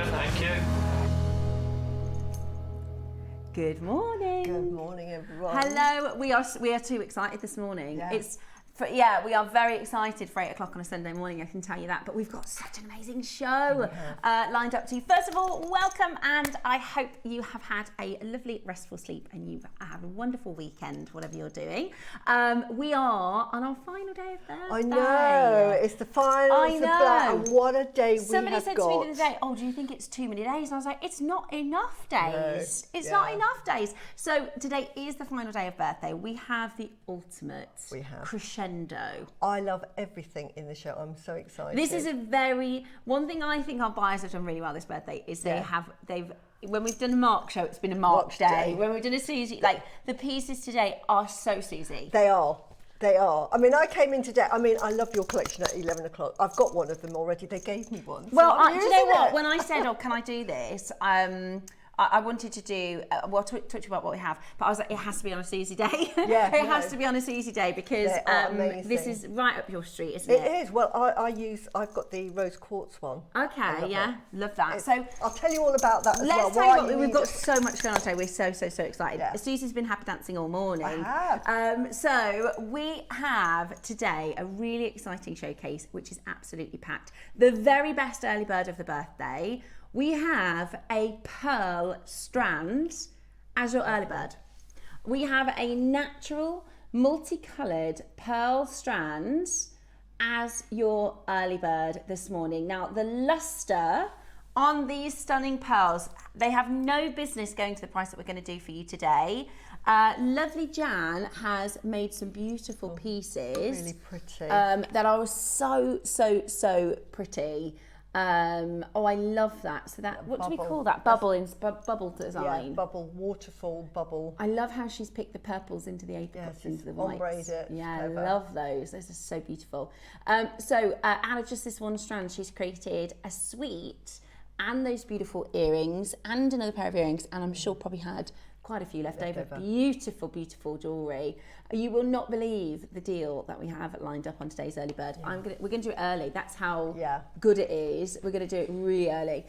pleasure, thank you. Good morning. Good morning, everyone. Hello. We are too excited this morning. Yeah. We are very excited for 8 o'clock on a Sunday morning, I can tell you that. But we've got such an amazing show lined up to you. First of all, welcome, and I hope you have had a lovely, restful sleep and you've had a wonderful weekend, whatever you're doing. We are on our final day of Thursday. I know, it's the final. I know. And what a day Somebody we have said got. to me the other day, oh, do you think it's too many days? And I was like, it's not enough days. No. It's not enough days. So today is the final day of birthday. We have the ultimate crescendo. I love everything in the show. I'm so excited. This is one thing I think our buyers have done really well this birthday is when we've done a Mark show, it's been a Mark day. When we've done a Suzie, like the pieces today are so Suzie. They are. I mean, I came in today. I mean, I love your collection at 11 o'clock. I've got one of them already. They gave me one. Well, do you know what? When I said, oh, can I do this? I wanted to do, we'll talk about what we have, but I was like, it has to be on a Suzie day. Yeah, it has to be on a Suzie day because this is right up your street, isn't it? It is. Well, I've got the rose quartz one. Okay, yeah, love that. So I'll tell you all about that as well. Let's tell you what, we've got so much going on today. We're so excited. Yeah. Susie's been happy dancing all morning. I have. So we have today a really exciting showcase, which is absolutely packed. The very best early bird of the birthday. We have a pearl strand as your early bird. We have a natural multicoloured pearl strand as your early bird this morning. Now the luster on these stunning pearls, they have no business going to the price that we're going to do for you today. Lovely Jan has made some beautiful pieces. Really pretty. That are so pretty. I love that. So that, what do we call that? Bubble design. Yeah, bubble, waterfall, bubble. I love how she's picked the purples into the apricots, into the whites. Ombrayed it. Yeah, Clover. I love those. Those are so beautiful. So out of just this one strand, she's created a suite and those beautiful earrings and another pair of earrings, and I'm sure probably had quite a few left over. Beautiful jewellery. You will not believe the deal that we have lined up on today's early bird. We're gonna do it early. That's how good it is. We're gonna do it really early.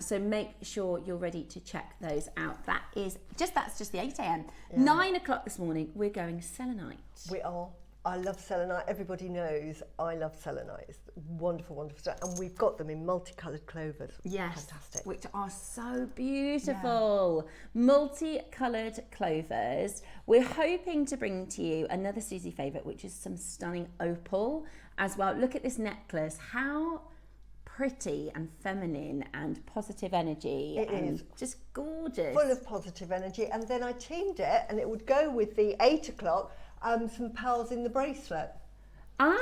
So make sure you're ready to check those out. That's just the 8 a.m. 9 o'clock this morning, we're going selenite. We are. I love selenite. Everybody knows I love selenite. It's wonderful stuff. And we've got them in multicoloured clovers. Yes, fantastic. which are so beautiful. Yeah. Multicoloured clovers. We're hoping to bring to you another Suzie favourite, which is some stunning opal as well. Look at this necklace. How pretty and feminine and positive energy. It is. Just gorgeous. Full of positive energy. And then I teamed it, and it would go with the 8 o'clock, some pearls in the bracelet. So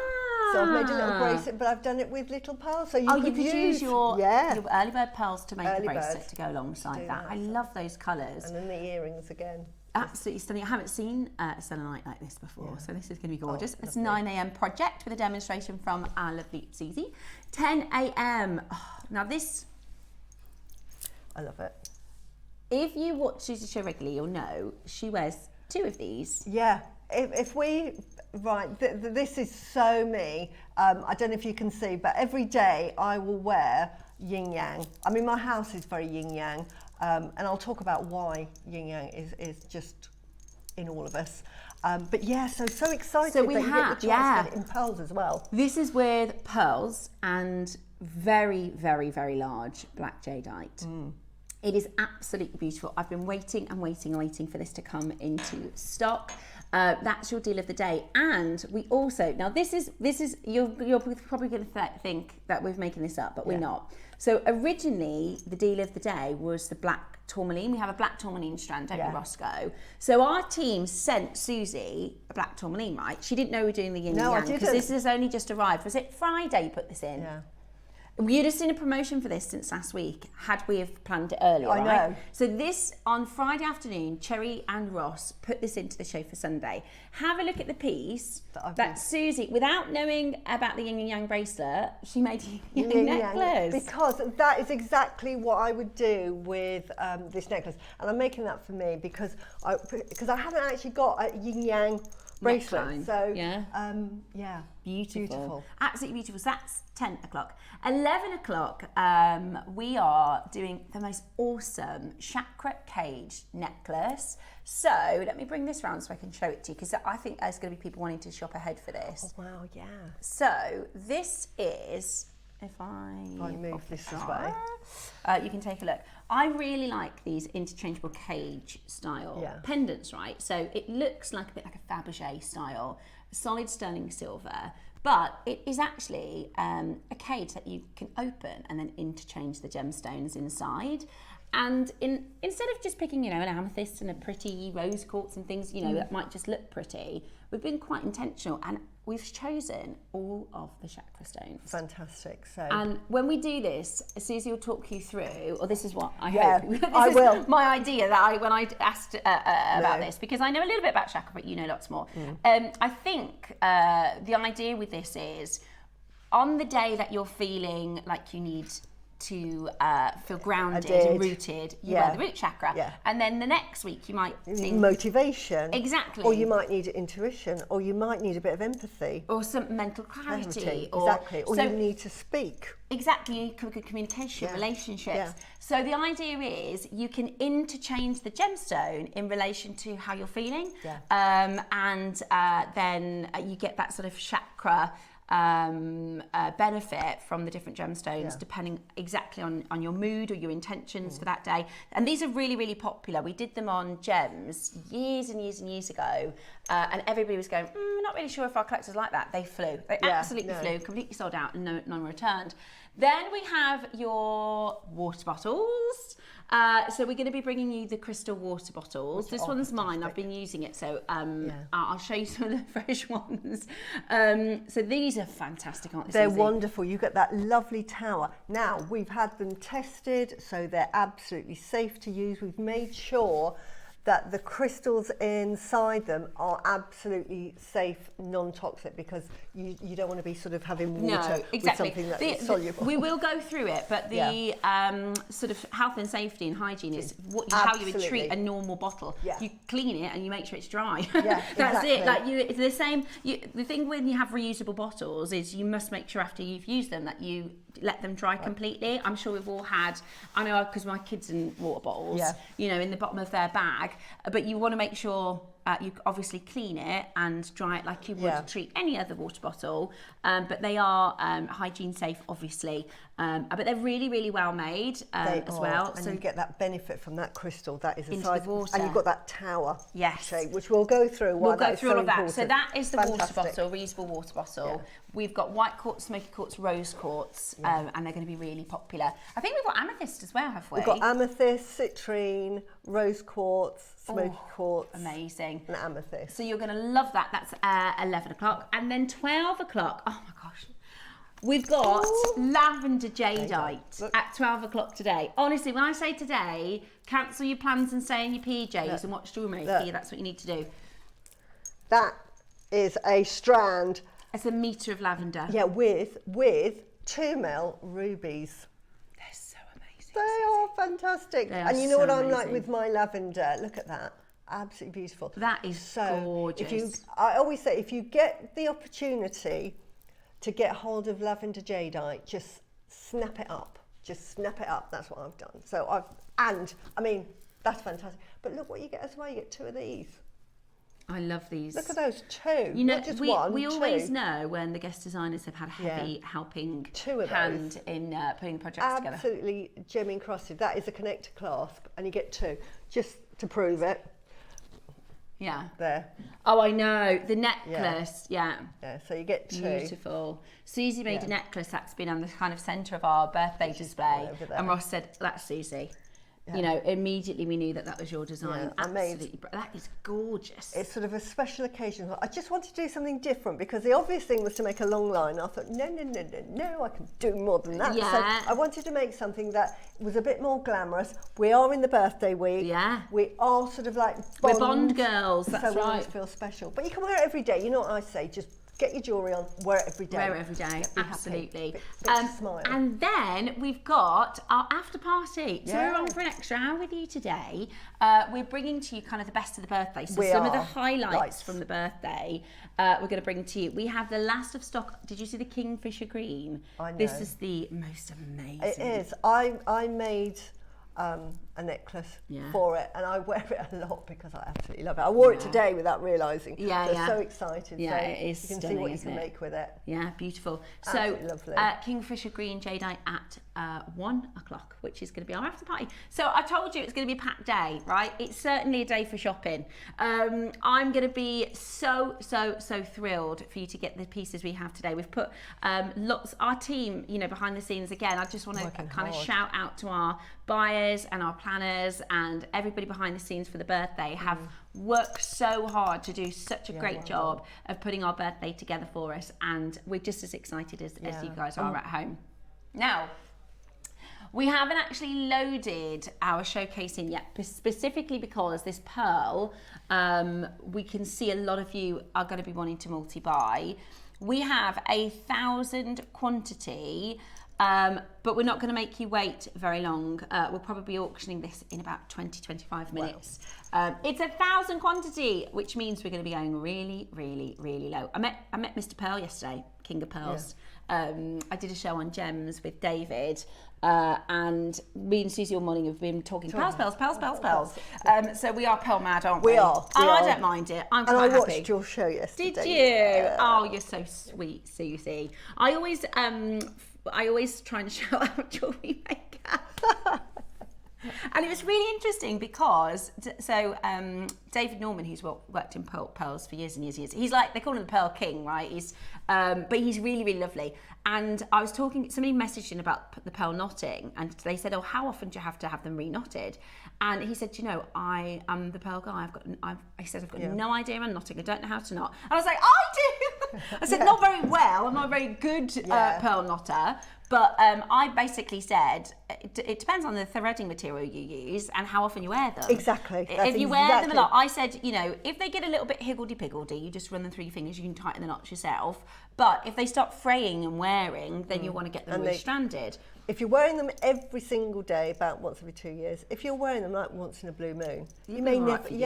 I've made a little bracelet, but I've done it with little pearls. So you could use your early bird pearls to make a bracelet to go alongside that. I love those colours. And then the earrings again. Absolutely stunning. I haven't seen a selenite like this before, so this is going to be gorgeous. It's a 9 a.m. project with a demonstration from our lovely Suzie. 10 a.m. Oh, now this... I love it. If you watch Suzie's show regularly, you'll know she wears 2 of these. Yeah. If we, this is so me. I don't know if you can see, but every day I will wear yin yang. I mean, my house is very yin yang, and I'll talk about why yin yang is just in all of us. But yeah, so excited so we that have, you get the chance to get it in pearls as well. This is with pearls and very large black jadeite. It is absolutely beautiful. I've been waiting for this to come into stock. That's your deal of the day. And we also, now this is you're probably going to think that we're making this up, but we're not. So originally the deal of the day was the black tourmaline. We have a black tourmaline strand, don't we, Roscoe? So our team sent Suzie a black tourmaline, right? She didn't know we were doing the yin and yang because this has only just arrived. Was it Friday you put this in? Yeah. You'd have seen a promotion for this since last week, had we have planned it earlier, right? I know. So this, on Friday afternoon, Cherry and Ross put this into the show for Sunday. Have a look at the piece that Suzie, without knowing about the yin and yang bracelet, she made a yin and yang necklace. Because that is exactly what I would do with this necklace. And I'm making that for me because I haven't actually got a yin yang bracelet. neckline. So yeah. Beautiful. Absolutely beautiful. So that's 10 o'clock. 11 o'clock, we are doing the most awesome chakra cage necklace. So let me bring this round so I can show it to you, because I think there's going to be people wanting to shop ahead for this. Oh, wow, yeah. So this is, if I move this way, you can take a look. I really like these interchangeable cage style pendants, right? So it looks like a bit like a Fabergé style, solid sterling silver, but it is actually a cage that you can open and then interchange the gemstones inside. And instead of just picking, an amethyst and a pretty rose quartz and things, that might just look pretty, we've been quite intentional and we've chosen all of the chakra stones. Fantastic. So, and when we do this, Suzie will talk you through, or this is what I hope. This I is will. my idea that when I asked about this, because I know a little bit about chakra, but you know lots more. I think the idea with this is, on the day that you're feeling like you need to feel grounded and rooted, you wear the root chakra, and then the next week you might think motivation, exactly, or you might need intuition, or you might need a bit of empathy, or some mental clarity, or you need to speak. Exactly, good communication, relationships. So the idea is you can interchange the gemstone in relation to how you're feeling, and then you get that sort of chakra benefit from the different gemstones depending exactly on your mood or your intentions for that day. And these are really, really popular. We did them on gems years and years and years ago, and everybody was going, not really sure if our collectors like that. They flew. They absolutely flew, completely sold out and none returned. Then we have your water bottles. So we're going to be bringing you the crystal water bottles. This one's mine. I've been using it, so I'll show you some of the fresh ones. So these are fantastic, aren't they? They're wonderful. You get that lovely tower. Now, we've had them tested, so they're absolutely safe to use. We've made sure that the crystals inside them are absolutely safe, non-toxic, because you don't want to be sort of having water with something that's soluble. We will go through it, but the sort of health and safety and hygiene is how you would treat a normal bottle. You clean it and you make sure it's dry. That's it. Like it's the same. The thing when you have reusable bottles is you must make sure after you've used them that you let them dry completely. I'm sure we've all had, I know because my kids in water bottles, in the bottom of their bag, but you want to make sure you obviously clean it and dry it like you would treat any other water bottle, but they are hygiene safe, obviously, but they're really, really well made as well. And so you get that benefit from that crystal that is into size, the water. and you've got that tower shape, which we'll go through. We'll go through all of that. Important. So that is the water bottle, reusable water bottle. We've got white quartz, smoky quartz, rose quartz, and they're going to be really popular. I think we've got amethyst as well, have we? We've got amethyst, citrine, rose quartz, smoky quartz. Amazing. And amethyst. So you're going to love that. That's 11 o'clock. And then 12 o'clock, oh my gosh, we've got lavender jadeite at 12 o'clock today. Honestly, when I say today, cancel your plans and stay in your PJs and watch Jewellery Maker. That's what you need to do. That is a strand. It's a metre of lavender. Yeah, with 2 mil rubies. They're so amazing. They are fantastic. And you know what I'm like with my lavender? Look at that. Absolutely beautiful. That is so gorgeous. I always say, if you get the opportunity to get hold of lavender jadeite, just snap it up. Just snap it up. That's what I've done. So I mean, that's fantastic. But look what you get as well. You get 2 of these. I love these. Look at those 2. Not just one, we always know when the guest designers have had a heavy helping hand in putting the projects together. Absolutely gem encrusted. That is a connector clasp, and you get 2 just to prove it. Yeah. There. Oh, I know. The necklace. Yeah, so you get 2. Beautiful. Suzie made a necklace that's been on the kind of centre of our birthday display, and Ross said, "That's Suzie." Immediately we knew that was your design. Absolutely, that is gorgeous. It's sort of a special occasion. I just wanted to do something different because the obvious thing was to make a long line. I thought, no, I can do more than that. Yeah. So I wanted to make something that was a bit more glamorous. We are in the birthday week. Yeah. We are sort of like We're Bond girls, that's so we right. want to feel special. But you can wear it every day. You know what I say? Just get your jewellery on, wear it every day. Wear it every day, absolutely. Smile. And then we've got our after party. So Yeah. we're on for an extra hour with you today. We're bringing to you kind of the best of the birthday. So We some of are. the highlights Lights. from the birthday we're going to bring to you. We have the last of stock. Did you see the Kingfisher Green? I know. This is the most amazing. It is. I made a necklace for it, and I wear it a lot because I absolutely love it. I wore it today without realising. So excited. Yeah, so it is you can stunning, see what you isn't can it? make with it. Yeah, beautiful. Absolutely So, lovely. Kingfisher Green Jadeite at 1 o'clock, which is going to be our after party. So I told you it's going to be a packed day, right? It's certainly a day for shopping. I'm going to be so thrilled for you to get the pieces we have today. We've put lots, our team, you know, behind the scenes again. I just want to kind of shout out to our buyers and our planners and everybody behind the scenes for the birthday have worked so hard to do such a great job of putting our birthday together for us, and we're just as excited as you guys are at home. Now, we haven't actually loaded our showcase in yet, specifically because this pearl, we can see a lot of you are going to be wanting to multi-buy. We have 1,000 quantity, but we're not going to make you wait very long. We'll probably be auctioning this in about 20-25 minutes. It's 1,000 quantity, which means we're going to be going really low. I met Mr. Pearl yesterday, King of Pearls. I did a show on gems with David, and me and Suzie all morning have been talking pearls. So we are pearl mad, aren't we? We are. I don't mind it. I'm quite And I happy. watched your show yesterday. Did you? Oh, you're so sweet, Suzie. I always try and shout out Jewellery Maker. And it was really interesting because, David Norman, who's worked in pearls for years and years, he's like, they call him the Pearl King, right? But he's really lovely. And I was talking, somebody messaged him about the pearl knotting, and they said, oh, how often do you have to have them re-knotted? And he said, you know, I am the pearl guy. I've got no idea on knotting. I don't know how to knot. And I was like, I do. I said, not very well. I'm not a very good pearl knotter. But I basically said, it depends on the threading material you use and how often you wear them. Exactly. If you wear them a lot, I said, you know, if they get a little bit higgledy-piggledy, you just run them through your fingers, you can tighten the knots yourself. But if they start fraying and wearing, then you want to get them re-stranded. If you're wearing them every single day, about once every 2 years, if you're wearing them like once in a blue moon, you may never, you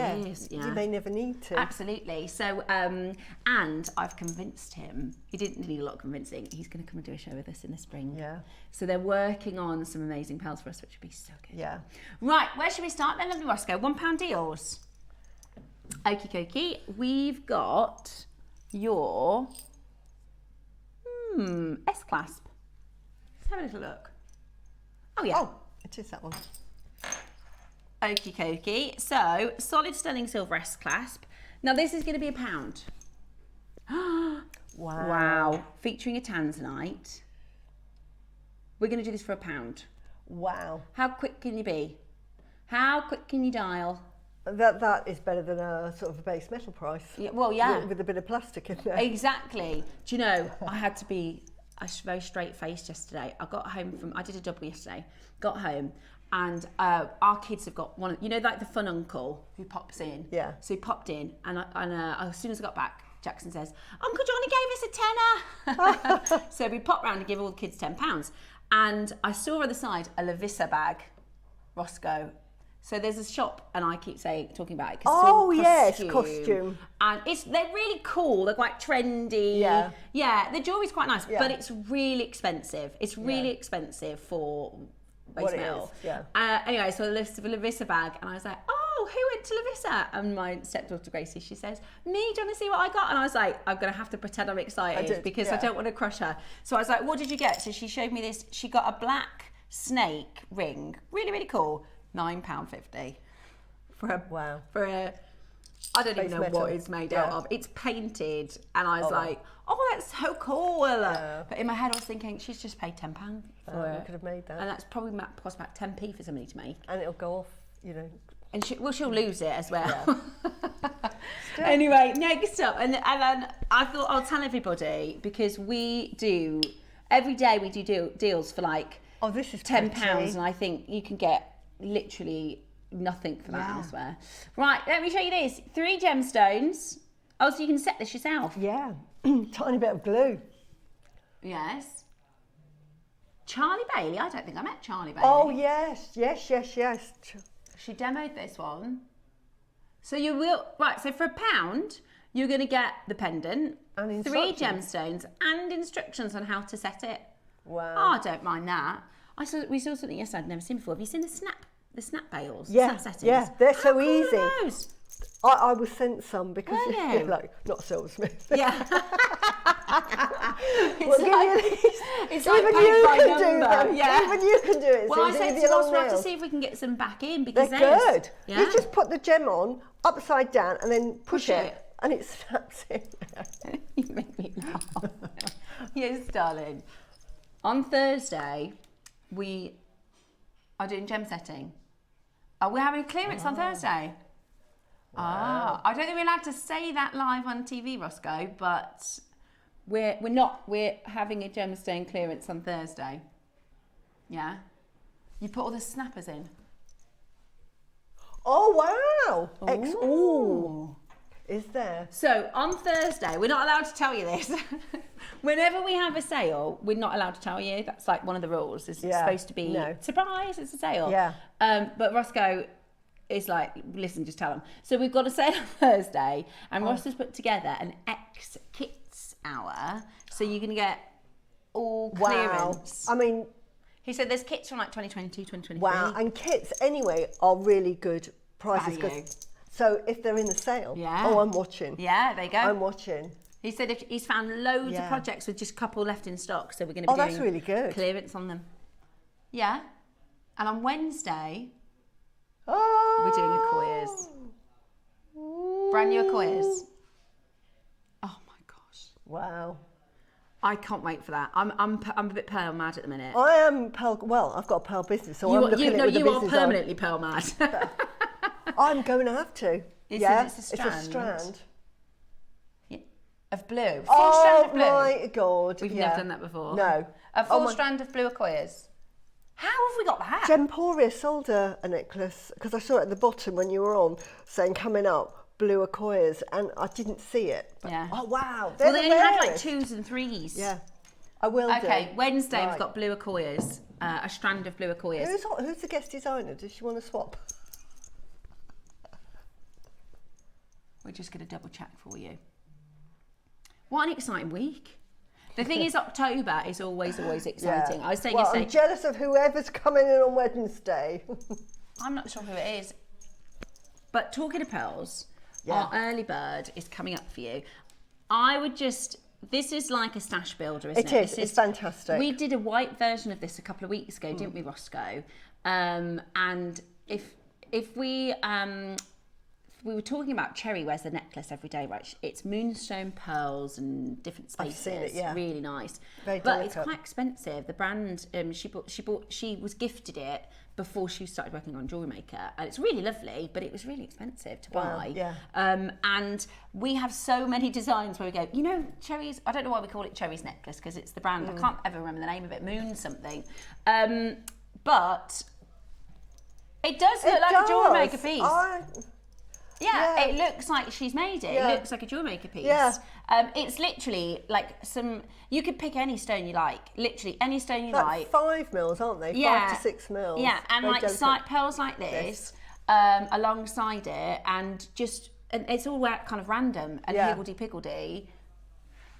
may never need to. Absolutely. So, and I've convinced him. He didn't need a lot of convincing. He's going to come and do a show with us in the spring. Yeah. So they're working on some amazing pearls for us, which would be so good. Yeah. Right. Where should we start then, lovely Roscoe? £1 deals. Okie dokie. We've got your S-clasp. Let's have a little look. Oh, yeah. Oh, it is that one. Okie dokie. So, solid stunning silver S-clasp. Now, this is going to be £1. Wow. Featuring a tanzanite. We're going to do this for £1. Wow. How quick can you be? How quick can you dial? That is better than a sort of a base metal price. Yeah, well, yeah. With a bit of plastic in there. Exactly. Do you know, I had to be very straight-faced yesterday. I did a double yesterday, got home, and our kids have got one, you know, like the fun uncle who pops in. Yeah. So he popped in, and as soon as I got back, Jackson says, Uncle Johnny gave us a tenner. So we popped round and give all the kids £10. And I saw on the side a Lavissa bag, Roscoe. So there's a shop, and I keep talking about it. Oh, yes, costume. And they're really cool. They're quite trendy. Yeah. Yeah, the jewellery's quite nice, Yeah. but it's really expensive. It's really expensive for base What it metal. is, yeah. Anyway, so I listed a Lavissa bag, and I was like, oh, who went to Lavissa? And my stepdaughter Gracie, she says, me, do you want to see what I got? And I was like, I'm going to have to pretend I'm excited because I don't want to crush her. So I was like, what did you get? So she showed me this. She got a black snake ring. Really cool. £9.50 for a I don't even know what it's made out of. It's painted, and I was like, oh, that's so cool. Yeah. But in my head I was thinking, she's just paid £10 for it. You could have made that. And that's probably cost about 10p for somebody to make. And it'll go off, you know. And she'll lose it as well. Yeah. Anyway, next up, and then I thought I'll tell everybody, because every day we do deals for like this is £10, and I think you can get literally nothing for that, I swear. Right, let me show you this. 3 gemstones. Oh, so you can set this yourself? Yeah, tiny bit of glue. Yes. Charlie Bailey? I don't think I met Charlie Bailey. Oh, yes. She demoed this one. So you will, right, so for £1, you're going to get the pendant, And 3 gemstones, and instructions on how to set it. Wow. Oh, I don't mind that. We saw something yesterday I'd never seen before. Have you seen the snap bails? Yeah, Snap settings? yeah, they're so How cool easy. Are those? I was sent some because Were you? like not silversmith. Yeah. It's like even paid you by can number. do them. Yeah. Even you can do it. Well, I Susie, said with to your Ross, long we'll have to nails. see if we can get some back in because They're good. Yeah. You just put the gem on upside down and then push it, and it snaps in. You make me laugh. Yes, darling. On Thursday, we are doing gem setting. We're having a clearance on Thursday. Wow. I don't think we're allowed to say that live on TV, Roscoe, but we're not. We're having a gemstone clearance on Thursday. Yeah. You put all the snappers in. Oh wow! Ooh. Is there? So on Thursday, we're not allowed to tell you this. Whenever we have a sale, we're not allowed to tell you. That's like one of the rules. It's supposed to be surprise. It's a sale. Yeah. But Roscoe is like, listen, just tell them. So we've got a sale on Thursday, and Ross has put together an X Kits hour, so you're gonna get all clearance. I mean, he said there's kits from like 2022, 2023. wow, and kits anyway are really good prices. Value. So if they're in the sale, Yeah. oh, I'm watching. Yeah, there you go. I'm watching. He said if he's found loads of projects with just a couple left in stock, so we're going to be doing that's really good. clearance on them. Yeah. And on Wednesday, Oh, we're doing a quiz. Brand new quiz. Oh my gosh. Wow. I can't wait for that. I'm a bit pearl mad at the minute. I am pearl. Well, I've got a pearl business, so I'm looking at it with the you are business permanently pearl mad. I'm going to have to. It's a strand. Of blue. Full strand of blue. Oh my God. We've never done that before. No. A full strand of blue Aquarius. How have we got that? Gemporia sold a necklace because I saw it at the bottom when you were on saying coming up blue Aquarius, and I didn't see it. But, yeah. Oh wow. Well, they only had like 2s and 3s. Yeah. I will do. Okay, Wednesday we've got blue Aquarius, a strand of blue Aquarius. Who's the guest designer? Does she want to swap? We're just going to double check for you. What an exciting week. The thing is, October is always exciting. Yeah. I was saying well, yesterday, I'm jealous of whoever's coming in on Wednesday. I'm not sure who it is. But talking of pearls, our early bird is coming up for you. I would just, this is like a stash builder, isn't it? It is, it's fantastic. We did a white version of this a couple of weeks ago, didn't we, Roscoe? And if we were talking about Cherry wears the necklace every day, right? It's moonstone pearls and different spaces. I've seen it, yeah. Really nice. Very but delicate. it's quite expensive. The brand she was gifted it before she started working on Jewellery Maker, and it's really lovely, but it was really expensive to buy. Yeah. And we have so many designs where we go, you know, Cherry's. I don't know why we call it Cherry's necklace because it's the brand. I can't ever remember the name of it. Moon something. But it does look like a Jewellery Maker piece. Yeah, it looks like she's made it. Yeah. It looks like a Jewellery Maker piece. Yeah. It's literally like you could pick any stone you like. Literally any stone you like. 5 mils, aren't they? Yeah. 5 to 6 mils. Yeah, and Very like delicate. pearls like this alongside it, and it's all kind of random and higgledy-piggledy.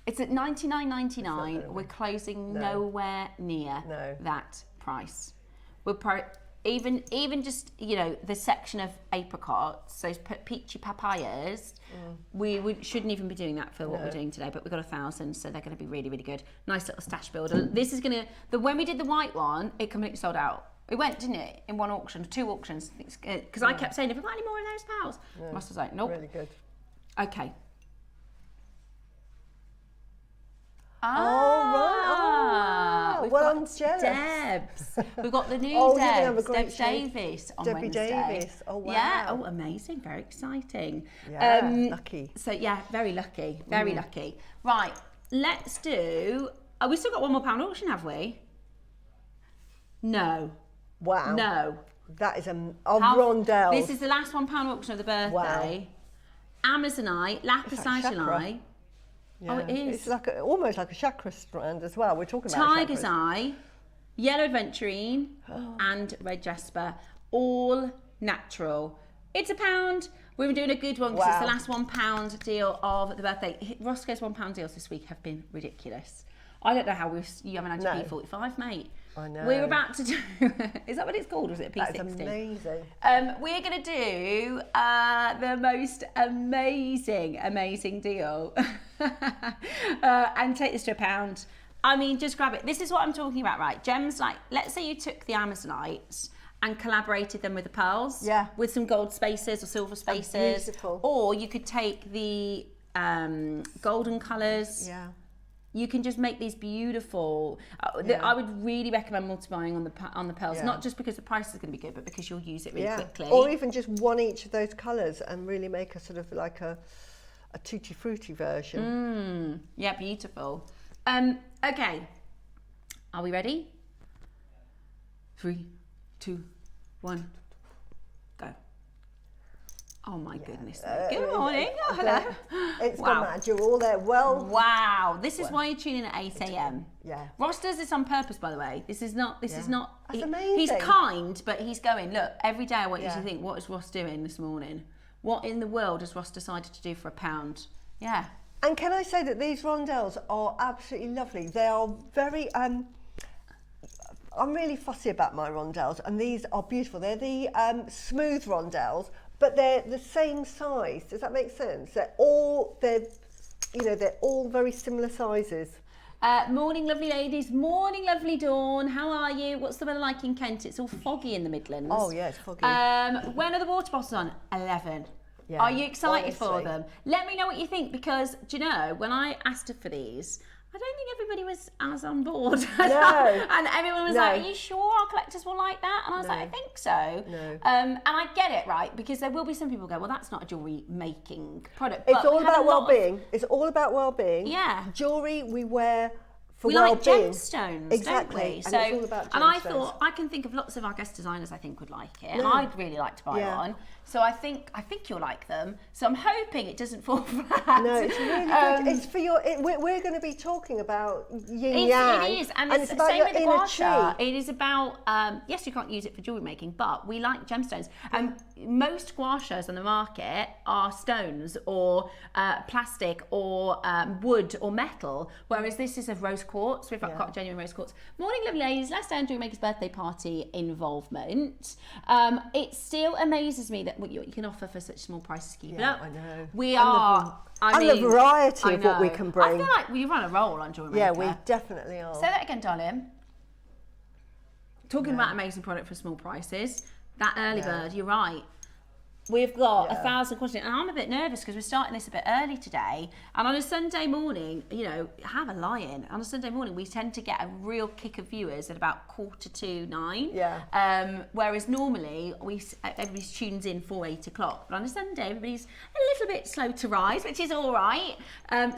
It's at $99.99. We're closing nowhere near that price. Even just, you know, the section of apricots, those peachy papayas, we shouldn't even be doing that for what we're doing today, but we've got 1,000, so they're going to be really, really good. Nice little stash builder. This is going to, when we did the white one, it completely sold out. It went, didn't it, in one auction, 2 auctions, because I kept saying, have we got any more of those pearls? Ross was like, nope. Really good. Okay. Well, I'm jealous. Debs. We've got the new You're gonna Debs, have a great Debs shade. Davis on Debbie Wednesday. Davis. Oh, wow. Yeah. Oh, amazing. Very exciting. Yeah, lucky. So yeah, very lucky. Very lucky. Right. Let's do. Oh, we still got one more pound auction, have we? No. Wow. No. That is a rondelle. This is the last £1 auction of the birthday. Amazonite, lapis It's like lazuli. Yeah. Oh, it is. It's like almost like a chakra strand as well. We're talking about Tiger's chakras. eye, yellow aventurine, and red jasper. All natural. It's £1. We've been doing a good one because it's the last £1 deal of the birthday. Roscoe's £1 deals this week have been ridiculous. I don't know how you haven't had your P45, mate. I know. We're about to do, is that what it's called? Or is it a P60? That's amazing. We're going to do the most amazing deal and take this to £1. I mean, just grab it. This is what I'm talking about, right? Gems, like, let's say you took the Amazonites and collaborated them with the pearls. Yeah. With some gold spaces or silver spaces. Beautiful. Or you could take the golden colours. Yeah. You can just make these beautiful. I would really recommend multiplying on the pearls, not just because the price is going to be good, but because you'll use it really quickly. Or even just one each of those colours and really make a sort of like a tutti frutti version. Yeah, beautiful. Okay, are we ready? 3, 2, 1, go. Oh my goodness. Good morning. Oh, hello. It's gone mad. You're all there. Well. Wow. This is why you tune in at 8 a.m. Yeah. Ross does this on purpose, by the way. This is not. That's amazing. He's kind, but he's going. Look, every day I want you to think, what is Ross doing this morning? What in the world has Ross decided to do for £1? Yeah. And can I say that these rondelles are absolutely lovely. They are very. I'm really fussy about my rondelles, and these are beautiful. They're the smooth rondelles, but they're the same size. Does that make sense? They're all very similar sizes. Morning, lovely ladies. Morning, lovely Dawn. How are you? What's the weather like in Kent? It's all foggy in the Midlands. Oh yeah, it's foggy. When are the water bottles on? 11. Yeah, are you excited for honestly. them? Let me know what you think, because do you know, when I asked her for these, I don't think everybody was as on board. No. And everyone was like, are you sure our collectors will like that? And I was like, I think so. No. And I get it, right? Because there will be some people who go, well, that's not a jewellery making product. It's But all we had a about lot of- well-being. It's all about well-being. Yeah. Jewellery we wear for we like well-being. gemstones, Exactly. don't we? And So, it's all about and I gemstones. thought I can think of lots of our guest designers I think would like it, and Yeah. I'd really like to buy Yeah. one. So I think you'll like them. So I'm hoping it doesn't fall flat. No, it's really good. It's for your. We're going to be talking about yin yang. It is, and it's it's about same your with the inner gua sha. chi. It is about yes, you can't use it for jewellery making, but we like gemstones. And most gua shas on the market are stones or plastic or wood or metal, whereas this is of rose quartz. We've got genuine rose quartz. Morning, lovely ladies. Last day on Jewellery Maker's birthday party involvement. It still amazes me that what you can offer for such small prices. Keep it up. I know. We And are. the variety of what we know. can bring. I feel like we run a roll on Jewellery Yeah, Maker. we definitely are. Say that again, darling. Talking about amazing product for small prices. That early bird, you're right. We've got 1,000 quantity, and I'm a bit nervous because we're starting this a bit early today. And on a Sunday morning, you know, have a lie-in. On a Sunday morning, we tend to get a real kick of viewers at about 8:45. Yeah. Whereas normally everybody tunes in for 8 o'clock. But on a Sunday, everybody's a little bit slow to rise, which is all right.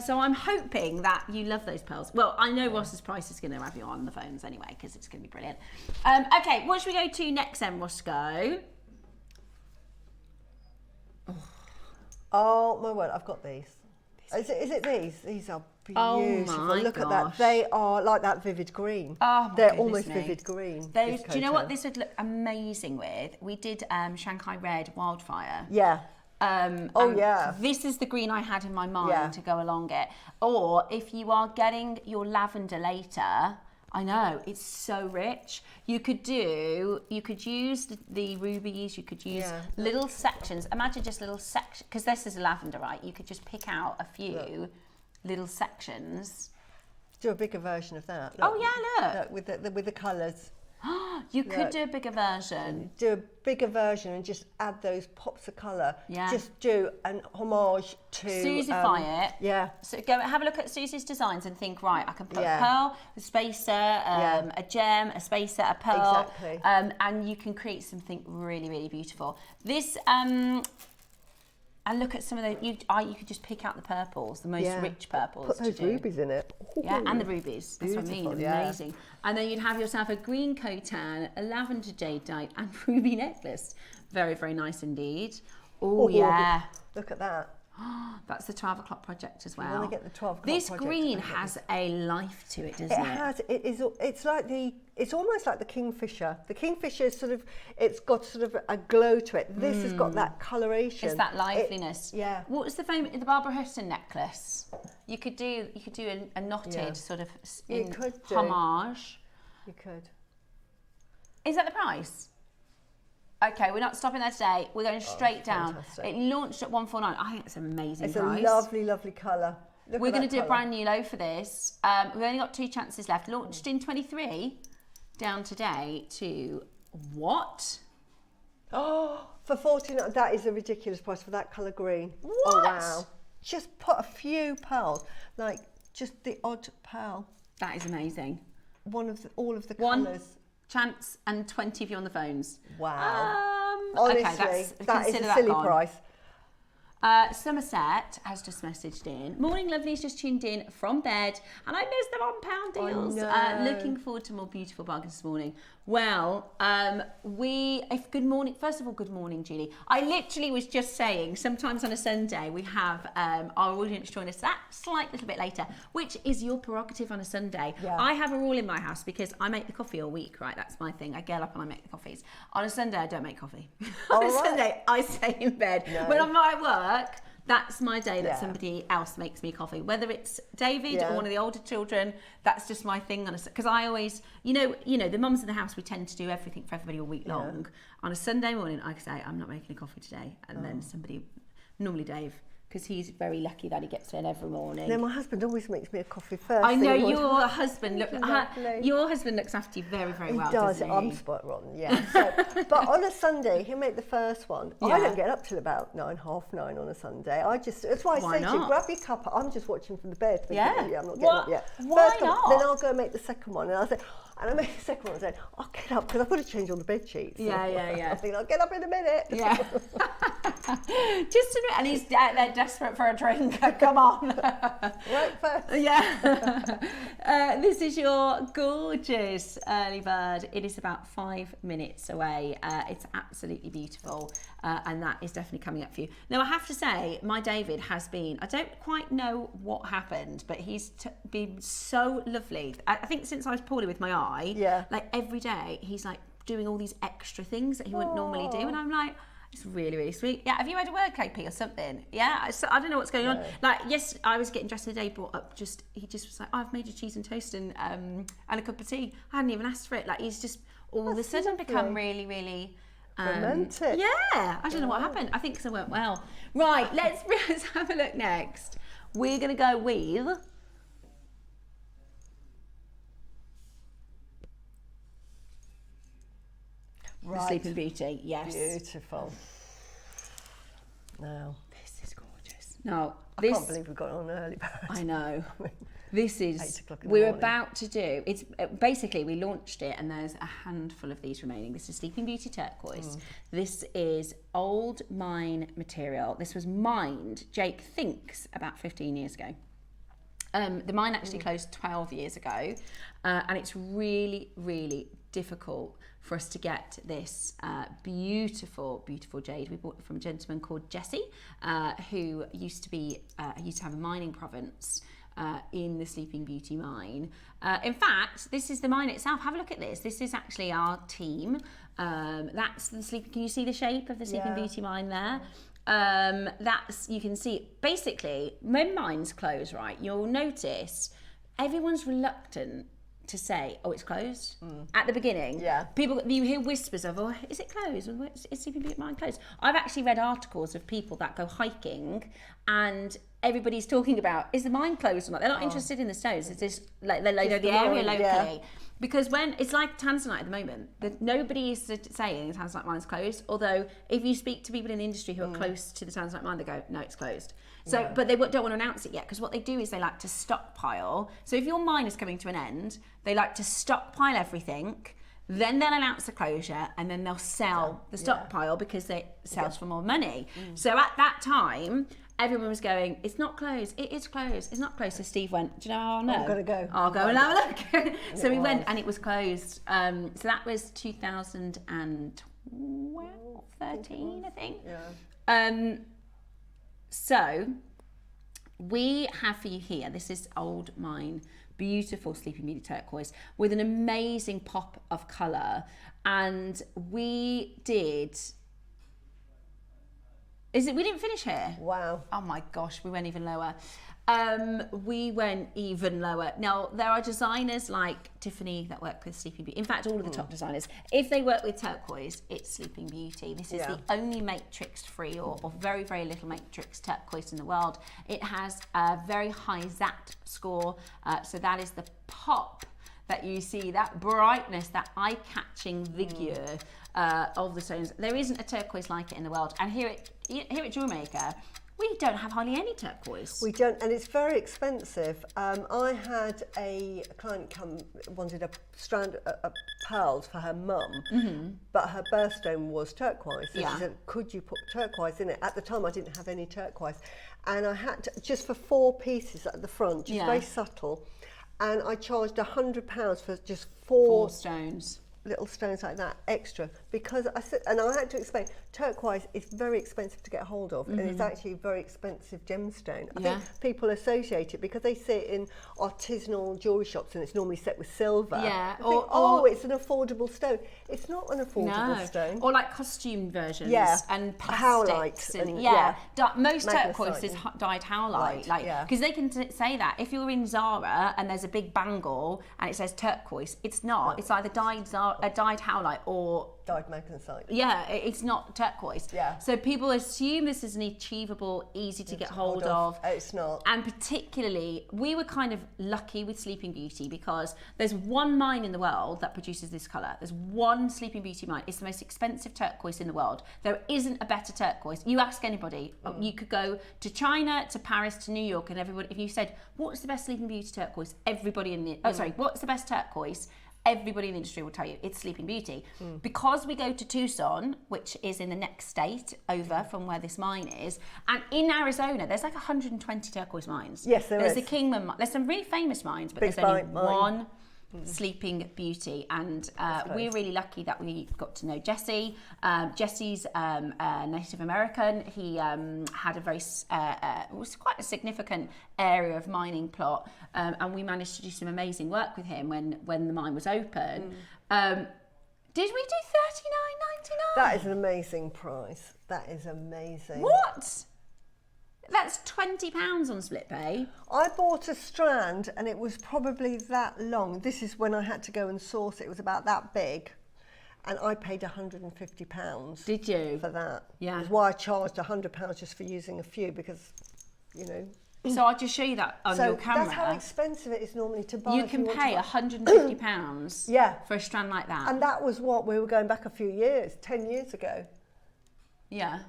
So I'm hoping that you love those pearls. Well, I know Ross's price is going to have you on the phones anyway because it's going to be brilliant. Okay, what should we go to next then, Roscoe? Oh my word, I've got these. Is it these? These are Oh beautiful. my Look at gosh. that. They are like that vivid green. Oh my They're goodness almost me. vivid green. Those, this do you know what coat. this would look amazing with? We did Shanghai Red Wildfire. Yeah. And this is the green I had in my mind to go along it. Or if you are getting your lavender later, I know, it's so rich. You could use the rubies, you could use little sections. Imagine just little sections, because this is a lavender, right? You could just pick out a few little sections. Do a bigger version of that. Oh yeah, look. With the colours. You could do a bigger version. Do a bigger version and just add those pops of colour. Yeah. Just do an homage to... Suzie-fy it. Yeah. So go have a look at Susie's designs and think, right, I can put Yeah. a pearl, a spacer, a gem, a spacer, a pearl. Exactly. And you can create something really, really beautiful. This... and look at some of the, you could just pick out the purples, the most rich purples. Put those rubies in it. Yeah, and the rubies. That's what I mean. Beautiful, yeah. Amazing. And then you'd have yourself a green cotan, a lavender jadeite, and ruby necklace. Very, very nice indeed. Oh, yeah. Look at that. That's the 12 o'clock project as well. You want to get the 12 o'clock This project, green has a life to it, doesn't it? It has. It's almost like the kingfisher. The kingfisher is it's got sort of a glow to it. This has got that coloration. It's that liveliness. Yeah. What was the Barbara Hutton necklace? You could do a knotted sort of homage. You could. Is that the price? Okay, we're not stopping there today. We're going straight down. Fantastic. It launched at 149. I think it's an amazing price. It's a lovely, lovely colour. We're going to do a brand new low for this. We've only got 2 chances left. Launched in 23, down today to what? Oh, for 49, that is a ridiculous price for that colour green. What? Oh, wow. Just put a few pearls, like just the odd pearl. That is amazing. All of the One colours. chance and 20 of you on the phones. Wow. Honestly, okay, that is a silly price. Somerset has just messaged in. Morning, lovelies, just tuned in from bed, and I missed the £1 deals. Looking forward to more beautiful bargains this morning. Well, good morning. First of all, good morning, Julie. I literally was just saying, sometimes on a Sunday we have our audience join us that slight little bit later, which is your prerogative on a Sunday. Yeah. I have a rule in my house because I make the coffee all week, right? That's my thing. I get up and I make the coffees. On a Sunday, I don't make coffee. On a Sunday, I stay in bed. No. When I'm not at work, that's my day that somebody else makes me coffee. Whether it's David or one of the older children, that's just my thing. Because I always, you know, the mums in the house, we tend to do everything for everybody all week long. On a Sunday morning, I say, I'm not making a coffee today. And then somebody, normally Dave, because he's very lucky that he gets in every morning. No, my husband always makes me a coffee first. I know your husband looks after you very, very well. He does. Doesn't he? I'm spot rotten, yeah. So, but on a Sunday, he'll make the first one. Yeah. I don't get up till about 9, half 9 on a Sunday. That's why I say to you, grab your cup. I'm just watching from the bed. Thinking, I'm not getting up yet. Why not? Then I'll go make the second one, and I'll say. And I make the second one and say, I'll get up because I've got to change all the bed sheets. I think I'll get up in a minute. Yeah. Just a minute. And he's they're desperate for a drink. Come on. Right first. Yeah. This is your gorgeous early bird. It is about 5 minutes away. It's absolutely beautiful. And that is definitely coming up for you. Now, I have to say, my David has been, I don't quite know what happened, but he's been so lovely. I think since I was poorly with my eye, like every day, he's like doing all these extra things that he wouldn't normally do. And I'm like, it's really, really sweet. Yeah, have you had a work KP or something? Yeah, I don't know what's going on. Like, yes, I was getting dressed the day, brought up he just was like, I've made you cheese and toast and a cup of tea. I hadn't even asked for it. Like, he's just all of a sudden become really, really... romantic. Yeah, I don't know what happened. I think because I weren't well. Right, let's have a look next. We're going to go with... The Sleeping Beauty, yes. Beautiful. Now, this is gorgeous. Now, I can't believe we've got on early. I know. This is, 8 o'clock in the we're morning. about to do, it's basically we launched it and there's a handful of these remaining. This is Sleeping Beauty Turquoise. This is old mine material. This was mined, Jake thinks, about 15 years ago. The mine actually closed 12 years ago, and it's really, really difficult for us to get this beautiful, beautiful jade. We bought it from a gentleman called Jesse, who used to have a mining province in the Sleeping Beauty mine. In fact, this is the mine itself. Have a look at this. This is actually our team. That's the Sleeping. Can you see the shape of the Sleeping Beauty mine there? You can see, basically, when mines close, right, you'll notice everyone's reluctant to say, oh, it's closed at the beginning. Yeah. You hear whispers of, oh, is it closed? Is Sleeping Beauty mine closed? I've actually read articles of people that go hiking and everybody's talking about, is the mine closed or not? They're not interested in the stones. It's just like they know the area locally. Yeah. Because when it's like Tanzanite at the moment, nobody is saying the Tanzanite mine's closed. Although if you speak to people in the industry who are close to the Tanzanite mine, they go, no, it's closed. So, but they don't want to announce it yet because what they do is they like to stockpile. So if your mine is coming to an end, they like to stockpile everything. Then they'll announce the closure and then they'll sell the stockpile because it sells for more money. So at that time, everyone was going, it's not closed, it is closed, it's not closed. So Steve went, do you know how I'll know? I'm going to go. I'll go and have a look. So we went and it was closed. So that was 2012, 13, I think. Yeah. So we have for you here, this is Old Mine, beautiful Sleeping Beauty turquoise with an amazing pop of colour. And we did, we didn't finish here. Wow. Oh my gosh, we went even lower. We went even lower. Now, there are designers like Tiffany that work with Sleeping Beauty. In fact, all of the top designers, if they work with turquoise, it's Sleeping Beauty. This is the only matrix-free or very, very little matrix turquoise in the world. It has a very high ZAT score. So that is the pop that you see, that brightness, that eye-catching vigor of the stones. There isn't a turquoise like it in the world. And here at JewelleryMaker, we don't have hardly any turquoise. We don't, and it's very expensive. I had a client wanted a strand of pearls for her mum, but her birthstone was turquoise. So she said, could you put turquoise in it? At the time, I didn't have any turquoise. And I had to, just for 4 pieces at the front, just very subtle. And I charged £100 for just 4 stones. Little stones like that extra, because I said, and I had to explain, turquoise is very expensive to get hold of, and it's actually a very expensive gemstone. I think people associate it because they see it in artisanal jewellery shops and it's normally set with silver. Yeah, or it's an affordable stone. It's not an affordable stone. Or like costume versions and Howlite plastics and most turquoise is dyed howlite, because they can say that if you're in Zara and there's a big bangle and it says turquoise, it's not. It's either dyed howlite or dyed magnesite. Yeah, it's not turquoise. Yeah. So people assume this is an achievable, easy to get hold of. It's not. And particularly, we were kind of lucky with Sleeping Beauty because there's one mine in the world that produces this colour. There's one Sleeping Beauty mine. It's the most expensive turquoise in the world. There isn't a better turquoise. You ask anybody, you could go to China, to Paris, to New York, and everybody, if you said, what's the best Sleeping Beauty turquoise? Everybody in the, what's the best turquoise? Everybody in the industry will tell you it's Sleeping Beauty. Because we go to Tucson, which is in the next state over from where this mine is, and in Arizona, there's like 120 turquoise mines. Yes, there is. There's the Kingman, there's some really famous mines, but Big there's only mine. one Sleeping Beauty, and we're really lucky that we got to know Jesse. Jesse's Native American. He had a very it was quite a significant area of mining plot, and we managed to do some amazing work with him when the mine was open. Did we do $39.99? That is an amazing price. That is amazing. What? That's £20 on SplitPay. I bought a strand and it was probably that long. This is when I had to go and source it. It was about that big. And I paid £150. Did you? For that. Yeah. That's why I charged £100 just for using a few, because, you know. So I'll just show you that on your camera. That's how expensive it is normally to buy. You can pay £150 for a strand like that. And that was what we were going back a few years, 10 years ago. Yeah.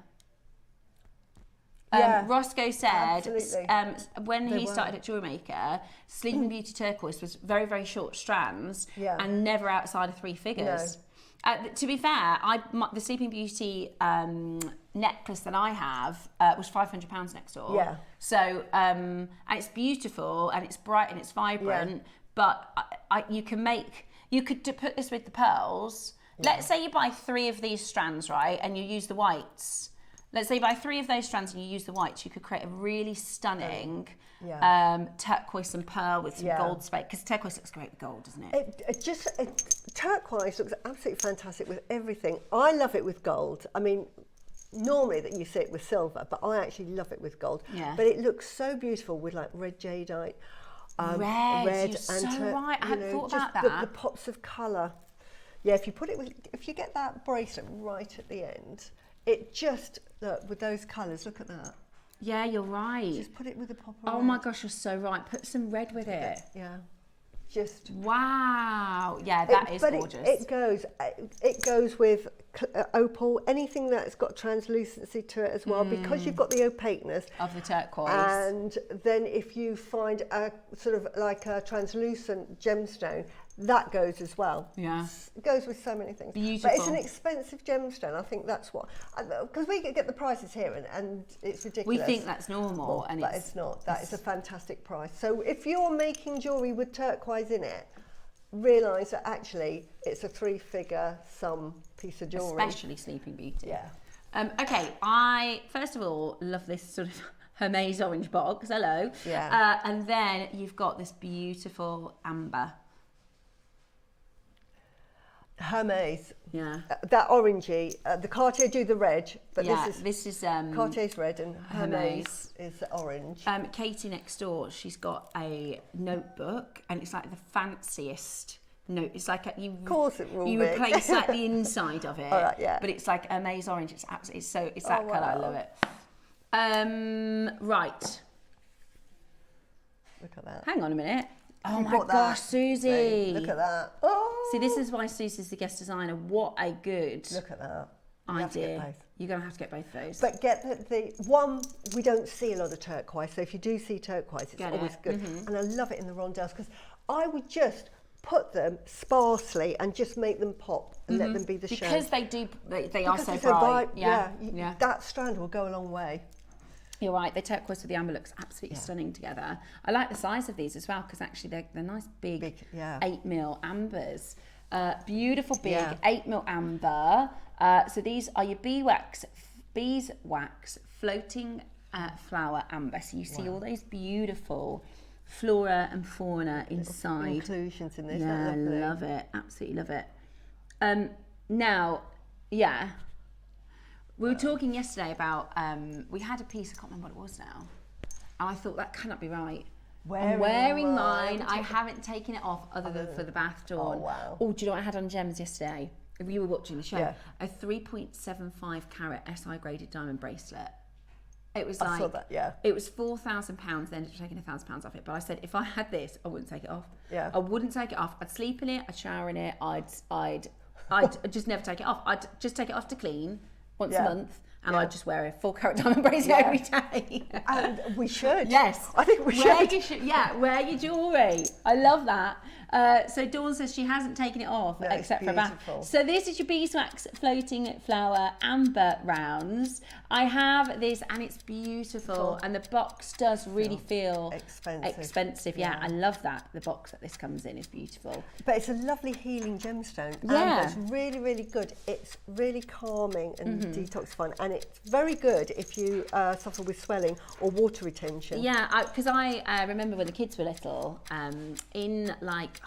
Yeah, Roscoe said when he were. started at JewelleryMaker, Sleeping Beauty turquoise was very, very short strands and never outside of 3 figures. To be fair, the Sleeping Beauty necklace that I have was £500 next door. Yeah. So and it's beautiful and it's bright and it's vibrant, but you could put this with the pearls. Yeah. Let's say you buy 3 of these strands, right, and you use the whites. Let's say you buy 3 of those strands and you use the whites, you could create a really stunning turquoise and pearl with some gold spade, because turquoise looks great with gold, doesn't it? Turquoise looks absolutely fantastic with everything. I love it with gold. I mean, normally that you see it with silver, but I actually love it with gold. Yeah. But it looks so beautiful with like red jadeite. Red, you're so right. I hadn't thought about that. The pops of colour. Yeah, if you get that bracelet right at the end, it just, look, with those colours, look at that. Yeah, you're right. Just put it with a pop of Oh red. my gosh, you're so right. Put some red with it. Yeah. Just. Wow. Yeah, that is gorgeous. It goes with opal, anything that's got translucency to it as well, because you've got the opaqueness of the turquoise. And then if you find a sort of like a translucent gemstone, that goes as well. Yeah. It goes with so many things. Beautiful. But it's an expensive gemstone. I think that's what, because we get the prices here and it's ridiculous. We think that's normal. But it's not. That is a fantastic price. So if you're making jewellery with turquoise in it, realise that actually it's a 3-figure sum piece of jewellery. Especially Sleeping Beauty. Yeah. Okay, I first of all love this sort of Hermes orange box. Hello. Yeah. And then you've got this beautiful amber. Hermes. Yeah. That orangey. The Cartier do the red, but Yeah, this is um, Cartier's red and Hermes. Hermes is orange. Katie next door, she's got a notebook, and it's like the fanciest note. It's like Of course it will you be. replace like the inside of it. All right, yeah. But it's like Hermes orange. It's absolutely it's that colour. I wow. love it. Right. Look at that. Hang on a minute. Oh You my bought gosh, that. Susie. Look at that. Oh. See, this is why Susie's the guest designer. What a good Look at that. You have to get idea. both. You're going to have to get both of those. But get the one, we don't see a lot of turquoise, so if you do see turquoise, it's Get always it. good. And I love it in the rondelles because I would just put them sparsely and just make them pop and let them be the show. Because they are so it's bright. yeah. That strand will go a long way. You're right, the turquoise with the amber looks absolutely stunning together. I like the size of these as well because actually they're nice big 8mm ambers. Beautiful big 8mm amber. So these are your beeswax floating flower amber. So you see all those beautiful flora and fauna inside. Inclusions in this. Yeah, I love it. Absolutely love it. Now, yeah. We were talking yesterday about, we had a piece, I can't remember what it was now, and I thought that cannot be right. I'm wearing mine. I haven't taken it off other than for the bath dawn. Oh, wow. Oh, do you know what I had on gems yesterday? If you were watching the show, Yeah. a 3.75 carat SI graded diamond bracelet. It was I like, saw that, yeah. It was £4,000, then taking £1,000 off it. But I said, if I had this, I wouldn't take it off. Yeah. I wouldn't take it off. I'd sleep in it, I'd shower in it, I'd just never take it off. I'd just take it off to clean once a month, and I'd just wear a 4-carat diamond bracelet every day. And we should. Yes. I think we should. Wear your jewellery. I love that. So Dawn says she hasn't taken it off except for a bath. So this is your beeswax floating flower amber rounds. I have this and it's beautiful, and the box does really feel expensive. Yeah, I love that. The box that this comes in is beautiful. But it's a lovely healing gemstone. Yeah. And it's really, really good. It's really calming and detoxifying, and it's very good if you suffer with swelling or water retention. Yeah, because I remember when the kids were little, in like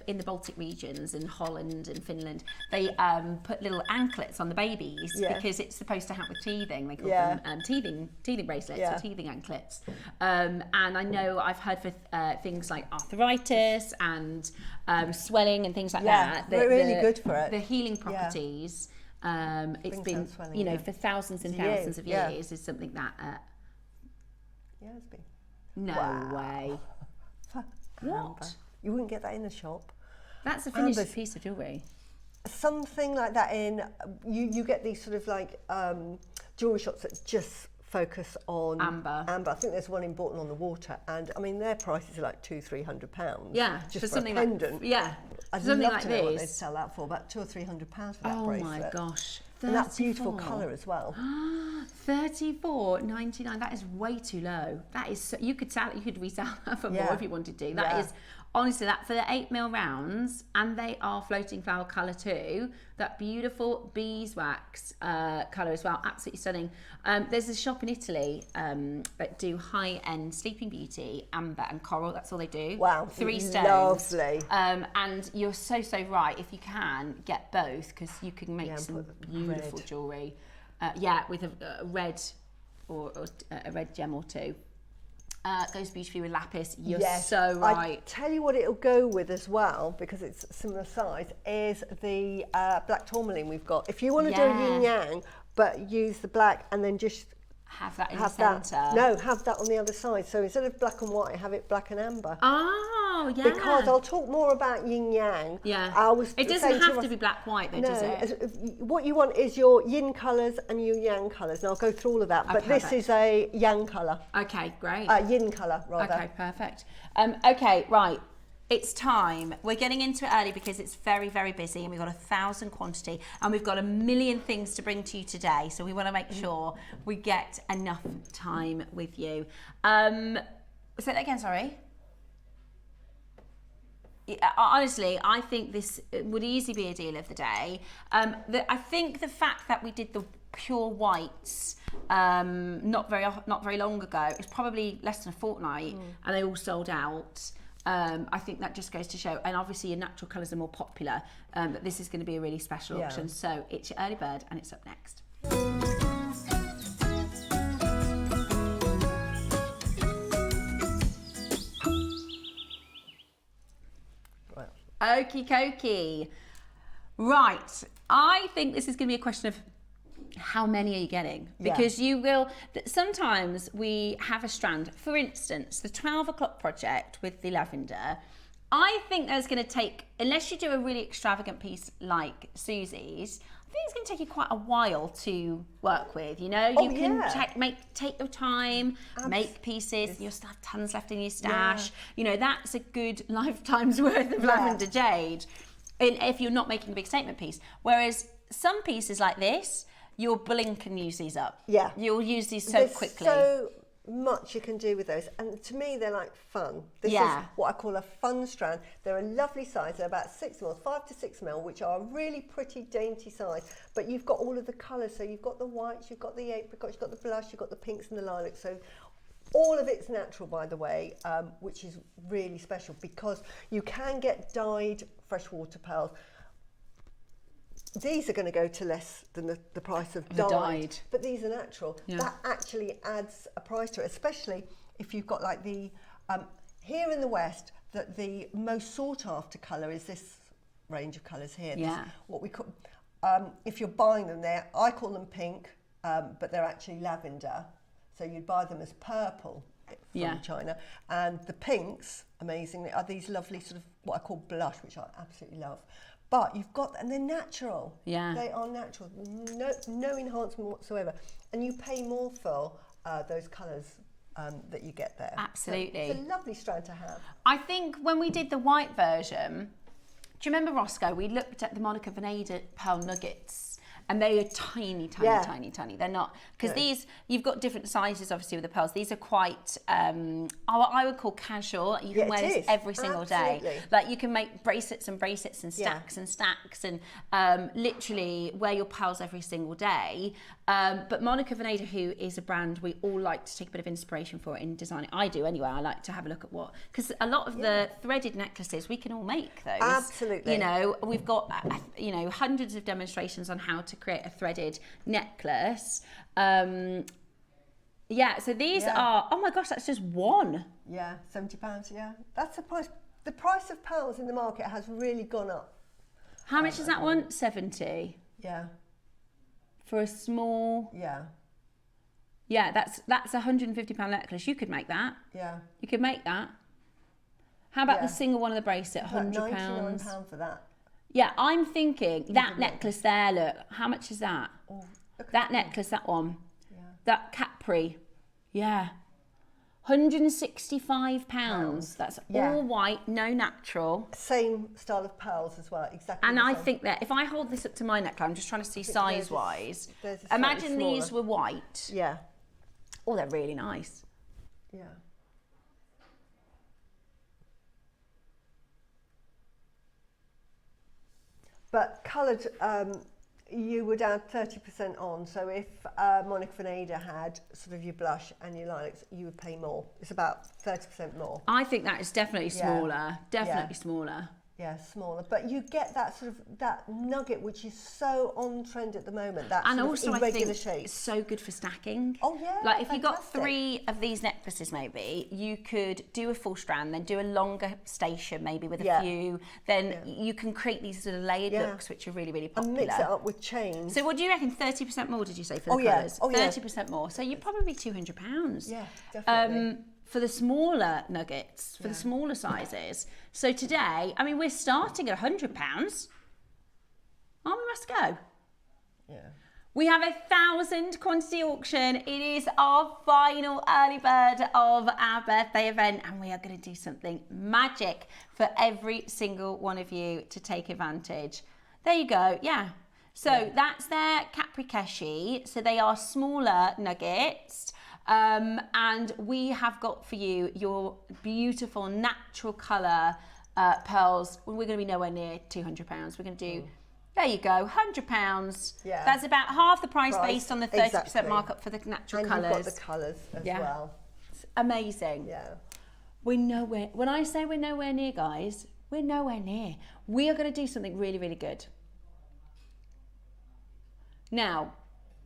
in the Baltic regions, in Holland and Finland, they put little anklets on the babies because it's supposed to help with teething. They call them teething bracelets or teething anklets. And I know I've heard for things like arthritis and swelling and things like that. They're really good for it. The healing properties. It's been, swelling, for thousands and thousands of years is something that. It's been. No way. What? You wouldn't get that in the shop. That's a finished piece of jewellery. Something like that in, you get these sort of like jewellery shops that just focus on amber. I think there's one in Bourton on the Water, and I mean their prices are like £200-300. Yeah, just for for something a pendant. I'd something love like to know what this. they'd sell that for, about £200 or £300 for that bracelet. bracelet. Oh my gosh. 34. And that beautiful colour as well. $34.99. That is way too low. That is you could resell that for more if you wanted to. That is honestly, that for the 8mm rounds, and they are floating flower colour too. That beautiful beeswax colour as well, absolutely stunning. There's a shop in Italy that do high-end Sleeping Beauty, amber and coral. That's all they do. Wow, 3 stones. Lovely. And you're so right. If you can get both, because you can make some beautiful jewellery. With a red or a red gem or two. Goes beautifully with lapis. You're so right. I tell you what it'll go with as well, because it's similar size, is the black tourmaline we've got. If you want to do a yin yang, but use the black and then just have that in the centre. No, have that on the other side. So instead of black and white, have it black and amber. Oh, yeah. Because I'll talk more about yin yang. Yeah. It doesn't have to be black white though, does it? What you want is your yin colours and your yang colours, and I'll go through all of that. But this is a yang colour. Okay, great. Yin colour, rather. Okay, perfect. Okay, right. It's time. We're getting into it early because it's very, very busy, and we've got 1,000 quantity, and we've got a million things to bring to you today. So we want to make sure we get enough time with you. Say that again, sorry. Honestly, I think this would easily be a deal of the day. I think the fact that we did the pure whites not very long ago. It was probably less than a fortnight, and they all sold out. I think that just goes to show, and obviously your natural colours are more popular, but this is going to be a really special auction. So it's your early bird, and it's up next. Okie dokie. Right, I think this is going to be a question of how many are you getting? Because you will, sometimes we have a strand, for instance, the 12 o'clock project with the lavender. I think that's going to take, unless you do a really extravagant piece like Suzie's, I think it's going to take you quite a while to work with, you know? You can take your time, make pieces, you'll still have tons left in your stash. You know, that's a good lifetime's worth of lavender jade if you're not making a big statement piece. Whereas some pieces like this, you'll blink and use these up. Yeah. You'll use these so quickly. So much you can do with those, and to me they're like fun. This is what I call a fun strand. They're a lovely size. They're about 6 mil, 5 to 6 mil, which are a really pretty dainty size, but you've got all of the colours. So you've got the whites, you've got the apricots, you've got the blush, you've got the pinks and the lilacs. So all of it's natural, by the way, which is really special, because you can get dyed freshwater pearls. These are going to go to less than the price of dyed, but these are natural. That actually adds a price to it, especially if you've got like the, here in the West, the most sought after colour is this range of colours here. This, what we call, if you're buying them there, I call them pink, but they're actually lavender. So you'd buy them as purple from China. And the pinks, amazingly, are these lovely sort of what I call blush, which I absolutely love. But you've got, and they're natural. Yeah. They are natural. No enhancement whatsoever. And you pay more for those colours that you get there. Absolutely. So it's a lovely strand to have. I think when we did the white version, do you remember, Roscoe, we looked at the Monica Vinader pearl nuggets, and they are tiny, tiny. They're not, because these, you've got different sizes obviously with the pearls. These are quite, I would call casual. You can wear this every single day. Like you can make bracelets and bracelets and stacks and stacks, and literally wear your pearls every single day. But Monica Vinader, who is a brand we all like to take a bit of inspiration for in designing. I do anyway. I like to have a look at what, because a lot of the threaded necklaces, we can all make those. Absolutely. You know, we've got, you know, hundreds of demonstrations on how to create a threaded necklace. So these are, oh my gosh, that's just one. Yeah, £70, That's the price. The price of pearls in the market has really gone up. How much is that one? 70. Yeah. For a small... Yeah, that's a £150 necklace. You could make that. Yeah. You could make that. How about the single one of the bracelet? £100. £99 for that. Yeah, I'm thinking that necklace there, look. How much is that? Oh, that necklace, that one. Yeah. That Capri. Yeah. £165. That's all white, no natural. Same style of pearls as well, exactly. And I think that if I hold this up to my neck, I'm just trying to see size-wise. Imagine these were white. Yeah. Oh, they're really nice. Yeah. But coloured, you would add 30% on. So if Monica Vinader had sort of your blush and your lilacs, you would pay more. It's about 30% more. I think that is definitely smaller. Definitely smaller. Yeah, smaller. But you get that sort of, that nugget, which is so on trend at the moment. That and sort also, of irregular I think shape. It's so good for stacking. Oh yeah. Like if you got 3 of these necklaces, maybe you could do a full strand, then do a longer station, maybe with a few. Then you can create these sort of layered looks, which are really, really popular. And mix it up with chains. So what do you reckon? 30% more? Did you say for the colours? 30% more. So you're probably £200. Yeah, definitely. For the smaller nuggets, for the smaller sizes. So today, I mean, we're starting at £100. We must go. Yeah. We have 1,000 quantity auction. It is our final early bird of our birthday event, and we are going to do something magic for every single one of you to take advantage. There you go. Yeah. So that's their Capri Keshi. So they are smaller nuggets. And we have got for you your beautiful natural colour pearls. We're going to be nowhere near £200. We're going to do There you go, £100. Yeah. That's about half the price based on the 30% exactly. markup for the natural And colours. you've got the colours as well. It's amazing. Yeah. We're nowhere, when I say we're nowhere near, guys, we're nowhere near. We are going to do something really, really good. Now,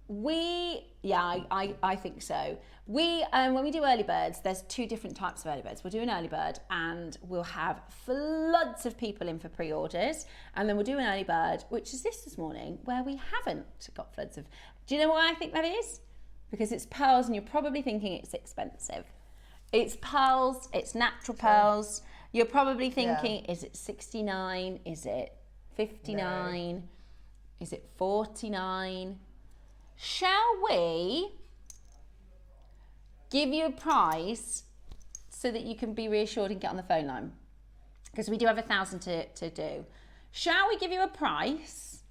I think so. When we do early birds, there's two different types of early birds. We'll do an early bird and we'll have floods of people in for pre-orders. And then we'll do an early bird, which is this morning, where we haven't got floods of... Do you know why I think that is? Because it's pearls and you're probably thinking it's expensive. It's pearls, it's natural pearls. You're probably thinking, is it 69? Is it 59? No. Is it 49? Shall we give you a price so that you can be reassured and get on the phone line? Because we do have 1,000 to do. Shall we give you a price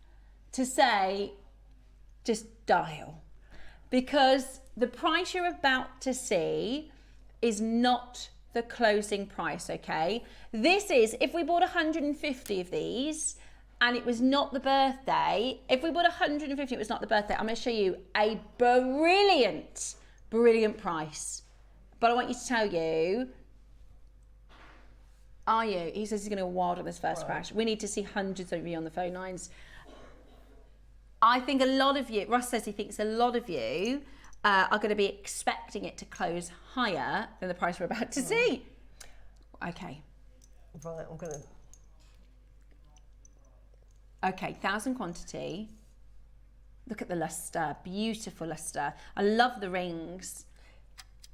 to say, just dial? Because the price you're about to see is not the closing price, okay? This is, if we bought 150 of these, and it was not the birthday, if we bought 150, it was not the birthday, I'm gonna show you a brilliant, brilliant price. But I want you to tell you, are you? He says he's gonna go wild on this first crash. We need to see hundreds of you on the phone lines. I think a lot of you, Ross says he thinks a lot of you are gonna be expecting it to close higher than the price we're about to see. Okay. Right, I'm gonna... Okay, 1,000 quantity. Look at the luster, beautiful luster. I love the rings.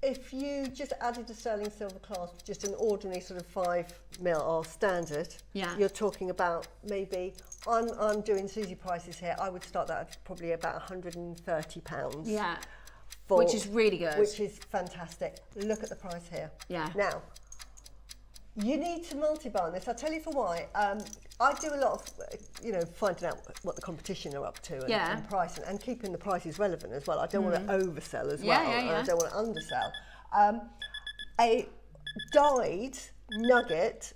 If you just added a sterling silver clasp, just an ordinary sort of 5mm or standard, you're talking about maybe, I'm doing Suzie prices here, I would start that at probably about £130. Yeah, which is really good. Which is fantastic. Look at the price here. Yeah. Now, you need to multi-buy on this. I'll tell you for why. I do a lot of, finding out what the competition are up to and pricing and keeping the prices relevant as well. I don't want to oversell as well. And I don't want to undersell. A dyed nugget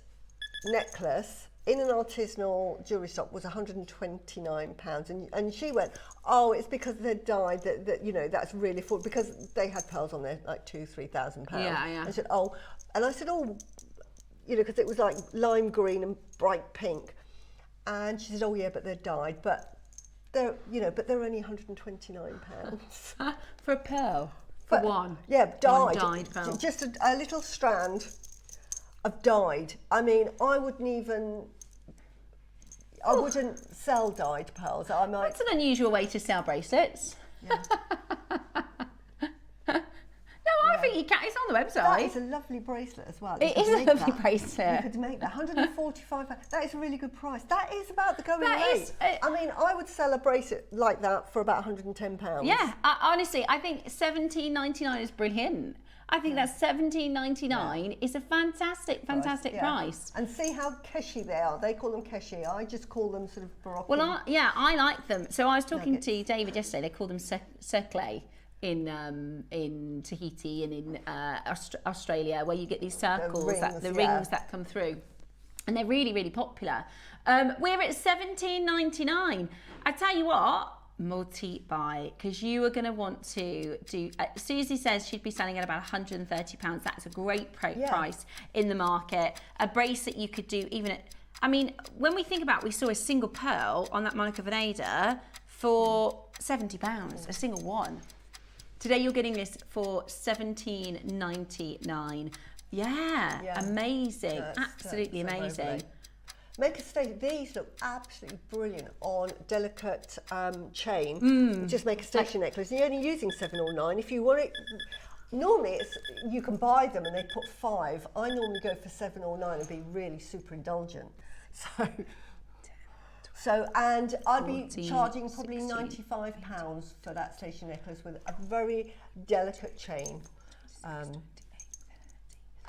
necklace in an artisanal jewellery shop was £129, and she went, oh, it's because they're dyed that that's really full, because they had pearls on there like £2,000-3,000. Yeah. I said, oh, and I said, oh, because it was like lime green and bright pink, and she said, oh yeah, but they're dyed, but they're only £129 for a pearl. For one. Yeah, dyed. One dyed pearl. Just a little strand of dyed. I mean, I wouldn't sell dyed pearls. That's an unusual way to sell bracelets. Yeah. I think you can. It's on the website. That is a lovely bracelet as well. It is a lovely bracelet. You could make that. £145. That is a really good price. That is about the going rate. I mean, I would sell a bracelet like that for about £110. Yeah, honestly, I think £17.99 is brilliant. I think that £17.99 is a fantastic price. And see how keshy they are. They call them keshy. I just call them sort of Baroque. Well, I like them. So I was talking to David yesterday. They call them cercle in Tahiti and in Australia, where you get these circles, the rings that come through, and they're really, really popular. We're at £17.99. I tell you what, multi-buy, because you are going to want to do. Suzie says she'd be selling at about £130. That's a great price in the market. A bracelet you could do even at. I mean, when we think about, we saw a single pearl on that Monica Veneda for £70, a single one. Today you're getting this for £17.99. Yeah, amazing, absolutely amazing. Make a station. These look absolutely brilliant on delicate chain. Just make a station necklace. You're only using 7 or 9. If you want it, normally you can buy them and they put 5. I normally go for 7 or 9 and be really super indulgent. So, and I'd be charging probably £95 for that station necklace with a very delicate chain. And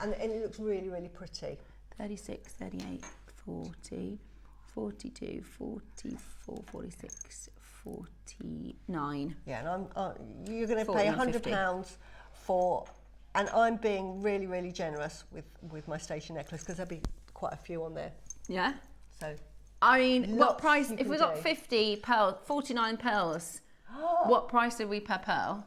it looks really, really pretty. 36, 38, 40, 42, 44, 46, 49. Yeah, and you're going to pay £100 for, and I'm being really, really generous with my station necklace because there'll be quite a few on there. Yeah. So. I mean, what Lots price, you if can we got do. 50 pearls, 49 pearls, what price are we per pearl?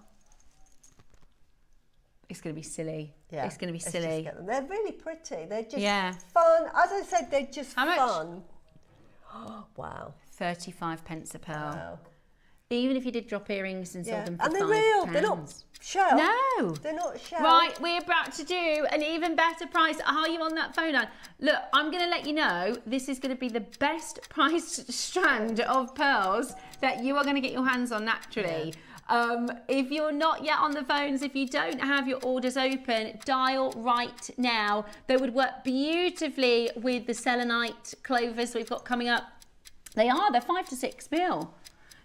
It's going to be silly. Yeah, It's going to be let's silly. just get them. They're really pretty. They're just Yeah. fun. As I said, they're just How much? fun. Wow. 35 pence a pearl. Wow. Even if you did drop earrings and sold them for And they're £5. real. They're not shell. No. They're not shell. Right, we're about to do an even better price. Are you on that phone line? Look, I'm going to let you know this is going to be the best priced strand of pearls that you are going to get your hands on naturally. If you're not yet on the phones, if you don't have your orders open, dial right now. They would work beautifully with the Selenite Clovers we've got coming up. They're 5 to 6 mil.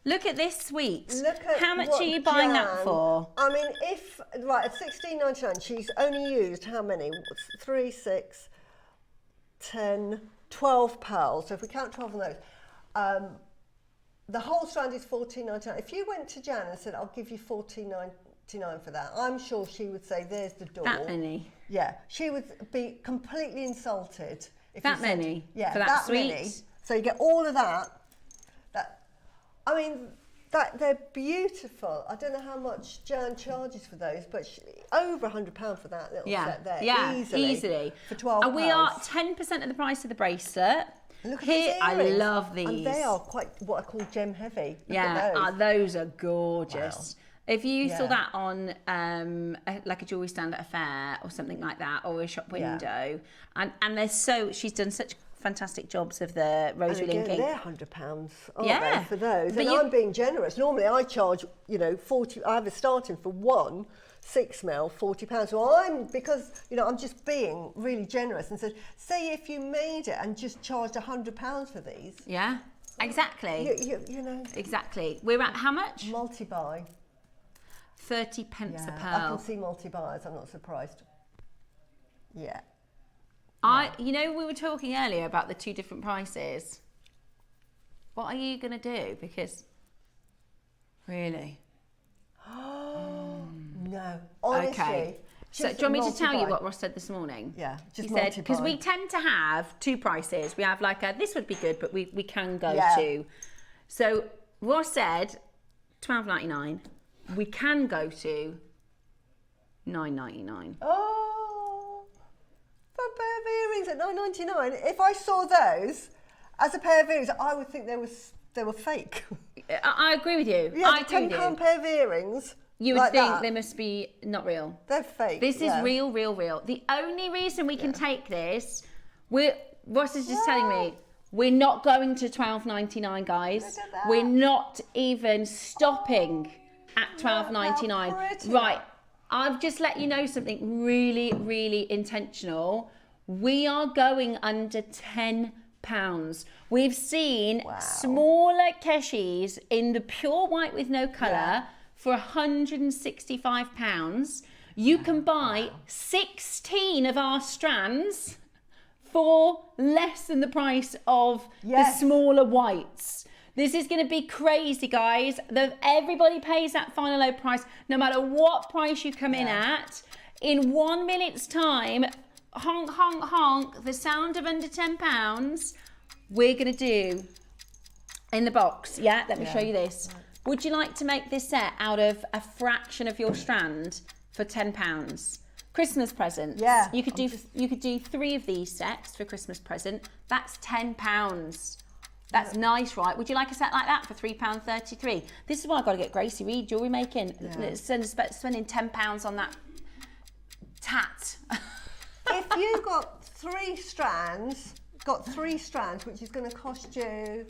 Look at this suite. Look at how much what are you buying that Jan- for? I mean, at £16.99, she's only used how many? 3, 6, 10, 12 pearls. So if we count 12 of those, the whole strand is £14.99. If you went to Jan and said, I'll give you £14.99 for that, I'm sure she would say, there's the door. That many? Yeah, she would be completely insulted. If That you said, many? Yeah, For that many. suite? So you get all of that. I mean, they're beautiful. I don't know how much Jan charges for those, but over £100 for that little set there. Yeah, easily. For 12 And we are 10% of the price of the bracelet. Look at Here, these I earrings. love these. And they are quite what I call gem heavy. Look Yeah, at those. those are gorgeous. If you saw Yeah. that on like a jewellery stand at a fair or something like that, or a shop window, and they're she's done such fantastic jobs of the rosary And again, linking. they're £100, aren't Yeah. they, for those? But And I'm being generous. Normally I charge, 40, I have a starting for one 6 mil, £40. So because I'm just being really generous and said, say if you made it and just charged £100 for these. Yeah, exactly. You know. Exactly. We're at how much? Multi-buy. 30 pence a I pearl. can see multi-buys, I'm not surprised. Yeah. We were talking earlier about the two different prices. What are you going to do? Because, really? No, honestly. Okay. So do just you want me to tell you multi-buy. what Ross said this morning? Yeah, just He said, multi-buy. because we tend to have two prices. We have like this would be good, but we can go Yeah. to. So Ross said £12.99. We can go to £9.99. Oh, for a pair of earrings at £9.99. If I saw those as a pair of earrings, I would think they were fake. I agree with you. Yeah, I agree with £10 you. pair of earrings. You would like think that, they must be not real. they're fake. This is yeah. real, real, real. The only reason we can take this, Ross is just telling me, we're not going to £12.99, guys. Look at that. We're not even stopping at £12.99. pretty Right, that- I've just let you know something really, really intentional. We are going under £10. We've seen smaller keshis in the pure white with no colour for £165. You can buy 16 of our strands for less than the price of the smaller whites. This is going to be crazy, guys. Everybody pays that final low price, no matter what price you come in at. In 1 minute's time, honk, honk, honk, the sound of under £10, we're going to do in the box. Yeah, let me show you this. Would you like to make this set out of a fraction of your strand for £10? Christmas presents. Yeah. You could do 3 of these sets for Christmas present. That's £10. That's nice, right? Would you like a set like that for £3.33? This is why I've got to get Gracie Reed jewellery making. Spending £10 on that tat. If you got 3 strands, which is going to cost you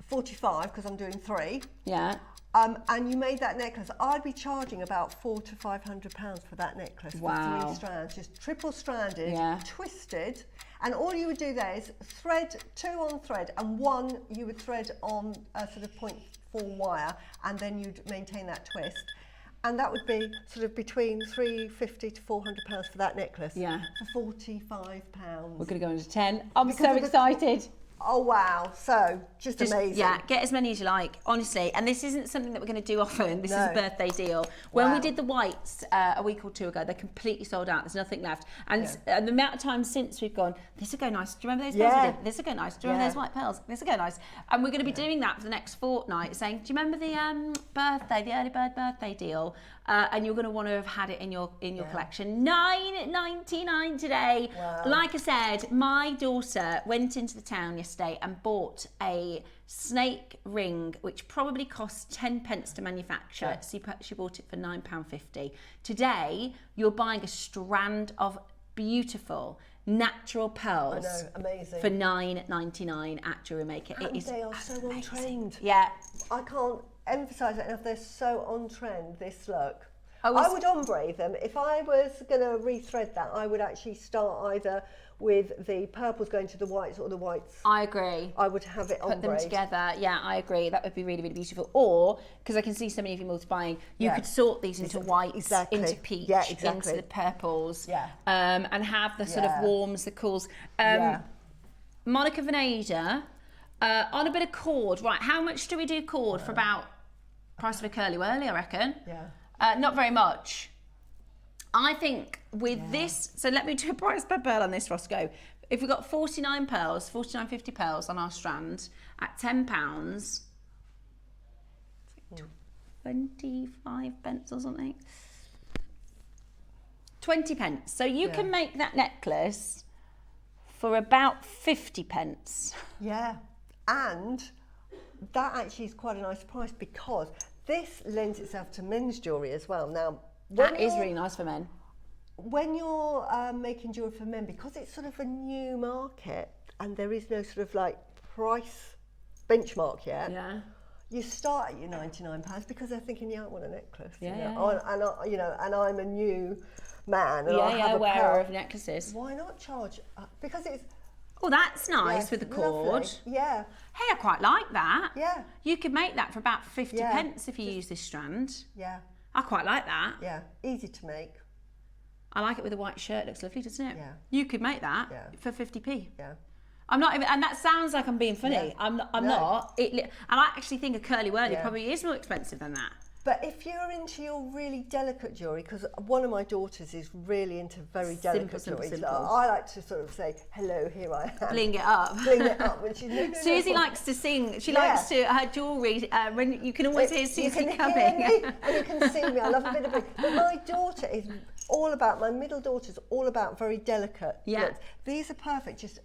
45 because I'm doing 3. Yeah. And you made that necklace, I'd be charging about £400 to £500 for that necklace. Wow. For 3 strands, just triple stranded, twisted. And all you would do there is thread 2 on thread, and 1 you would thread on a sort of 0.4 wire, and then you'd maintain that twist. And that would be sort of between £350 to £400 for that necklace. Yeah. For £45. We're going to go into 10. I'm so excited. Oh wow, so just amazing. Yeah, get as many as you like, honestly. And this isn't something that we're going to do often. This is a birthday deal. When we did the whites a week or two ago, they're completely sold out. There's nothing left. And the amount of time since we've gone, this will go nice. Do you remember those pearls we did? This will go nice. Do you remember those white pearls? This will go nice. And we're going to be doing that for the next fortnight, saying, do you remember the the early bird birthday deal? And you're going to want to have had it in your collection. $9.99 today. Wow. Like I said, my daughter went into the town yesterday and bought a snake ring, which probably cost 10 pence to manufacture. So she bought it for £9.50. Today, you're buying a strand of beautiful natural pearls. I know, amazing. For $9.99 at Jewellery Maker. And they are so on trend. Yeah. I can't emphasise it enough. They're so on trend, this look. I would ombre them. If I was going to rethread that, I would actually start either with the purples going to the whites or the whites. I agree. I would have it ombre. Put them together. Yeah, I agree. That would be really, really beautiful. Or, because I can see so many of you multiplying, you could sort these into whites, into peach, into the purples, and have the sort of warms, the cools. Monica Veneda, on a bit of cord. Right, how much do we do cord for about price of a curly whirly, I reckon? Yeah. Not very much. I think with this, so let me do a price per pearl on this, Roscoe. If we've got 49 pearls, 49.50 pearls on our strand at £10, 25 pence or something. 20 pence. So you can make that necklace for about 50 pence. Yeah, and that actually is quite a nice price because this lends itself to men's jewellery as well. Now, that is really nice for men. When you're making jewellery for men, because it's sort of a new market and there is no sort of like price benchmark yet, you start at your £99 because they're thinking, I want a necklace. And I'm a new man and I have a wearer of necklaces. Why not charge? Because it's... Oh, that's nice with the cord. Lovely. Yeah. Hey, I quite like that. Yeah. You could make that for about 50 pence if you use this strand. Yeah. I quite like that. Yeah, easy to make. I like it with a white shirt. It looks lovely, doesn't it? Yeah. You could make that for 50p. Yeah. I'm not even, and that sounds like I'm being funny. Yeah. I'm not. And I actually think a curly whirly probably is more expensive than that. But if you're into your really delicate jewellery, because one of my daughters is really into very delicate jewellery, so I like to sort of say, hello, here I am. Bling it up. Bling it up. And she's, Suzie likes to sing. She likes to, her jewellery, when you can always hear Suzie coming. Hear me, and you can see me. I love a bit of bling. But my daughter is all about, my middle daughter's all about very delicate looks. These are perfect, just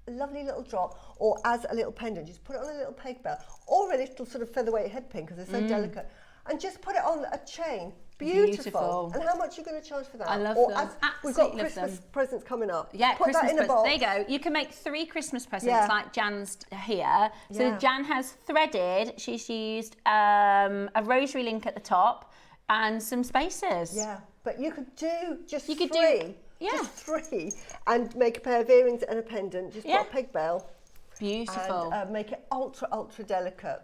a lovely little drop, or as a little pendant, just put it on a little peg bell, or a little sort of featherweight head pin, because they're so delicate. And just put it on a chain. Beautiful. And how much are you going to charge for that? I love them. We've got Christmas presents coming up. Yeah, put Christmas that in a box. There you go. You can make 3 Christmas presents like Jan's here. So Jan has threaded. She's used a rosary link at the top and some spaces. Yeah, but you could do just you could three. Just 3 and make a pair of earrings and a pendant. Just put a peg bell. Beautiful. And make it ultra, ultra delicate.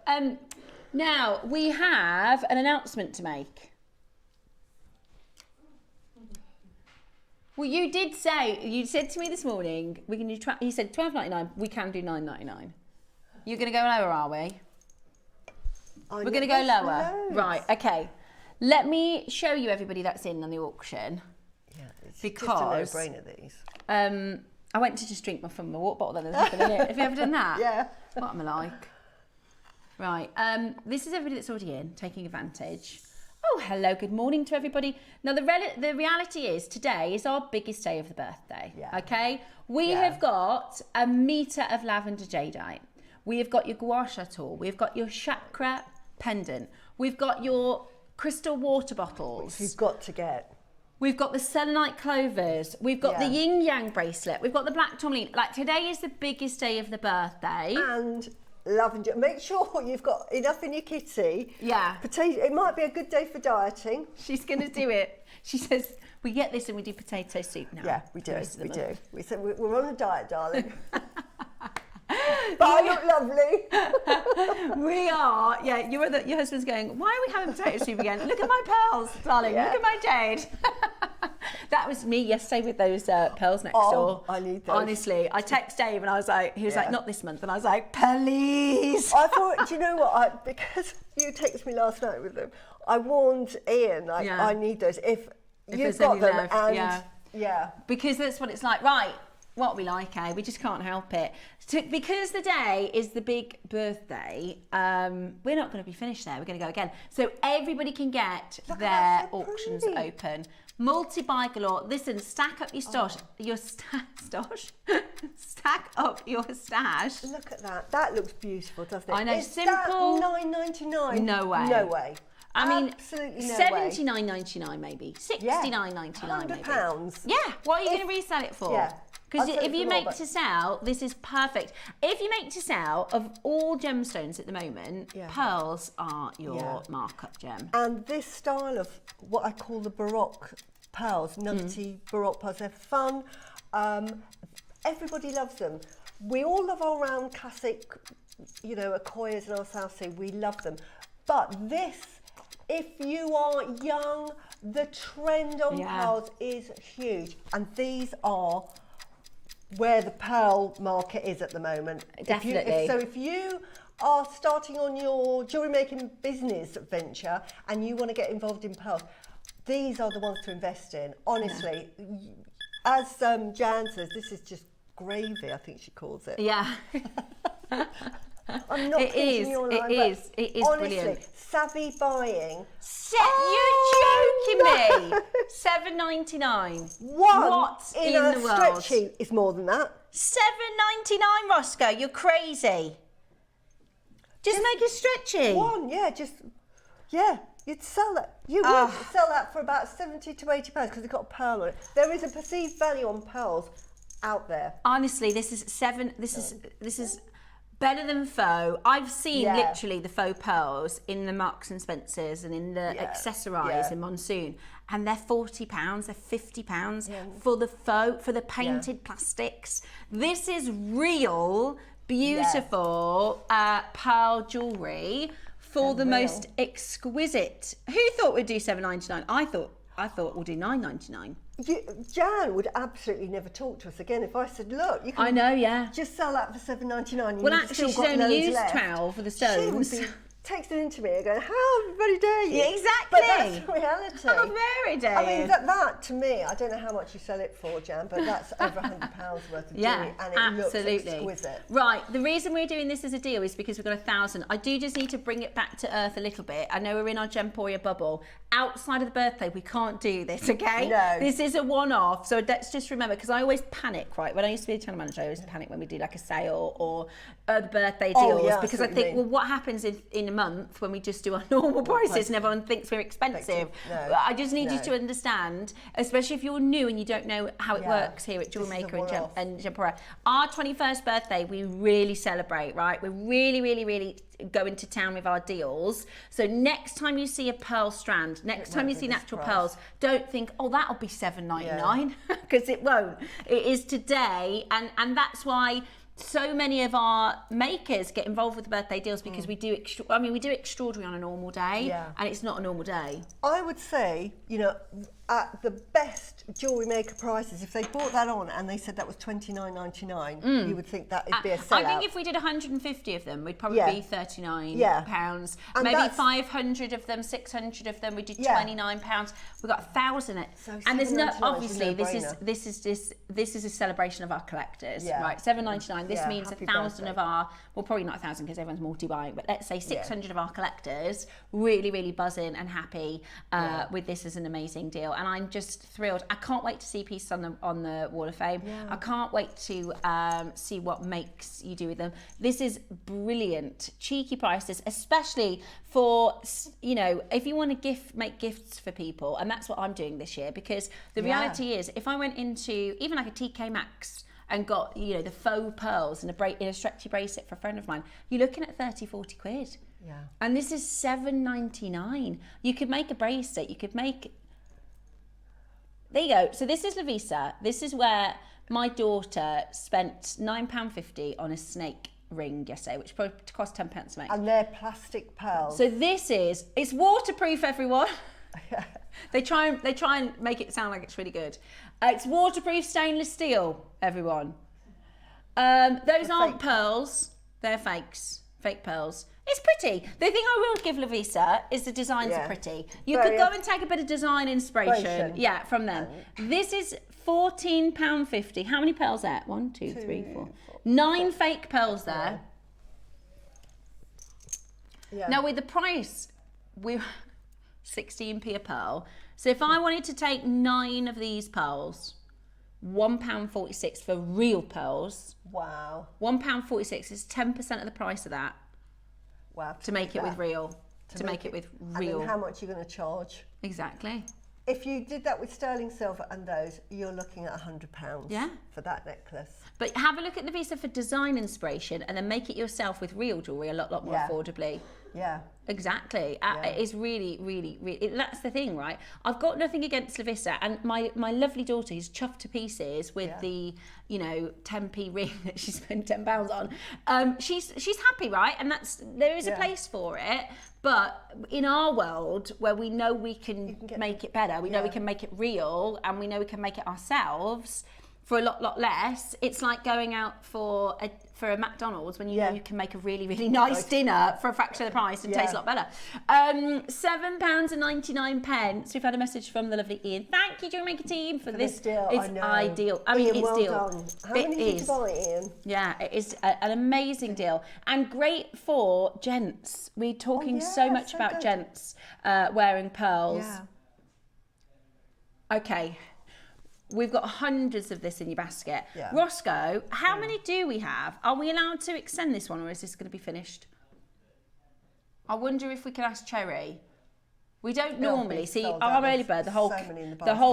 Now, we have an announcement to make. Well, you did say, you said to me this morning, we can do, you said £12.99, we can do £9.99. You're going to go lower, are we? We're going to go lower. Loads. Right, okay. Let me show you everybody that's in on the auction. Yeah, it's because, just a no-brainer, these. I went to just drink from my water bottle, then there's nothing in it. Have you ever done that? Yeah. What am I like? Right, this is everybody that's already in, taking advantage. Oh, hello, good morning to everybody. Now, the reality is today is our biggest day of the birthday, okay? We have got a metre of lavender jadeite. We have got your gua sha tool. We've got your chakra pendant. We've got your crystal water bottles. Which you've got to get. We've got the selenite clovers. We've got the yin yang bracelet. We've got the black tourmaline. Like, today is the biggest day of the birthday. And lavender. Make sure you've got enough in your kitty. Yeah. Potato. It might be a good day for dieting. She's going to do it. She says, we get this and we do potato soup now. Yeah, we do. We do. We said we're on a diet, darling. But I look lovely. We are. Yeah, your husband's going, why are we having potato soup again? Look at my pearls, darling. Look at my Jade. That was me yesterday with those pearls next door. I need those. Honestly, I text Dave and I was like, he was like, not this month. And I was like, please. I thought, do you know what? Because you texted me last night with them, I warned Ian, like, I need those. If you've got them left, and because that's what it's like. Right, what we like, eh? We just can't help it. Because the day is the big birthday, we're not going to be finished there. We're going to go again. So everybody can get their auctions open. Multi-buy galore. Listen, stack up your stash. Stack up your stash. Look at that. That looks beautiful, doesn't it? I know. Is Simple. That $9.99? No way. No way. I mean, absolutely no $79.99 maybe. $69.99 maybe. £100. Yeah. What are you going to resell it for? Yeah. Because if you make to sell, this is perfect. If you make to sell, of all gemstones at the moment, pearls are your markup gem. And this style of what I call the Baroque pearls, nutty Baroque pearls, they're fun. Everybody loves them. We all love our round classic, you know, Akoyas and our South Sea. We love them. But this, if you are young, the trend on pearls is huge. And these are where the pearl market is at the moment. Definitely. If you are starting on your jewellery making business venture and you want to get involved in pearls, these are the ones to invest in. Honestly, as Jan says, this is just gravy, I think she calls it. Yeah. I'm not kidding you online, it is honestly, brilliant. Savvy buying. You're joking me. $7.99. What in a the world? stretchy is more than that. $7.99, Roscoe. You're crazy. Just make it stretchy. One, you'd sell that. You would sell that for about £70 to £80 because it's got a pearl on it. There is a perceived value on pearls out there. Honestly, this is better than faux. I've seen literally the faux pearls in the Marks and Spencers and in the Accessorize in Monsoon, and they're £40, they're £50 for the faux, for the painted plastics. This is real, beautiful pearl jewellery for the most exquisite. Who thought we'd do $7.99? I thought we'll do $9.99. Jan would absolutely never talk to us again if I said, look, you can I know, just sell that for $7.99. Well, actually, she's only used 12 for the stones. She would be texting into me and going, how very dare you? Yeah, exactly. But that's reality. How very dare I mean, you. that to me, I don't know how much you sell it for, Jan, but that's over £100 worth of jewellery, and it looks exquisite. Right, the reason we're doing this as a deal is because we've got 1,000. I do just need to bring it back to earth a little bit. I know we're in our Gemporia bubble. Outside of the birthday, we can't do this, okay? No. This is a one-off, so let's just remember, because I always panic, right? When I used to be a channel manager, I always panic when we do like a sale or the birthday deals, because I think, well, what happens in a month when we just do our normal prices and everyone thinks we're expensive? No. I just need you to understand, especially if you're new and you don't know how it works here at Jewellery Maker and Gemporia. Our 21st birthday, we really celebrate, right? We're really, really, really going to town with our deals. So next time you see a pearl strand, next time you see natural pearls, don't think, oh, that'll be $7.99, because it won't. It is today, and that's why so many of our makers get involved with the birthday deals, because we do extraordinary on a normal day, and it's not a normal day. I would say, you know, at the best Jewellery Maker prices, if they bought that on and they said that was $29.99, you would think that would be a sellout. I think if we did 150 of them, we'd probably be £39. And maybe 500 of them, 600 of them, we did £29. We've got 1,000 and there's no, obviously this is a celebration of our collectors, right? $7.99. This means 1,000 of our, well, probably not 1,000 because everyone's multi-buying, but let's say 600 of our collectors really, really buzzing and happy with this as an amazing deal. And I'm just thrilled. I can't wait to see pieces on the Wall of Fame. I can't wait to see what makes you do with them. This is brilliant, cheeky prices, especially for, you know, if you want to make gifts for people, and that's what I'm doing this year, because the reality is, if I went into even like a TK Maxx and got, you know, the faux pearls and a stretchy bracelet for a friend of mine, you're looking at 30, 40 quid. And this is $7.99. You could make a bracelet, you could make... There you go. So this is Lavisa. This is where my daughter spent £9.50 on a snake ring yesterday, which probably cost 10 pence to make. And they're plastic pearls. So it's waterproof, everyone. They try and make it sound like it's really good. It's waterproof stainless steel, everyone. Those aren't pearls. They're fakes. Fake pearls. It's pretty. The thing I will give Lavisa is the designs are pretty. You could go and take a bit of design inspiration. Yeah, from them. This is £14.50. How many pearls there? 1, 2, 3, 4. 9 fake pearls there. Yeah. Now with the price, we're 16p a pearl. So if I wanted to take 9 of these pearls, £1.46 for real pearls. Wow. £1.46 is 10% of the price of that. Wow. To make it with real. To make it with real. And then how much you're going to charge? Exactly. If you did that with sterling silver and those, you're looking at £100 for that necklace. But have a look at Lavisa for design inspiration and then make it yourself with real jewellery a lot more affordably. Yeah. Exactly. It is really, really, really, that's the thing, right? I've got nothing against Lavisa, and my lovely daughter is chuffed to pieces with the, 10p ring that she spent £10 on. She's happy, right? And there is a place for it. But in our world, where we know we can make it better, we know we can make it real, and we know we can make it ourselves for a lot less, it's like going out for a McDonald's when you know you can make a really, really nice dinner for a fraction of the price and taste a lot better. £7.99. We've had a message from the lovely Ian. Thank you, Jewellery Maker team, for this. Deal. It's ideal. I mean, Ian, it's well deal. Done. How many did you buy, Ian? Yeah, it is an amazing deal and great for gents. We're talking so much about gents wearing pearls. Yeah. Okay. We've got hundreds of this in your basket. Yeah. Roscoe, how many do we have? Are we allowed to extend this one, or is this going to be finished? I wonder if we can ask Cherry. We don't normally. See, our early bird, the whole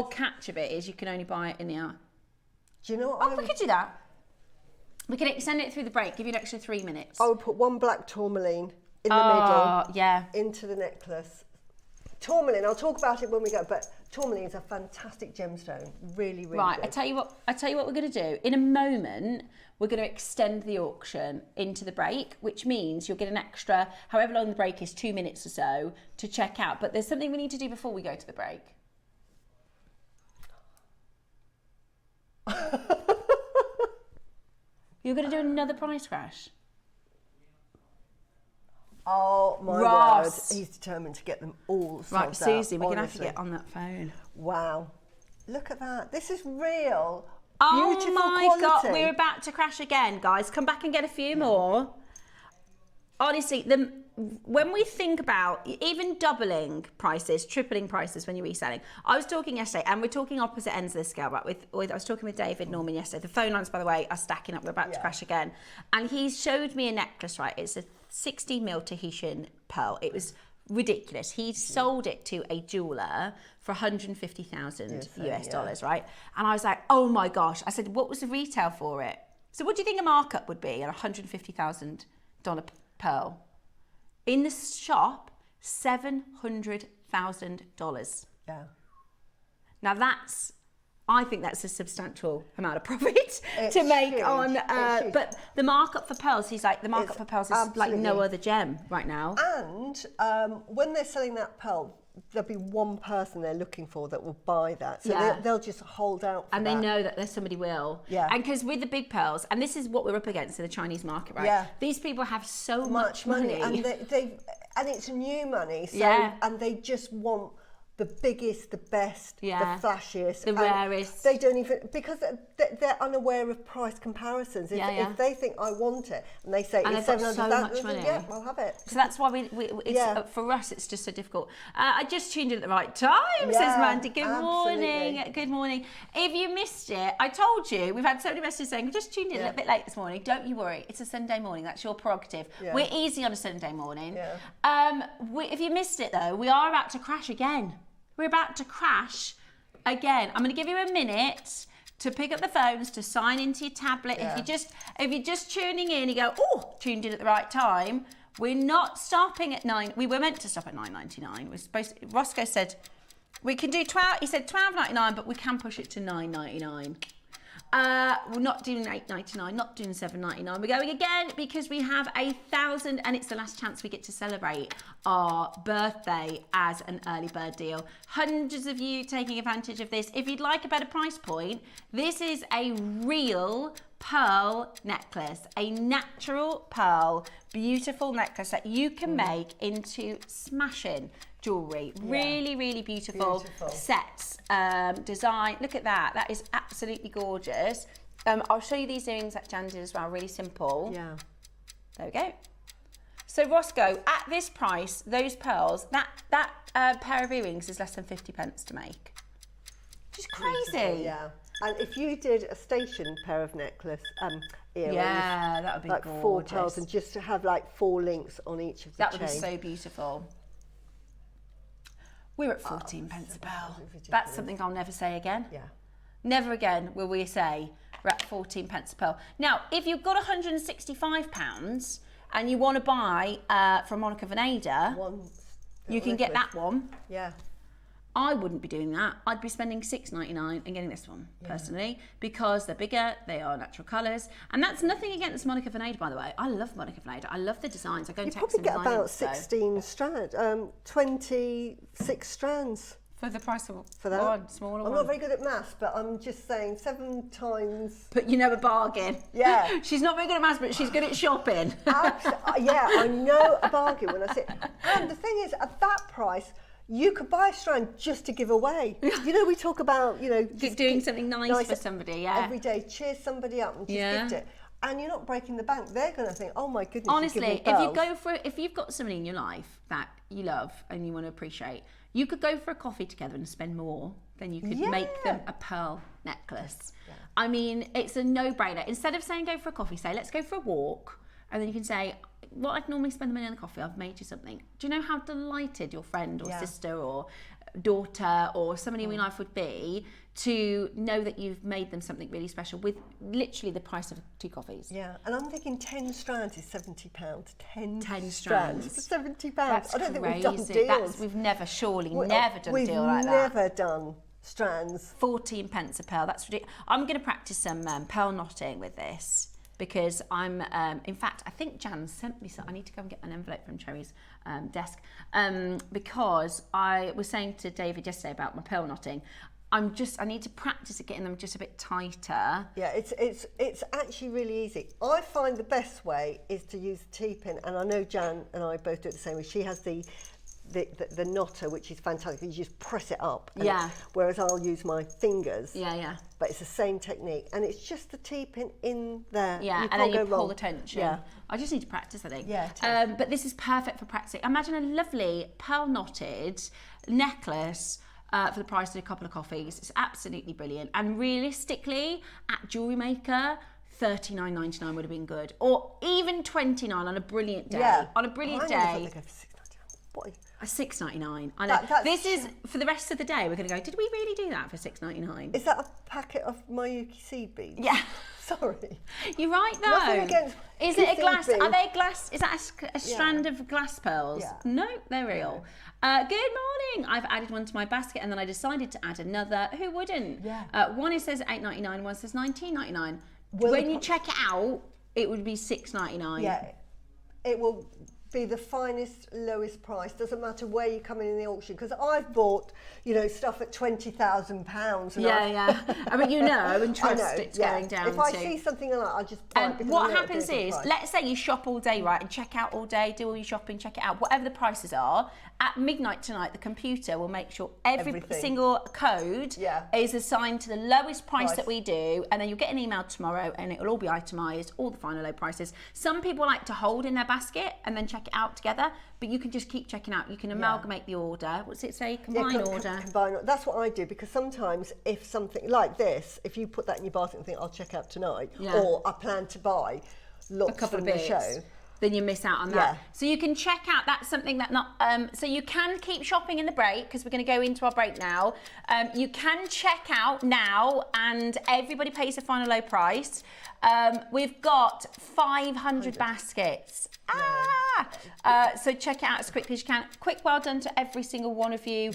catch of it is you can only buy it in the hour. Do you know what? We could do that. We can extend it through the break, give you an extra 3 minutes. I would put one black tourmaline in the middle. Yeah. Into the necklace. Tourmaline, I'll talk about it when we go, but tourmaline is a fantastic gemstone, really, really good. I tell you what we're going to do. In a moment, we're going to extend the auction into the break, which means you'll get an extra, however long the break is, 2 minutes or so to check out. But there's something we need to do before we go to the break. You're going to do another price crash? Oh my word, he's determined to get them all sold out. Right, Susie, we're going to have to get on that phone. Wow, look at that. This is real, beautiful quality. Oh my God, we're about to crash again, guys. Come back and get a few more. Honestly, when we think about even doubling prices, tripling prices when you're reselling, I was talking yesterday, and we're talking opposite ends of the scale, but I was talking with David Norman yesterday. The phone lines, by the way, are stacking up. We're about to crash again. And he showed me a necklace, right? It's a 60mm Tahitian pearl. It was ridiculous. He sold it to a jeweler for $150,000 US, right? And I was like, oh my gosh. I said, what was the retail for it? So what do you think a markup would be on a $150,000 pearl? In the shop, $700,000. Yeah. Now I think that's a substantial amount of profit to make on, but the markup for pearls, he's like, the markup for pearls is like no other gem right now. And when they're selling that pearl, there'll be one person they're looking for that will buy that. So they'll just hold out for and they know that there's somebody will. Yeah. And because with the big pearls, and this is what we're up against in the Chinese market, right? Yeah. These people have so much money. And and it's new money. So, and they just want the biggest, the best, the flashiest, the rarest. They don't even, because they're unaware of price comparisons. If they think I want it and they say it's $700,000, yeah, I'll have it. So that's why for us it's just so difficult. I just tuned in at the right time, says Mandy. Good morning. Good morning. If you missed it, I told you, we've had so many messages saying, I just tuned in a little bit late this morning. Don't you worry, it's a Sunday morning. That's your prerogative. Yeah. We're easy on a Sunday morning. Yeah. If you missed it though, we are about to crash again. We're about to crash again. I'm going to give you a minute to pick up the phones, to sign into your tablet. Yeah. If you're just tuning in, you go, oh, tuned in at the right time. We're not stopping at 9. We were meant to stop at $9.99. We're supposed to, Roscoe said we can do 12. He said $12.99, but we can push it to $9.99. We're not doing £8.99, not doing £7.99. We're going again because we have 1,000 and it's the last chance we get to celebrate our birthday as an early bird deal. Hundreds of you taking advantage of this. If you'd like a better price point, this is a real pearl necklace, a natural pearl, beautiful necklace that you can make into smashing jewellery. Really, really beautiful sets, design. Look at that. That is absolutely gorgeous. I'll show you these earrings that Jan did as well. Really simple. Yeah. There we go. So Roscoe, at this price, those pearls, that pair of earrings is less than 50p to make. Which is crazy. Yeah. And if you did a station pair of necklace earrings, yeah, that would be like gorgeous. 4 pearls, and just to have like 4 links on each of the That chain. would be so beautiful. We're at 14p a pearl. That's something I'll never say again. Yeah. Never again will we say we're at 14p a pearl. Now, if you've got £165 and you want to buy from Monica Vinader, you can get that one. Yeah. I wouldn't be doing that. I'd be spending £6.99 and getting this one, personally, because they're bigger, they are natural colours. And that's nothing against Monica Vinader, by the way. I love Monica Vinader. I love the designs. I go and You text probably them get about designs, 16 strands, 26 strands. for the price of For that. one, smaller one. I'm not very good at maths, but I'm just saying 7 times. But you know a bargain. Yeah. She's not very good at maths, but she's good at shopping. Yeah, I know a bargain when I see it. And the thing is, at that price, you could buy a strand just to give away. You know, we talk about, you know, just doing something nice for somebody, yeah. Every day, cheer somebody up and just gift it. And you're not breaking the bank. They're going to think, oh my goodness. Honestly, if you've got somebody in your life that you love and you want to appreciate, you could go for a coffee together and spend more than you could make them a pearl necklace. Yeah. I mean, it's a no-brainer. Instead of saying go for a coffee, say let's go for a walk, and then you can say, what I'd normally spend the money on the coffee, I've made you something. Do you know how delighted your friend or sister or daughter or somebody in your life would be to know that you've made them something really special with literally the price of 2 coffees? Yeah, and I'm thinking 10 strands is £70. 10 strands for £70. That's I don't crazy. think we've done deals. We've never done a deal like that. We've never done strands. 14p a pearl, that's ridiculous. I'm going to practice some pearl knotting with this, because I'm, in fact, I think Jan sent me some. I need to go and get an envelope from Cherry's desk, because I was saying to David yesterday about my pearl knotting. I need to practice at getting them just a bit tighter. Yeah, it's actually really easy. I find the best way is to use the T-pin, and I know Jan and I both do it the same way. She has the knotter, which is fantastic. You just press it up. Whereas I'll use my fingers. Yeah. But it's the same technique, and it's just the T-pin in there. Yeah, and then you pull the tension. Yeah. I just need to practice, I think. Yeah. But this is perfect for practicing. Imagine a lovely pearl knotted necklace for the price of a couple of coffees. It's absolutely brilliant. And realistically, at Jewellery Maker, $39.99 would have been good, or even $29 on a brilliant day. Yeah. On a brilliant day. They go for £6.99. $6.99. I know. This is for the rest of the day. We're going to go, did we really do that for $6.99? Is that a packet of Mayuki seed beads? Yeah. Sorry. You're right though. Nothing against Is it a glass? beads. Are they glass? Is that a strand of glass pearls? Yeah. No, they're real. Good morning. I've added one to my basket and then I decided to add another. Who wouldn't? Yeah. One it says $8.99, one says $19.99. When you check it out, it would be $6.99. Yeah. It will be the finest, lowest price. Doesn't matter where you come in the auction, because I've bought, stuff at £20,000. Yeah. I mean, and trust it's going down. If I see something like that, I'll just buy it. And what happens is, let's say you shop all day, right, and check out all day, do all your shopping, check it out, whatever the prices are. At midnight tonight, the computer will make sure every single code is assigned to the lowest price that we do, and then you'll get an email tomorrow, and it will all be itemised, all the final low prices. Some people like to hold in their basket and then check it out together, but you can just keep checking out. You can amalgamate the order. What's it say? Combine order. Combine. That's what I do, because sometimes if something like this, if you put that in your basket and think I'll check out tonight, or I plan to buy lots from the show, then you miss out on that. So you can check out, that's something that so you can keep shopping in the break, because we're going to go into our break now. You can check out now, and everybody pays the final low price. We've got 500 baskets. So check it out as quickly as you can. Quick well done to every single one of you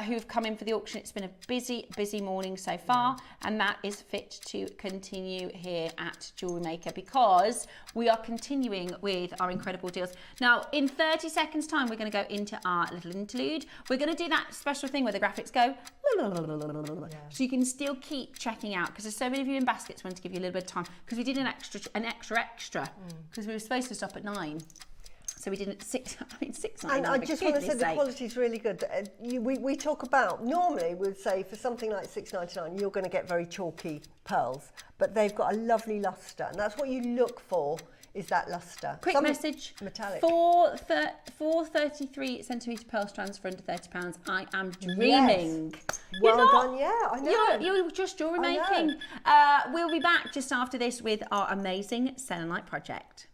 who've come in for the auction. It's been a busy morning so far, and that is fit to continue here at Jewellery Maker, because we are continuing with our incredible deals. Now, in 30 seconds time, we're going to go into our little interlude. We're going to do that special thing where the graphics go so you can still keep checking out, because there's so many of you in baskets. Want to give you a little bit of time, because we did an extra because we were supposed to stop at 9. So we did it 6, 9. And I just want to say the quality is really good. We talk about, normally we'd say for something like $6.99, you're going to get very chalky pearls, but they've got a lovely lustre, and that's what you look for, is that lustre. Quick message, metallic. 433 centimetre pearl strands for under £30. I am dreaming. Yes. Well done, yeah, I know. You're just jewellery making. We'll be back just after this with our amazing Selenite project.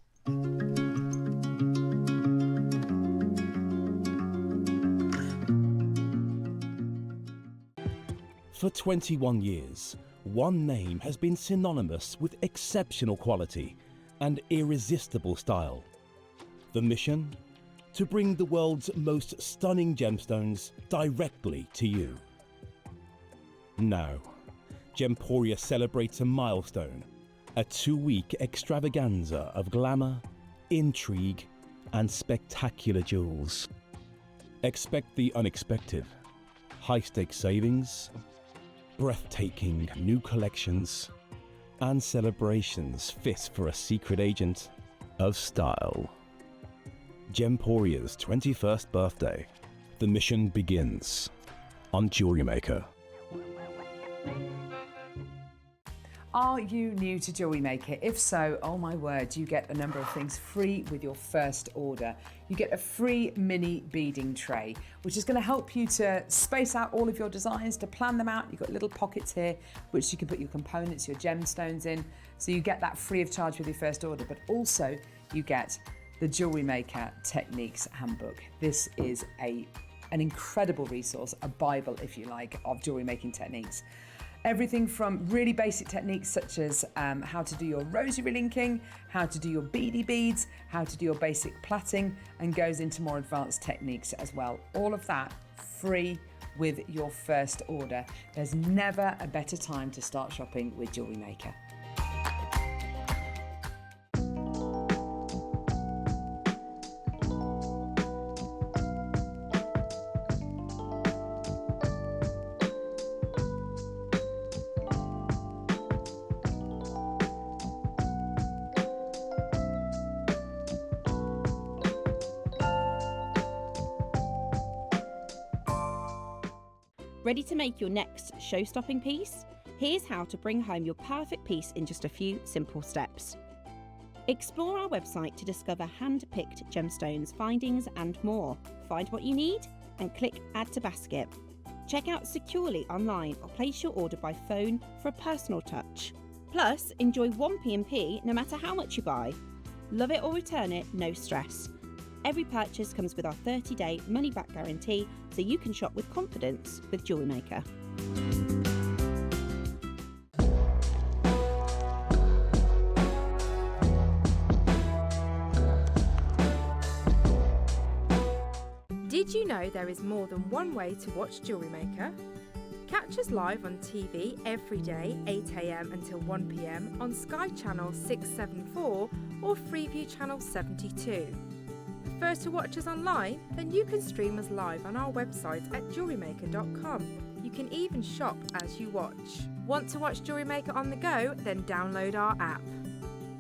For 21 years, one name has been synonymous with exceptional quality and irresistible style. The mission? To bring the world's most stunning gemstones directly to you. Now, Gemporia celebrates a milestone, a 2-week extravaganza of glamour, intrigue, and spectacular jewels. Expect the unexpected, high-stakes savings, breathtaking new collections, and celebrations fit for a secret agent of style. Gemporia's 21st birthday. The mission begins on Jewellery Maker. Are you new to Jewellery Maker? If so, oh my word, you get a number of things free with your first order. You get a free mini beading tray, which is going to help you to space out all of your designs, to plan them out. You've got little pockets here, which you can put your components, your gemstones in. So you get that free of charge with your first order, but also you get the Jewellery Maker Techniques Handbook. This is an incredible resource, a Bible, if you like, of jewellery making techniques. Everything from really basic techniques such as how to do your rosary linking, how to do your beady beads, how to do your basic plaiting, and goes into more advanced techniques as well. All of that free with your first order. There's never a better time to start shopping with Jewellery Maker. Ready to make your next show-stopping piece? Here's how to bring home your perfect piece in just a few simple steps. Explore our website to discover hand-picked gemstones, findings and more. Find what you need and click Add to Basket. Check out securely online or place your order by phone for a personal touch. Plus, enjoy one P&P no matter how much you buy. Love it or return it, no stress. Every purchase comes with our 30-day money-back guarantee, so you can shop with confidence with Jewellery Maker. Did you know there is more than one way to watch Jewellery Maker? Catch us live on TV every day, 8 AM until 1 PM on Sky Channel 674 or Freeview Channel 72. Prefer to watch us online? Then you can stream us live on our website at jewellerymaker.com. You can even shop as you watch. Want to watch Jewellery Maker on the go? Then download our app.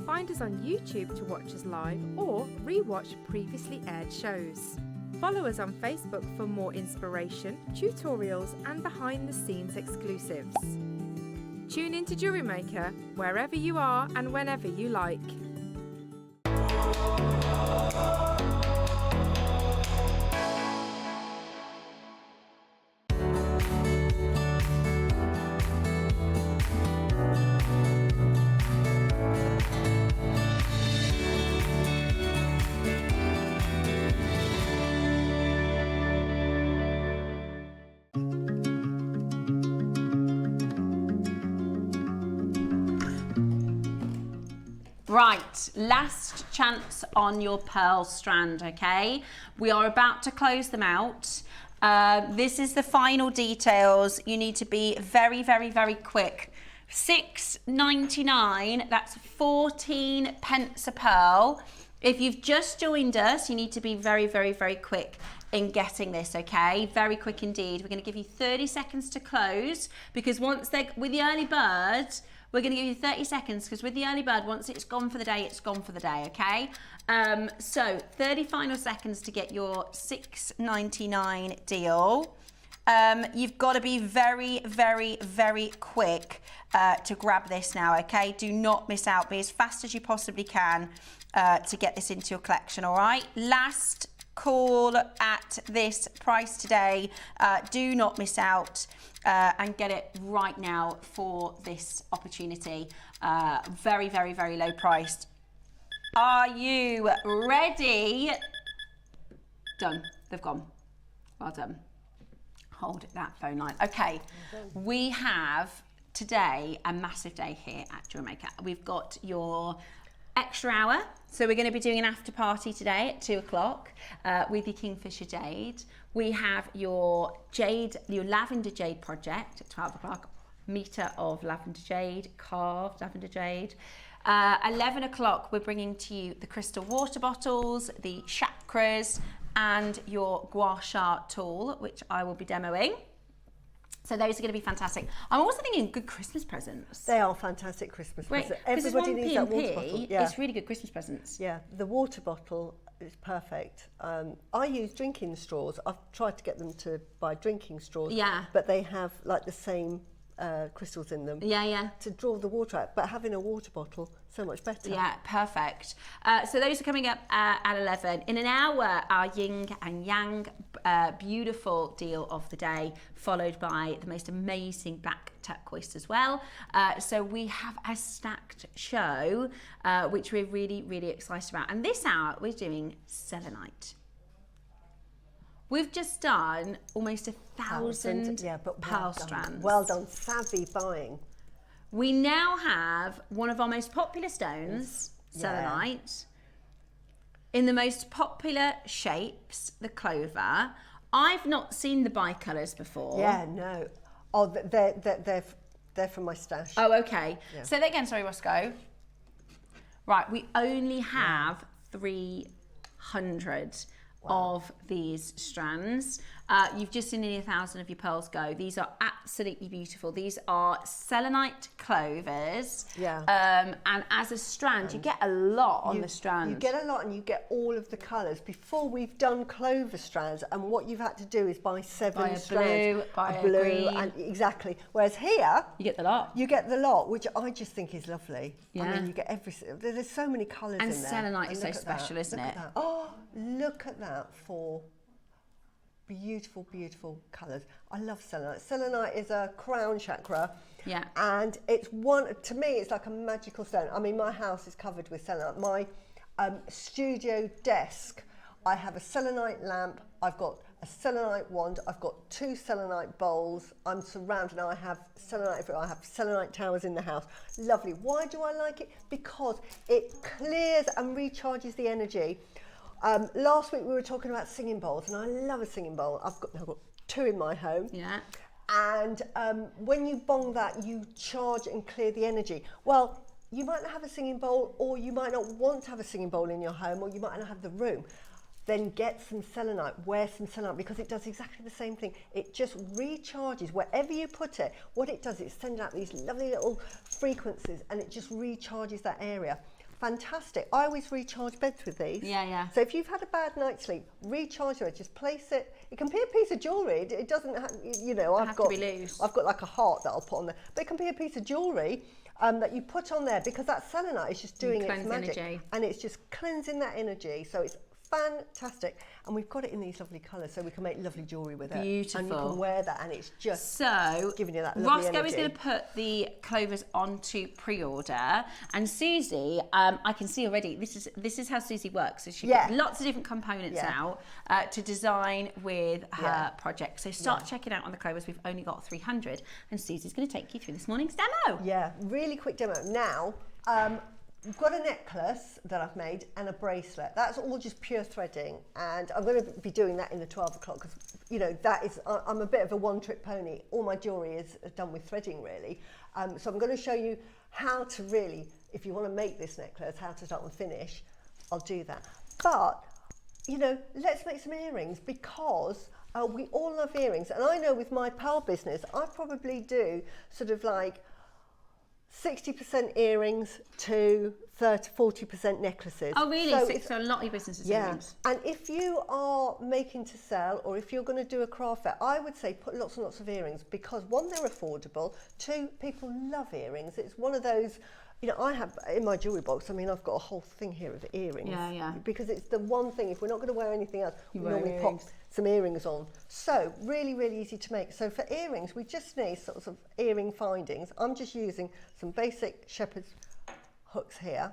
Find us on YouTube to watch us live or re-watch previously aired shows. Follow us on Facebook for more inspiration, tutorials and behind-the-scenes exclusives. Tune in to Jewellery Maker wherever you are and whenever you like. Right, last chance on your pearl strand, okay? We are about to close them out. This is the final details. You need to be very, very, very quick. $6.99, that's 14 pence a pearl. If you've just joined us, you need to be very, very, very quick in getting this, okay? Very quick indeed. We're gonna give you 30 seconds to close, because once with the early bird, we're going to give you 30 seconds, because with the early bird, once it's gone for the day, it's gone for the day, okay? So 30 final seconds to get your $6.99 deal. You've got to be very, very, very quick to grab this now, okay? Do not miss out. Be as fast as you possibly can to get this into your collection, all right? Last call at this price today. Do not miss out. And get it right now for this opportunity. Very, very, very low priced. Are you ready? Done. They've gone. Well done. Hold that phone line. Okay, we have today a massive day here at Jewellery Maker. We've got your extra hour. So we're going to be doing an after party today at 2 o'clock with your Kingfisher Jade. We have your Jade, your Lavender Jade project at 12 o'clock. Meter of Lavender Jade, carved Lavender Jade. 11 o'clock, we're bringing to you the crystal water bottles, the chakras, and your gua sha tool, which I will be demoing. So those are going to be fantastic. I'm also thinking good Christmas presents. They are fantastic Christmas presents. Everybody needs that water bottle. Yeah. It's really good Christmas presents. Yeah, the water bottle is perfect. I use drinking straws. I've tried to get them to buy drinking straws. Yeah. But they have like the same crystals in them. Yeah, yeah. To draw the water out. But having a water bottle, so much better. Yeah, perfect. So those are coming up at 11. In an hour, our yin and yang beautiful deal of the day, followed by the most amazing black turquoise as well. So we have a stacked show, which we're really, really excited about. And this hour, we're doing selenite. We've just done almost 1,000 pearl strands. Well done, savvy buying. We now have one of our most popular stones, selenite, in the most popular shapes, the Clover. I've not seen the bicolours before. Yeah, no. Oh, they're from my stash. Oh, okay. Yeah. Say that again, sorry, Roscoe. Right, we only have 300 of these strands. You've just seen nearly 1,000 of your pearls go. These are absolutely beautiful. These are selenite clovers. Yeah. And as a strand, you get a lot on the strand. You get a lot, and you get all of the colours. Before, we've done clover strands, and what you've had to do is buy 7 strands. Buy a blue, green. And exactly. Whereas here, you get the lot. You get the lot, which I just think is lovely. Yeah. I mean, you get there's so many colours in there. And selenite is so special, isn't it? Oh, look at that for beautiful, beautiful colours. I love selenite. Selenite is a crown chakra. Yeah. And it's to me, it's like a magical stone. I mean, my house is covered with selenite. My studio desk, I have a selenite lamp. I've got a selenite wand. I've got 2 selenite bowls. I'm surrounded. I have selenite everywhere. I have selenite towers in the house. Lovely. Why do I like it? Because it clears and recharges the energy. Last week we were talking about singing bowls, and I love a singing bowl. I've got 2 in my home. Yeah. And when you bong that, you charge and clear the energy. Well, you might not have a singing bowl, or you might not want to have a singing bowl in your home, or you might not have the room. Then get some selenite, wear some selenite, because it does exactly the same thing. It just recharges wherever you put it. What it does, it sends out these lovely little frequencies, and it just recharges that area. Fantastic. I always recharge beds with these. Yeah, yeah. So if you've had a bad night's sleep, recharge it. Just place it. It can be a piece of jewellery. It doesn't have, you know, I've got like a heart that I'll put on there. But it can be a piece of jewellery that you put on there, because that selenite is just doing its magic. Energy. And it's just cleansing that energy. So it's fantastic. And we've got it in these lovely colours, so we can make lovely jewellery with it. Beautiful. And you can wear that, and it's just giving you that lovely Roscoe energy. is going to put the clovers onto pre-order, and Suzie, I can see already, this is how Suzie works. So she puts lots of different components out to design with her project. So start checking out on the clovers. We've only got 300, and Susie's going to take you through this morning's demo. Yeah, really quick demo. Now, I've got a necklace that I've made and a bracelet. That's all just pure threading, and I'm going to be doing that in the 12 o'clock because, you know, that is, I'm a bit of a one-trick pony. All my jewellery is done with threading, really. So I'm going to show you how to really, if you want to make this necklace, how to start and finish. I'll do that. But, you know, let's make some earrings because we all love earrings. And I know with my pearl business, I probably do sort of like 60% earrings to 40% necklaces. Oh, really? So So a lot of your business is yeah. earrings. And if you are making to sell, or if you're going to do a craft fair, I would say put lots and lots of earrings because one, they're affordable. Two, people love earrings. It's one of those, you know, I have in my jewellery box, I mean, I've got a whole thing here of earrings. Yeah. Because it's the one thing, if we're not going to wear anything else, we wear normally earrings. pop some earrings on. So really, really easy to make. So for earrings, we just need sort of earring findings. I'm just using some basic shepherd's hooks here.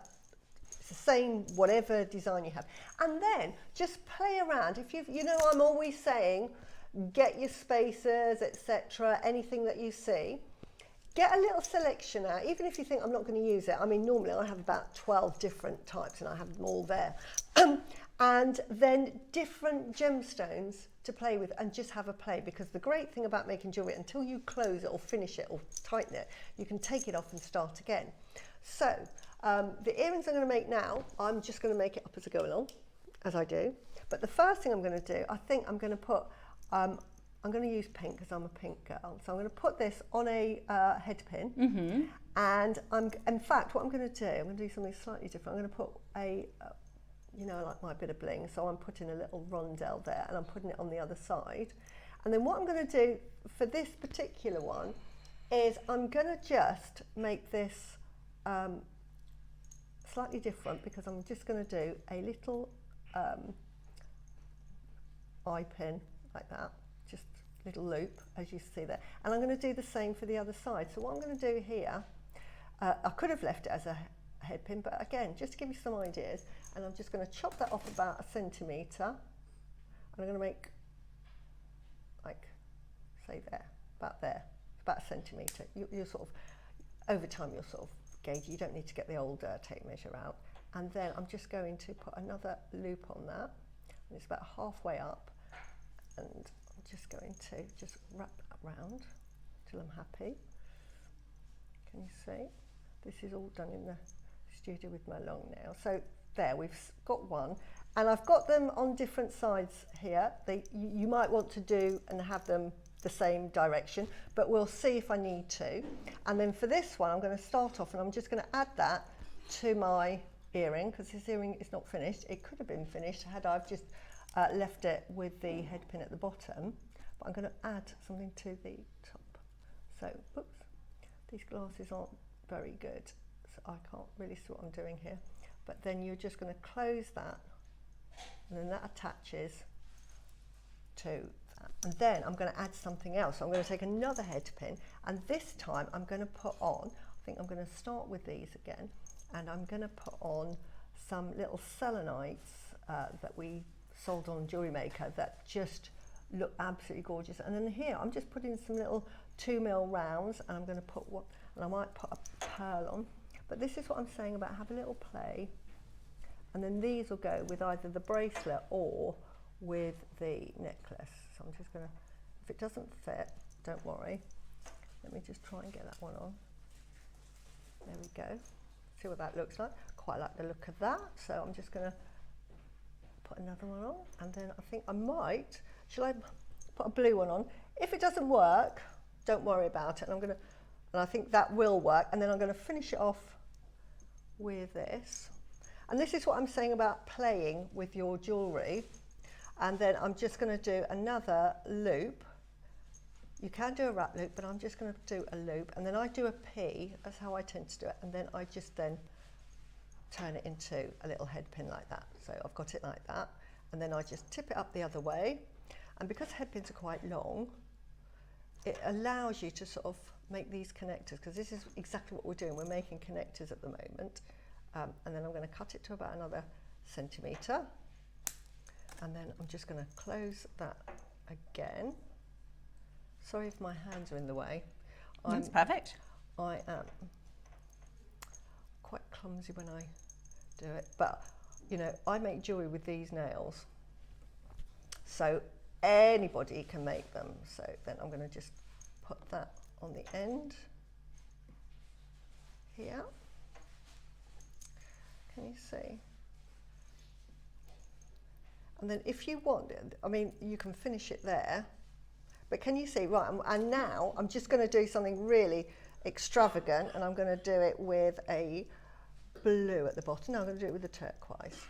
It's the same, whatever design you have. And then just play around. If you know, I'm always saying, get your spacers, etc., anything that you see. Get a little selection out, even if you think I'm not going to use it. I mean, normally I have about 12 different types and I have them all there. And then different gemstones to play with and just have a play, because the great thing about making jewellery, until you close it or finish it or tighten it, you can take it off and start again. So the earrings I'm going to make now, I'm just going to make it up as I go along, as I do. But the first thing I'm going to do, I think I'm going to put, I'm going to use pink because I'm a pink girl. So I'm going to put this on a head pin. And in fact, what I'm going to do, I'm going to do something slightly different. I'm going to put a, you know, like my bit of bling. So I'm putting a little rondelle there and I'm putting it on the other side. And then what I'm going to do for this particular one is I'm going to just make this slightly different, because I'm just going to do a little eye pin like that. Just little loop, as you see there, and I'm going to do the same for the other side. So what I'm going to do here, I could have left it as a head pin, but again, just to give you some ideas, and I'm just going to chop that off about 1 centimetre, and I'm going to make, like, say there, about 1 centimetre. You're sort of, over time you'll sort of gauge, you don't need to get the old tape measure out, and then I'm just going to put another loop on that, and it's about halfway up, and just going to just wrap that round till I'm happy. Can you see? This is all done in the studio with my long nail. So there, we've got one, and I've got them on different sides here. You might want to do and have them the same direction, but we'll see if I need to. And then for this one, I'm going to start off and I'm just going to add that to my earring, because this earring is not finished. It could have been finished had I've just left it with the head pin at the bottom, but I'm going to add something to the top. So, oops, these glasses aren't very good, so I can't really see what I'm doing here. But then you're just going to close that, and then that attaches to that. And then I'm going to add something else. So I'm going to take another head pin, and this time I'm going to put on, I think I'm going to start with these again, and I'm going to put on some little selenites that we sold on Jewellery Maker that just look absolutely gorgeous. And then here I'm just putting some little 2mm rounds, and I'm going to put one, and I might put a pearl on. But this is what I'm saying about have a little play, and then these will go with either the bracelet or with the necklace. So I'm just going to, if it doesn't fit, don't worry. Let me just try and get that one on. There we go. See what that looks like. Quite like the look of that. So I'm just going to put another one on, and then I think I might, shall I put a blue one on? If it doesn't work, don't worry about it. And I'm going to, and I think that will work, and then I'm going to finish it off with this. And this is what I'm saying about playing with your jewellery. And then I'm just going to do another loop. You can do a wrap loop, but I'm just going to do a loop, and then I do a P, that's how I tend to do it, and then I just then turn it into a little head pin like that. So I've got it like that, and then I just tip it up the other way. And because head pins are quite long, it allows you to sort of make these connectors, because this is exactly what we're doing. We're making connectors at the moment. And then I'm going to cut it to about another centimetre. And then I'm just going to close that again. Sorry if my hands are in the way. That's perfect. I am quite clumsy when I do it, but you know, I make jewellery with these nails, so anybody can make them. So then I'm going to just put that on the end here. Can you see? And then if you want, I mean, you can finish it there, but can you see, right, and now I'm just going to do something really extravagant, and I'm going to do it with a blue at the bottom. No, I'm going to do it with a turquoise.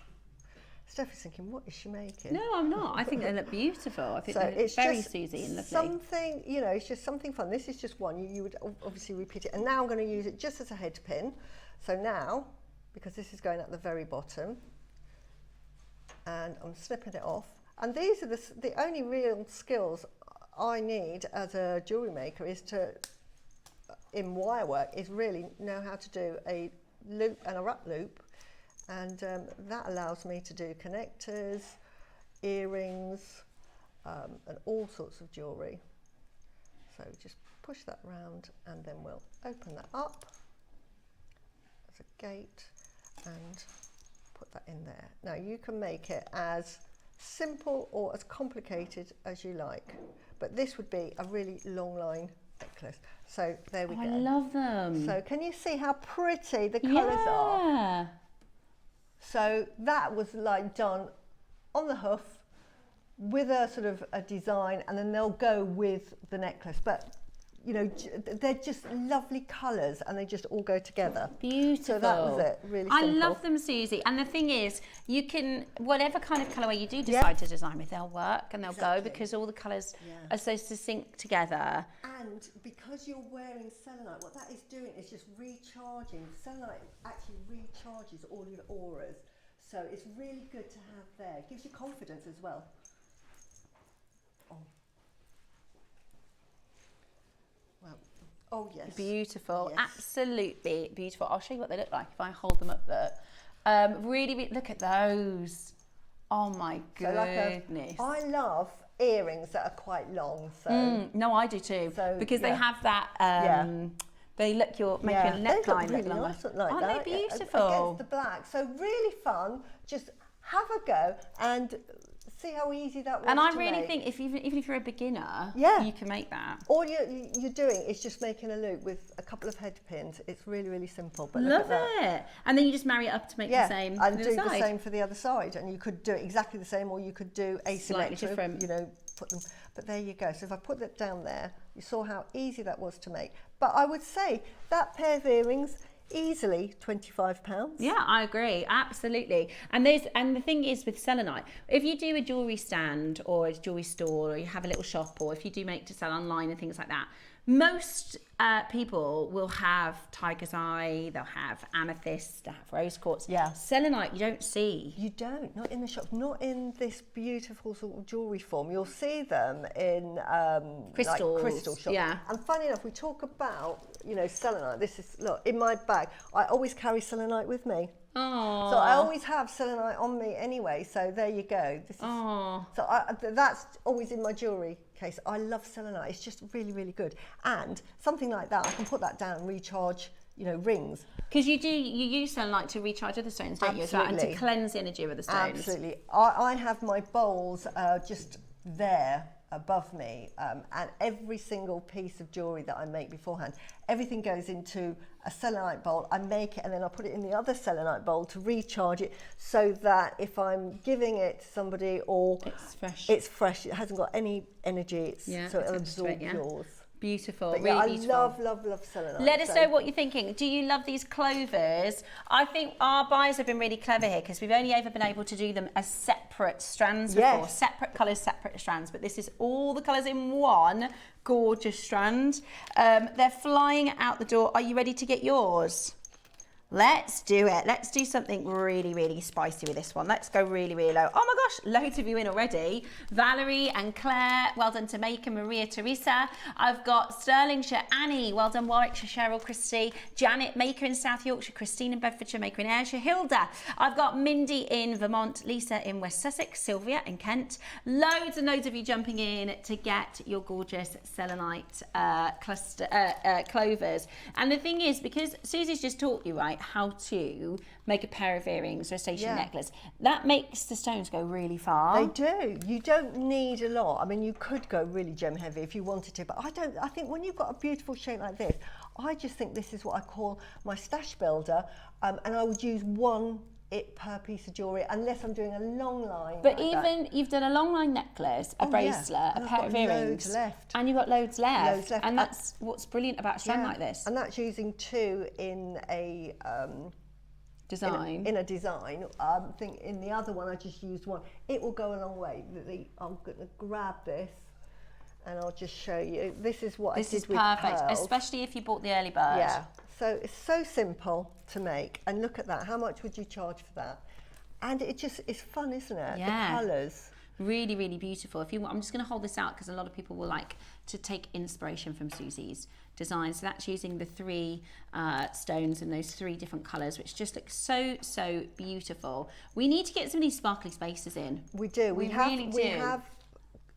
Steph is thinking, what is she making? No, I'm not. I think they look beautiful. I think So they look it's very just Suzie and lovely. something, you know, it's just something fun. This is just one. You would obviously repeat it. And now I'm going to use it just as a head pin. So now, because this is going at the very bottom, and I'm snipping it off. And these are the only real skills I need as a jewellery maker is to, in wire work, is really know how to do a loop and a wrap loop. And that allows me to do connectors, earrings, and all sorts of jewellery. So just push that round, and then we'll open that up as a gate and put that in there. Now you can make it as simple or as complicated as you like, but this would be a really long line necklace. So there we go. I love them. So can you see how pretty the colours are? So that was like done on the hoof with a sort of a design, and then they'll go with the necklace. But you know, they're just lovely colours, and they just all go together. Beautiful. So that was it, really simple. I love them, Suzie. And the thing is, you can, whatever kind of colourway you do decide to design with, they'll work and they'll go, because all the colours are so succinct together. And because you're wearing selenite, what that is doing is just recharging. Selenite actually recharges all your auras. So it's really good to have there. It gives you confidence as well. Oh. Well, oh yes. Beautiful, Yes. absolutely beautiful. I'll show you what they look like if I hold them up there. Really, look at those. Oh my goodness. I love earrings that are quite long. So no, I do too. So, because they have that. They look make your neckline really look longer. nice, like Aren't that, they beautiful? against the black. So really fun. Just have a go and see how easy that was. And I to really make. think even if you're a beginner, you can make that. All you're doing is just making a loop with a couple of head pins. It's really, really simple. But Love look at that. it. And then you just marry it up to make the same. And for do the the side. same for the other side. And you could do it exactly the same, or you could do asymmetric. different. You know, put them. But there you go. So if I put that down there, you saw how easy that was to make. But I would say that pair of earrings, easily £25. Yeah, I agree, absolutely. And the thing is with selenite, if you do a jewellery stand or a jewellery store, or you have a little shop, or if you do make to sell online and things like that, most people will have tiger's eye, they'll have amethyst, they'll have rose quartz. Yeah. Selenite you don't see. You don't, not in the shops, not in this beautiful sort of jewellery form. You'll see them in Crystals, like crystal shops. yeah. And funny enough, we talk about, you know, selenite. This is, look, in my bag, I always carry selenite with me. Oh. So I always have selenite on me anyway, so there you go. This is, so that's always in my jewellery case. I love selenite, it's just really, really good. And something like that, I can put that down and recharge, you know, rings. Because you use selenite to recharge other stones, don't you, as well, and to cleanse the energy of the stones. Absolutely. I have my bowls just there above me, and every single piece of jewellery that I make beforehand, everything goes into a selenite bowl. I make it and then I put it in the other selenite bowl to recharge it, so that if I'm giving it to somebody, or it's fresh, it hasn't got any energy, so it'll absorb yours. Beautiful, But really I beautiful. love selenite. Let us know what you're thinking. Do you love these clovers? I think our buyers have been really clever here, because we've only ever been able to do them as separate strands before. Separate colours, separate strands. But this is all the colours in one gorgeous strand. They're flying out the door. Are you ready to get yours? Let's do it. Let's do something really, really spicy with this one. Let's go really, really low. Oh my gosh, loads of you in already. Valerie and Claire, well done to Maker, Maria, Teresa. I've got Stirlingshire, Annie, well done Warwickshire, Cheryl, Christy, Janet, Maker in South Yorkshire, Christine in Bedfordshire, Maker in Ayrshire, Hilda. I've got Mindy in Vermont, Lisa in West Sussex, Sylvia in Kent. Loads and loads of you jumping in to get your gorgeous selenite clovers. And the thing is, because Susie's just taught you, right, how to make a pair of earrings or a station necklace. That makes the stones go really far. They do. You don't need a lot. I mean, you could go really gem heavy if you wanted to, but I don't. I think when you've got a beautiful shape like this, I just think this is what I call my stash builder, and I would use one per piece of jewellery, unless I'm doing a long line. But like even that. you've done a long line necklace, a bracelet, and a I've pair got of earrings, loads left. and you've got loads left. Loads left. And that's what's brilliant about a strand like this. And that's using 2 in a Design. In a design. I think in the other one I just used 1. It will go a long way. I'm going to grab this and I'll just show you. This is what I did with perfect, pearls. especially if you bought the early bird. Yeah. So it's so simple to make. And look at that. How much would you charge for that? And it just is fun, isn't it? Yeah. The colours. Really, really beautiful. If you want, I'm just going to hold this out because a lot of people will like to take inspiration from Suzie's design. So that's using the 3 stones and those 3 different colours, which just look so, so beautiful. We need to get some of these sparkly spaces in. We do. We have, really we do. have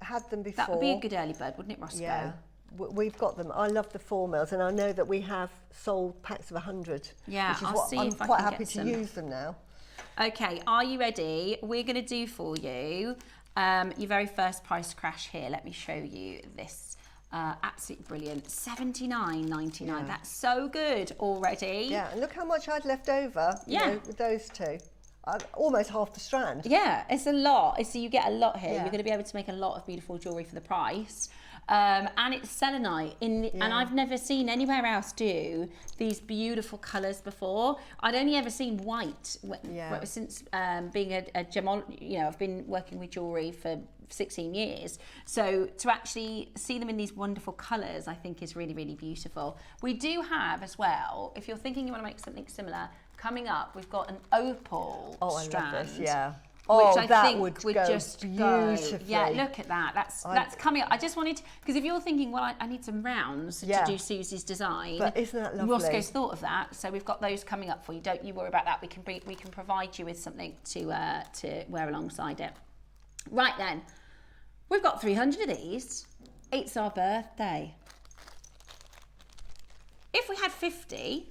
had them before. That would be a good early bird, wouldn't it, Roscoe? Yeah. We've got them. I love the 4 mils, and I know that we have sold packs of 100. Yeah, which is I'll what see I'm if I quite can happy get to some. use them now. Okay, are you ready? We're going to do for you your very first price crash here. Let me show you this. Absolutely brilliant. $79.99. Yeah. That's so good already. Yeah, and look how much I'd left over. You know, with those 2. Almost half the strand. Yeah, it's a lot. So you get a lot here. Yeah. You're going to be able to make a lot of beautiful jewellery for the price. And it's selenite, and I've never seen anywhere else do these beautiful colours before. I'd only ever seen white since being a gemologist. I've been working with jewellery for 16 years. So to actually see them in these wonderful colours, I think is really, really beautiful. We do have as well, if you're thinking you want to make something similar, coming up, we've got an opal strand. I love this, yeah. Which I that think would go just beautifully. go. Yeah, look at that. That's coming up. I just wanted, because if you're thinking, well, I need some rounds to do Suzie's design. But isn't that lovely? Roscoe's thought of that, so we've got those coming up for you. Don't you worry about that. We can provide you with something to wear alongside it. Right then, we've got 300 of these. It's our birthday. If we had 50,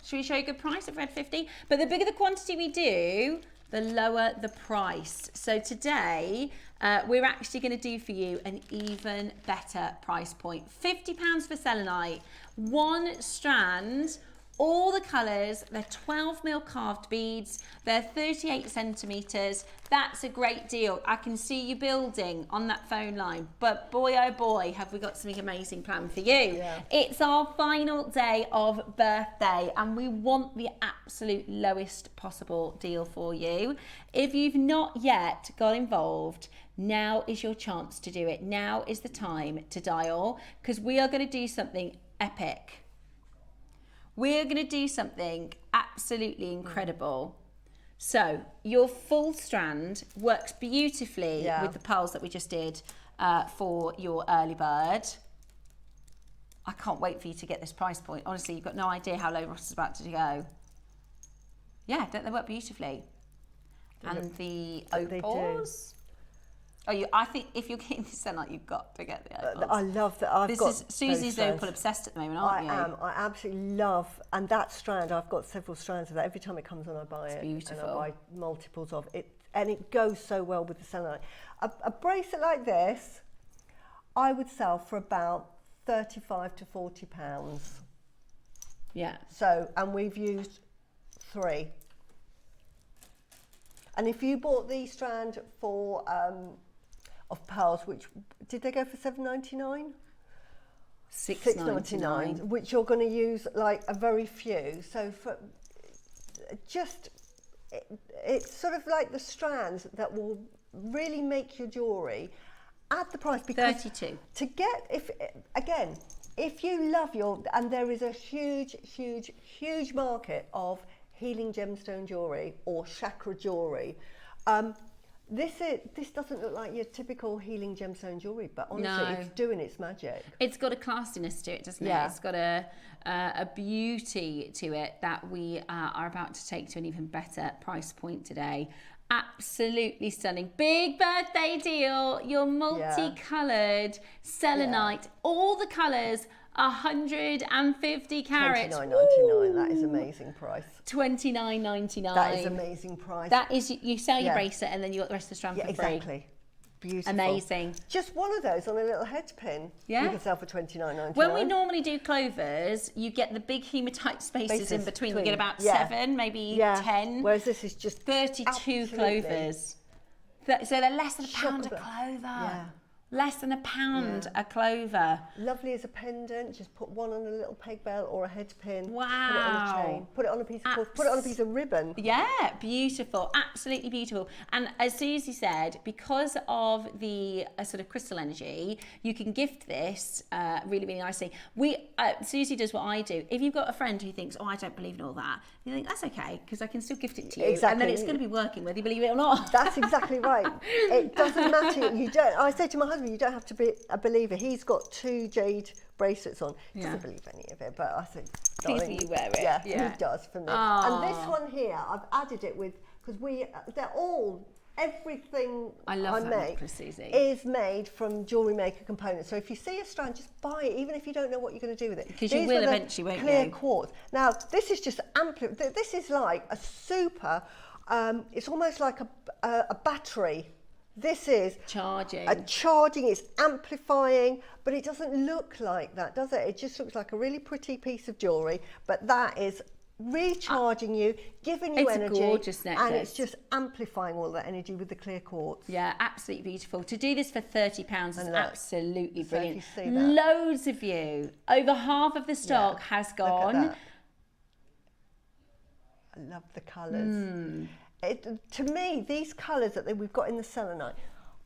should we show you a good price if we had 50? But the bigger the quantity we do, the lower the price. So today, we're actually going to do for you an even better price point. £50 for selenite, 1 strand, all the colours. They're 12 mil carved beads. They're 38 centimetres. That's a great deal. I can see you building on that phone line, but boy, oh boy, have we got something amazing planned for you. Yeah. It's our final day of birthday and we want the absolute lowest possible deal for you. If you've not yet got involved, now is your chance to do it. Now is the time to dial, because we are going to do something epic. We're going to do something absolutely incredible. So your full strand works beautifully with the pearls that we just did for your early bird. I can't wait for you to get this price point. Honestly, you've got no idea how low Ross is about to go. Yeah, don't they work beautifully? And the opals. I think if you're getting this selenite, you've got to get the opals. I love that. This is Susie's opal obsessed at the moment, aren't you? I am. I absolutely love, and that strand, I've got several strands of that. Every time it comes on, I buy it. Beautiful. And I buy multiples of it, and it goes so well with the selenite. A bracelet like this, I would sell for about £35 to £40. Yeah. So, and we've used 3. And if you bought the strand for of pearls, which did they go for $7.99? $6.99, which you're going to use like a very few. So for just it's sort of like the strands that will really make your jewellery at the price, because 32 to get, if you love and there is a huge market of healing gemstone jewellery or chakra jewellery. This doesn't look like your typical healing gemstone jewellery, but honestly, it's doing its magic. It's got a classiness to it, doesn't it? Yeah. It's got a beauty to it that we are about to take to an even better price point today. Absolutely stunning. Big birthday deal. Your multicoloured selenite. All the colours 150 carats. $29.99. That is amazing price. $29.99. That is amazing price. That is, you sell your Yeah. bracelet and then you got the rest of the strand for free. Exactly. Beautiful. Amazing. Just one of those on a little head pin. Yeah. You can sell for $29.99. When we normally do Clovers, you get the big hematite spaces in between. You get about 7, maybe 10. Whereas this is just 32 Clovers. So they're less than a pound a Clover. Yeah. Less than a pound a Clover. Lovely as a pendant. Just put one on a little peg bell or a head pin. Wow. Put it on a chain. Put it on a piece of cord. Put it on a piece of ribbon. Yeah, beautiful. Absolutely beautiful. And as Suzie said, because of the sort of crystal energy, you can gift this really, really nicely. Suzie does what I do. If you've got a friend who thinks, oh, I don't believe in all that, you think, that's okay, because I can still gift it to you. Exactly. And then it's going to be working whether you believe it or not. That's exactly right. It doesn't matter. You don't. I say to my husband, you don't have to be a believer. He's got 2 jade bracelets on. He doesn't believe any of it, but I said, darling, you wear it. Yeah, Yeah. he does for me. Aww. And this one here, I've added it with, because they're all, everything I love that make necklace, Suzie. is made from Jewellery Maker components. So if you see a strand, just buy it, even if you don't know what you're going to do with it. Because you These will are the eventually, won't clear you? quartz. Now, this is just this is like a super, it's almost like a battery. This is Charging. It's amplifying, but it doesn't look like that, does it? It just looks like a really pretty piece of jewellery, but that is recharging you, giving you It's energy. a gorgeous necklace. And it's just amplifying all that energy with the clear quartz. Yeah, absolutely beautiful. To do this for £30 is look, absolutely so if brilliant. you see that. Loads of you. Over half of the stock has Look at gone. that. I love the colours. To me, these colours that we've got in the selenite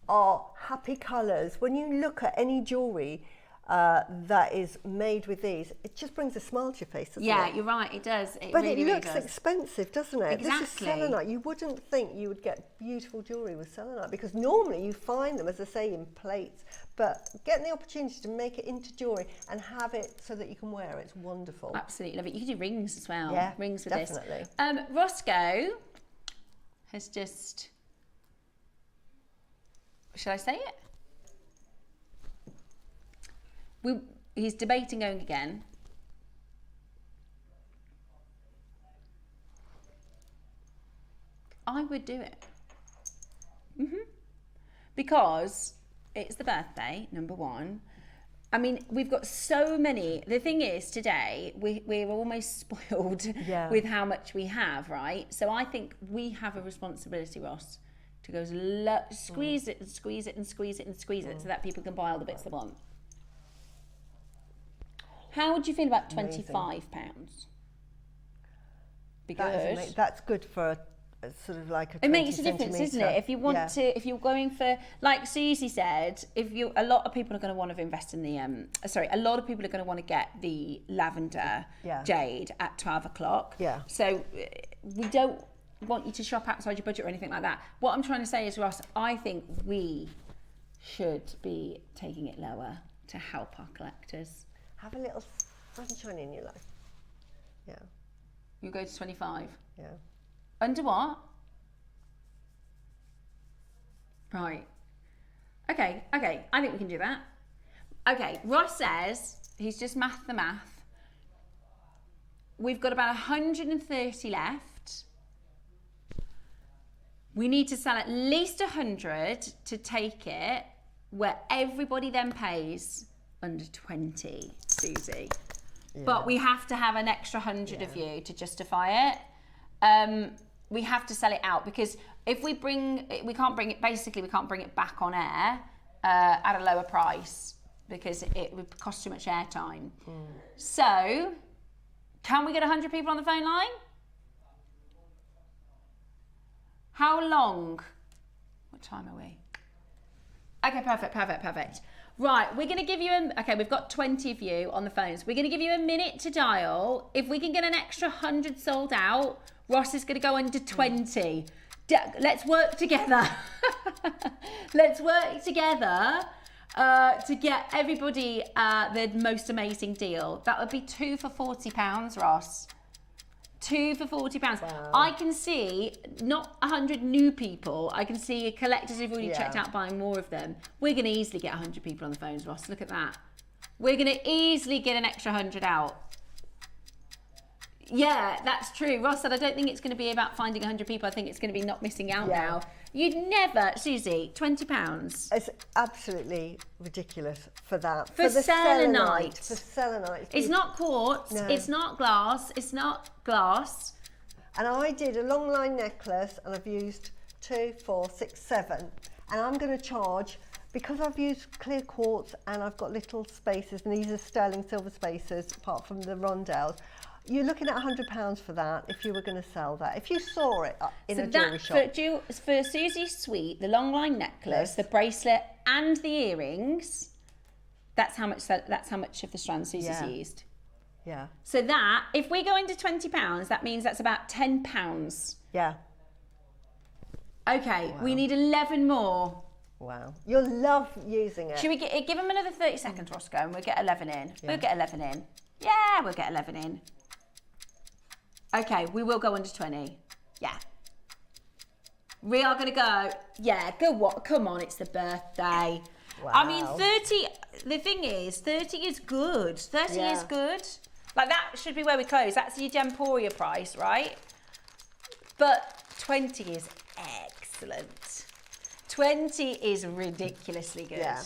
are happy colours. When you look at any jewellery that is made with these, it just brings a smile to your face, doesn't it? Yeah, you're right, it does. But really, it looks really does. expensive, doesn't it? This is Exactly. selenite. You wouldn't think you would get beautiful jewellery with selenite, because normally you find them, as I say, in plates. But getting the opportunity to make it into jewellery and have it so that you can wear it, it's wonderful. Absolutely love it. You can do rings as well. Yeah, Rings with definitely. this. Roscoe has just... Shall I say it? He's debating going again. I would do it. Because it's the birthday, number one. I mean, we've got so many. The thing is, today, we're almost spoiled with how much we have, right? So I think we have a responsibility, Ross, to go squeeze it and squeeze it and squeeze it and squeeze it so that people can buy all the bits they want. How would you feel about £25? Be good. That's good for a sort of like a 20 It makes a difference, centimetre. isn't it? If you want to, if you're going for, like Suzie said, a lot of people are going to want to invest in the, a lot of people are going to want to get the lavender jade at 12 o'clock. Yeah. So we don't want you to shop outside your budget or anything like that. What I'm trying to say is, Ross, I think we should be taking it lower to help our collectors. Have a little sunshine in your life. Yeah. You go to 25. Yeah. Under what? Right. Okay. I think we can do that. Okay, Ross says, he's just mathed the math. We've got about 130 left. We need to sell at least 100 to take it, where everybody then pays under 20, Suzie. Yeah. But we have to have an extra 100 of you to justify it. We have to sell it out, because if we can't bring it back on air at a lower price, because it would cost too much airtime. So, can we get 100 people on the phone line? How long? What time are we? Okay, perfect. Right, we're going to give you we've got 20 of you on the phones. We're going to give you a minute to dial. If we can get an extra 100 sold out, Ross is going to go under 20. Let's work together. Let's work together to get everybody the most amazing deal. That would be 2 for £40, Ross. 2 for £40. Wow. I can see not 100 new people. I can see collectors who've already checked out buying more of them. We're going to easily get 100 people on the phones, Ross. Look at that. We're going to easily get an extra 100 out. Yeah, that's true. Ross said, I don't think it's going to be about finding 100 people. I think it's going to be not missing out now. You'd never, Suzie, £20. It's absolutely ridiculous for that. For the selenite. For selenite. It's not quartz, No. it's not glass, it's not glass. And I did a long line necklace and I've used 2, 4, 6, 7. And I'm going to charge, because I've used clear quartz and I've got little spaces, and these are sterling silver spaces apart from the rondelles. You're looking at £100 for that if you were going to sell that. If you saw it in a jewellery shop. For Susie's suite, the long line necklace, the bracelet and the earrings, that's how much of the strand Susie's used. Yeah. So that, if we go into £20, that means that's about £10. Yeah. Okay, we need 11 more. Wow. You'll love using it. Should we give them another 30 seconds, Roscoe, and we'll get 11 in? We'll get 11 in. Yeah, we'll get 11 in. Okay, we will go under 20. Yeah. We are going to go. Yeah, go what? Come on, it's the birthday. Wow. I mean, 30, the thing is, 30 is good. 30 is good. Like, that should be where we close. That's your Gemporia price, right? But 20 is excellent. 20 is ridiculously good. Yeah.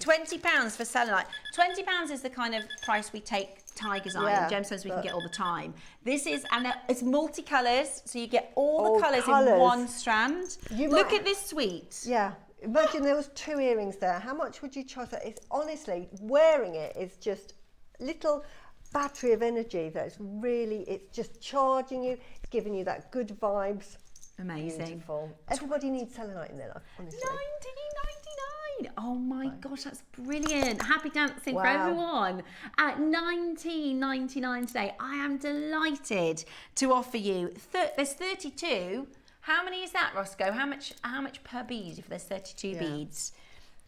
£20 for selenite. £20 is the kind of price we take Tiger's Eye and gemstones we can get all the time. This is, and it's multicolours, so you get all the colours in one strand. Look at this suite. Yeah. Imagine there was 2 earrings there. How much would you charge that? It's honestly, wearing it is just little battery of energy that's really, it's just charging you. It's giving you that good vibes. Amazing. Beautiful. Everybody needs selenite in their life, honestly. £19.99. Oh my gosh, that's brilliant. Happy dancing for everyone. At £19.99 today, I am delighted to offer you, there's 32. How many is that, Roscoe? How much per bead if there's 32 beads?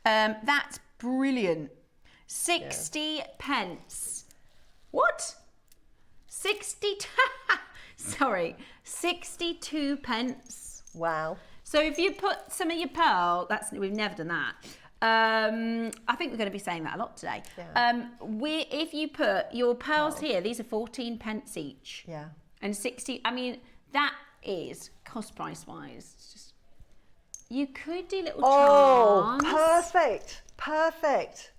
That's brilliant. 60 pence. What? 62 pence. Wow. So if you put some of your pearl, we've never done that. I think we're going to be saying that a lot today. Yeah. If you put your pearls here, these are 14 pence each. Yeah. And 60, I mean, that is cost price wise. It's just, you could do little charms. Perfect. Perfect.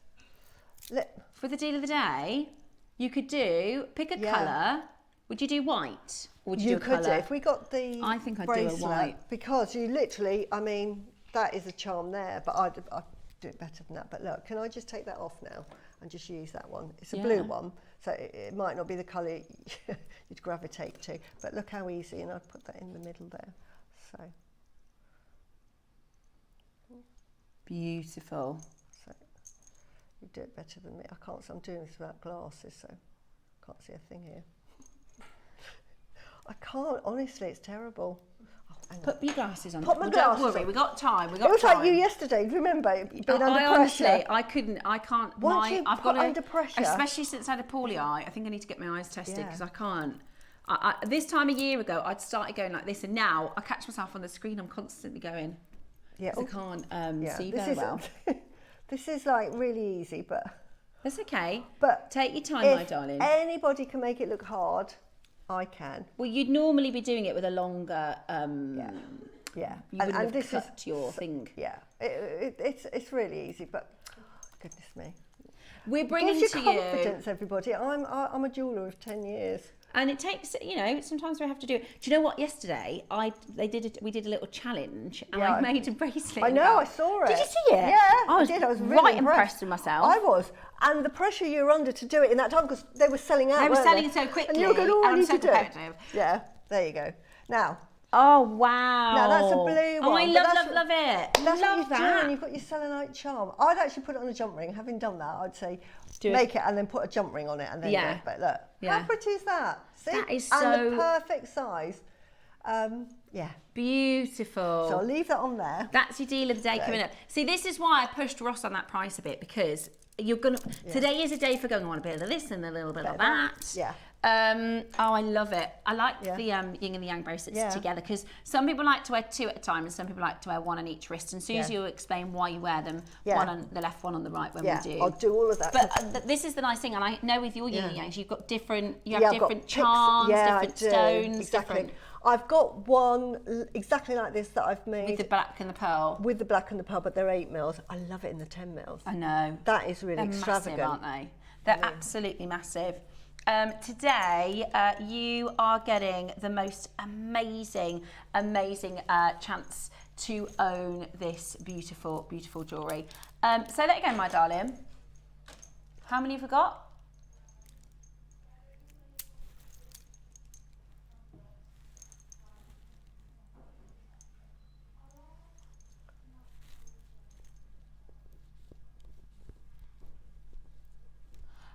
For the deal of the day, you could pick a colour. Would you do white? Or would you do a could colour? do. If we got the I think I'd bracelet, do a white. Because you literally, I mean, that is a charm there, but I'd do it better than that. But look, can I just take that off now and just use that one? It's a blue one, so it might not be the colour you'd gravitate to, but look how easy, and I'd put that in the middle there. So beautiful. So you do it better than me. I can't. I'm doing this without glasses, so I can't see a thing here. I can't, honestly, it's terrible. Oh, put your glasses on. Put my glasses Don't worry, on. we got time. It was like you yesterday, remember? Being under pressure. Honestly, I can't. I've got under pressure. Especially since I had a poorly eye, I think I need to get my eyes tested because I can't. This time a year ago, I'd started going like this, and now I catch myself on the screen. I'm constantly going. Yeah. I can't see very well. This is like really easy, but that's okay. But take your time, my darling. Anybody can make it look hard. I can. Well, you'd normally be doing it with a longer. Yeah. You wouldn't have this cut your thing. Yeah. It's really easy, but goodness me. We're bringing Gives to you confidence, everybody. I'm a jeweller of 10 years. And it takes, sometimes we have to do it. Do you know what? Yesterday, we did a little challenge, and I made a bracelet. I know, I saw it. Did you see it? Yeah, I did. I was really right impressed with myself. I was, and the pressure you were under to do it in that time because they were selling out. They were selling so quickly, and you were going, I need to do it. Competitive. Yeah, there you go. Now. Oh wow! Now that's a blue one. Oh, I love it. That's love what you do, and you've got your selenite charm. I'd actually put it on a jump ring. Having done that, I'd say make it and then put a jump ring on it, and then do it. But look, how pretty is that? See? That is and the perfect size. Beautiful. So I'll leave that on there. That's your deal of the day coming up. See, this is why I pushed Ross on that price a bit, because you're gonna. Today is a day for going on a bit of this and a little bit of that. Yeah. Oh, I love it. I like the yin and the yang bracelets together because some people like to wear 2 at a time and some people like to wear 1 on each wrist. And Suzie will explain why you wear them, 1 on the left, 1 on the right when we do. I'll do all of that. But this is the nice thing, and I know with your yin and yangs, you've got different. You have different charms, different stones, exactly. different. I've got one exactly like this that I've made With the black and the pearl. with the black and the pearl, but they're 8 mils. I love it in the 10 mils. I know. That is really They're extravagant, massive, aren't they? They're absolutely massive. Today, you are getting the most amazing chance to own this beautiful, beautiful jewellery. Say that again, my darling. How many have we got?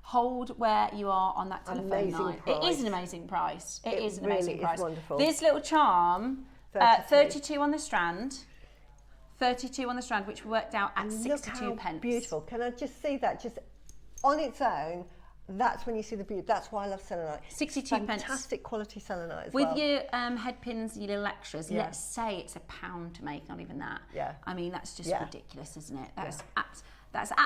Hold where you are on that telephone Amazing line. price. It is an amazing price. It is an really amazing is price. wonderful. This little charm, 32 on the strand. 32 on the strand, which worked out at 62 pence. Beautiful. Can I just see that? Just on its own, that's when you see the beauty. That's why I love selenite. 62 pence. Fantastic quality selenite as With well. your head pins and your little extras, let's say it's £1 to make, not even that. Yeah. I mean, that's just ridiculous, isn't it? That's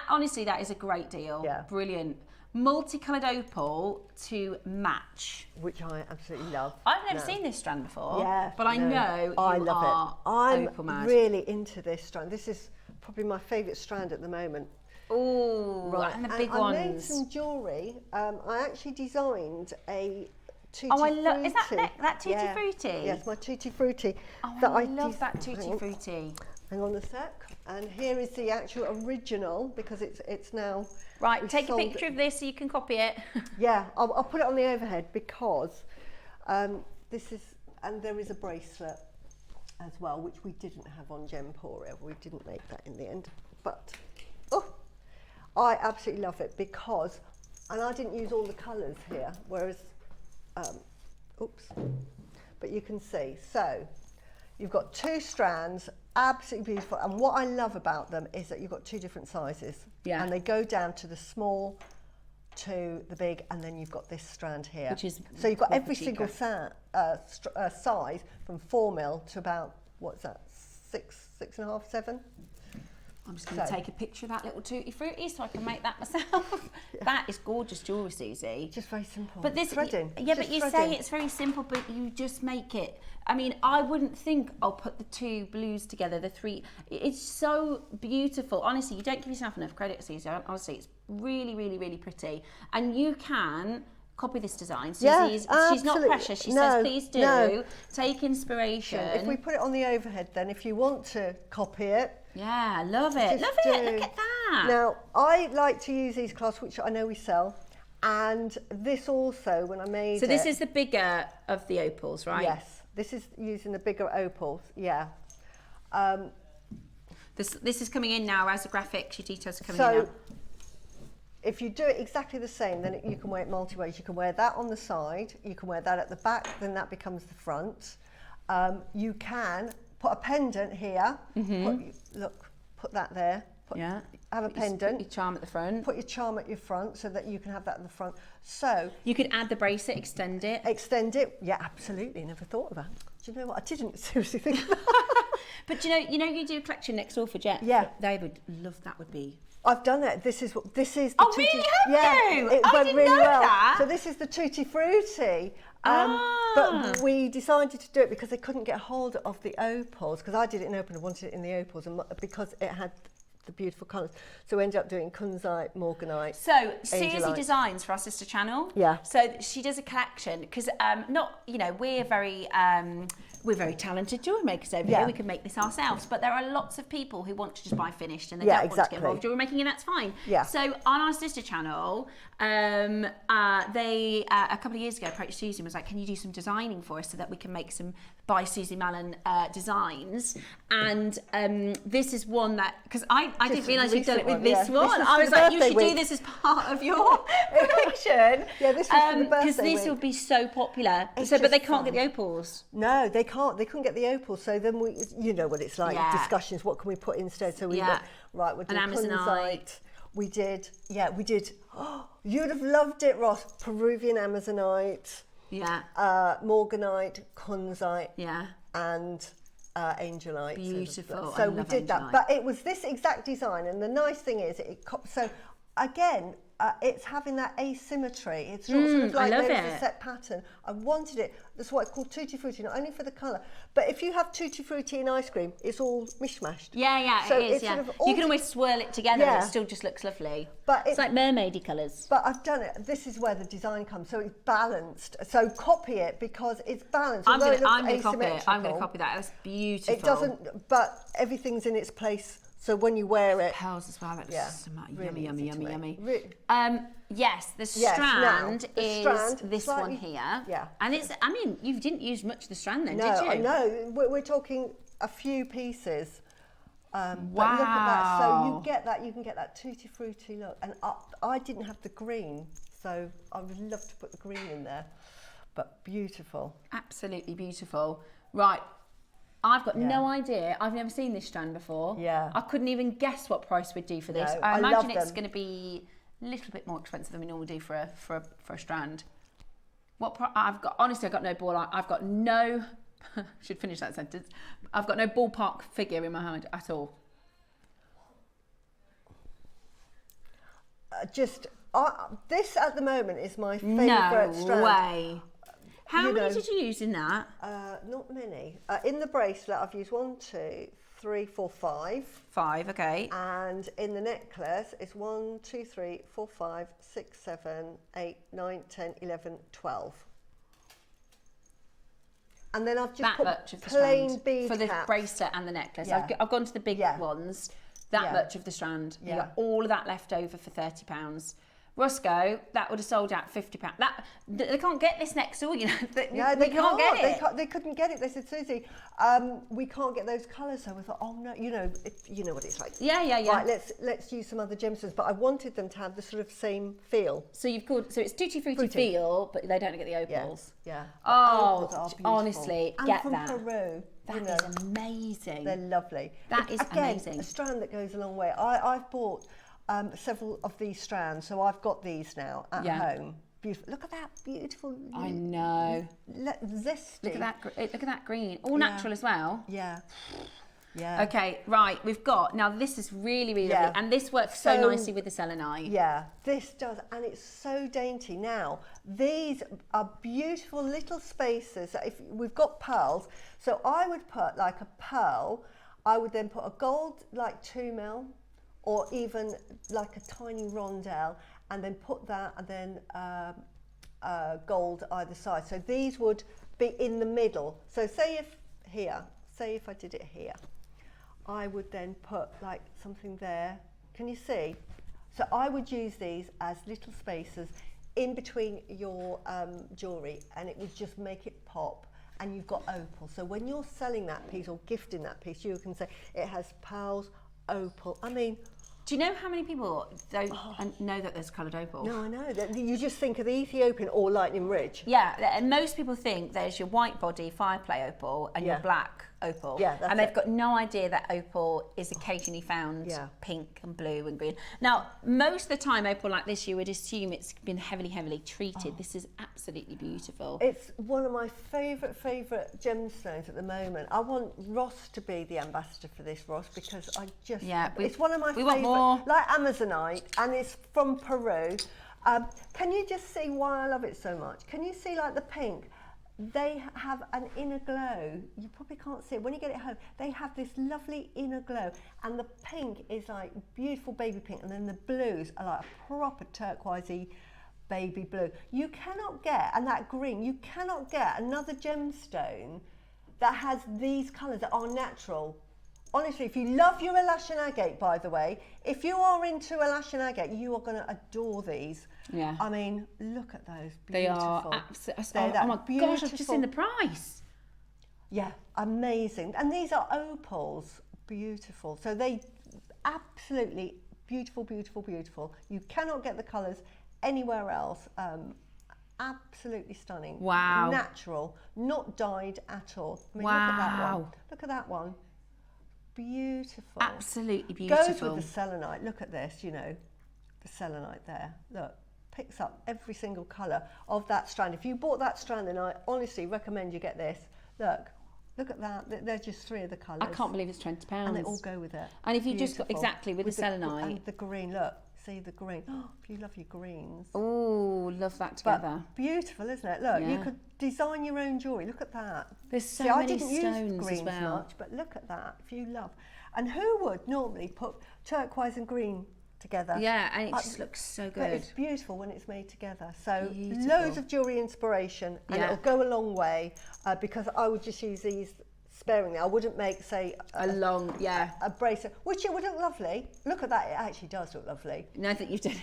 honestly, that is a great deal. Yeah. Brilliant. Multicoloured opal to match. Which I absolutely love. I've never seen this strand before, Yeah, but I know I you love are it. I'm opal mad. really into this strand. This is probably my favourite strand at the moment. Oh, and the big ones. I made some jewellery. I actually designed a tutti Oh, I love. Is frutti. that tutti Yeah. frutti? Yes, my tutti frutti. Oh, that I love that tutti hang on. frutti. Hang on a sec. And here is the actual original because it's now. Right, we've take a sold picture of this so you can copy it. Yeah, I'll put it on the overhead because this is, and there is a bracelet as well, which we didn't have on Gemporia. We didn't make that in the end, but I absolutely love it because, and I didn't use all the colours here, whereas, but you can see. So you've got 2 strands, absolutely beautiful. And what I love about them is that you've got 2 different sizes. Yeah. And they go down to the small, to the big, and then you've got this strand here. Which is so you've got proper every single chico. size from 4 mil to about, what's that, 6.5, 7? I'm just going to take a picture of that little tutti frutti so I can make that myself. That is gorgeous jewellery, Suzie. Just very simple. But this, threading. yeah, Just but you threading. say it's very simple, but you just make it. I mean, I wouldn't think I'll put the 2 blues together, the 3. It's so beautiful. Honestly, you don't give yourself enough credit, Suzie. Honestly, it's really, really, really pretty. And you can copy this design. She's not absolutely. precious. She No, says, please do. no. Take inspiration. If we put it on the overhead, then if you want to copy it. Yeah, love it. just Love it. do. Look at that. Now, I like to use these cloths, which I know we sell. And this also, when I made So this is the bigger of the opals, right? Yes, this is using the bigger opals, yeah. This is coming in now as a graphic. Your details are coming in So, now. if you do it exactly the same, then you can wear it multi-ways. You can wear that on the side, you can wear that at the back, then that becomes the front. You can put a pendant here, put that there. Have a pendant. Put your charm at the front. Put your charm at your front so that you can have that at the front. So you could add the bracelet, extend it. Extend it. Yeah, absolutely. Never thought of that. Do you know what? I didn't seriously think of that. But you do a collection next door for Jet. Yeah. They would love that. Would be. I've done it. This is the Oh, really? Have you? It I went didn't really know well. that. So this is the Tutti Frutti. But we decided to do it because they couldn't get hold of the opals, because I did it in opal and wanted it in the opals, and because it had the beautiful colours. So we ended up doing kunzite, morganite. So Suzie angelite. designs for our sister channel. Yeah. So she does a collection because we're very talented jewellery makers over here. We can make this ourselves, but there are lots of people who want to just buy finished and they don't want to get involved in jewellery making, and that's fine. Yeah. So on our sister channel, they a couple of years ago approached Suzie and was like, "Can you do some designing for us so that we can make some By Suzie Menham designs?" And this is one that, because I didn't realise you'd done it with this one. This I was for the like, you birthday should do week. this as part of your collection. Yeah, this was for the birthday because this week. will be so popular. It's But they just can't get fun. the opals. No, they can't. They couldn't get the opals. So then we, you know what it's like, Yeah. discussions. What can we put instead? So we Yeah. went, right, we'll do An Amazonite. kunzite We did, oh, you'd have loved it, Ross. Peruvian Amazonite, Yeah. Morganite, Kunzite, Yeah. and Angelite. Beautiful. So I we love did that. Angelite. But it was this exact design. And the nice thing is, so again, it's having that asymmetry. It's not sort of like I love there's it. a set pattern. I wanted it. That's why it's called Tutti Frutti, not only for the colour. But if you have Tutti Frutti in ice cream, it's all mishmashed. Yeah, So it is, it's yeah. sort of You can always swirl it together and Yeah. it still just looks lovely. But It's like mermaidy colours. But I've done it. This is where the design comes. So it's balanced. So copy it because it's balanced. I'm Although going it to looks copy it. I'm going to asymmetrical, copy that. That's beautiful. It doesn't, but everything's in its place. So when you wear it, Pearls as well. That looks Yeah, so really yummy, easy to yummy. make. Yes, the Yes, strand now, the is strand, this slightly- one here. yeah. And it's, I mean, you didn't use much of the strand then, no, did you? I know. We're talking a few pieces. But look at that. So Wow. you get that. You can get that tutti frutti look. And I didn't have the green, so I would love to put the green in there. But beautiful. Absolutely beautiful. Right. I've got Yeah. no idea. I've never seen this strand before. Yeah. I couldn't even guess what price we'd do for this. No, I I imagine love it's them. going to be a little bit more expensive than we normally do for a strand. I've got no ball. I've got no. Should finish that sentence. I've got no ballpark figure in my mind at all. This at the moment is my favourite strand. No way. How You many know, did you use in that? Not many. In the bracelet, I've used 1, 2, 3, 4, 5. 5, okay. And in the necklace, it's 1, 2, 3, 4, 5, 6, 7, 8, 9, 10, 11, 12. And then I've just That put much of the plain strand bead for the caps. bracelet and the necklace. Yeah. I've gone to the big Yeah. ones. That Yeah. much of the strand. You Yeah. got all of that left over for £30. Roscoe, that would have sold out £50. They can't get this next door, you know. No, they can't get it. They couldn't get it. They said, Susie, we can't get those colours. So we thought, oh no, you know what it's like. Yeah. Right, let's use some other gemstones. But I wanted them to have the sort of same feel. So it's Tutti Frutti Fruity. feel, but they don't get the opals. Yeah. Oh, The opals are beautiful. honestly, and get from that. Peru. That you know, is amazing. they're lovely. That is Again, amazing. a strand that goes a long way. I've bought several of these strands, so I've got these now at home. Beautiful. Look at that beautiful. I know. Zesty. Look at that green. All natural as well. Yeah. Yeah. Okay, right, we've got, now this is really, really Yeah. lovely, and this works so So- nicely with the selenite. Yeah, this does, and it's so dainty. Now, these are beautiful little spaces. If we've got pearls, so I would put like a pearl, I would then put a gold like 2mm, or even like a tiny rondelle, and then put that, and then gold either side. So these would be in the middle. So say if I did it here, I would then put like something there. Can you see? So I would use these as little spaces in between your jewellery, and it would just make it pop. And you've got opal. So when you're selling that piece or gifting that piece, you can say it has pearls, opal. I mean, Do you know how many people don't know that there's coloured opal? no, I know. You just think of the Ethiopian or Lightning Ridge. Yeah, and most people think there's your white body fireplay opal and your Yeah. black opal. Yeah, that's and they've it. got no idea that opal is occasionally found Yeah. pink and blue and green. Now, most of the time opal like this, you would assume it's been heavily treated. This is absolutely beautiful. It's one of my favourite gemstones at the moment. I want Ross to be the ambassador for this, Ross, because I just... Yeah, it's one of my we want favourite. more. Like Amazonite, and it's from Peru. Can you just see why I love it so much? Can you see like the pink? They have an inner glow. You probably can't see it. When you get it home, they have this lovely inner glow. And the pink is like beautiful baby pink. And then the blues are like a proper turquoisey baby blue. You cannot get, and that green, you cannot get another gemstone that has these colours that are natural. Honestly, if you love your Alashan agate, by the way, if you are into Alashan agate, you are going to adore these. Yeah. I mean, look at those. Beautiful. They are absolutely... They're Oh that my gosh, I've just seen the price. Yeah, amazing. And these are opals. Beautiful. So they absolutely beautiful, beautiful, beautiful. You cannot get the colours anywhere else. Absolutely stunning. Wow. Natural, not dyed at all. I mean, Wow. look at that one. Look at that one. Beautiful. Absolutely beautiful. Goes with the selenite. Look at this, you know. the selenite there, look, picks up every single colour of that strand. If you bought that strand, then I honestly recommend you get this. Look at that. They're just 3 of the colours. I can't believe it's £20. And they all go with it. And if you just got Beautiful. exactly with the selenite. And the green, look, see the green. Oh, if you love your greens. Oh, love that together. But beautiful, isn't it? Look, you Yeah. could design your own jewellery. Look at that. There's so See, I many didn't stones use as greens well. much, but look at that. If you love, and who would normally put turquoise and green together? Yeah, and it just looks so But good. it's beautiful when it's made together. So Beautiful. loads of jewellery inspiration, and Yeah. it'll go a long way because I would just use these sparingly. I wouldn't make, say, A long, yeah. a bracelet, which it would look lovely. Look at that, it actually does look lovely. No, I think you've done.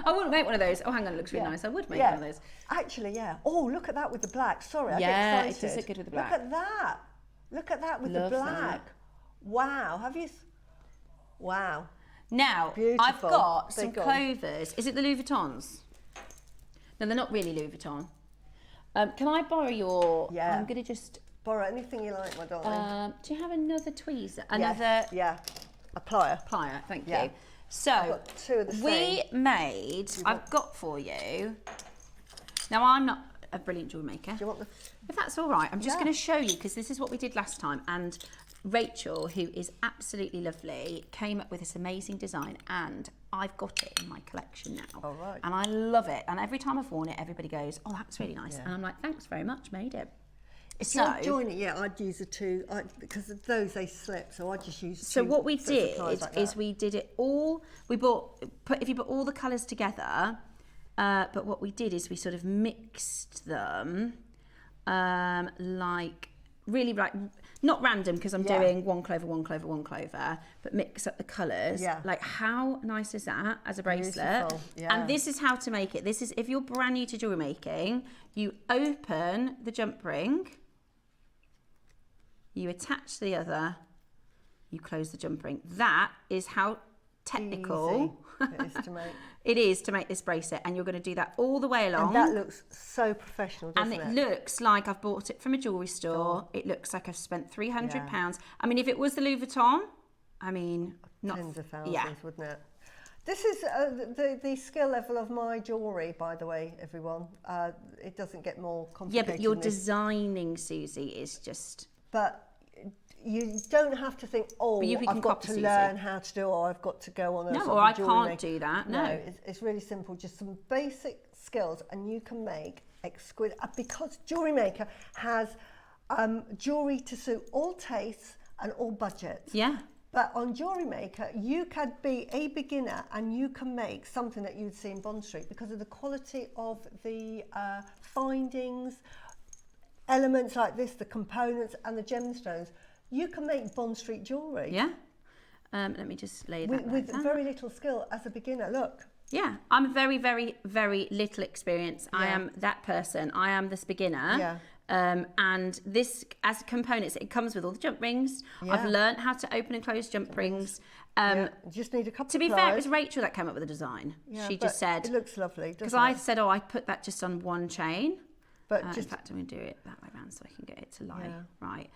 I wouldn't make one of those. Oh, hang on, it looks really Yeah. nice. I would make Yeah. one of those. Actually, yeah. Oh, look at that with the black. Sorry, I Yeah, get it excited. does look good with the black. Look at that. Look at that with Love the that. black. Wow. Have you? Wow. Now, I've Beautiful. got They're some gone. Clovers. Is it the Louis Vuittons? No, they're not really Louis Vuitton. Can I borrow your... Yeah. I'm going to just... Borrow anything you like, my darling. do you have another tweezer? Yes, Another yeah. A plier. plier, thank Yeah. you. So, got 2 of the we same. made... I've got for you... Now, I'm not a brilliant jewellery maker. Do you want the? If that's all right, I'm just Yeah. going to show you, because this is what we did last time, and Rachel, who is absolutely lovely, came up with this amazing design, and I've got it in my collection now. All right. And I love it, and every time I've worn it, everybody goes, oh, that's really nice. And I'm like, thanks very much, made it. If you're joining, yeah, I'd use a 2 because of those they slip, so I just use. So 2 what we sets of did pliers like is that. we did it all, if you put all the colours together, but what we did is we sort of mixed them like really not random, because I'm Yeah. doing one clover, but mix up the colours. Yeah. Like, how nice is that as a bracelet? Beautiful, yeah. And this is how to make it. This is, if you're brand new to jewellery making, you open the jump ring, you attach the other, you close the jump ring. That is how technical Easy it is to make. it is to make this bracelet, and you're going to do that all the way along. And that looks so professional, doesn't And it? it looks like I've bought it from a jewellery store. It looks like I've spent £300. I mean, if it was the Louis Vuitton, I mean, not Tens of thousands, yeah. wouldn't it? This is the skill level of my jewellery, by the way, everyone. It doesn't get more Yeah, complicated. but your than this. designing, Susie, is just... But you don't have to think, oh, But you can I've got copy to Susie. learn how to do, or I've got to go on a No, sort or of I jewellery can't maker. do that, no. It's really simple, just some basic skills, and you can make exquisite, because Jewellery Maker has jewellery to suit all tastes and all budgets. Yeah. But on Jewellery Maker, you can be a beginner and you can make something that you'd see in Bond Street because of the quality of the findings, elements like this, the components and the gemstones. You can make Bond Street jewellery Yeah. Let me just lay that with like that. very little skill as a beginner. Look. Yeah, I'm very, very, very little experience. I Yeah. am that person. I am this beginner. Yeah. And this, as components, it comes with all the jump rings. I've Yeah. learned how to open and close jump rings. Yeah, you just need a couple To be of fair, it pliers. was Rachel that came up with the design. Yeah, She but just said, it looks lovely, because doesn't I it? said, oh, I put that just on one chain. But In just fact, I'm going to do it that way around so I can get it to lie. Yeah. Right.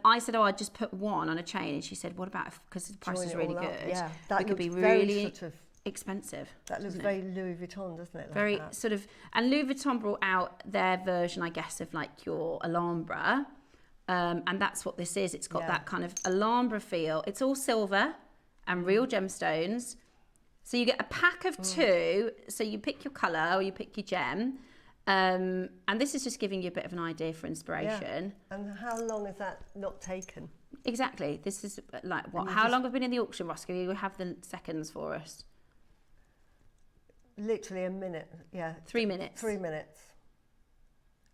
I said, oh, I'd just put one on a chain. And she said, what about, because the price join is it really all up. good. Yeah, that it could be looks very really sort of, expensive. that looks doesn't it? very Louis Vuitton, doesn't it? Like Very that. sort of, and Louis Vuitton brought out their version, I guess, of like your Alhambra, and that's what this is. It's got Yeah. that kind of Alhambra feel. It's all silver and real gemstones. So you get a pack of two. So you pick your colour or you pick your gem, and this is just giving you a bit of an idea for inspiration. And how long is that not taken? Exactly. This is like what? And you How just- long have we been in the auction, Roscoe? You have the seconds for us. Literally a minute. Yeah. 3 minutes. 3 minutes.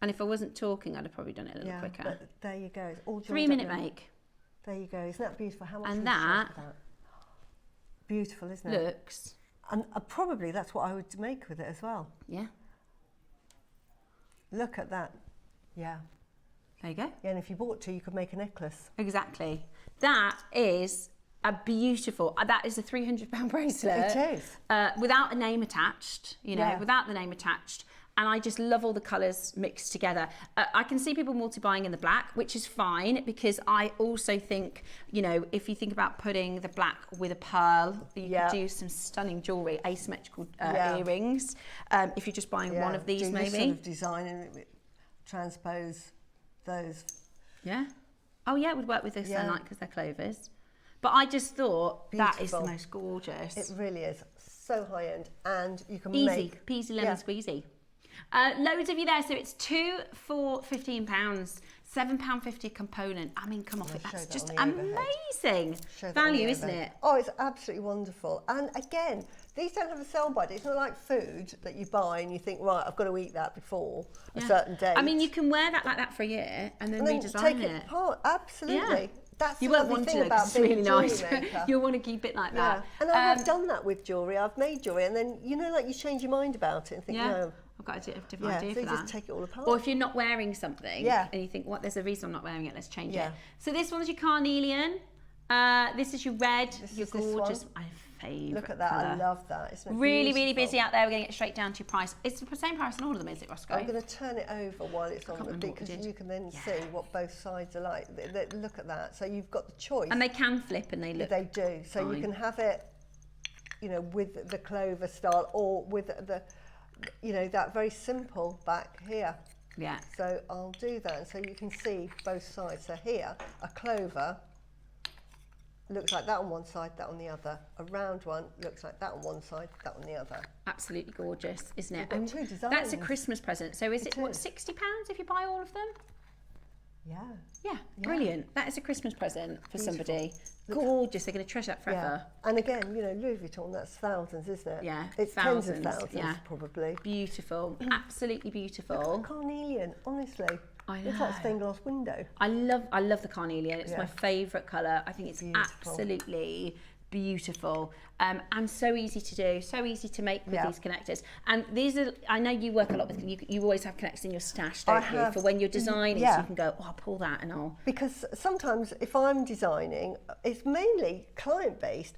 And if I wasn't talking, I'd have probably done it a little Yeah. quicker. But there you go. It's all 3 joined minute up now. make. There you go. Isn't that beautiful? How much And would you charge that for that? Beautiful, isn't it? Looks, And probably that's what I would make with it as well. yeah. Look at that. Yeah. There you go. Yeah, and if you bought two, you could make a necklace. Exactly. That is a beautiful, that is a £300 bracelet. It is. Without a name attached, you know, Yeah. without the name attached. and I just love all the colours mixed together. I can see people multi-buying in the black, which is fine, because I also think, you know, if you think about putting the black with a pearl, you could do some stunning jewellery, asymmetrical earrings. If you're just buying one of these, do maybe. This sort of design and transpose those. Yeah. Oh yeah, it would work with this Selenite because they're Clovers. But I just thought that is the most gorgeous. It really is. So high end, and you can Easy peasy lemon squeezy. Loads of you there, so it's 2 for £15, £7.50 a component. I mean, come off it, that's just amazing value, isn't it? Oh, it's absolutely wonderful. And again, these don't have a sell by date. It's not like food that you buy and you think, right, I've got to eat that before a certain date. I mean, you can wear that like that for a year and then redesign take it apart. Absolutely. Yeah. That's you the won't lovely want thing to, about it's being really a nice. jewellery maker. You'll want to keep it like that. And I have done that with jewellery. I've made jewellery, and then, you know, like you change your mind about it and think, no. I've got a different idea so for you that. just take it all apart. Or if you're not wearing something and you think, what, there's a reason I'm not wearing it, let's change it. So this one's your carnelian. This is your red, your gorgeous. My favourite Look at that, colour. I love that. Isn't it really, beautiful? really busy out there. We're going to get straight down to your price. It's the same price on all of them, is it, Roscoe? I'm going to turn it over while it's on, because you can then see what both sides are like. Look at that. So you've got the choice. And they can flip and they look. They do. So you can have it, you know, with the Clover style, or with the, you know, that very simple back here. Yeah. So I'll do that, so you can see both sides. So here, a Clover looks like that on one side, that on the other. A round one looks like that on one side, that on the other. Absolutely gorgeous, isn't it? And two designs. That's a Christmas present. So is it what, £60 if you buy all of them? Yeah, brilliant. That is a Christmas present for somebody. Gorgeous. They're going to treasure that forever. And again, you know, Louis Vuitton, that's thousands, isn't it? Yeah, it's thousands, tens of thousands, probably. Beautiful, absolutely beautiful. Look at the carnelian, honestly. I know. It's like a stained glass window. I love the carnelian. It's my favourite colour. I think it's absolutely beautiful and so easy to do, so easy to make with these connectors. And these are, I know you work a lot with, you always have connectors in your stash, don't you, for when you're designing, so you can go, oh, I'll pull that and I'll... Because sometimes if I'm designing, it's mainly client-based.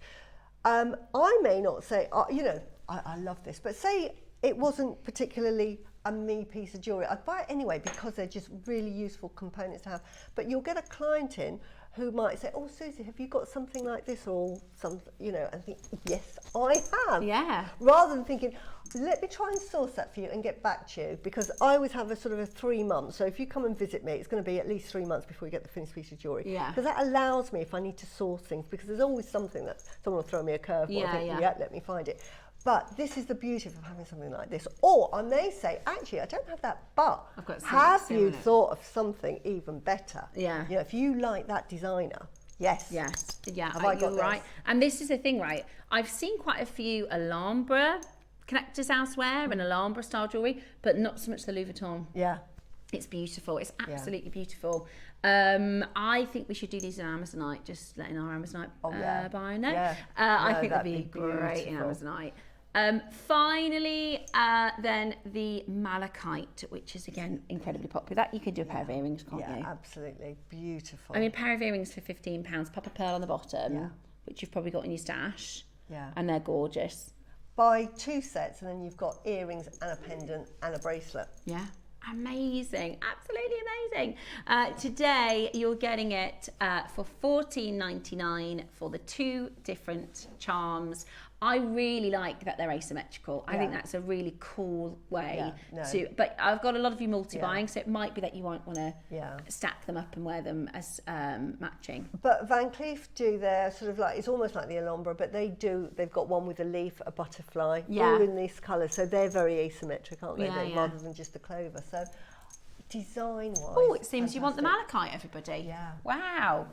I may not say, you know, I love this, but say it wasn't particularly a me piece of jewellery. I'd buy it anyway because they're just really useful components to have. But you'll get a client in who might say, oh, Suzie, have you got something like this or something, you know, and think, yes, I have. Yeah. Rather than thinking, let me try and source that for you and get back to you, because I always have a sort of a 3 months. So if you come and visit me, it's going to be at least 3 months before you get the finished piece of jewellery. Yeah. Because that allows me, if I need to source things, because there's always something that someone will throw me a curveball. I think, let me find it. But this is the beauty of having something like this. Or I may say, actually, I don't have that, but have you thought of something even better? Yeah. You know, if you like that designer, yes. Yes, yeah, Have I got you're right. And this is the thing, right? I've seen quite a few Alhambra connectors elsewhere and Alhambra style jewellery, but not so much the Louis Vuitton. Yeah. It's beautiful. It's absolutely beautiful. I think we should do these in Amazonite, just letting our Amazonite buyer know. Yeah. I No, think that'd be beautiful. great in Amazonite. Finally, then the malachite, which is again incredibly popular. That you can do a pair of earrings, can't you? Yeah, absolutely. Beautiful. I mean, a pair of earrings for £15, pop a pearl on the bottom, which you've probably got in your stash. Yeah. And they're gorgeous. Buy 2 sets and then you've got earrings and a pendant and a bracelet. Yeah. Amazing, absolutely amazing. Today you're getting it for $14.99 for the 2 different charms. I really like that they're asymmetrical. I think that's a really cool way to, but I've got a lot of you multi-buying, so it might be that you won't want to stack them up and wear them as matching. But Van Cleef do their sort of like, it's almost like the Alhambra, but they've got one with a leaf, a butterfly, all in this colour, so they're very asymmetric, aren't they? Rather than just the Clover. So design-wise. Oh, it seems you want the malachite, everybody. Yeah. Wow.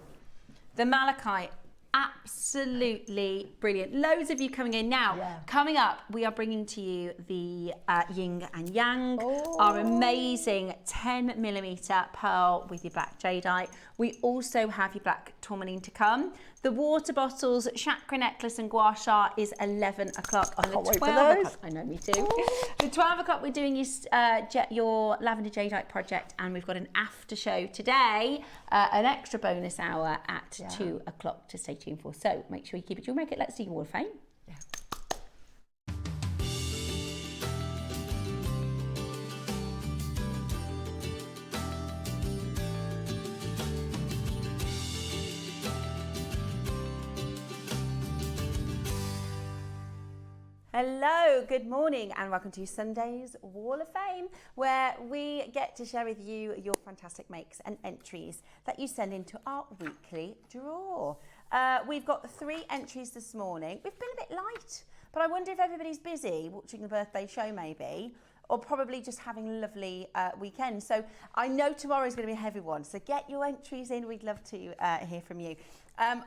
The malachite. Absolutely brilliant. Loads of you coming in now. Coming up, we are bringing to you the Yin and Yang, our amazing 10mm pearl with your black jadeite. We also have your black tourmaline to come. The water bottles, chakra necklace and gua sha is 11 o'clock. I can't wait for those. I know, me too. The 12 o'clock we're doing your Lavender jadeite project, and we've got an after show today, an extra bonus hour at 2 o'clock to stay tuned for. So make sure you keep it JewelleryMaker. Let's see your Wall of Fame. Hello, good morning, and welcome to Sunday's Wall of Fame, where we get to share with you your fantastic makes and entries that you send into our weekly draw. We've got 3 entries this morning. We've been a bit light, but I wonder if everybody's busy watching the birthday show maybe, or probably just having a lovely weekend. So I know tomorrow's going to be a heavy one, so get your entries in. We'd love to hear from you.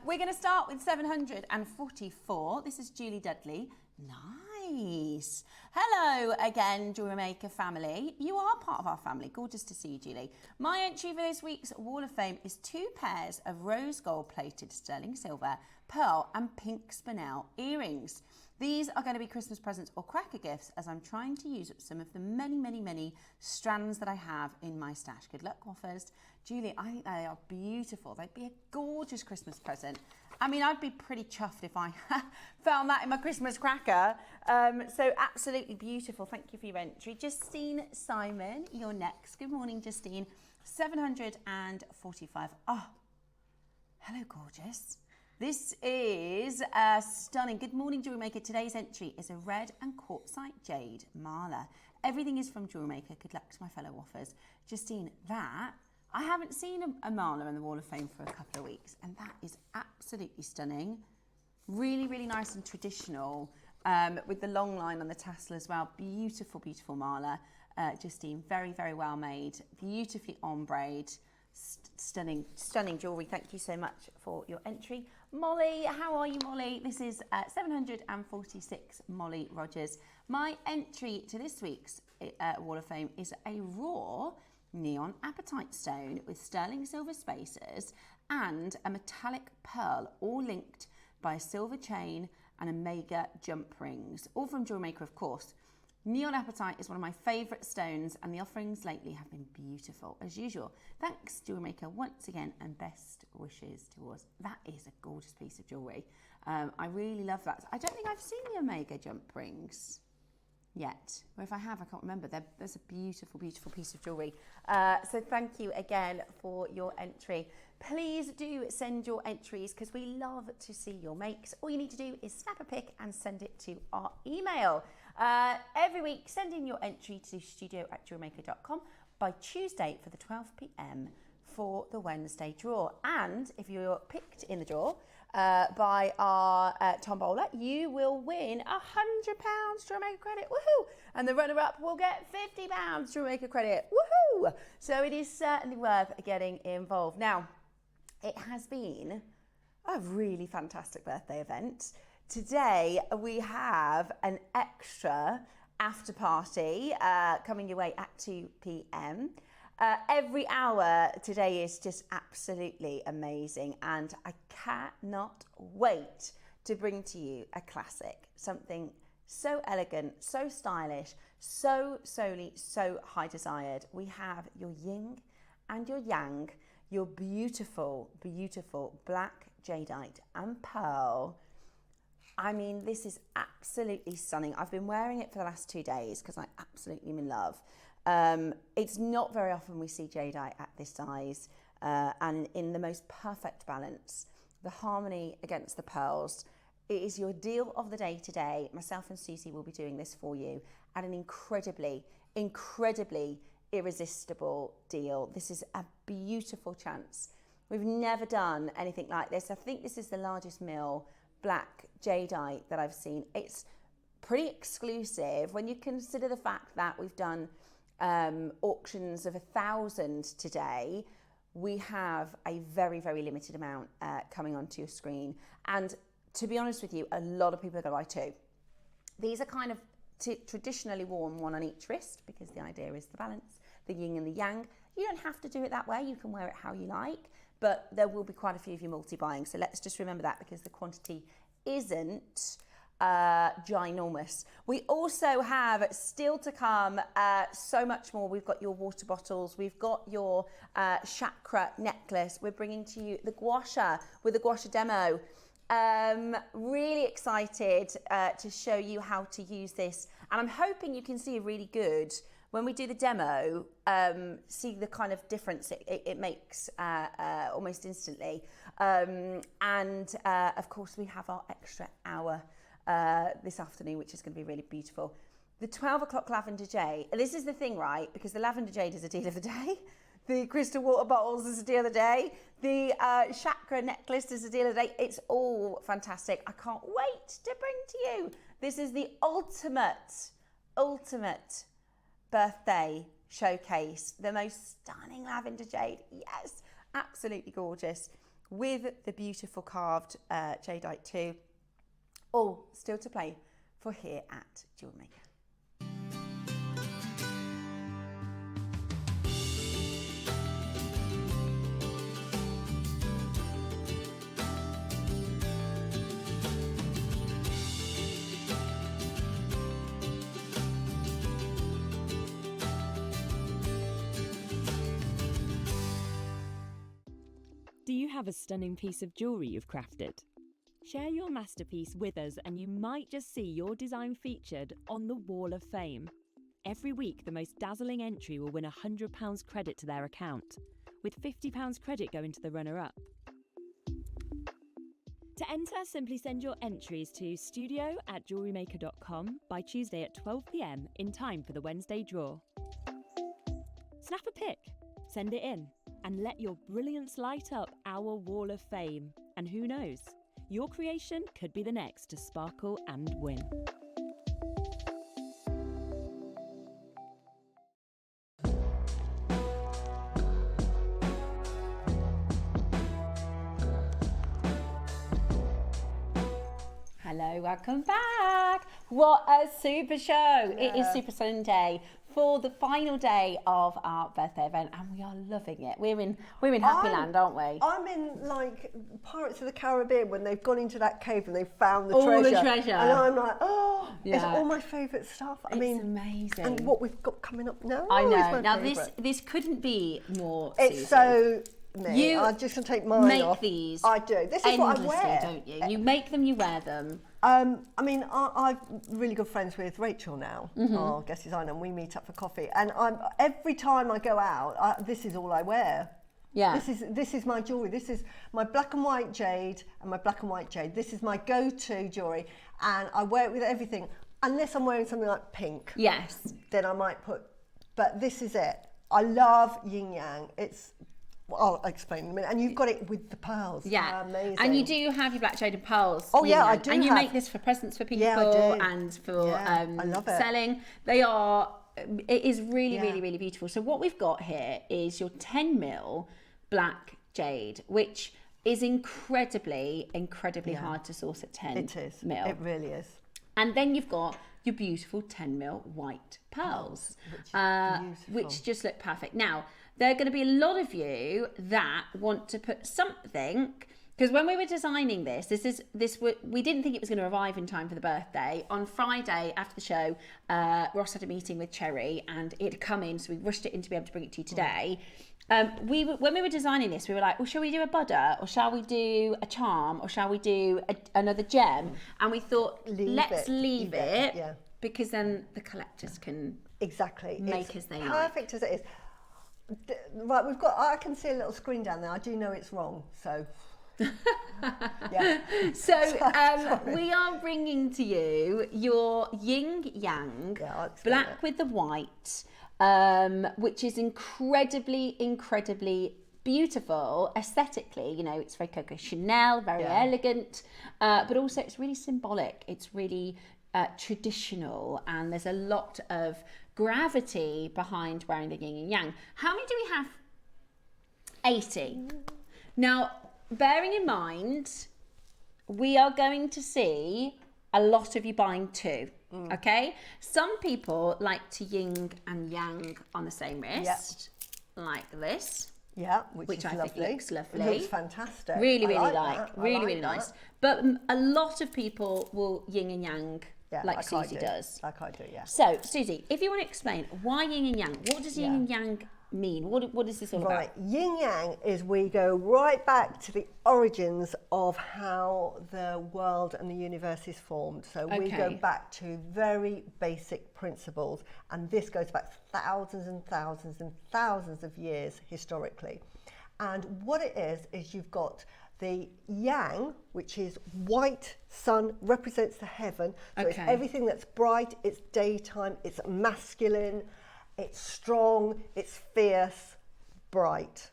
We're going to start with 744. This is Julie Dudley. Nice. Hello again, Jewellery Maker family. You are part of our family. Gorgeous to see you, Julie. My entry for this week's Wall of Fame is 2 pairs of rose gold plated sterling silver, pearl and pink spinel earrings. These are going to be Christmas presents or cracker gifts, as I'm trying to use up some of the many strands that I have in my stash. Good luck, Waffers. Julie, I think they are beautiful. They'd be a gorgeous Christmas present. I mean, I'd be pretty chuffed if I found that in my Christmas cracker. So absolutely beautiful. Thank you for your entry. Justine Simon, you're next. Good morning, Justine. 745. Oh, hello, gorgeous. This is stunning. Good morning, Jewellery Maker. Today's entry is a red and quartzite jade mala. Everything is from Jewellery Maker. Good luck to my fellow waffers. Justine, that, I haven't seen a mala in the Wall of Fame for a couple of weeks, and that is absolutely stunning. Really nice and traditional, with the long line on the tassel as well. Beautiful mala. Justine, very well made. Beautifully ombre'd. Stunning jewellery. Thank you so much for your entry. Molly, how are you, Molly? This is 746 Molly Rogers. My entry to this week's Wall of Fame is a raw neon apatite stone with sterling silver spacers and a metallic pearl, all linked by a silver chain and a mega jump rings, all from Jewellery Maker, of course. Neon apatite is one of my favourite stones, and the offerings lately have been beautiful, as usual. Thanks, Jewellery Maker, once again, and best wishes to us. That is a gorgeous piece of jewellery. I really love that. I don't think I've seen the Omega jump rings yet, or if I have, I can't remember. There's a beautiful piece of jewellery. So thank you again for your entry. Please do send your entries, because we love to see your makes. All you need to do is snap a pic and send it to our email. Every week, send in your entry to studio@jewellerymaker.com by Tuesday for the 12 p.m. for the Wednesday draw. And if you're picked in the draw by our tombola, you will win £100 Jewellery Maker credit. Woohoo! And the runner-up will get £50 Jewellery Maker credit. Woohoo! So it is certainly worth getting involved. Now, it has been a really fantastic birthday event. Today we have an extra after party coming your way at 2 p.m. Every hour today is just absolutely amazing, and I cannot wait to bring to you a classic, something so elegant, so stylish, so high desired. We have your yin and your yang, your beautiful black jadeite and pearl. I mean, this is absolutely stunning. I've been wearing it for the last 2 days because I absolutely am in love. It's not very often we see jadeite at this size and in the most perfect balance. The harmony against the pearls. It is your deal of the day today. Myself and Suzie will be doing this for you at an incredibly irresistible deal. This is a beautiful chance. We've never done anything like this. I think this is the largest mil black jadeite that I've seen. It's pretty exclusive when you consider the fact that we've done auctions of 1,000 today. We have a very limited amount coming onto your screen, and to be honest with you, a lot of people are going to buy 2. These are kind of traditionally worn, one on each wrist, because the idea is the balance, the yin and the yang. You don't have to do it that way. You can wear it how you like, but there will be quite a few of you multi-buying. So let's just remember that, because the quantity isn't ginormous. We also have still to come so much more. We've got your water bottles. We've got your chakra necklace. We're bringing to you the gua sha with the gua sha demo. Really excited to show you how to use this, and I'm hoping you can see really good when we do the demo, see the kind of difference it makes almost instantly. And of course we have our extra hour this afternoon, which is going to be really beautiful. The 12 o'clock lavender jade. This is the thing, right? Because the lavender jade is a deal of the day. The crystal water bottles is a deal of the day. The chakra necklace is a deal of the day. It's all fantastic. I can't wait to bring to you. This is the ultimate birthday showcase. The most stunning lavender jade. Yes, absolutely gorgeous. With the beautiful carved jadeite too. All still to play for here at Jewellery Maker. Do you have a stunning piece of jewellery you've crafted? Share your masterpiece with us and you might just see your design featured on the Wall of Fame. Every week, the most dazzling entry will win £100 credit to their account, with £50 credit going to the runner-up. To enter, simply send your entries to studio@jewellerymaker.com by Tuesday at 12 p.m. in time for the Wednesday draw. Snap a pic, send it in, and let your brilliance light up our Wall of Fame. And who knows, your creation could be the next to sparkle and win. Hello, welcome back. What a super show. Yeah. It is Super Sunday for the final day of our birthday event and we are loving it. We're in happy land, aren't we? I'm in like Pirates of the Caribbean when they've gone into that cave and they've found the all treasure. the treasure. And I'm like, oh, yeah. It's all my favourite stuff. I mean, amazing. And what we've got coming up now. I know. Is my now favourite. this couldn't be more It's Suzie. So me. You I'm just gonna take mine off. Make these. I do. This is what I wear, don't you? You make them, you wear them. I mean, I'm really good friends with Rachel now, our guest designer, and we meet up for coffee. And every time I go out, this is all I wear. Yeah. This is my jewellery. This is my black and white jade and my black and white jade. This is my go-to jewellery, and I wear it with everything. Unless I'm wearing something like pink. Yes. Then I might put. But this is it. I love yin yang. I'll explain in a minute. And you've got it with the pearls. Yeah. Amazing. And you do have your black jade and pearls. Oh, yeah, I do. And you make this for presents for people and for I love it. selling. It is really, really, really beautiful. So what we've got here is your 10mm black jade, which is incredibly hard to source at 10mm. It is. It really is. And then you've got your beautiful 10mm white pearls, which just look perfect. Now, there are going to be a lot of you that want to put something, because when we were designing this we didn't think it was going to arrive in time for the birthday. On Friday after the show, Ross had a meeting with Cherry and it had come in, so we rushed it in to be able to bring it to you today. When we were designing this, we were like, well, shall we do a budder, or shall we do a charm, or shall we do another gem? And we thought, let's leave it, because then the collectors can make as they like. Perfect as it is. Right, I can see a little screen down there. I do know it's wrong, so. Yeah. So we are bringing to you your yin yang, black with the white, which is incredibly beautiful aesthetically. You know, it's very Coco Chanel, very elegant, but also it's really symbolic. It's really traditional, and there's a lot of gravity behind wearing the yin and yang. How many do we have? 80. Now, bearing in mind, we are going to see a lot of you buying two, okay? Some people like to yin and yang on the same wrist, like this. Yeah, which I think looks lovely. It looks fantastic. Really nice. But a lot of people will yin and yang like Suzie does. Like I do, yeah. So, Suzie, if you want to explain why yin and yang, what does yin and yang mean? What is this all about? Right, yin yang is we go right back to the origins of how the world and the universe is formed. So we go back to very basic principles, and this goes back thousands and thousands and thousands of years historically. And what it is you've got The yang, which is white sun, represents the heaven. So it's Okay. everything that's bright, it's daytime, it's masculine, it's strong, it's fierce, bright.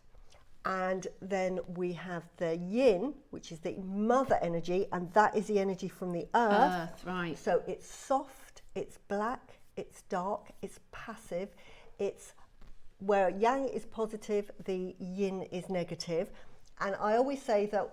And then we have the yin, which is the mother energy, and that is the energy from the earth. Right. So it's soft, it's black, it's dark, it's passive, it's where yang is positive, the yin is negative. And I always say that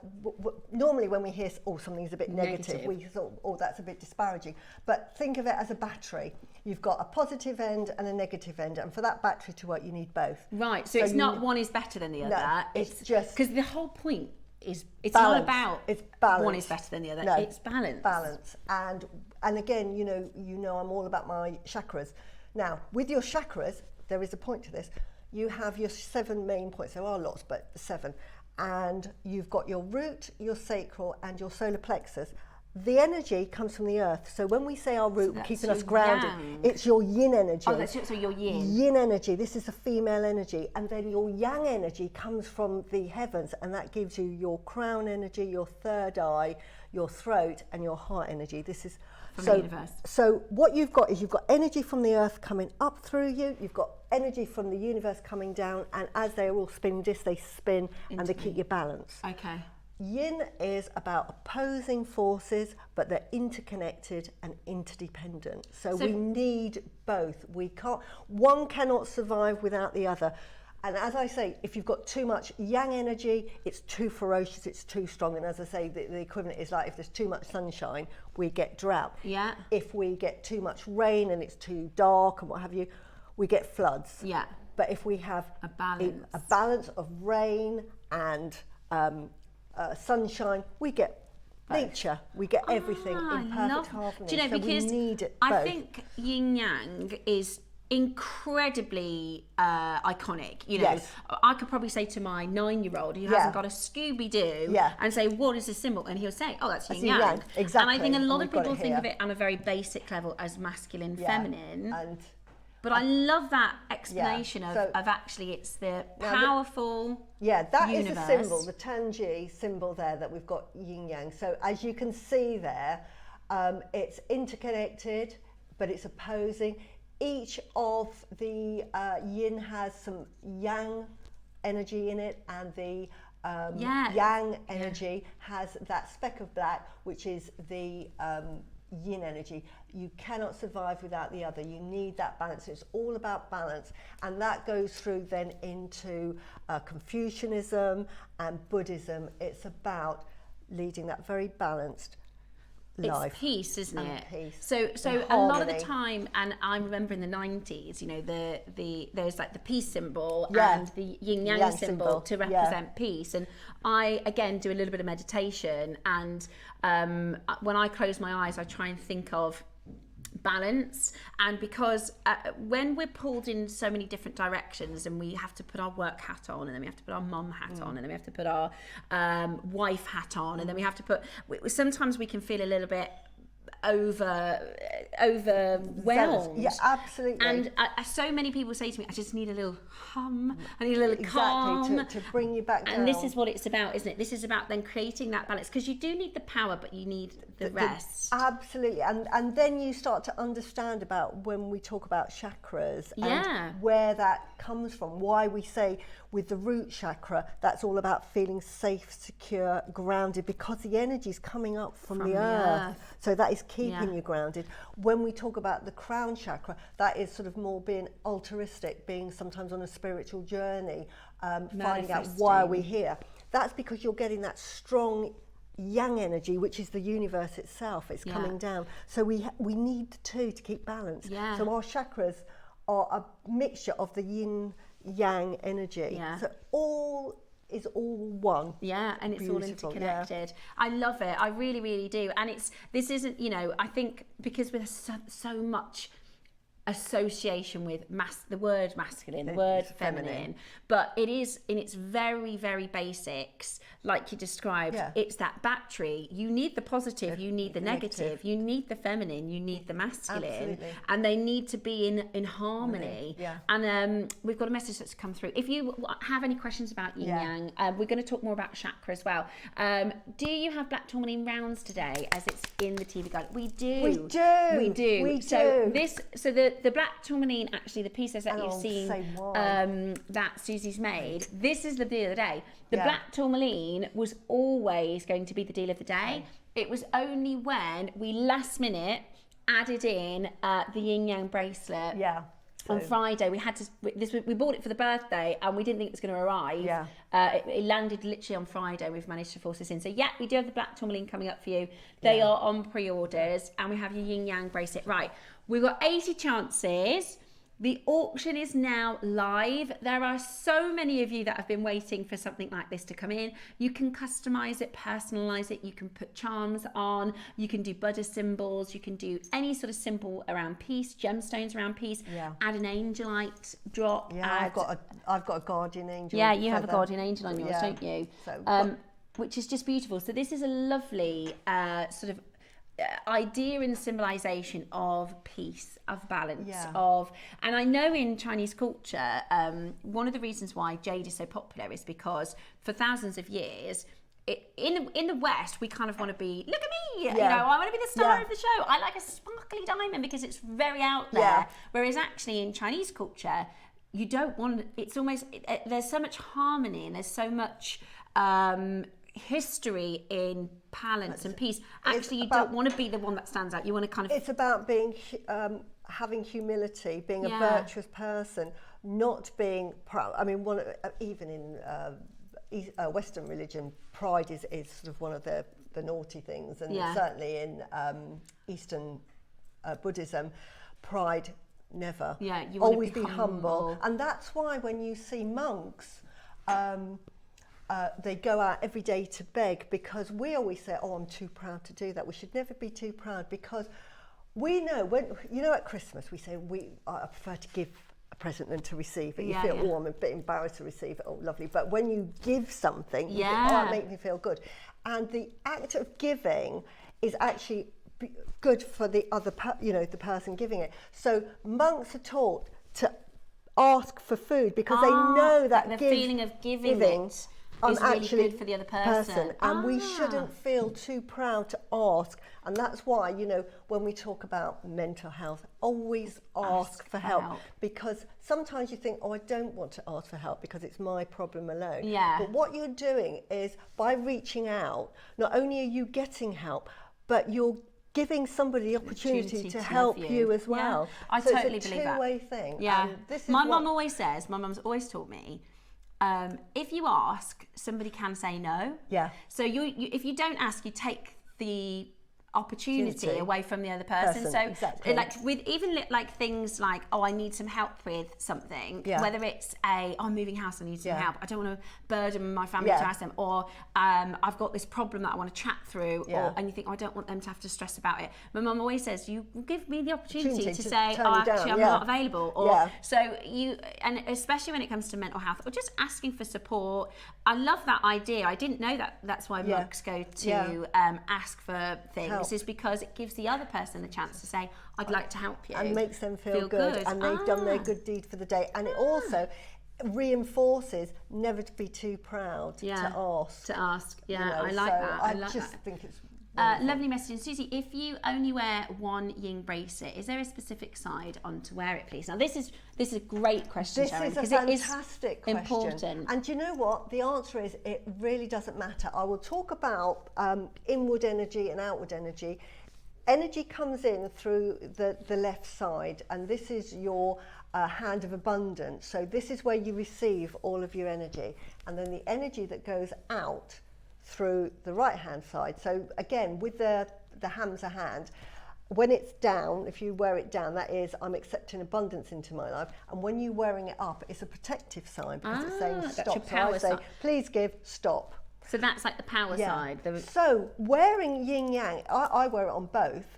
normally when we hear, oh, something's a bit negative, we thought, oh, that's a bit disparaging. But think of it as a battery. You've got a positive end and a negative end, and for that battery to work, you need both. Right, so it's not one is better than the other. No, it's just... Because the whole point is, it's balance. not about it's balance. one is better than the other. No, it's balance. Balance. And again, you know I'm all about my chakras. Now, with your chakras, there is a point to this. You have your 7 main points. There are lots, but 7. And you've got your root, your sacral, and your solar plexus. The energy comes from the earth. So when we say our root, keeping us grounded, it's your yin energy. Oh, that's it, so your yin. Yin energy, this is the female energy. And then your yang energy comes from the heavens, and that gives you your crown energy, your third eye, your throat, and your heart energy. This is from the universe. So what you've got is you've got energy from the earth coming up through you, you've got energy from the universe coming down, and as they're all spinning disc, they spin and they keep you balanced. Okay. Yin is about opposing forces, but they're interconnected and interdependent. So we need both. One cannot survive without the other. And as I say, if you've got too much yang energy, it's too ferocious, it's too strong. And as I say, the equivalent is like if there's too much sunshine, we get drought. Yeah. If we get too much rain and it's too dark and what have you, we get floods. Yeah. But if we have a balance of rain and sunshine, we get nature, we get everything in perfect harmony. Do you know, so because we need it I both. think yin yang is incredibly iconic. You know, I could probably say to my 9-year-old who hasn't got a Scooby-Doo and say, what is this symbol? And he'll say, oh, that's yin yang. Exactly. And I think a lot of people think of it on a very basic level as masculine, feminine. But I love that explanation of actually it's the powerful that universe. is a symbol, the Tanji symbol there that we've got yin yang. So as you can see there, it's interconnected, but it's opposing. Each of the yin has some yang energy in it, and the yang energy has that speck of black, which is the yin energy. You cannot survive without the other. You need that balance. It's all about balance, and that goes through then into Confucianism and Buddhism. It's about leading that very balanced life. It's peace, isn't it? Peace. So a lot of the time, and I remember in the 90s, you know, there's like the peace symbol and the yin yang symbol to represent peace. And I again do a little bit of meditation, and when I close my eyes, I try and think of balance. And because when we're pulled in so many different directions, and we have to put our work hat on, and then we have to put our mum hat on, and then we have to put our wife hat on, and then we have to put, sometimes we can feel a little bit overwhelmed. Yeah, absolutely. And so many people say to me, I just need a little hum, I need a little calm. To bring you back down. And this is what it's about, isn't it? This is about then creating that balance, because you do need the power, but you need the rest. Absolutely. And then you start to understand about when we talk about chakras and where that comes from, why we say with the root chakra, that's all about feeling safe, secure, grounded, because the energy is coming up from the earth. So that is keeping you grounded. When we talk about the crown chakra, that is sort of more being altruistic, being sometimes on a spiritual journey, finding out why we're here. That's because you're getting that strong yang energy, which is the universe itself. It's coming down. So we need the two to keep balance. So our chakras are a mixture of the yin yang energy. So all is all one. And it's all interconnected. I love it. I really, really do. And this isn't, you know, I think because there's so much association with the word masculine, the word feminine, but it is in its very, very basics, like you described. It's that battery. You need the positive, you need the negative, you need the feminine, you need the masculine, and they need to be in harmony. And we've got a message that's come through. If you have any questions about yin yang, we're going to talk more about chakra as well. Do you have black tourmaline rounds today, as it's in the TV guide? We do. So the black tourmaline, actually, the pieces that you've seen that Suzie's made, this is the deal of the day. The black tourmaline was always going to be the deal of the day. It was only when we last minute added in the yin yang bracelet. On Friday, we had to. We bought it for the birthday, and we didn't think it was going to arrive. It landed literally on Friday. We've managed to force this in. So we do have the black tourmaline coming up for you. They are on pre-orders, and we have your yin yang bracelet. Right, we've got 80 chances. The auction is now live. There are so many of you that have been waiting for something like this to come in. You can customize it, personalize it. You can put charms on. You can do Buddha symbols. You can do any sort of symbol around piece, gemstones around piece. Add an angelite drop. I've got a guardian angel. Yeah, you have a guardian angel on yours, don't you? Which is just beautiful. So this is a lovely sort of idea and symbolization of peace, of balance, and I know in Chinese culture, one of the reasons why jade is so popular is because for thousands of years, in the West, we kind of want to be, look at me, you know, I want to be the star of the show. I like a sparkly diamond because it's very out there. Whereas actually in Chinese culture, you don't want, it's almost, there's so much harmony and there's so much history in balance and peace. Actually, you don't want to be the one that stands out. You want to kind of... It's about being, having humility, being a virtuous person, not being proud. I mean, even in Western religion, pride is sort of one of the naughty things. And certainly in Eastern Buddhism, pride never. You want always to be humble. And that's why when you see monks, they go out every day to beg, because we always say, oh, I'm too proud to do that. We should never be too proud, because we know, when, you know, at Christmas we say, I prefer to give a present than to receive it. You feel, oh, I'm a bit embarrassed to receive it. Oh, lovely. But when you give something, you think, oh, it makes me feel good. And the act of giving is actually good for the other, the person giving it. So monks are taught to ask for food, because they know that the feeling of giving it is really good for the other person. And we shouldn't feel too proud to ask. And that's why, when we talk about mental health, always ask for help. Because sometimes you think, oh, I don't want to ask for help because it's my problem alone. But what you're doing is, by reaching out, not only are you getting help, but you're giving somebody the opportunity to help you as well. I totally believe that. It's a two-way thing. This is my mum always says, my mum's always taught me, if you ask, somebody can say no. So if you don't ask, you take the opportunity away from the other person. So like with even like things like, oh, I need some help with something, whether it's I'm moving house, I need some help, I don't want to burden my family to ask them, or I've got this problem that I want to chat through, and you think, oh, I don't want them to have to stress about it. My mum always says, you give me the opportunity to say, oh, actually I'm not available, or so and especially when it comes to mental health, or just asking for support. I love that idea. I didn't know that that's why monks go to ask for things, is because it gives the other person the chance to say, I'd like to help you. And makes them feel good. And they've done their good deed for the day. And it also reinforces never to be too proud to ask. I like that. I just think it's lovely message. Suzie, if you only wear one yin bracelet, is there a specific side on to wear it, please? Now this is a great question, Sharon, because it is important. And you know what? The answer is, it really doesn't matter. I will talk about inward energy and outward energy. Energy comes in through the left side, and this is your hand of abundance. So this is where you receive all of your energy. And then the energy that goes out through the right hand side. So again, with the Hamza hand, when it's down, if you wear it down, that is, I'm accepting abundance into my life. And when you're wearing it up, it's a protective sign, because it's saying stop. That's your power side. Please give, stop. So that's like the power side. So wearing yin yang, I wear it on both.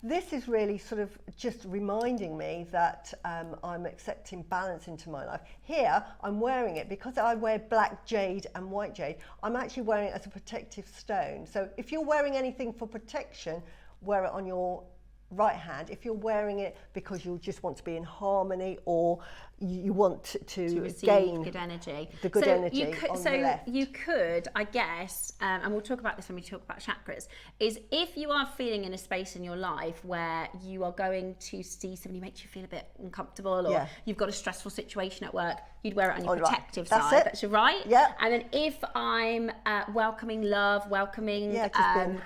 This is really sort of just reminding me that I'm accepting balance into my life. Here, I'm wearing it because I wear black jade and white jade. I'm actually wearing it as a protective stone. So if you're wearing anything for protection, wear it on your right hand. If you're wearing it because you just want to be in harmony or you want to receive gain good energy. The good energy on the left. You could, I guess, and we'll talk about this when we talk about chakras, is if you are feeling in a space in your life where you are going to see somebody who makes you feel a bit uncomfortable, or you've got a stressful situation at work, you'd wear it on your protective side. That's right. Yeah. And then if I'm welcoming love, welcoming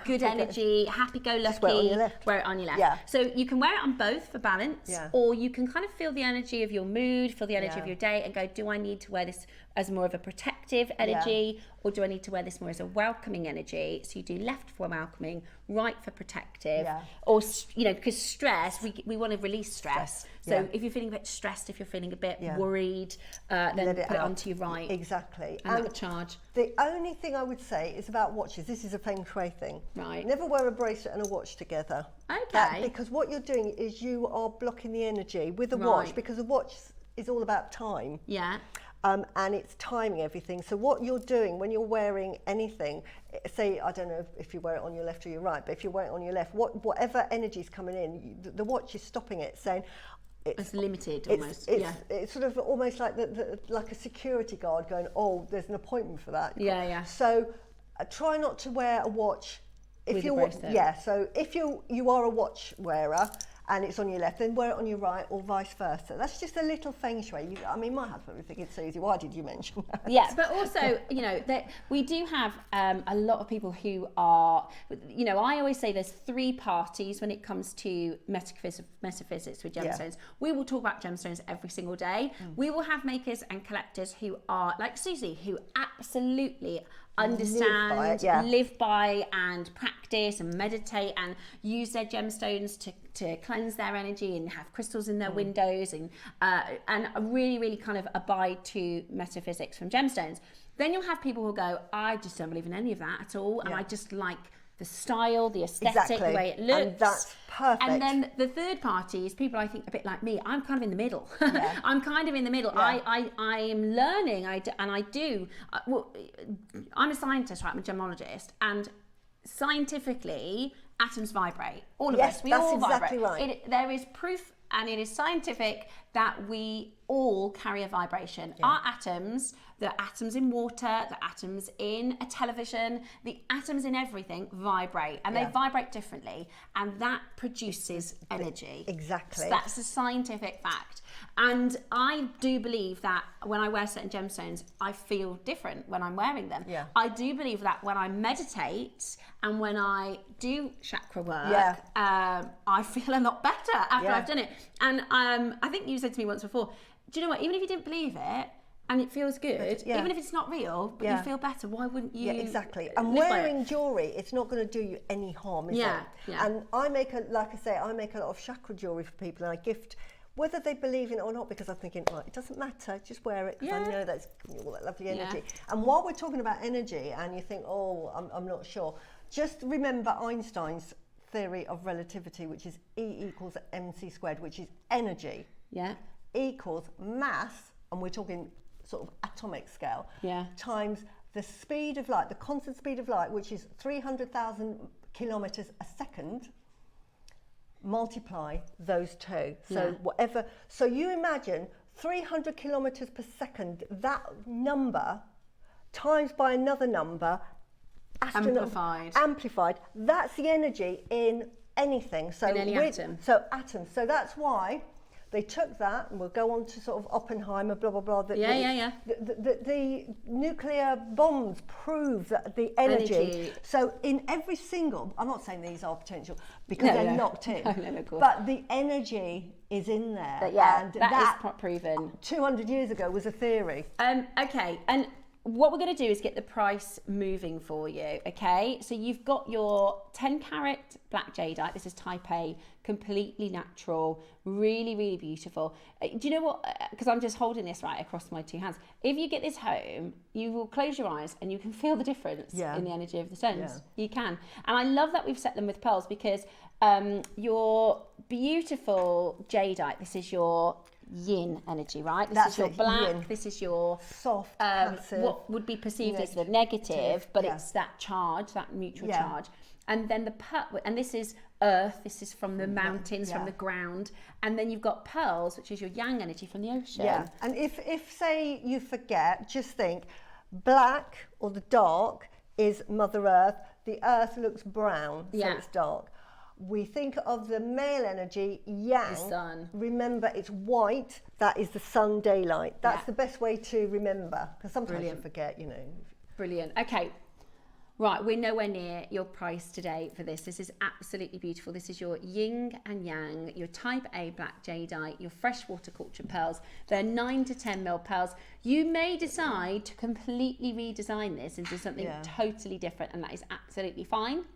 good energy, happy-go-lucky, wear it on your left. Yeah. So you can wear it on both for balance, or you can kind of feel the energy of your mood, feel the energy of your day, and go, do I need to wear this as more of a protective energy, or do I need to wear this more as a welcoming energy? So you do left for welcoming, right for protective, or, you know, because stress, we want to release stress. So if you're feeling a bit stressed, if you're feeling a bit worried, then put it onto your right. Exactly. And that'll charge. The only thing I would say is about watches. This is a feng shui thing. Right. Never wear a bracelet and a watch together. Okay. Because what you're doing is you are blocking the energy with a watch, because a watch is all about time. Yeah. And it's timing everything. So what you're doing when you're wearing anything, say, I don't know if you wear it on your left or your right, but if you wear it on your left, whatever energy is coming in, the watch is stopping it, saying, it's limited almost. It's sort of almost like like a security guard going, oh, there's an appointment for that. Yeah. So try not to wear a watch if you're so if you are a watch wearer and it's on your left, then wear it on your right, or vice versa. That's just a little feng shui. I mean, my husband would think it's so easy. Why did you mention that? Yeah, but also, you know, that we do have a lot of people who are, you know, I always say there's three parties when it comes to metaphysics with gemstones. We will talk about gemstones every single day. We will have makers and collectors who are like Suzie, who absolutely understand, live by and practice and meditate and use their gemstones to cleanse their energy and have crystals in their windows and really kind of abide to metaphysics from gemstones. Then you'll have people who go, I just don't believe in any of that at all, and I just like the style, the aesthetic, the way it looks. And that's perfect. And then the third party is people, I think, a bit like me. I'm kind of in the middle. I'm kind of in the middle. I am learning, I'm a scientist, right? I'm a gemologist, and scientifically, atoms vibrate. All of us, we all vibrate. Right. There is proof, and it is scientific, that we all carry a vibration. Our atoms, the atoms in water, the atoms in a television, the atoms in everything vibrate, and they vibrate differently, and that produces energy. Exactly. So that's a scientific fact. And I do believe that when I wear certain gemstones, I feel different when I'm wearing them. I do believe that when I meditate and when I do chakra work, I feel a lot better after I've done it. And I think you said to me once before, do you know what, even if you didn't believe it, and it feels good, even if it's not real, but you feel better, why wouldn't you? Yeah, exactly. And wearing jewellery, it's not going to do you any harm, is it? Yeah. And I make a lot of chakra jewellery for people, and I gift, whether they believe in it or not, because I'm thinking, right, it doesn't matter, just wear it, because I know that's all that lovely energy. And while we're talking about energy, and you think, oh, I'm not sure, just remember Einstein's theory of relativity, which is E equals mc squared, which is energy. Equals mass, and we're talking sort of atomic scale, times the speed of light, the constant speed of light, which is 300,000 kilometers a second, multiply those two. So whatever, so you imagine 300 kilometers per second, that number times by another number, amplified, that's the energy in anything. So in any atom. So atoms. So that's why they took that, and we'll go on to sort of Oppenheimer, blah, blah, blah. The nuclear bombs prove that the energy. So in every single, I'm not saying these are potential, because they're knocked in. No, but the energy is in there. But and that is proven. 200 years ago was a theory. Okay, and what we're going to do is get the price moving for you, okay? So you've got your 10 carat black jadeite. This is type A, completely natural, really, really beautiful. Do you know what? Because I'm just holding this right across my two hands. If you get this home, you will close your eyes and you can feel the difference in the energy of the stones. You can. And I love that we've set them with pearls, because your beautiful jadeite. This is your yin energy, right? This is your black. Yin. This is your Soft, passive, what would be perceived as the negative, but it's that charge, that neutral charge. And then the pearl, and this is earth. This is from the mountains, from the ground. And then you've got pearls, which is your yang energy from the ocean. Yeah. And if say you forget, just think black or the dark is Mother Earth. The earth looks brown, so it's dark. We think of the male energy, yang. The sun. Remember, it's white. That is the sun, daylight. That's the best way to remember, because sometimes you forget, you know. Brilliant. Okay. Right, we're nowhere near your price today for this. This is absolutely beautiful. This is your yin and yang, your type A black jadeite, your freshwater culture pearls. They're 9 to 10 mil pearls. You may decide to completely redesign this into something totally different, and that is absolutely fine.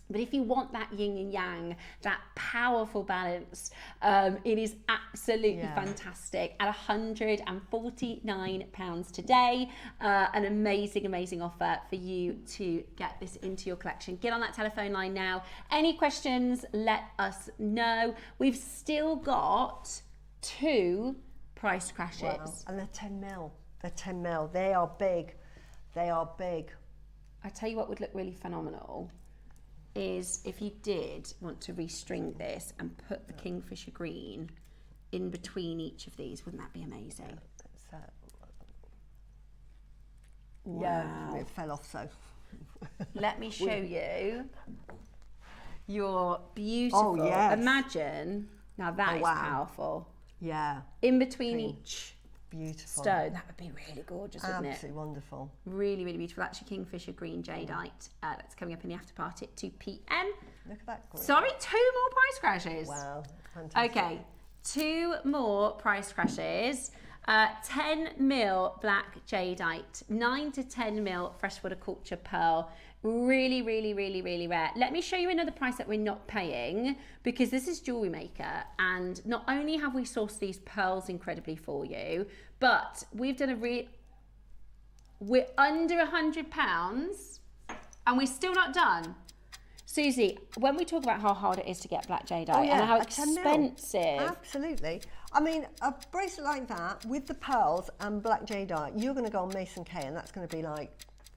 But if you want that yin and yang, that powerful balance, it is absolutely fantastic at £149 today. An amazing, amazing offer for you to get this into your collection. Get on that telephone line now. Any questions, let us know. We've still got 2 price crashes. Wow. And they're 10 mil. They're 10 mil. They are big. They are big. I tell you what would look really phenomenal is if you did want to restring this and put the Kingfisher green in between each of these. Wouldn't that be amazing? Wow. Yeah, it fell off so. Let me show you your beautiful, imagine, now that is powerful. Yeah. In between each beautiful stone, that would be really gorgeous, wouldn't it? Absolutely wonderful. Really, really beautiful. Actually, Kingfisher green jadeite. That's coming up in the after party at 2 p.m. Look at that green. Sorry, 2 more price crashes. Wow, fantastic. Okay, 2 more price crashes. 10 mil black jadeite, 9 to 10 mil freshwater culture pearl. Really, really, really, really rare. Let me show you another price that we're not paying, because this is Jewellery Maker, and not only have we sourced these pearls incredibly for you, but we've done we're under £100 and we're still not done. Suzie, when we talk about how hard it is to get black jadeite and how expensive. Absolutely. I mean, a bracelet like that with the pearls and black jadeite, you're going to go on Mason K, and that's going to be like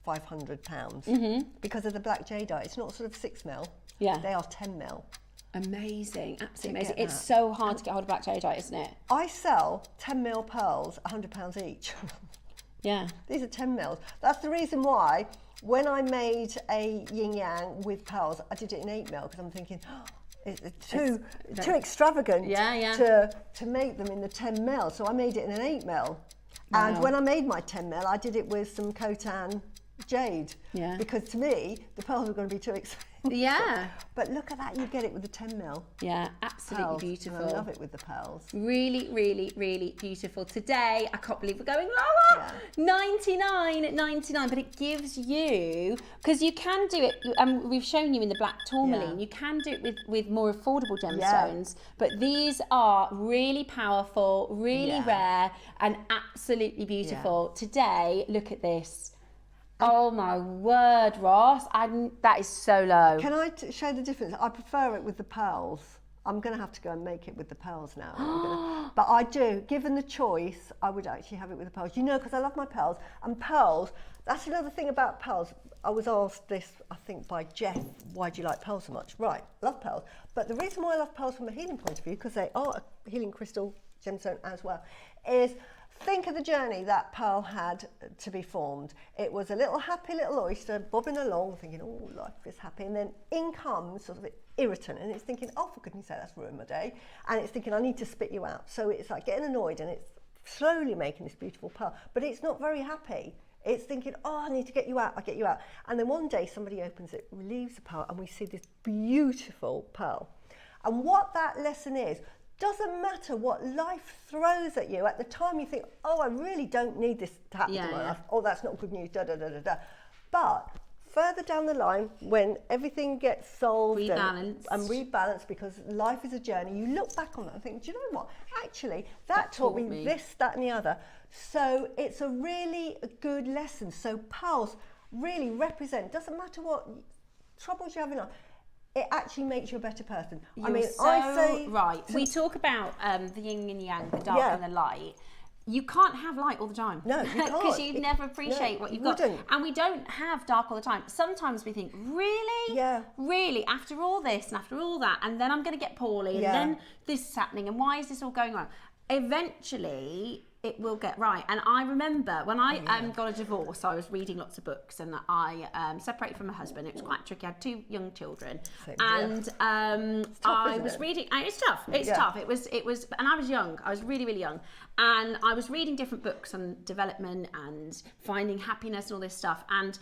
£500 because of the black jadeite. It's not sort of 6 mil. Yeah. They are 10 mil. Amazing, absolutely amazing. It's so hard to get hold of black jadeite, isn't it? I sell 10 mil pearls, £100 each. Yeah. These are 10 mils. That's the reason why when I made a yin yang with pearls, I did it in 8 mil, because I'm thinking, it's too extravagant to make them in the 10 mil. So I made it in an 8 mil. Wow. And when I made my 10 mil, I did it with some Khotan jade. Yeah. Because to me, the pearls were going to be too expensive. Yeah. But look at that, you get it with the 10 mil. Yeah, absolutely pearls. Beautiful. And I love it with the pearls. Really, really, really beautiful. Today, I can't believe we're going lower. $99.99, but it gives you, because you can do it, we've shown you in the black tourmaline, you can do it with more affordable gemstones, but these are really powerful, really rare, and absolutely beautiful. Today, look at this. Oh my word, Ross, that is so low. Can I show the difference? I prefer it with the pearls. I'm going to have to go and make it with the pearls now. But I do, given the choice, I would actually have it with the pearls. You know, because I love my pearls. And pearls, that's another thing about pearls. I was asked this, I think, by Jeff, why do you like pearls so much? Right, love pearls. But the reason why I love pearls from a healing point of view, because they are a healing crystal gemstone as well, is think of the journey that pearl had to be formed. It was a little happy little oyster bobbing along, thinking, oh, life is happy. And then in comes sort of irritant, and it's thinking, oh, for goodness sake, that's ruined my day. And it's thinking, I need to spit you out. So it's like getting annoyed, and it's slowly making this beautiful pearl. But it's not very happy. It's thinking, oh, I need to get you out, I'll get you out. And then one day somebody opens it, relieves the pearl, and we see this beautiful pearl. And what that lesson is, doesn't matter what life throws at you. At the time you think, oh, I really don't need this to happen to my life. Oh, that's not good news, da, da, da, da, da. But further down the line, when everything gets solved and rebalanced, because life is a journey, you look back on it and think, do you know what? Actually, that taught me this, that and the other. So it's a really good lesson. So pearls really represent, doesn't matter what troubles you have in life, it actually makes you a better person. You're I say right. We talk about the yin and yang, the dark and the light. You can't have light all the time. No, you can't. Because you'd never appreciate what you've got. Wouldn't. And we don't have dark all the time. Sometimes we think, really? Yeah. Really? After all this and after all that, and then I'm going to get poorly, and then this is happening, and why is this all going on? Eventually, it will get right. And I remember when I got a divorce, I was reading lots of books, and I separated from my husband. It was quite tricky. I had 2 young children, and I was reading. And it's tough. It's tough. It was, and I was young. I was really, really young, and I was reading different books on development and finding happiness and all this stuff. And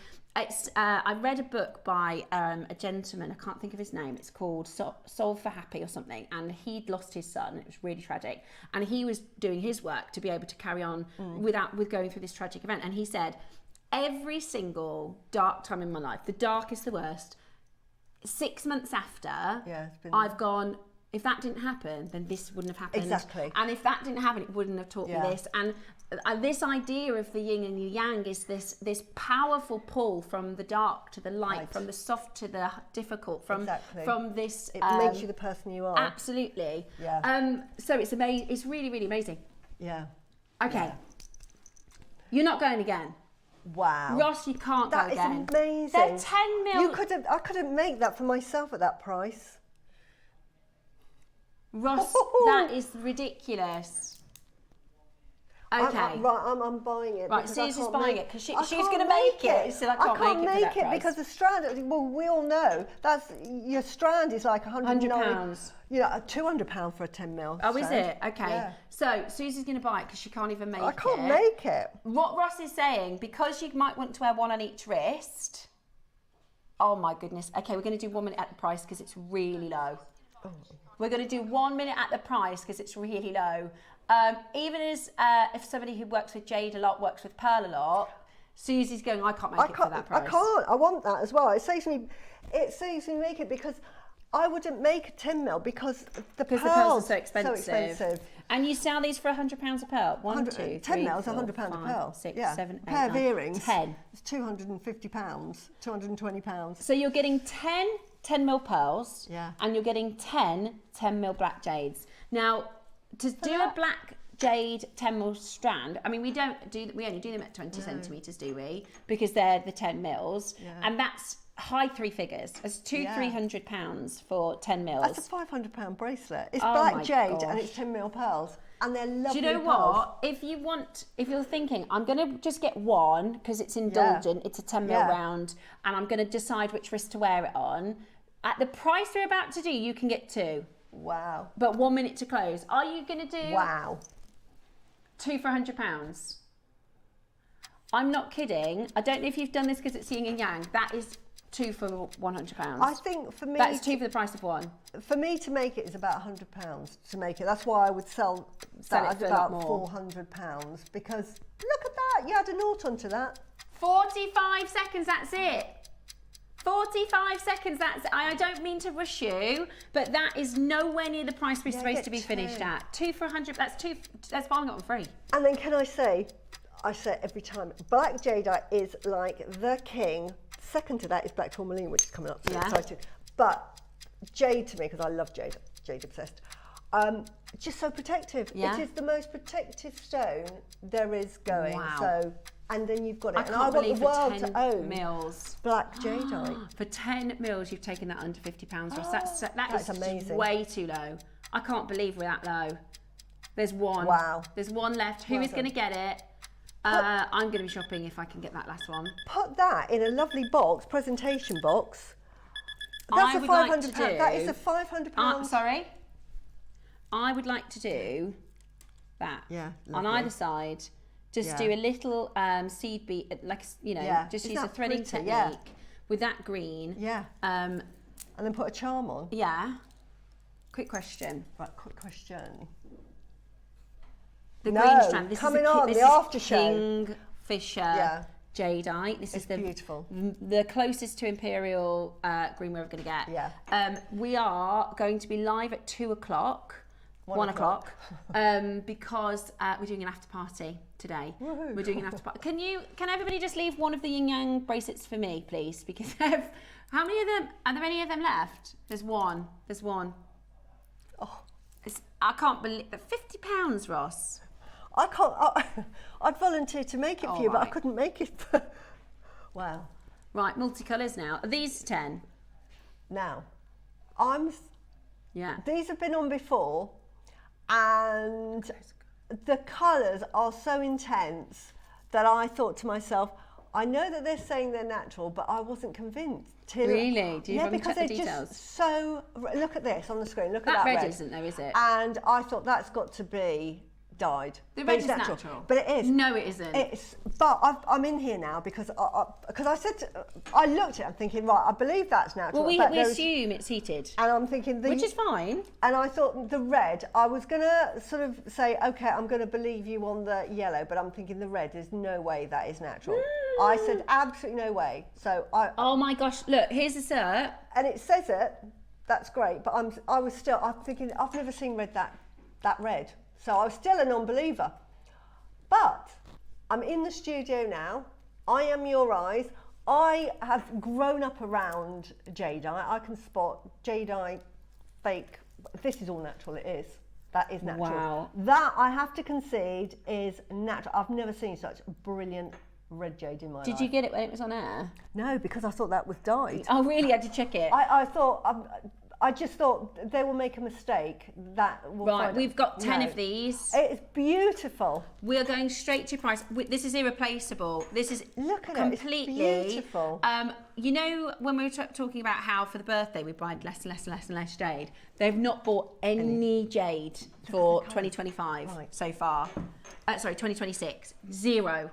I read a book by a gentleman, I can't think of his name, it's called Solve for Happy or something, and he'd lost his son. It was really tragic, and he was doing his work to be able to carry on with going through this tragic event. And he said, every single dark time in my life, the darkest, the worst, 6 months after, I've gone, if that didn't happen, then this wouldn't have happened. Exactly. And if that didn't happen, it wouldn't have taught me this. And this idea of the yin and the yang is this powerful pull from the dark to the light, from the soft to the difficult, from this. It makes you the person you are. Absolutely. Yeah. So it's amazing. It's really, really amazing. Yeah. Okay. Yeah. You're not going again. Wow. Ross, you can't go again. That is amazing. They're 10 mil. I couldn't make that for myself at that price. Ross, that is ridiculous. Okay. I'm buying it. Right, Susie's buying it because she's going to make it. So I can't make it because the strand. Well, we all know your strand is like £100. You know, £200 for a 10 mil. Oh, is strand. it? Okay. Yeah. So Susie's going to buy it because she can't even make it. I can't make it. What Ross is saying, because you might want to wear one on each wrist. Oh my goodness. Okay, we're going to do 1 minute at the price because it's really low. Oh. We're going to do 1 minute at the price because it's really low. Even as if somebody who works with Jade a lot, works with Pearl a lot, Susie's going, I can't make it for that price. I can't. I want that as well. It saves me make it because I wouldn't make a 10 mil because the pearls are so expensive. And you sell these for £100 a pearl? 1, 2, 3, 10 mils, £100 a 5, pearl. 6, yeah. 7, 8, pair of 9, earrings. 10. It's £250, £220. So you're getting 10 mil pearls, and you're getting 10 mil black jades. Now, to do a black jade 10 mil strand, I mean, we only do them at 20 centimetres, do we? Because they're the 10 mils, and that's high 3 figures. It's £300 for 10 mils. That's a £500 bracelet. It's black jade and it's 10 mil pearls. And they're lovely. Do you know what? If you're thinking, I'm going to just get one because it's indulgent, it's a 10 mil round, and I'm going to decide which wrist to wear it on, at the price we're about to do, you can get 2. Wow. But 1 minute to close. Are you going to do 2 for £100? I'm not kidding. I don't know if you've done this because it's yin and yang. That is 2 for £100. I think for me... That's 2 for the price of 1. For me to make it is about £100 to make it. That's why I would sell that at about £400 because look at that. You add a nought onto that. 45 seconds, that's it. 45 seconds, that's it. I don't mean to rush you, but that is nowhere near the price we're supposed to be finished at. 2 for £100, that's buying it on free. And then can I say every time, black jadeite is like the king. Second to that is black tourmaline, which is coming up, so excited. But jade to me, because I love jade obsessed, just so protective. It is the most protective stone there is going. Wow. So, and then you've got it. I want the world to own mils. black jadeite. For 10 mils, you've taken that under £50, Ross. That's amazing. Way too low. I can't believe we're that low. There's one. Wow. There's one left. Who is going to get it? I'm going to be shopping if I can get that last one. Put that in a lovely box, presentation box. That's a £500. That is a £500. Sorry. I would like to do that. Yeah. On either side. Just do a little seed bead, just use a threading technique with that green. Yeah. And then put a charm on. Yeah. Quick question. Right, quick question. The green strand. This is the after show. Kingfisher jadeite. This is beautiful. The closest to imperial green we're ever going to get. Yeah. We are going to be live at 2 o'clock 1 o'clock, because we're doing an after party today. Woohoo. We're doing an after party. Can everybody just leave one of the yin yang bracelets for me, please? Because how many of them, are there any of them left? There's one. Oh. I can't believe that. £50, Ross. I can't, I'd volunteer to make it for you, but I couldn't make it. Wow. Right, multicolours now. Are these 10? Now, Yeah. these have been on before, and the colours are so intense that I thought to myself, I know that they're saying they're natural, but I wasn't convinced. Really? Do you yeah, want me to because check they're the details? just so. Look at this on the screen. Look at That that red isn't though, is it? And I thought that's got to be dyed. The But red it's is natural. But it is. No, it isn't. But I'm in here now because I said I looked at it. I'm thinking, right, I believe that's natural. Well, but we there's- assume it's heated, And I'm thinking, which is fine. And I thought the red, I was going to sort of say, okay, I'm going to believe you on the yellow, but I'm thinking the red, there's no way that is natural. I said, absolutely no way. So Oh my gosh, look, here's the cert. and it says it, that's great, but I'm thinking, I've never seen red that red. So I was still a non-believer. But I'm in the studio now. I am your eyes. I have grown up around jade eye. I can spot jade eye, fake. This is all natural, it is. That is natural. Wow. That, I have to concede, is natural. I've never seen such brilliant red jade in my life. Did you get it when it was on air? No, because I thought that was dyed. Oh, really? I had to check it. I thought, I just thought they will make a mistake. That will Right, find we've got 10 No. of these. It's beautiful. We are going straight to price. This is irreplaceable. This is Look at completely it. It's beautiful. You know, when we were talking about how for the birthday we buy less and less jade, they've not bought any jade for 2025 Right. so far. Sorry, 2026. Zero.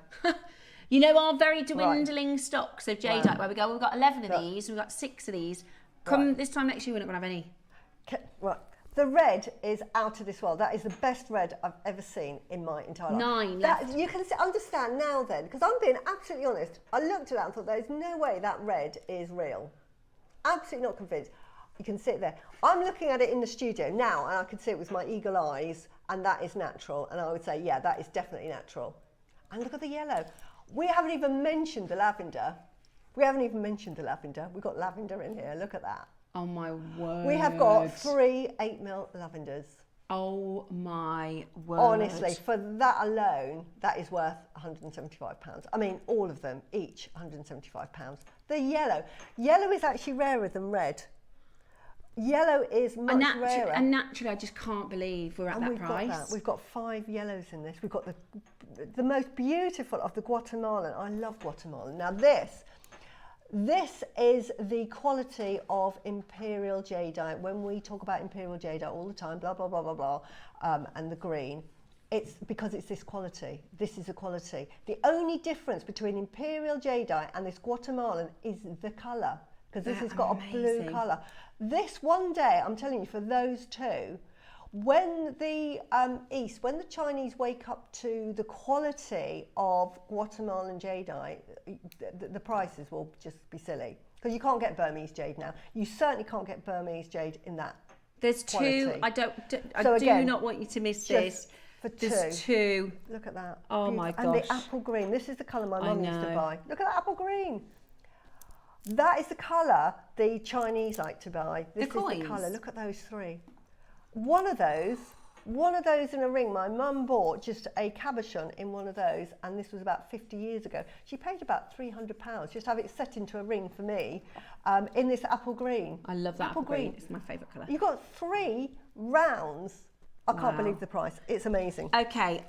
You know, our very dwindling stocks of jadeite, where we go, we've got 11 of these, we've got 6 of these. Come this time next year, we're not going to have any. Right. The red is out of this world. That is the best red I've ever seen in my entire life. 9 That, left. you can understand now then, because I'm being absolutely honest. I looked at that and thought, there's no way that red is real. Absolutely not convinced. You can see it there. I'm looking at it in the studio now, and I can see it with my eagle eyes, and that is natural. And I would say, yeah, that is definitely natural. And look at the yellow. We haven't even mentioned the lavender. We've got lavender in here. Look at that. Oh my word. We have got 3 8mm lavenders. Oh my word. Honestly, for that alone, that is worth £175. I mean, all of them, each £175. The yellow is actually rarer than red. Yellow is much rarer. And naturally, I just can't believe we're at And that we've price. got that. We've got 5 yellows in this. We've got the most beautiful of the Guatemalan. I love Guatemalan. Now this is the quality of imperial jadeite. When we talk about imperial jadeite all the time, blah, blah, blah, blah, blah, and the green, it's because it's this quality. This is the quality. The only difference between imperial jadeite and this Guatemalan is the colour, because this has got a blue colour. This one day, I'm telling you, for those two, when the when the Chinese wake up to the quality of Guatemalan jadeite, the prices will just be silly. Because you can't get Burmese jade now. You certainly can't get Burmese jade in that There's quality. 2. I So do again, not want you to miss just this. for There's 2. 2. Look at that. Oh my And the gosh. apple green. This is the colour my mum used to know. buy. Look at that apple green. That is the colour the Chinese like to buy. This is coins. the colour. Look at those 3. One of those in a ring, my mum bought just a cabochon in one of those, and this was about 50 years ago. She paid about £300 just to have it set into a ring for me in this apple green. I love that apple green. It's my favourite colour. You got 3 rounds. I can't believe the price. It's amazing. Okay,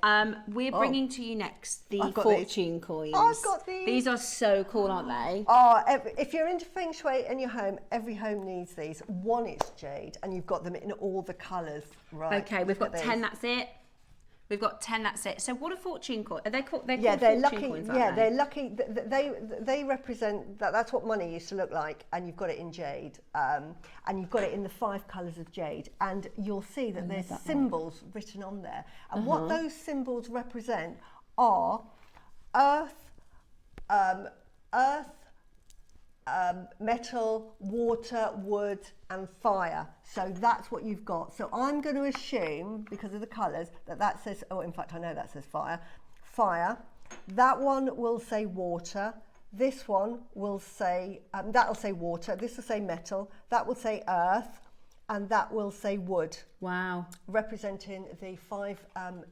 we're bringing to you next the I've got fortune coins. I've got these. These are so cool, aren't they? Oh, if you're into feng shui in your home, every home needs these. One is jade, and you've got them in all the colours. Right. Okay, we've look got at 10. these. That's it. We've got 10. That's it. So what are fortune coins? Are they called? They're Yeah, called they're fortune lucky. coins, aren't Yeah, they? they're lucky. They represent that. That's what money used to look like, and you've got it in jade, and you've got it in the 5 colours of jade, and you'll see that there's symbols written on there, and what those symbols represent are earth, metal, water, wood and fire. So that's what you've got. So I'm going to assume, because of the colours, that says, oh, in fact, I know that says fire. Fire. That one will say water. This one will say, that'll say water. This will say metal. That will say earth. And that will say wood. Wow. Representing the 5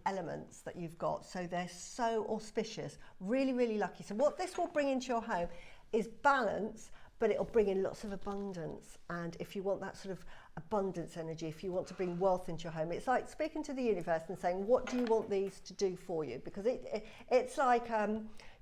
elements that you've got. So they're so auspicious. Really, really lucky. So what this will bring into your home is balance, but it'll bring in lots of abundance. And if you want that sort of abundance energy, if you want to bring wealth into your home, it's like speaking to the universe and saying, what do you want these to do for you? Because it's like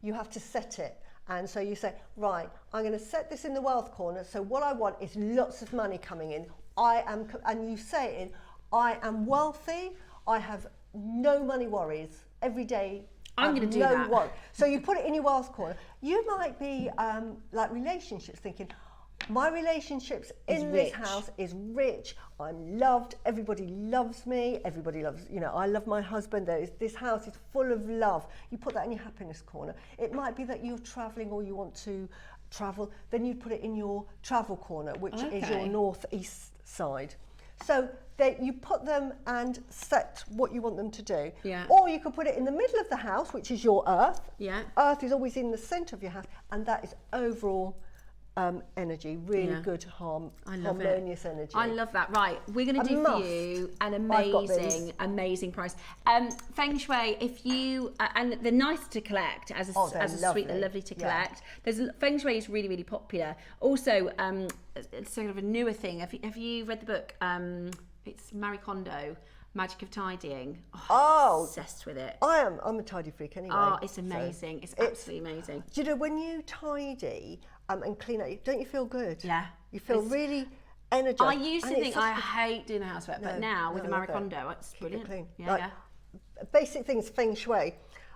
you have to set it. And so you say, right, I'm going to set this in the wealth corner. So what I want is lots of money coming in. And you say it in, I am wealthy, I have no money worries. Every day, I'm going to do that. Worry. So you put it in your wealth corner. You might be like relationships, thinking, my relationships in this house is rich, I'm loved, everybody loves me, everybody loves, I love my husband, this house is full of love. You put that in your happiness corner. It might be that you're travelling or you want to travel, then you put it in your travel corner, which is your northeast side. So you put them and set what you want them to do. Yeah. Or you could put it in the middle of the house, which is your earth. Yeah. Earth is always in the centre of your house, and that is overall energy, really good harmonious energy. I love that. Right, we're going to do for you an amazing price. Feng Shui, if you and they're nice to collect as a suite, they're lovely to collect. There's Feng Shui is really popular. Also, it's sort of a newer thing. Have you read the book? It's Marie Kondo, Magic of Tidying. I'm obsessed with it. I'm a tidy freak anyway. Oh, it's amazing. So it's absolutely amazing. Do you know, when you tidy and clean up, don't you feel good? Yeah. You feel really energized. I used to think I hate doing the housework, but now with the Marie Kondo, it's brilliant. Keep it clean. Yeah, Basic things, Feng Shui.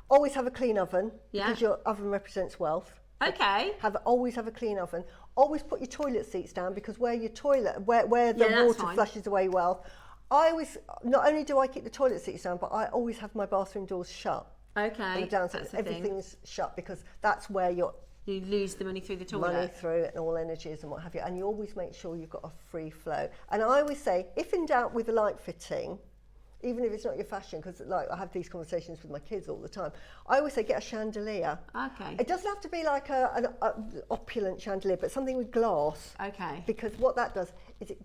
Always have a clean oven, because your oven represents wealth. Okay. Always have a clean oven. Always put your toilet seats down, because where the water flushes away wealth. I always, not only do I keep the toilet seats down, but I always have my bathroom doors shut. Okay. And the downstairs, everything's shut, because that's where you lose the money through the toilet. Money through and all energies and what have you. And you always make sure you've got a free flow. And I always say, if in doubt with the light fitting, even if it's not your fashion, because like I have these conversations with my kids all the time, I always say get a chandelier. Okay. It doesn't have to be like an opulent chandelier, but something with glass. Okay. Because what that does is it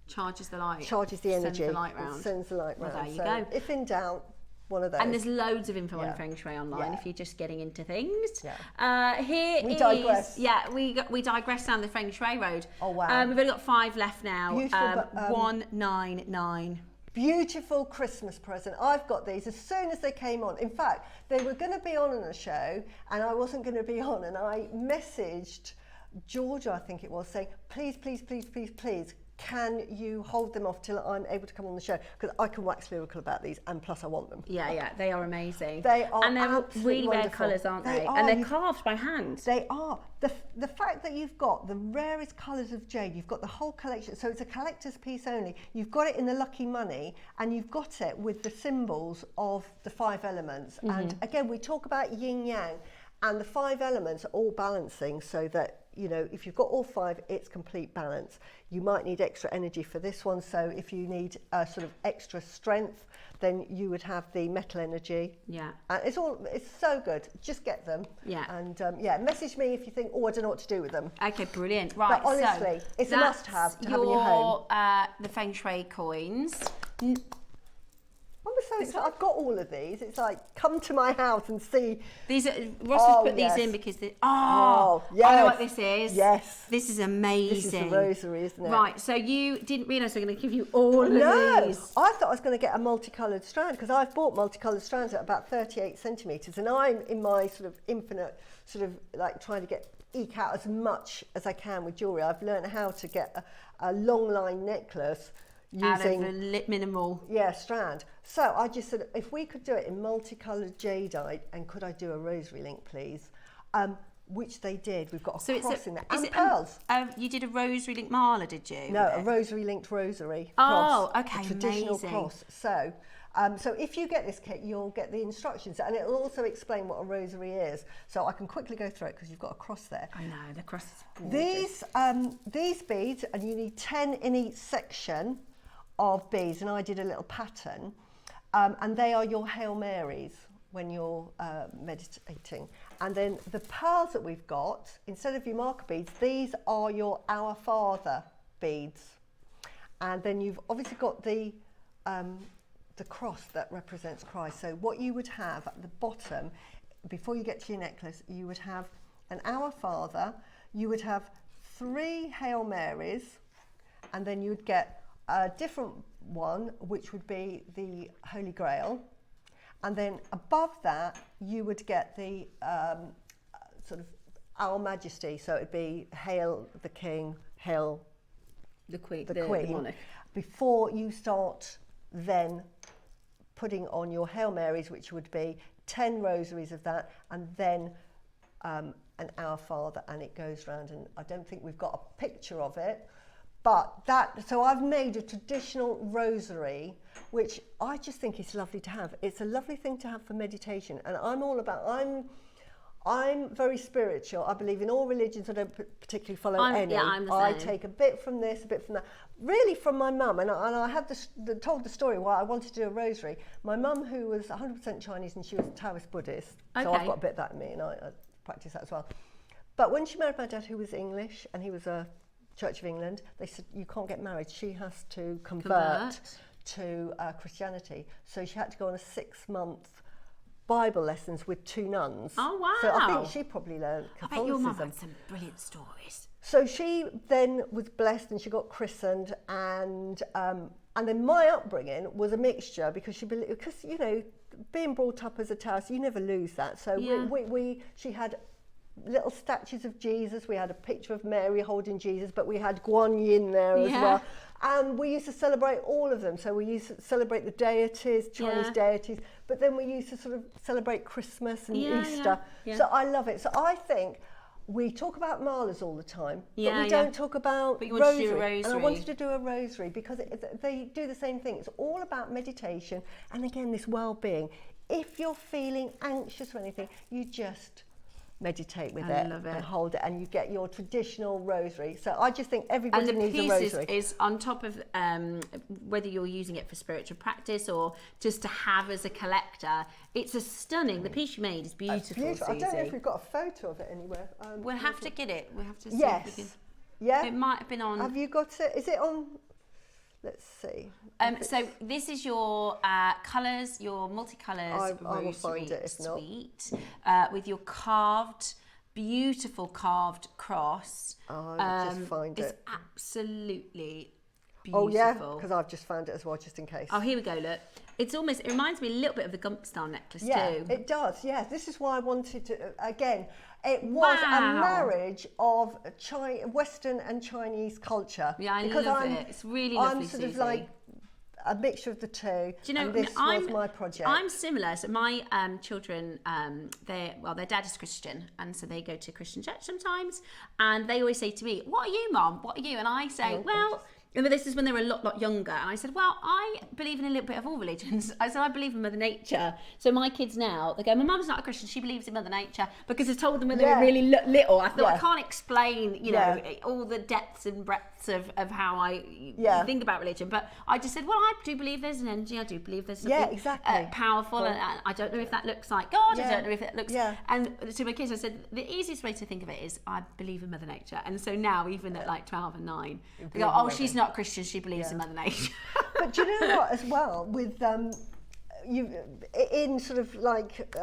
charges the light. Charges the energy. Sends the light round. Sends the light round. Well, there you go. If in doubt, one of those. And there's loads of info on Feng Shui online if you're just getting into things. Yeah. We digress. Yeah, we digress down the Feng Shui road. Oh wow. We've only got 5 left now. Beautiful, 199. Beautiful Christmas present. I've got these as soon as they came on. In fact, they were going to be on a show and I wasn't going to be on, and I messaged Georgia, I think it was, saying, please, can you hold them off till I'm able to come on the show? Because I can wax lyrical about these, and plus I want them. Yeah, they are amazing. They are, and they're really rare wonderful. colours, aren't they? Are. And they're carved by hand. They are. The fact that you've got the rarest colours of jade, you've got the whole collection, so it's a collector's piece only. You've got it in the lucky money, and you've got it with the symbols of the 5 elements. And again, we talk about yin yang, and the 5 elements are all balancing, so that, you know, if you've got all 5, it's complete balance. You might need extra energy for this one, so if you need sort of extra strength, then you would have the metal energy. Yeah. And it's so good. Just get them. Yeah. And message me if you think, I don't know what to do with them. Okay, brilliant. Right, but honestly, it's a must-have to have in your home. The Feng Shui coins. I've got all of these. It's like, come to my house and see. Ross has put these in because yes. I know what this is. Yes. This is amazing. This is the rosary, isn't it? Right, so you didn't realise we're going to give you all of these. I thought I was going to get a multicoloured strand, because I've bought multicoloured strands at about 38 centimetres, and I'm in my sort of infinite sort of like trying to eke out as much as I can with jewellery. I've learned how to get a long line necklace using out of a minimal strand. So I just said, if we could do it in multicoloured jadeite, and could I do a rosary link, please? Which they did. We've got a cross in there and pearls. You did a rosary link mala, did you? No, a rosary linked rosary. Oh, cross, okay, a traditional amazing. cross. So So if you get this kit, you'll get the instructions, and it'll also explain what a rosary is. So I can quickly go through it because you've got a cross there. I know, the cross is gorgeous. These beads, and you need 10 in each section of beads, and I did a little pattern, and they are your Hail Marys when you're meditating. And then the pearls that we've got, instead of your marker beads, these are your Our Father beads. And then you've obviously got the cross that represents Christ. So what you would have at the bottom, before you get to your necklace, you would have an Our Father, you would have 3 Hail Marys, and then you would get a different one, which would be the Holy Grail. And then above that, you would get the sort of Our Majesty. So it'd be Hail the King, Hail the Queen, the Queen. Before you start then putting on your Hail Marys, which would be 10 rosaries of that, and then an Our Father, and it goes round. And I don't think we've got a picture of it. But so I've made a traditional rosary, which I just think is lovely to have. It's a lovely thing to have for meditation. And I'm very spiritual. I believe in all religions. I don't particularly follow any. Yeah, I'm the same. I take a bit from this, a bit from that. Really from my mum. And I have told the story why I wanted to do a rosary. My mum, who was 100% Chinese, and she was a Taoist Buddhist. So I've got a bit of that in me, and I practice that as well. But when she married my dad, who was English, and he was a Church of England, they said you can't get married, she has to convert to Christianity. So she had to go on a 6-month Bible lessons with 2 nuns. Oh wow. So I think she probably learned Catholicism. I bet your mum had some brilliant stories. So she then was blessed and she got christened, and then my upbringing was a mixture because you know, being brought up as a Taoist, you never lose that. So she had little statues of Jesus. We had a picture of Mary holding Jesus, but we had Guan Yin there as well. And we used to celebrate all of them. So we used to celebrate the deities, Chinese deities, but then we used to sort of celebrate Christmas and Easter. So I love it. So I think we talk about malas all the time, but we don't talk about rosary. And I wanted to do a rosary because they do the same thing. It's all about meditation. And again, this well-being. If you're feeling anxious or anything, you just meditate with it and hold it, and you get your traditional rosary. So I just think everybody needs a rosary. And the piece is on top of whether you're using it for spiritual practice or just to have as a collector. It's a stunning. The piece you made is beautiful. I don't know if we've got a photo of it anywhere. We'll have to get it. We'll have to see if we can. Yeah. It might have been on. Have you got it? Is it on? Let's see. So this is your colours, your multicolours rosary suite with your beautiful carved cross. Just find it. It's absolutely beautiful. Oh yeah, because I've just found it as well, just in case. Oh, here we go. Look, it reminds me a little bit of the Gump style necklace too. Yeah, it does. Yeah, this is why I wanted to. Again, it was a marriage of Western and Chinese culture. Yeah, I love it. It's really lovely. I'm sort of like a mixture of the two. Do you know, and this was my project. I'm similar. So my children, their dad is Christian, and so they go to Christian church sometimes, and they always say to me, "What are you, Mum? What are you?" And I say, "Well." And this is when they were a lot younger. And I said, well, I believe in a little bit of all religions. I said, I believe in Mother Nature. So my kids now, they go, my mum's not a Christian, she believes in Mother Nature. Because I told them when they were really little, I thought, I can't explain, you know, all the depths and breadths of how I think about religion. But I just said, well, I do believe there's an energy. I do believe there's something powerful. And I don't know if that looks like God. I don't know if it looks... And to my kids, I said, the easiest way to think of it is I believe in Mother Nature. And so now, even at like 12 and 9, they go, oh, she's not Christian, she believes in Mother Nature. But do you know what, as well, with you in sort of like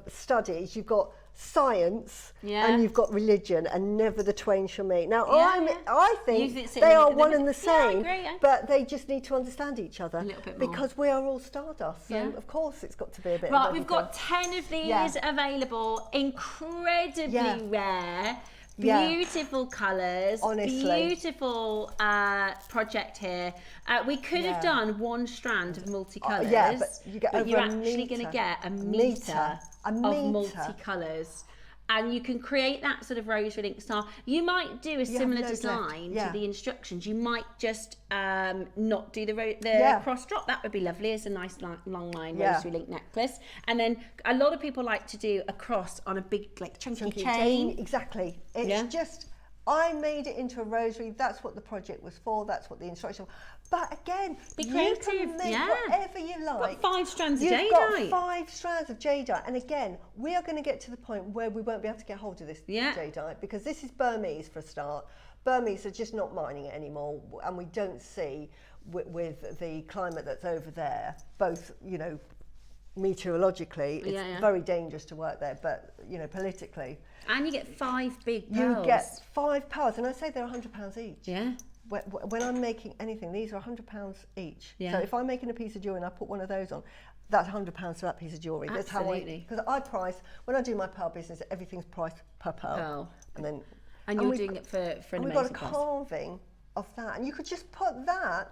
studies, you've got science and you've got religion, and never the twain shall meet. Now I think they are one and the same, but they just need to understand each other a little bit more, because we are all stardust. So of course it's got to be a bit. Right, we've got 10 of these available, incredibly rare. Beautiful colours, beautiful project here. We could have done one strand of multicolours, but you're actually going to get a metre of multicolours. and you can create that sort of rosary link style. You might do a similar loads left. design Yeah. to the instructions. You might just not do the Yeah. cross drop. That would be lovely. It's a nice long line Yeah. rosary link necklace. And then a lot of people like to do a cross on a big like chunky chain. Exactly. It's just, I made it into a rosary. That's what the project was for. That's what the instruction was. But again, Be you creative, can make whatever you like. Got 5 strands of You've got jadeite. 5 strands of jadeite. And again, we are going to get to the point where we won't be able to get hold of this jadeite, because this is Burmese for a start. Burmese are just not mining it anymore, and we don't see with the climate that's over there, both, you know, meteorologically, it's very dangerous to work there, but, you know, politically. And you get 5 big pearls. You get 5 pearls, and I say they're £100 each. Yeah. When I'm making anything, these are £100 each. Yeah. So if I'm making a piece of jewellery and I put one of those on, that's £100 for that piece of jewellery. That's Absolutely. because I price, when I do my pearl business, everything's priced per pearl. And you're doing it for an amazing we've got a price. carving of that, and you could just put that.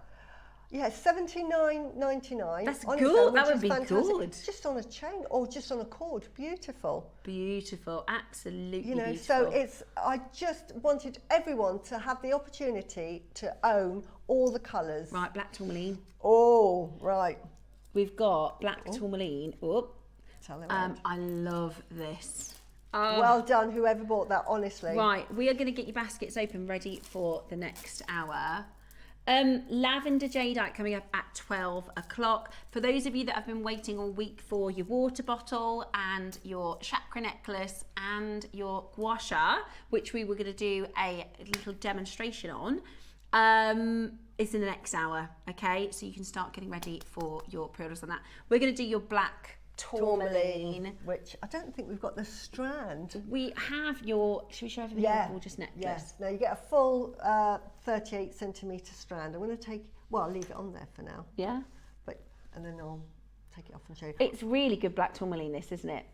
Yeah, $79.99. That's on good. its own, That which would be is fantastic. good. Just on a chain or just on a cord. Beautiful. Beautiful, absolutely You know, beautiful. so I just wanted everyone to have the opportunity to own all the colours. Right, black tourmaline. Oh, right. We've got black tourmaline. Tell them around. I love this. Well done, whoever bought that, honestly. Right, we are going to get your baskets open ready for the next hour. Lavender jadeite coming up at 12 o'clock. For those of you that have been waiting all week for your water bottle and your chakra necklace and your gua sha, which we were going to do a little demonstration on, it's in the next hour, okay? So you can start getting ready for your pre-orders on that. We're going to do your black tourmaline, which I don't think we've got the strand. We have your, should we show everything? Yeah. Gorgeous necklace. Yes. Now you get a full 38 centimetre strand. I'm going to take, well, I'll leave it on there for now. Yeah. And then I'll take it off and show you. It's really good black tourmaline, this, isn't it?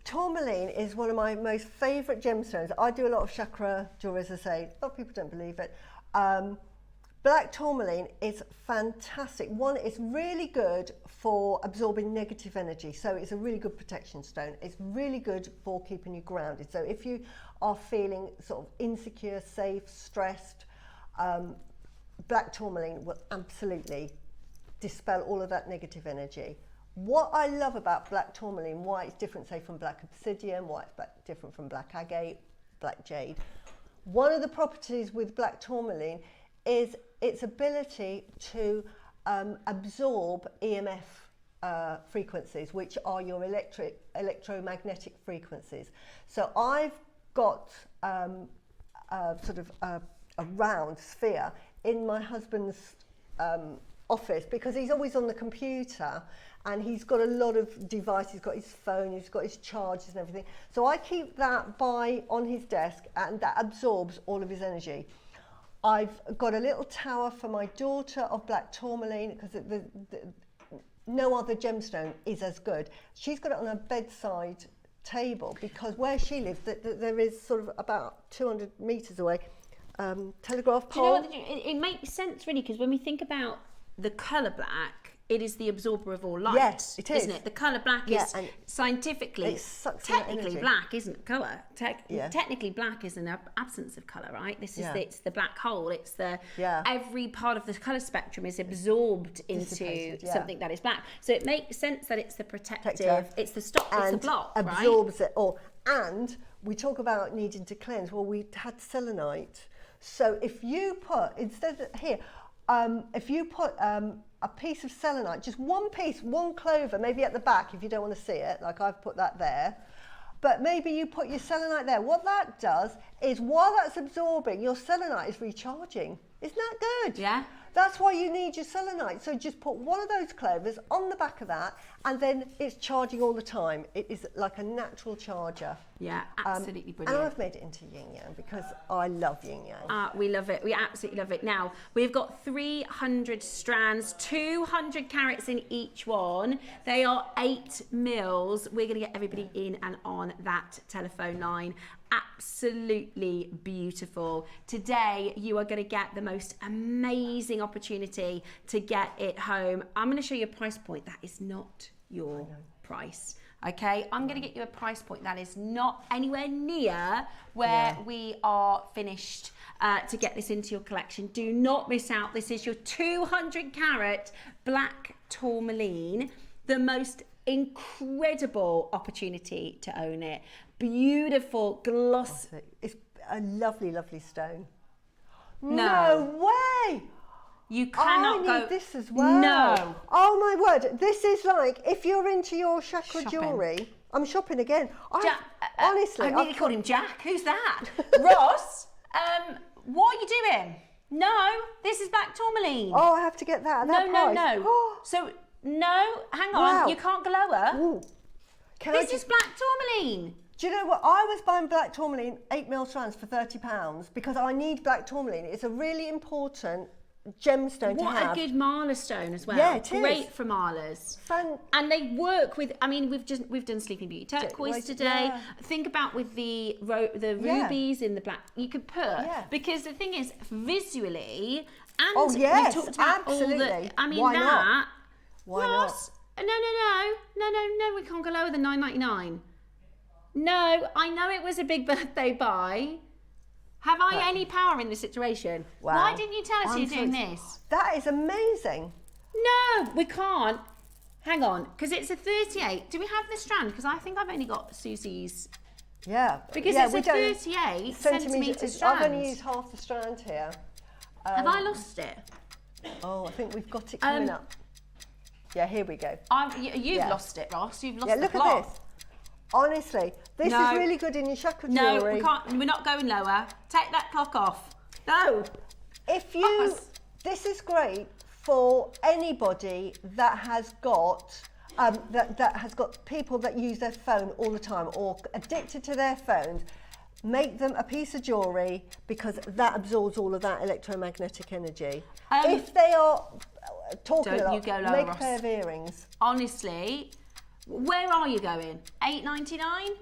Tourmaline is one of my most favourite gemstones. I do a lot of chakra jewelry, as I say. A lot of people don't believe it. Black tourmaline is fantastic. One, it's really good for absorbing negative energy. So it's a really good protection stone. It's really good for keeping you grounded. So if you are feeling sort of insecure, safe, stressed, black tourmaline will absolutely dispel all of that negative energy. What I love about black tourmaline, why it's different, say, from black obsidian, why it's different from black agate, black jade. One of the properties with black tourmaline is its ability to absorb EMF frequencies, which are your electromagnetic frequencies. So I've got sort of a round sphere in my husband's office, because he's always on the computer and he's got a lot of devices. He's got his phone, he's got his chargers and everything. So I keep that on his desk, and that absorbs all of his energy. I've got a little tower for my daughter of black tourmaline, because no other gemstone is as good. She's got it on her bedside table, because where she lives, there is sort of about 200 metres away, telegraph pole. Do you know what, it makes sense really, because when we think about the colour black, it is the absorber of all light. Yes, it is. Isn't it? The colour black is scientifically, it sucks in that technically energy. black isn't colour. Technically black is an absence of colour, right? This is it's the black hole. It's the every part of the colour spectrum is absorbed into something that is black. So it makes sense that it's the protective. It's the stop. It's the block, absorbs it all. And we talk about needing to cleanse. Well, we had selenite. So if you put, instead of here, if you put a piece of selenite, just one piece, one clover, maybe at the back if you don't want to see it, like I've put that there, but maybe you put your selenite there. What that does is, while that's absorbing, your selenite is recharging. Isn't that good? Yeah. That's why you need your selenite. So just put one of those clovers on the back of that, and then it's charging all the time. It is like a natural charger. Yeah, absolutely brilliant. And I've made it into yin yang because I love yin yang. We love it. We absolutely love it. Now, we've got 300 strands, 200 carats in each one. They are 8 mils. We're going to get everybody in and on that telephone line. Absolutely beautiful. Today, you are going to get the most amazing opportunity to get it home. I'm going to show you a price point that is not your price. Okay, I'm going to get you a price point that is not anywhere near where we are finished to get this into your collection. Do not miss out. This is your 200 carat black tourmaline, the most incredible opportunity to own it. Beautiful gloss. It's a lovely, lovely stone. No. No way! You cannot I need this as well. No. Oh my word, this is like, if you're into your chakra Shopping. jewellery, I'm shopping again. Honestly, I nearly I've called him Jack. Who's that? Ross, what are you doing? No, this is black tourmaline. Oh, I have to get that at that price. No. So, no, hang on, Wow. you can't go lower. Ooh. This is black tourmaline. Do you know what? I was buying black tourmaline 8mm strands for £30 because I need black tourmaline. It's a really important gemstone to have. What a good Marla stone as well. Yeah, it is. Great for Marlas. And they work with, I mean, we've done Sleeping Beauty turquoise today. Yeah. Think about with the rubies in the black. You could put, because the thing is, visually, and we talked about absolutely. all the, I mean, Why that. not? Why Ross, no, we can't go lower than £9.99. No, I know it was a big birthday buy. Have I any power in this situation? Wow. Why didn't you tell us you're doing this? That is amazing. No, we can't. Hang on, because it's a 38. Do we have the strand? Because I think I've only got Susie's. Yeah. Because yeah, it's a 38 centimetre strand. I've only used half the strand here. Have I lost it? Oh, I think we've got it coming up. Yeah, here we go. You've lost it, Ross. You've lost Yeah, the look plot. at this. Honestly, this is really good in your chakra jewellery. No, we can't. We're not going lower. Take that clock off. No. If you, this is great for anybody that has got that has got people that use their phone all the time or addicted to their phones. Make them a piece of jewellery because that absorbs all of that electromagnetic energy. If they are talking a lot, make a pair of earrings. Honestly, where are you going? $8.99?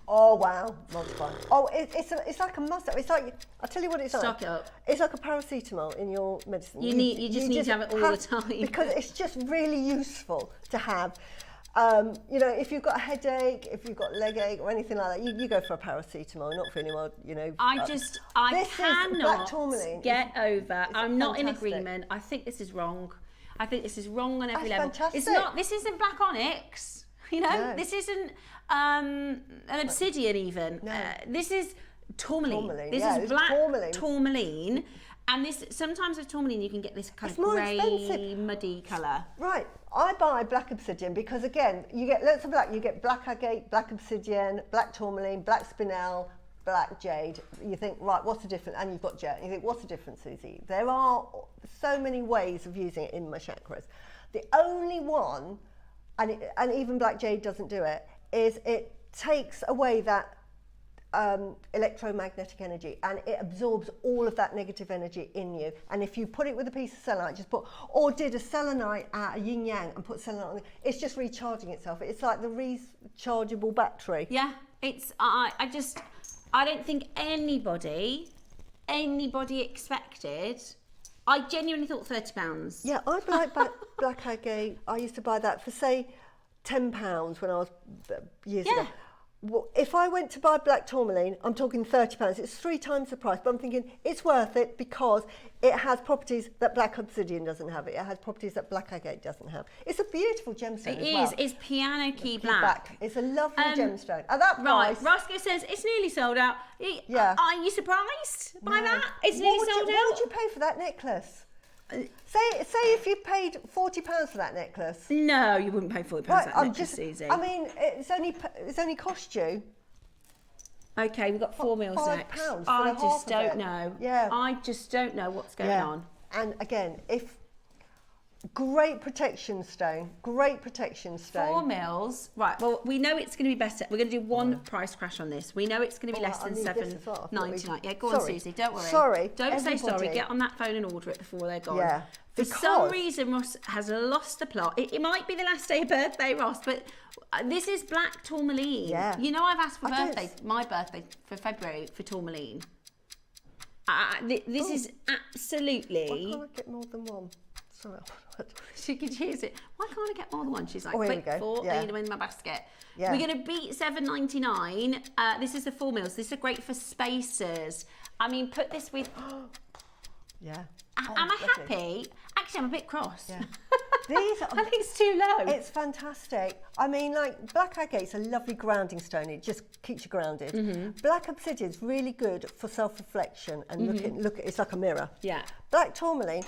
Oh wow, multiply. Oh, it's like a must-have. It's like, I'll tell you what it's like. Stock it up. It's like a paracetamol in your medicine. You just need to have it all the time. Because it's just really useful to have. You know, if you've got a headache, if you've got leg ache or anything like that, you go for a paracetamol, not for anyone, you know. I cannot get over. I'm not in fantastic. agreement. I think this is wrong. I think this is wrong on every level. Fantastic. It's not. This isn't black onyx. You know, No. this isn't an obsidian even. No. This is tourmaline. This yeah, is it's black tourmaline. tourmaline. And this sometimes with tourmaline you can get this kind It's of more grey, expensive. muddy colour. Right, I buy black obsidian because again, you get lots of black. You get black agate, black obsidian, black tourmaline, black spinel, black jade. You think, right, what's the difference? And you've got jet. You think, what's the difference, Susie? There are so many ways of using it in my chakras. The only one, and even black jade doesn't do it, is it takes away that electromagnetic energy and it absorbs all of that negative energy in you. And if you put it with a piece of selenite, or did a selenite out of yin yang and put selenite on it, it's just recharging itself. It's like the rechargeable battery. Yeah, it's I don't think anybody expected. I genuinely thought £30. Yeah, I like black agate. I used to buy that for say £10 when I was years ago. Well, if I went to buy black tourmaline, I'm talking £30. It's 3 times the price, but I'm thinking it's worth it because it has properties that black obsidian doesn't have. It has properties that black agate doesn't have. It's a beautiful gemstone. It is. It's piano key black. It's a lovely gemstone. At that Right, price, Roscoe says it's nearly sold out. Yeah. Are you surprised by that? It's what nearly would sold you, out. What would you pay for that necklace? Say if you paid £40 for that necklace. No, you wouldn't pay £40 for that necklace, Susie. I mean, it's only cost you. Okay, we've got 4 meals £5 next. for I the just half of don't it. know. Yeah. I just don't know what's going on. And again, great protection stone. 4 mils. Right, well, we know it's going to be better. We're going to do one price crash on this. We know it's going to be less than $7.99. Yeah, go on, Susie, don't worry. Sorry. Don't say sorry. Get on that phone and order it before they're gone. Yeah. For some reason, Ross has lost the plot. It might be the last day of birthday, Ross, but this is black tourmaline. Yeah. You know, I've asked for my birthday for February for tourmaline. This is absolutely... Why can't I get more than one? She could use it. Why can't I get more than one? She's like, Oh, here we quick, go. 4, Yeah. I need them in my basket. Yeah. We're going to beat $7.99. This is the 4 mils. This is great for spacers. I mean, put this with... Yeah. Am I lovely. happy? Actually, I'm a bit cross. Yeah. These are, I think it's too low. it's fantastic. I mean, like, black agate's a lovely grounding stone. It just keeps you grounded. Mm-hmm. Black obsidian's really good for self-reflection and look, it's like a mirror. Yeah. Black tourmaline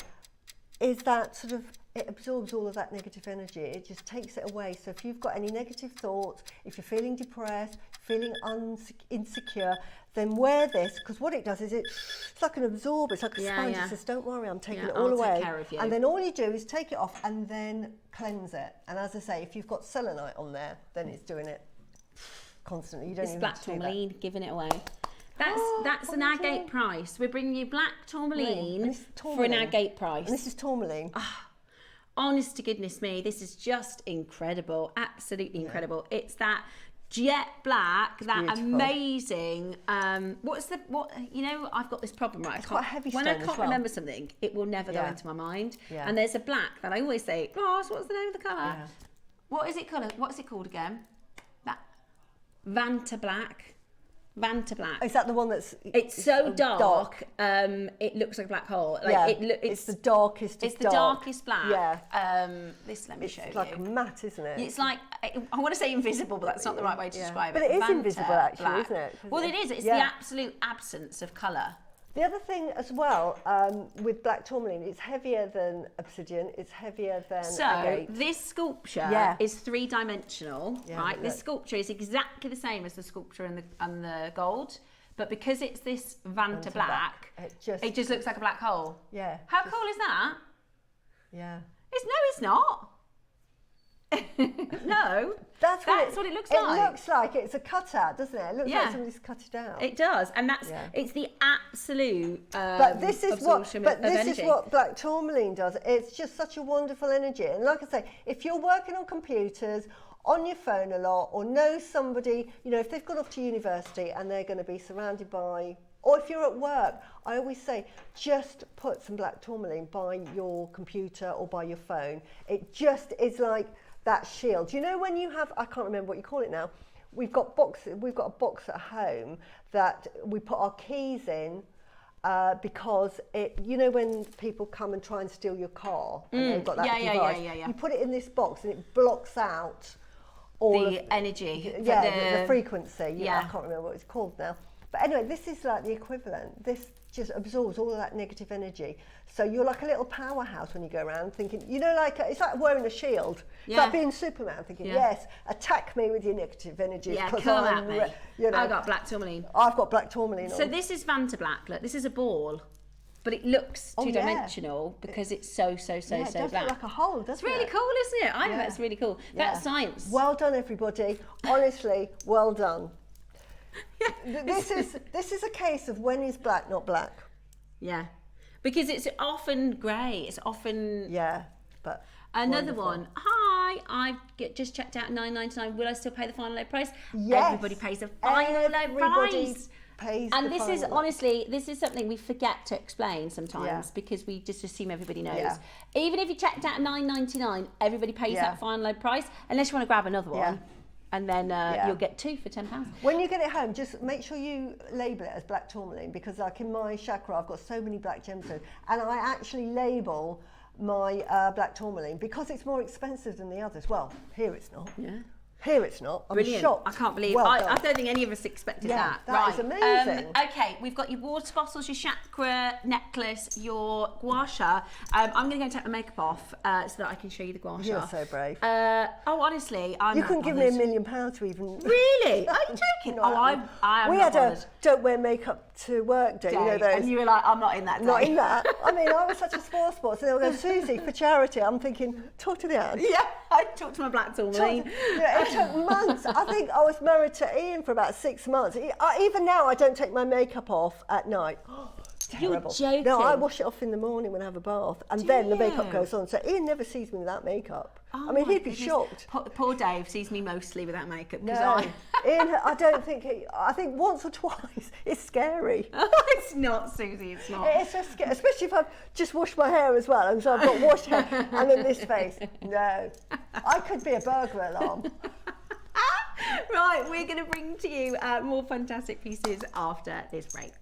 is that sort of, it absorbs all of that negative energy. It just takes it away. So if you've got any negative thoughts, if you're feeling depressed, feeling insecure, then wear this, because what it does is it's like an absorber, it's like a sponge. It says, don't worry, I'm taking it all I'll away. take care of you. And then all you do is take it off and then cleanse it. And as I say, if you've got selenite on there, then it's doing it constantly. You don't It's even black have to do that. tourmaline, giving it away. That's an agate price. We're bringing you black tourmaline And this is for an tourmaline. agate price. And this is tourmaline. Honest to goodness me, this is just incredible. Absolutely incredible. It's that jet black, that beautiful. amazing. You know, I've got this problem, right? It's quite a heavy when I stone as can't well. remember something, it will never go Yeah. into my mind. Yeah. And there's a black that I always say, gosh, what's the name of the colour? Yeah. What is it colour? What's it called again? That Vanta Black. Vanta Black. Is that the one that's... It's so dark, it looks like a black hole. Like yeah, it's the darkest. It's the dark. darkest black. Yeah. This, let me show It's you. like a matte, isn't it? It's like, I want to say invisible, but that's not the right way to describe But it. it is Vanta invisible, actually, black. isn't it? Well, it is. It's the Yeah. absolute absence of colour. The other thing as well, with black tourmaline, it's heavier than obsidian, it's heavier than So agate. this sculpture Yeah. is 3-dimensional, Yeah, right? but This look. sculpture is exactly the same as the sculpture and the gold, but because it's this Vanta Vanta black, black, it just looks like a black hole. Yeah. How just- cool is that? Yeah. It's not. No. That's what it looks like. It looks like it's a cutout, doesn't it? It looks Yeah. like somebody's cut it out. It does, and Yeah. it's the absolute. But this is absorption what. But of this energy. is what black tourmaline does. It's just such a wonderful energy. And like I say, if you're working on computers, on your phone a lot, or know somebody, you know, if they've gone off to university and they're going to be surrounded by, or if you're at work, I always say just put some black tourmaline by your computer or by your phone. It just is like that shield. You know, when you have, I can't remember what you call it now. We've got a box at home that we put our keys in. Because it, you know, when people come and try and steal your car and they've got that device, yeah. you put it in this box and it blocks out all The of energy. the frequency. Yeah. I can't remember what it's called now. But anyway, this is like the equivalent. This just absorbs all of that negative energy. So you're like a little powerhouse when you go around thinking, you know, like it's like wearing a shield. It's Yeah. like being Superman, thinking, Yeah. yes, attack me with your negative energy. Yeah, 'cause come I'm at me. You know, I got black tourmaline. I've got black tourmaline So on. this is Vanta black. Look, this is a ball, but it looks Oh, yeah. two-dimensional because it's so Yeah, it does black. look like a hole, doesn't It's really it? cool, isn't it? I think Yeah. that's really cool. Yeah. That's science. Well done, everybody. Honestly, well done. This is a case of when is black not black. Yeah, because it's often grey. It's often Yeah, but another wonderful. one. Hi, I've just checked out $9.99. Will I still pay the final low price? Yes. Everybody pays the final low Everybody price. pays And the this is final. honestly, this is something we forget to explain sometimes Yeah. because we just assume everybody knows. Yeah. Even if you checked out $9.99, everybody pays Yeah. that final low price unless you want to grab another one. Yeah. And then Yeah. you'll get 2 for £10. When you get it home, just make sure you label it as black tourmaline, because like in my chakra, I've got so many black gemstones, and I actually label my black tourmaline because it's more expensive than the others. Well, here it's not. Yeah. Here it's not. I'm Brilliant. shocked. I can't believe Well I done. don't think any of us expected Yeah, that. that is amazing. Okay, we've got your water bottles, your chakra necklace, your gua sha. I'm going to go and take my makeup off so that I can show you the gua sha. You're so brave. Honestly, I'm You not couldn't give me bothered. £1 million to even. Really? Are you joking? No, Oh, I am we not had bothered. a don't wear makeup to work day, you know those. And you were like, I'm not in that day. Not in that. I mean, I was such a spoil sport. So they were going, Susie, for charity. I'm thinking, talk to the ad. Yeah, I talked to my black tourmaline. Yeah, it took months. I think I was married to Ian for about 6 months. Even now, I don't take my makeup off at night. Terrible. joking. No, I wash it off in the morning when I have a bath, and then the makeup you? goes on. So Ian never sees me without makeup. Oh I mean, my he'd be goodness. shocked. Poor Dave sees me mostly without makeup because No. Ian, I don't think I think once or twice. It's scary. It's not, Susie, it's not. It's just scary, especially if I've just washed my hair as well, and so I've got washed hair and then this face. No, I could be a burglar alarm. Right, we're going to bring to you more fantastic pieces after this break.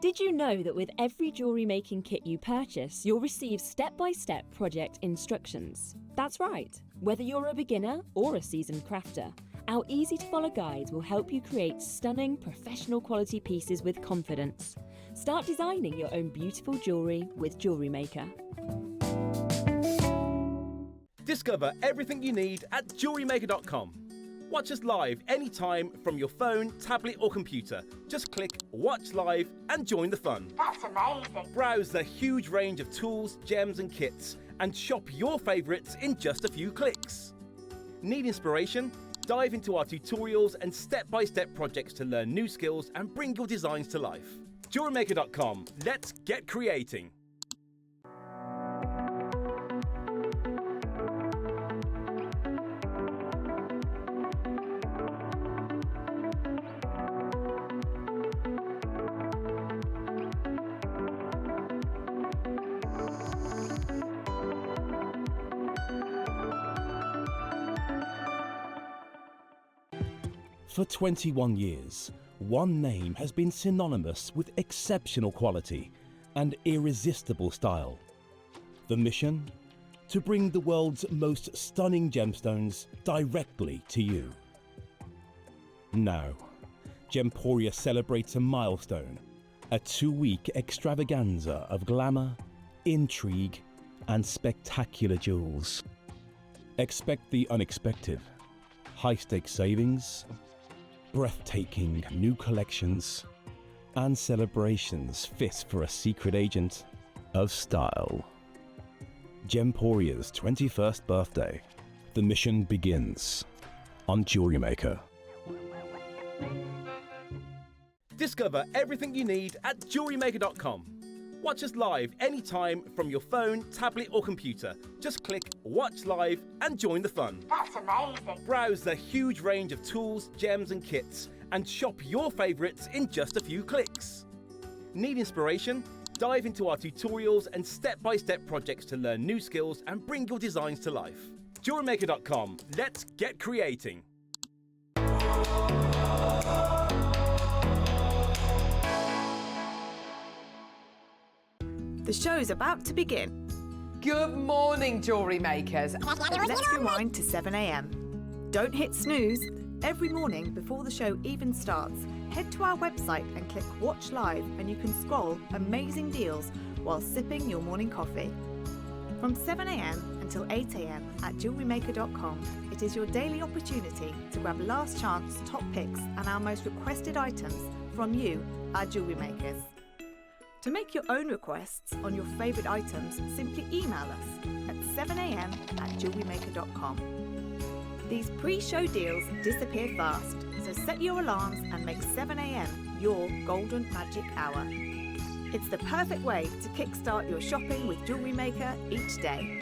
Did you know that with every jewellery making kit you purchase, you'll receive step-by-step project instructions? That's right. Whether you're a beginner or a seasoned crafter, our easy-to-follow guides will help you create stunning, professional quality pieces with confidence. Start designing your own beautiful jewellery with Jewellery Maker. Discover everything you need at JewelleryMaker.com. Watch us live anytime from your phone, tablet or computer. Just click Watch Live and join the fun. That's amazing. Browse the huge range of tools, gems and kits and shop your favourites in just a few clicks. Need inspiration? Dive into our tutorials and step-by-step projects to learn new skills and bring your designs to life. JewelleryMaker.com. Let's get creating. For 21 years, one name has been synonymous with exceptional quality and irresistible style. The mission? To bring the world's most stunning gemstones directly to you. Now, Gemporia celebrates a milestone, a 2-week extravaganza of glamour, intrigue, and spectacular jewels. Expect the unexpected, high-stakes savings, breathtaking new collections, and celebrations fit for a secret agent of style. Gemporia's 21st birthday. The mission begins on Jewellery Maker. Discover everything you need at JewelleryMaker.com. Watch us live anytime from your phone, tablet or computer. Just click Watch Live and join the fun. That's amazing. Browse the huge range of tools, gems and kits and shop your favourites in just a few clicks. Need inspiration? Dive into our tutorials and step-by-step projects to learn new skills and bring your designs to life. JewelleryMaker.com. Let's get creating. The show's about to begin. Good morning, jewellery makers. Let's rewind to 7 a.m. Don't hit snooze. Every morning before the show even starts, head to our website and click Watch Live and you can scroll amazing deals while sipping your morning coffee. From 7 a.m. until 8 a.m. at JewelleryMaker.com, it is your daily opportunity to grab last chance top picks and our most requested items from you, our jewellery makers. To make your own requests on your favourite items, simply email us at 7 a.m. at JewelleryMaker.com. These pre-show deals disappear fast, so set your alarms and make 7 a.m. your golden magic hour. It's the perfect way to kickstart your shopping with Jewellery Maker each day.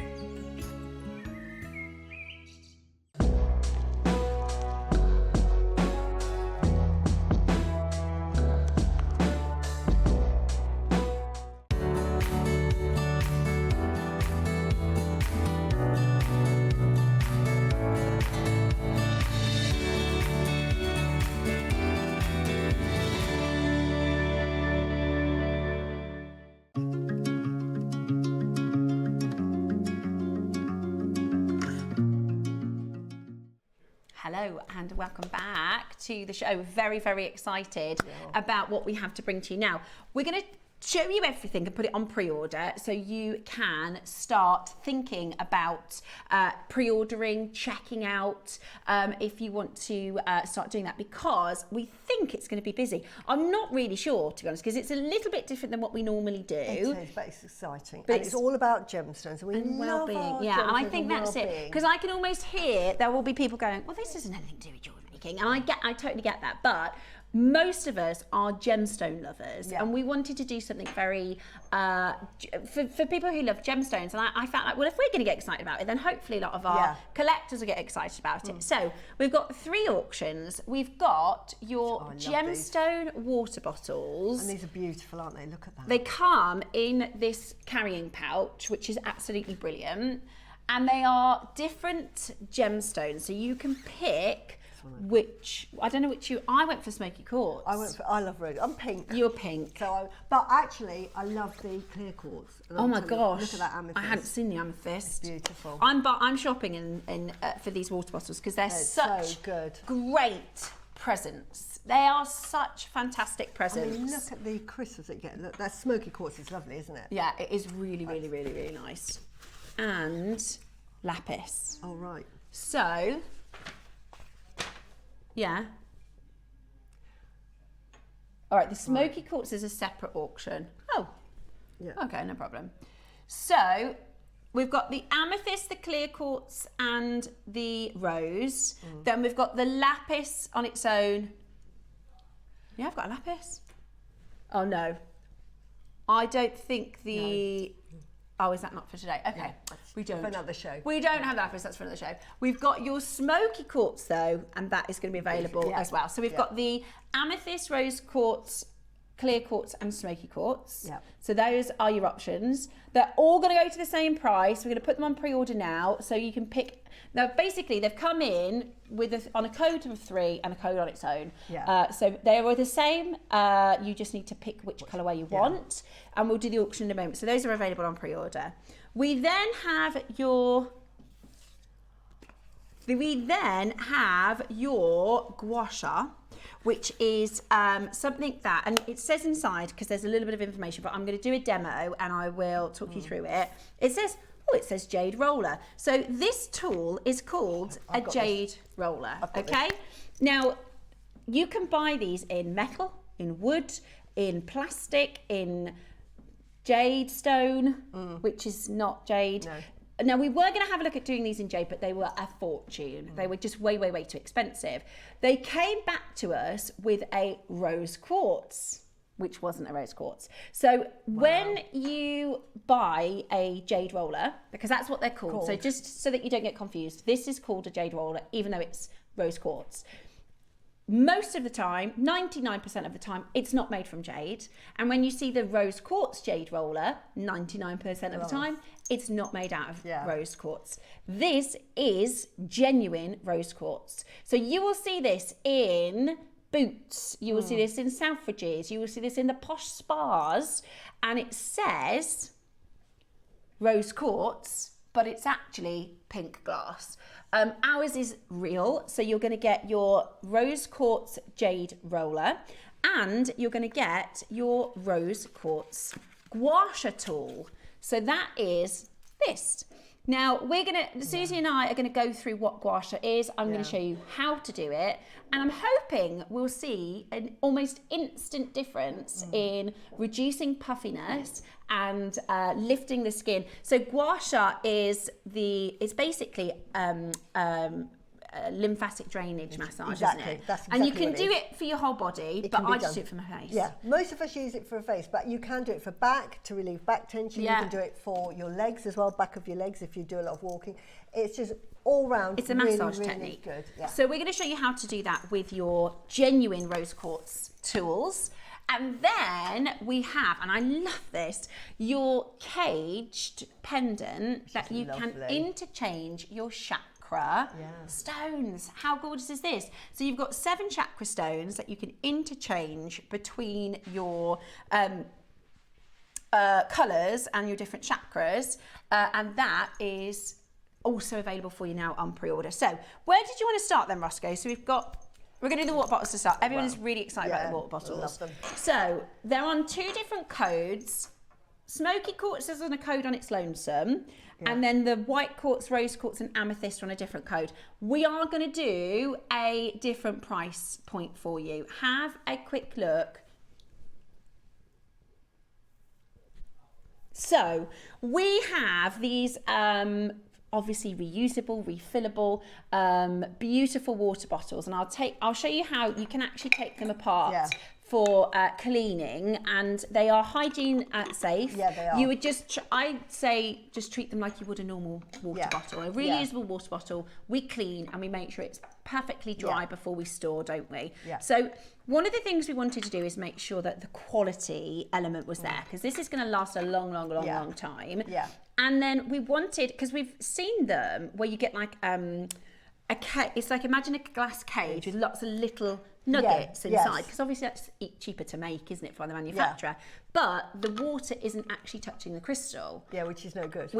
Hello and welcome back to the show. Very, very excited about what we have to bring to you now. We're going to show you everything and put it on pre-order so you can start thinking about pre-ordering, checking out if you want to start doing that, because we think it's going to be busy. I'm not really sure, to be honest, because it's a little bit different than what we normally do. It is, but it's exciting. And it's all about gemstones. And we and love well-being. our Yeah, and I gemstones think and that's it. well-being. Because I can almost hear there will be people going, well, this doesn't have anything to do with jewellery making. And I totally get that. But most of us are gemstone lovers, and we wanted to do something very for people who love gemstones. And I felt like, well, if we're going to get excited about it, then hopefully a lot of our collectors will get excited about it. So we've got 3 auctions. We've got your gemstone water bottles, and these are beautiful, aren't they? Look at that. They come in this carrying pouch, which is absolutely brilliant, and they are different gemstones, so you can pick which, I don't know which I went for smoky quartz. I love rose. I'm pink. You're pink. But actually, I love the clear quartz. Oh my gosh. Look at that amethyst. I hadn't seen the amethyst. It's beautiful. I'm shopping in for these water bottles because they're such so good. Great presents. They are such fantastic presents. I mean, look at the crystals that you get. Look, that smoky quartz is lovely, isn't it? Yeah, it is really, really, really, really nice. And lapis. Oh, right. So, yeah. All right, the smoky quartz is a separate auction. Oh, yeah. Okay, no problem. So, we've got the amethyst, the clear quartz, and the rose. Then we've got the lapis on its own. Yeah, I've got a lapis. Oh, no. I don't think the... No. Oh, is that not for today? Okay, we don't. For another show. We don't have lapis, that's for another show. We've got your smoky quartz though, and that is going to be available as well. So we've got the amethyst, rose quartz, clear quartz, and smoky quartz. Yeah. So those are your options. They're all going to go to the same price. We're going to put them on pre-order now, so you can pick. Now, basically, they've come in with on a code of 3 and a code on its own. Yeah. So they are the same. You just need to pick which colourway you want, and we'll do the auction in a moment. So those are available on pre-order. We then have your gua sha, which is something that, and it says inside, because there's a little bit of information, but I'm going to do a demo and I will talk you through it. It says Jade roller. So this tool is called a Jade roller, okay? Now, you can buy these in metal, in wood, in plastic, in jade stone, which is not jade. No. Now, we were going to have a look at doing these in jade, but they were a fortune. They were just way, way, way too expensive. They came back to us with a rose quartz, which wasn't a rose quartz. So when you buy a jade roller, because that's what they're called, so just so that you don't get confused, this is called a jade roller, even though it's rose quartz. Most of the time, 99% of the time, it's not made from jade. And when you see the rose quartz jade roller, 99% of the time, it's not made out of rose quartz. This is genuine rose quartz. So you will see this in boots, you will see this in Selfridges, you will see this in the posh spas, and it says rose quartz, but it's actually pink glass. Ours is real, so you're going to get your rose quartz jade roller, and you're going to get your rose quartz gua sha tool. So that is this. Now, Suzie and I are going to go through what gua sha is. I'm going to show you how to do it. And I'm hoping we'll see an almost instant difference in reducing puffiness and lifting the skin. So gua sha is basically lymphatic drainage massage, isn't it? That's exactly and you can what do it for your whole body, but I just do it for my face. Yeah, most of us use it for a face, but you can do it for back to relieve back tension. Yeah. You can do it for your legs as well, back of your legs if you do a lot of walking. It's just all round. It's a massage technique. Good. Yeah. So we're going to show you how to do that with your genuine rose quartz tools. And then we have, and I love this, your caged pendant that you can interchange your chakra stones. How gorgeous is this? So you've got 7 chakra stones that you can interchange between your colours and your different chakras, and that is also available for you now on pre-order. So where did you want to start then, Roscoe? So we've got We're going to do the water bottles to start. Everyone's Wow. really excited about the water bottles. Love them. So they're on 2 different codes. Smoky quartz is on a code on its lonesome, and then the white quartz, rose quartz, and amethyst are on a different code. We are going to do a different price point for you. Have a quick look. So we have these obviously reusable, refillable, beautiful water bottles, and I'll show you how you can actually take them apart for cleaning, and they are hygiene safe. Yeah, they are. You would just, I'd say, just treat them like you would a normal water bottle, a reusable water bottle. We clean and we make sure it's perfectly dry before we store, don't we? Yeah. So one of the things we wanted to do is make sure that the quality element was there, because this is going to last a long time. Yeah. And then we wanted, because we've seen them where you get like it's like, imagine a glass cage with lots of little nuggets inside, because obviously that's cheaper to make, isn't it, for the manufacturer? But the water isn't actually touching the crystal. Yeah, which is no good.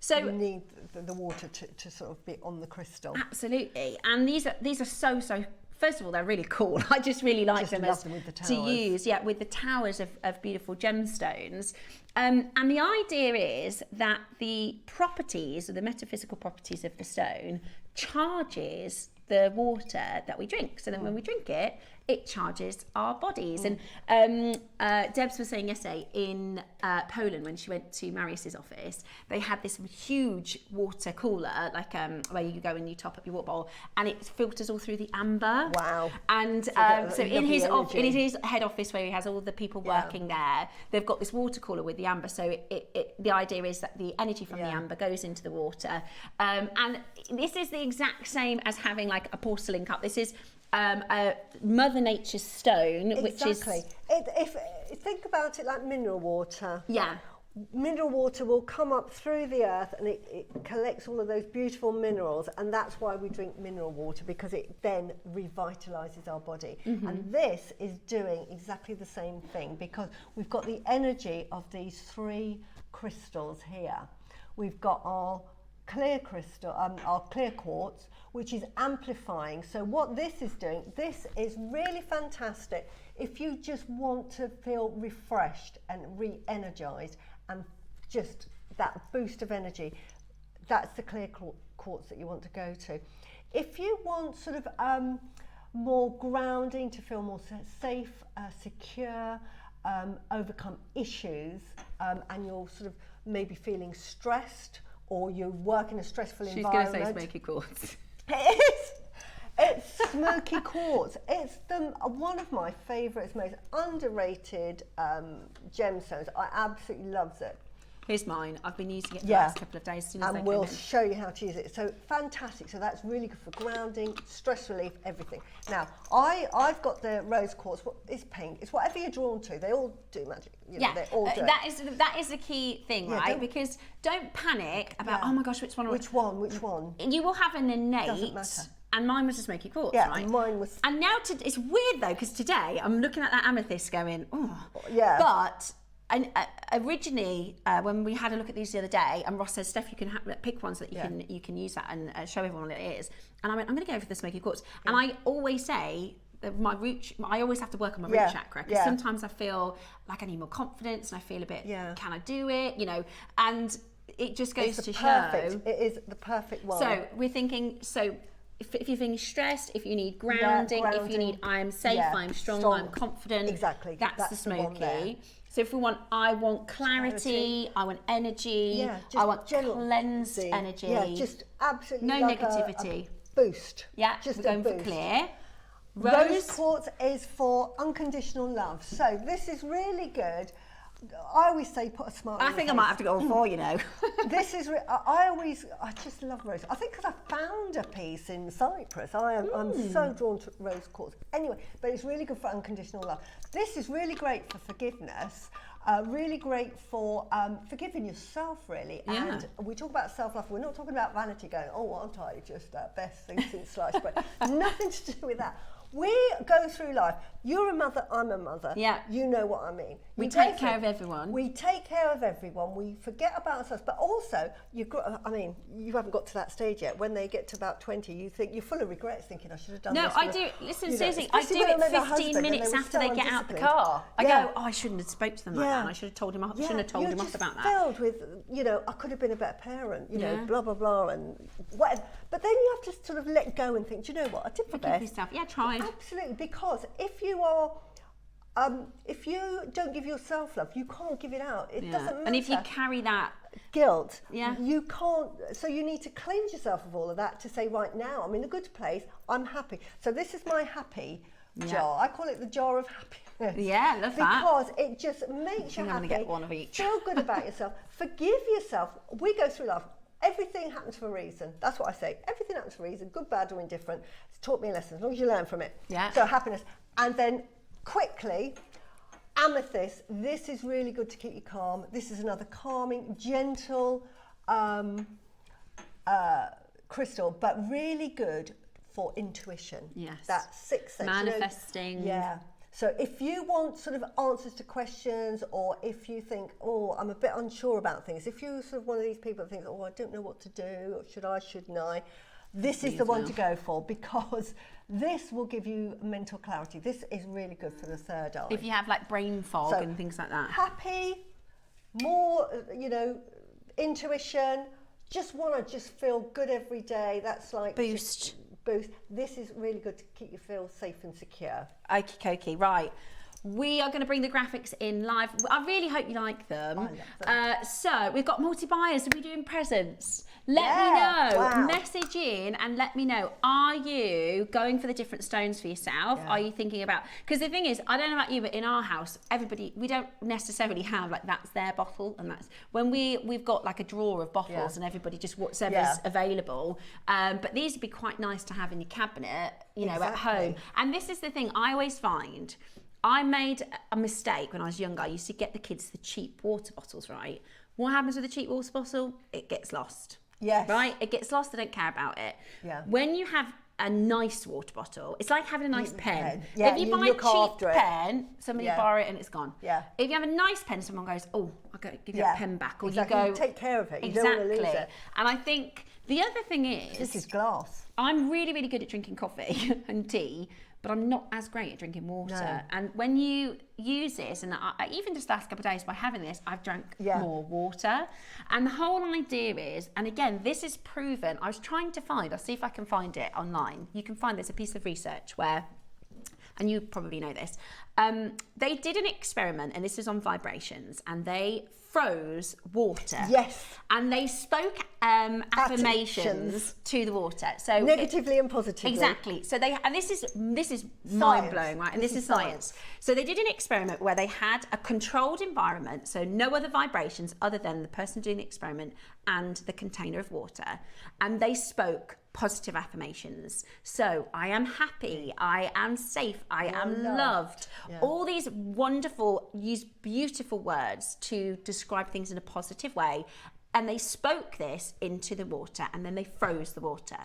So you need the water to sort of be on the crystal. Absolutely. And these are so first of all, they're really cool. I just really like them with the to use, with the towers of beautiful gemstones. And the idea is that the properties, or the metaphysical properties of the stone, charges the water that we drink. So then when we drink it, it charges our bodies. And Debs was saying yesterday in Poland, when she went to Marius's office, they had this huge water cooler, like where you go and you top up your water bottle, and it filters all through the amber. Wow. And so in his head office, where he has all the people working there, they've got this water cooler with the amber. So the idea is that the energy from the amber goes into the water. And this is the exact same as having like a porcelain cup. This is a Mother Nature's stone, which is... If think about it like mineral water. Yeah. Mineral water will come up through the earth, and it collects all of those beautiful minerals, and that's why we drink mineral water, because it then revitalizes our body. And this is doing exactly the same thing, because we've got the energy of these 3 crystals here. We've got our clear crystal, our clear quartz, which is amplifying. So what this is doing, this is really fantastic if you just want to feel refreshed and re-energized, and just that boost of energy. That's the clear quartz that you want to go to. If you want sort of more grounding, to feel more safe, secure, overcome issues, and you're sort of maybe feeling stressed, or you work in a stressful environment. She's going to say smoky quartz. It is. It's smoky quartz. It's one of my favourites, most underrated gemstones. I absolutely love it. Here's mine. I've been using it for the last couple of days. As soon as and we'll show you how to use it. So fantastic. So that's really good for grounding, stress relief, everything. Now, I've got the rose quartz. It's pink. It's whatever you're drawn to. They all do magic. You know, they all do. That is the key thing, right? Because don't panic about, oh my gosh, which one? Which one? You will have an innate. Doesn't matter. And mine was a smoky quartz, right? Mine was. And now it's weird though, because today I'm looking at that amethyst going, oh. Yeah. But originally, when we had a look at these the other day, and Ross says, Steph, you can pick one so that you can use that and show everyone what it is. And I went, I'm going to go for the smoky quartz. And I always say that I always have to work on my root chakra, because sometimes I feel like I need more confidence, and I feel a bit, can I do it? You know, and it just goes to show. It is the perfect one. So we're thinking, if you're feeling stressed, if you need grounding, if you need I'm safe, I'm strong, I'm confident. Exactly. That's the smoky. So if we want, I want clarity, I want energy, I want cleansed energy. Yeah, just absolutely no like negativity. A boost. Yeah, just we're going boost. for clear. Rose quartz is for unconditional love. So this is really good. I always say put a smile on your I think face. I might have to go all 4, you know. This is, I just love rose. I think because I found a piece in Cyprus. I'm so drawn to rose quartz. Anyway, but it's really good for unconditional love. This is really great for forgiveness. Really great for forgiving yourself, really. Yeah. And we talk about self-love. We're not talking about vanity going, oh, aren't I just best thing since sliced bread. Nothing to do with that. We go through life. You're a mother, I'm a mother. Yeah. You know what I mean. We You take go care through- of everyone. We take care of everyone. We forget about ourselves. But also, you haven't got to that stage yet. When they get to about 20, you think you're full of regrets, thinking I should have done No, this. I do. Listen, Susie, I especially do when I it met my 15 husband and minutes were after so they get out the undisciplined. car. I Yeah. go, oh, I shouldn't have spoke to them like Yeah. that. And I should have told him off. I shouldn't have told you're him off just about that. filled with, I could have been a better parent, Yeah. blah, blah, blah, and whatever. But then you have to sort of let go and think, do you know what, I did my Forgive best. yourself. Yeah, tried. Absolutely, because if you don't give yourself love, you can't give it out. It doesn't matter. And if you carry that, guilt, Yeah. you can't. So you need to cleanse yourself of all of that to say, right now, I'm in a good place. I'm happy. So this is my happy jar. I call it the jar of happiness. Yeah, love that. Because it just makes you I'm happy. gonna get one of each. Feel good about yourself. Forgive yourself. We go through life. Everything happens for a reason. That's what I say. Everything happens for a reason, good, bad, or indifferent. It's taught me a lesson, as long as you learn from it. Yeah. So happiness. And then quickly, amethyst. This is really good to keep you calm. This is another calming, gentle crystal, but really good for intuition. Yes. That sixth sense. Manifesting. Yeah. So if you want sort of answers to questions, or if you think, oh, I'm a bit unsure about things, if you're sort of one of these people that thinks, oh, I don't know what to do, or shouldn't I? This is the one to go for, because this will give you mental clarity. This is really good for the third eye. if you have like brain fog and things like that. Happy, more, intuition, just want to feel good every day. That's like Boost. Boost. This is really good to keep you feel safe and secure. Okie dokie, right. We are going to bring the graphics in live. I really hope you like them. I love So we've got multi-buyers. Are we doing presents? Let Yeah, me know. wow. Message in and let me know. Are you going for the different stones for yourself? Yeah. Are you thinking about... Because the thing is, I don't know about you, but in our house, we don't necessarily have like that's their bottle and that's... When we've got like a drawer of bottles and everybody just whatever's available. But these would be quite nice to have in your cabinet, at home. And this is the thing I always find... I made a mistake when I was younger. I used to get the kids the cheap water bottles, right? What happens with a cheap water bottle? It gets lost. Yes. Right? It gets lost. They don't care about it. Yeah. When you have a nice water bottle, it's like having a nice pen. Yeah, If you you buy a look after cheap it. pen, somebody borrow it and it's gone. Yeah. If you have a nice pen, someone goes, oh, I'll give you a pen back. Or exactly. you go... You take care of it. You exactly. don't want to lose it. And I think the other thing is... This is glass. I'm really, really good at drinking coffee and tea, but I'm not as great at drinking water. No. And when you use this, and I even just the last couple of days by having this, I've drank more water. And the whole idea is, and again, this is proven, I was trying to find, I'll see if I can find it online. You can find there's a piece of research where, and you probably know this, they did an experiment, and this is on vibrations, and they froze water. Yes. And they spoke affirmations to the water. So Negatively and positively. Exactly. So this is mind blowing, right? And this is science. So they did an experiment where they had a controlled environment, so no other vibrations other than the person doing the experiment and the container of water, and they spoke positive affirmations. So I am happy, I am safe, I am loved. All these wonderful, use beautiful words to describe things in a positive way. And they spoke this into the water, and then they froze the water.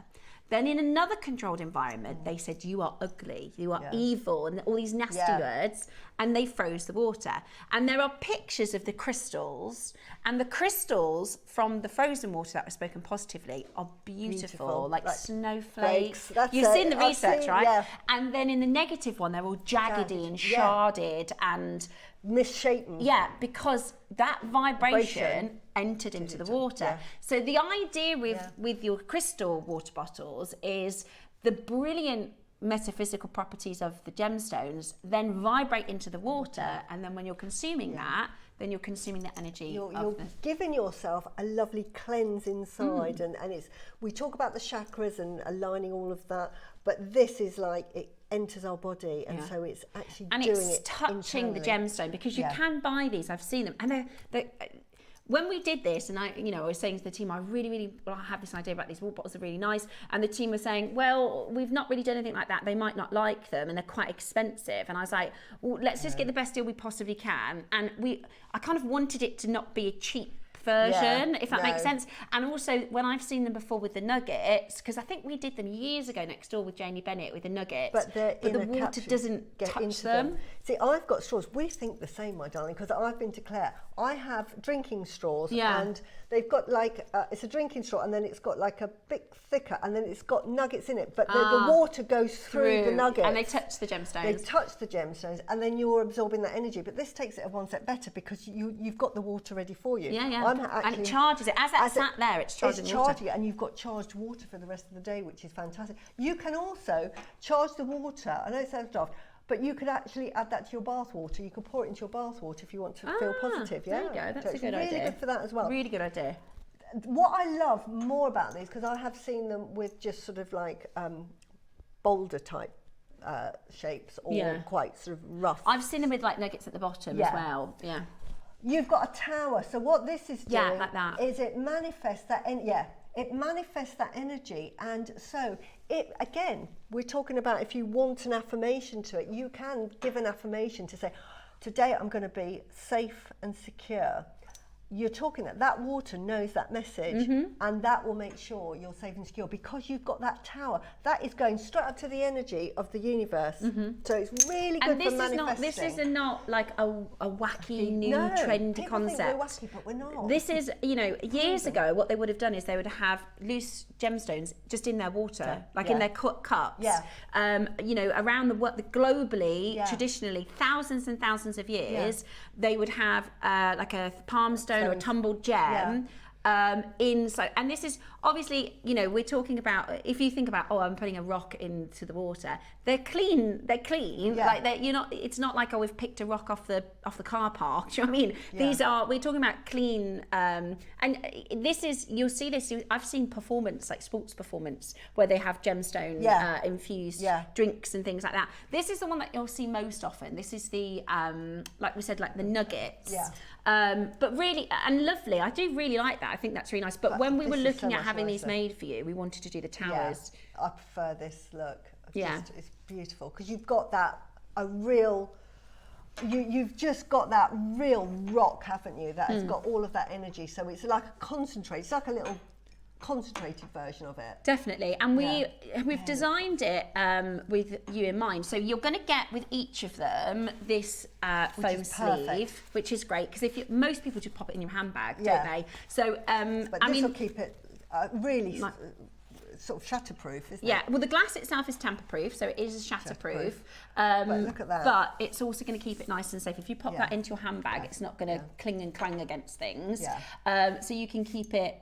Then in another controlled environment, they said, you are ugly, you are evil, and all these nasty words, and they froze the water. And there are pictures of the crystals, and the crystals from the frozen water that were spoken positively are beautiful, like snowflakes. You've seen the research, right? Yeah. And then in the negative one, they're all jaggedy and sharded and misshapen. Yeah, because that vibration entered into the water. Yeah. So the idea with your crystal water bottles is the brilliant metaphysical properties of the gemstones then vibrate into the water, and then when you're consuming that, then you're consuming the energy You're giving yourself a lovely cleanse inside, and it's, we talk about the chakras and aligning all of that, but this is like it enters our body, and so it's actually doing it, it's touching the internally. gemstone, because you can buy these. I've seen them, and they're when we did this, and I was saying to the team, I have this idea about these water bottles are really nice, and the team was saying, well, we've not really done anything like that. They might not like them, and they're quite expensive. And I was like, well, let's just get the best deal we possibly can. And I kind of wanted it to not be a cheap version, if that makes sense. And also, when I've seen them before with the nuggets, because I think we did them years ago next door with Jamie Bennett with the nuggets, but the water doesn't touch them. See, I've got straws. We think the same, my darling, because I've been to Claire. I have drinking straws, and they've got like, it's a drinking straw, and then it's got like a bit thicker, and then it's got nuggets in it, but the water goes through the nuggets. And they touch the gemstones. They touch the gemstones, and then you're absorbing that energy. But this takes it one step better because you've got the water ready for you. And it charges it. As that sat there, it's charging it, and you've got charged water for the rest of the day, which is fantastic. You can also charge the water. I know it sounds daft, but you could actually add that to your bath water. You could pour it into your bath water if you want to feel positive. There you go. That's a good idea. Really good for that as well. Really good idea. What I love more about these, because I have seen them with just sort of like boulder type shapes or quite sort of rough. I've seen them with like nuggets at the bottom as well. Yeah. You've got a tower. So what this is doing like that. is it manifests that it manifests that energy. And so it, again, we're talking about if you want an affirmation to it, you can give an affirmation to say, today I'm going to be safe and secure. You're talking that water knows that message, and that will make sure you're safe and secure because you've got that tower. That is going straight up to the energy of the universe. So it's really good for manifesting. This is not like a wacky new trendy concept. Think we're wacky, but we're not. This is, years ago, what they would have done is they would have loose gemstones just in their water, in their cups. Yeah. Around the world, globally, traditionally, thousands and thousands of years, they would have like a palm stone or a tumbled gem inside. And this is obviously, we're talking about, if you think about, I'm putting a rock into the water, they're clean. Like it's not like, we've picked a rock off the car park. Do you know what I mean? We're talking about clean, and this is, you'll see this, I've seen performance, like sports performance, where they have gemstone infused drinks and things like that. This is the one that you'll see most often. This is the, like we said, like the nuggets. But really, and lovely, I do really like that. I think that's really nice. But when we were looking at having these made for you, we wanted to do the towers. I prefer this look. It's beautiful because you've got that you've just got that real rock, haven't you? That has got all of that energy. So it's like a concentrate. It's like a little concentrated version of it. Definitely. And we've designed it with you in mind. So you're going to get with each of them this foam sleeve, which is great because most people just pop it in your handbag, don't they? So but this will keep it really sort of shatterproof, isn't it? Yeah, well, the glass itself is tamper-proof, so it is shatterproof. But look at that. But it's also going to keep it nice and safe. If you pop that into your handbag, it's not going to cling and clang against things. So you can keep it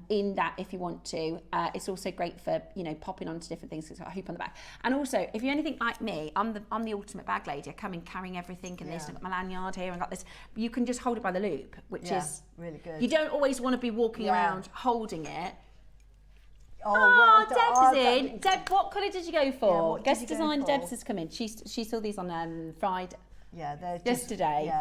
in that if you want to. It's also great for, popping onto different things. It's got a hoop on the back. And also, if you're anything like me, I'm the ultimate bag lady. I come in carrying everything and this, and I've got my lanyard here and got this. You can just hold it by the loop, which is really good. You don't always want to be walking around holding it. Well Deb's is in. Deb, what colour did you go for? Guest design Deb's has come in. She saw these on Friday. Yeah, they're yesterday.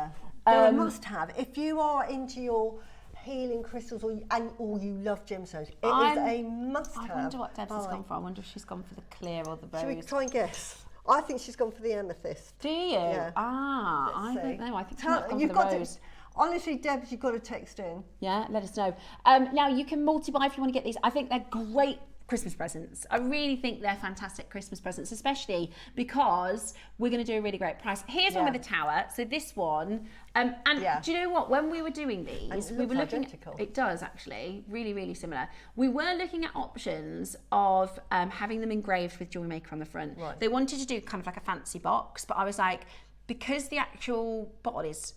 They're a must-have. If you are into your healing crystals or you love gemstones, it is a must-have. I wonder what Deb's has gone for. I wonder if she's gone for the clear or the rose. Should we try and guess? I think she's gone for the amethyst. Do you? Yeah. I don't know. I think she might have gone for the rose. Honestly, Debs, you've got to text in. Yeah, let us know. Now, you can multi-buy if you want to get these. I think they're great Christmas presents. I really think they're fantastic Christmas presents, especially because we're going to do a really great price. Here's one with a tower. So this one, do you know what? When we were doing these, we were looking identical. It does actually, really, really similar. We were looking at options of having them engraved with Jewellery Maker on the front. Right. They wanted to do kind of like a fancy box, but I was like, because the actual bottle is.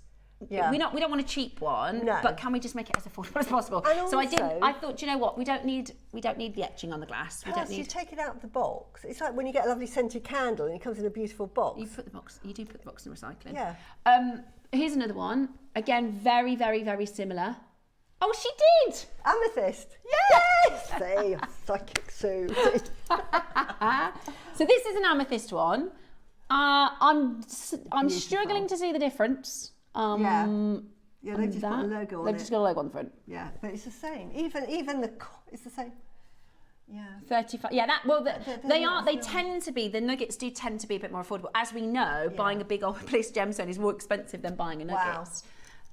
Yeah. We don't want a cheap one, but can we just make it as affordable as possible? And so I thought, do you know what? We don't need the etching on the glass. You take it out of the box. It's like when you get a lovely scented candle and it comes in a beautiful box. You do put the box in recycling. Yeah. Here's another one. Again, very, very, very similar. Oh, she did! Amethyst. Yes! See, psychic Sue. So this is an amethyst one. I'm struggling to see the difference. They've just got a logo on it. They've just got a logo on the front. Yeah, but it's the same. Even it's the same. Yeah. 35. Yeah, they tend to be, the nuggets do tend to be a bit more affordable. As we know, buying a big old police gemstone is more expensive than buying a nuggets.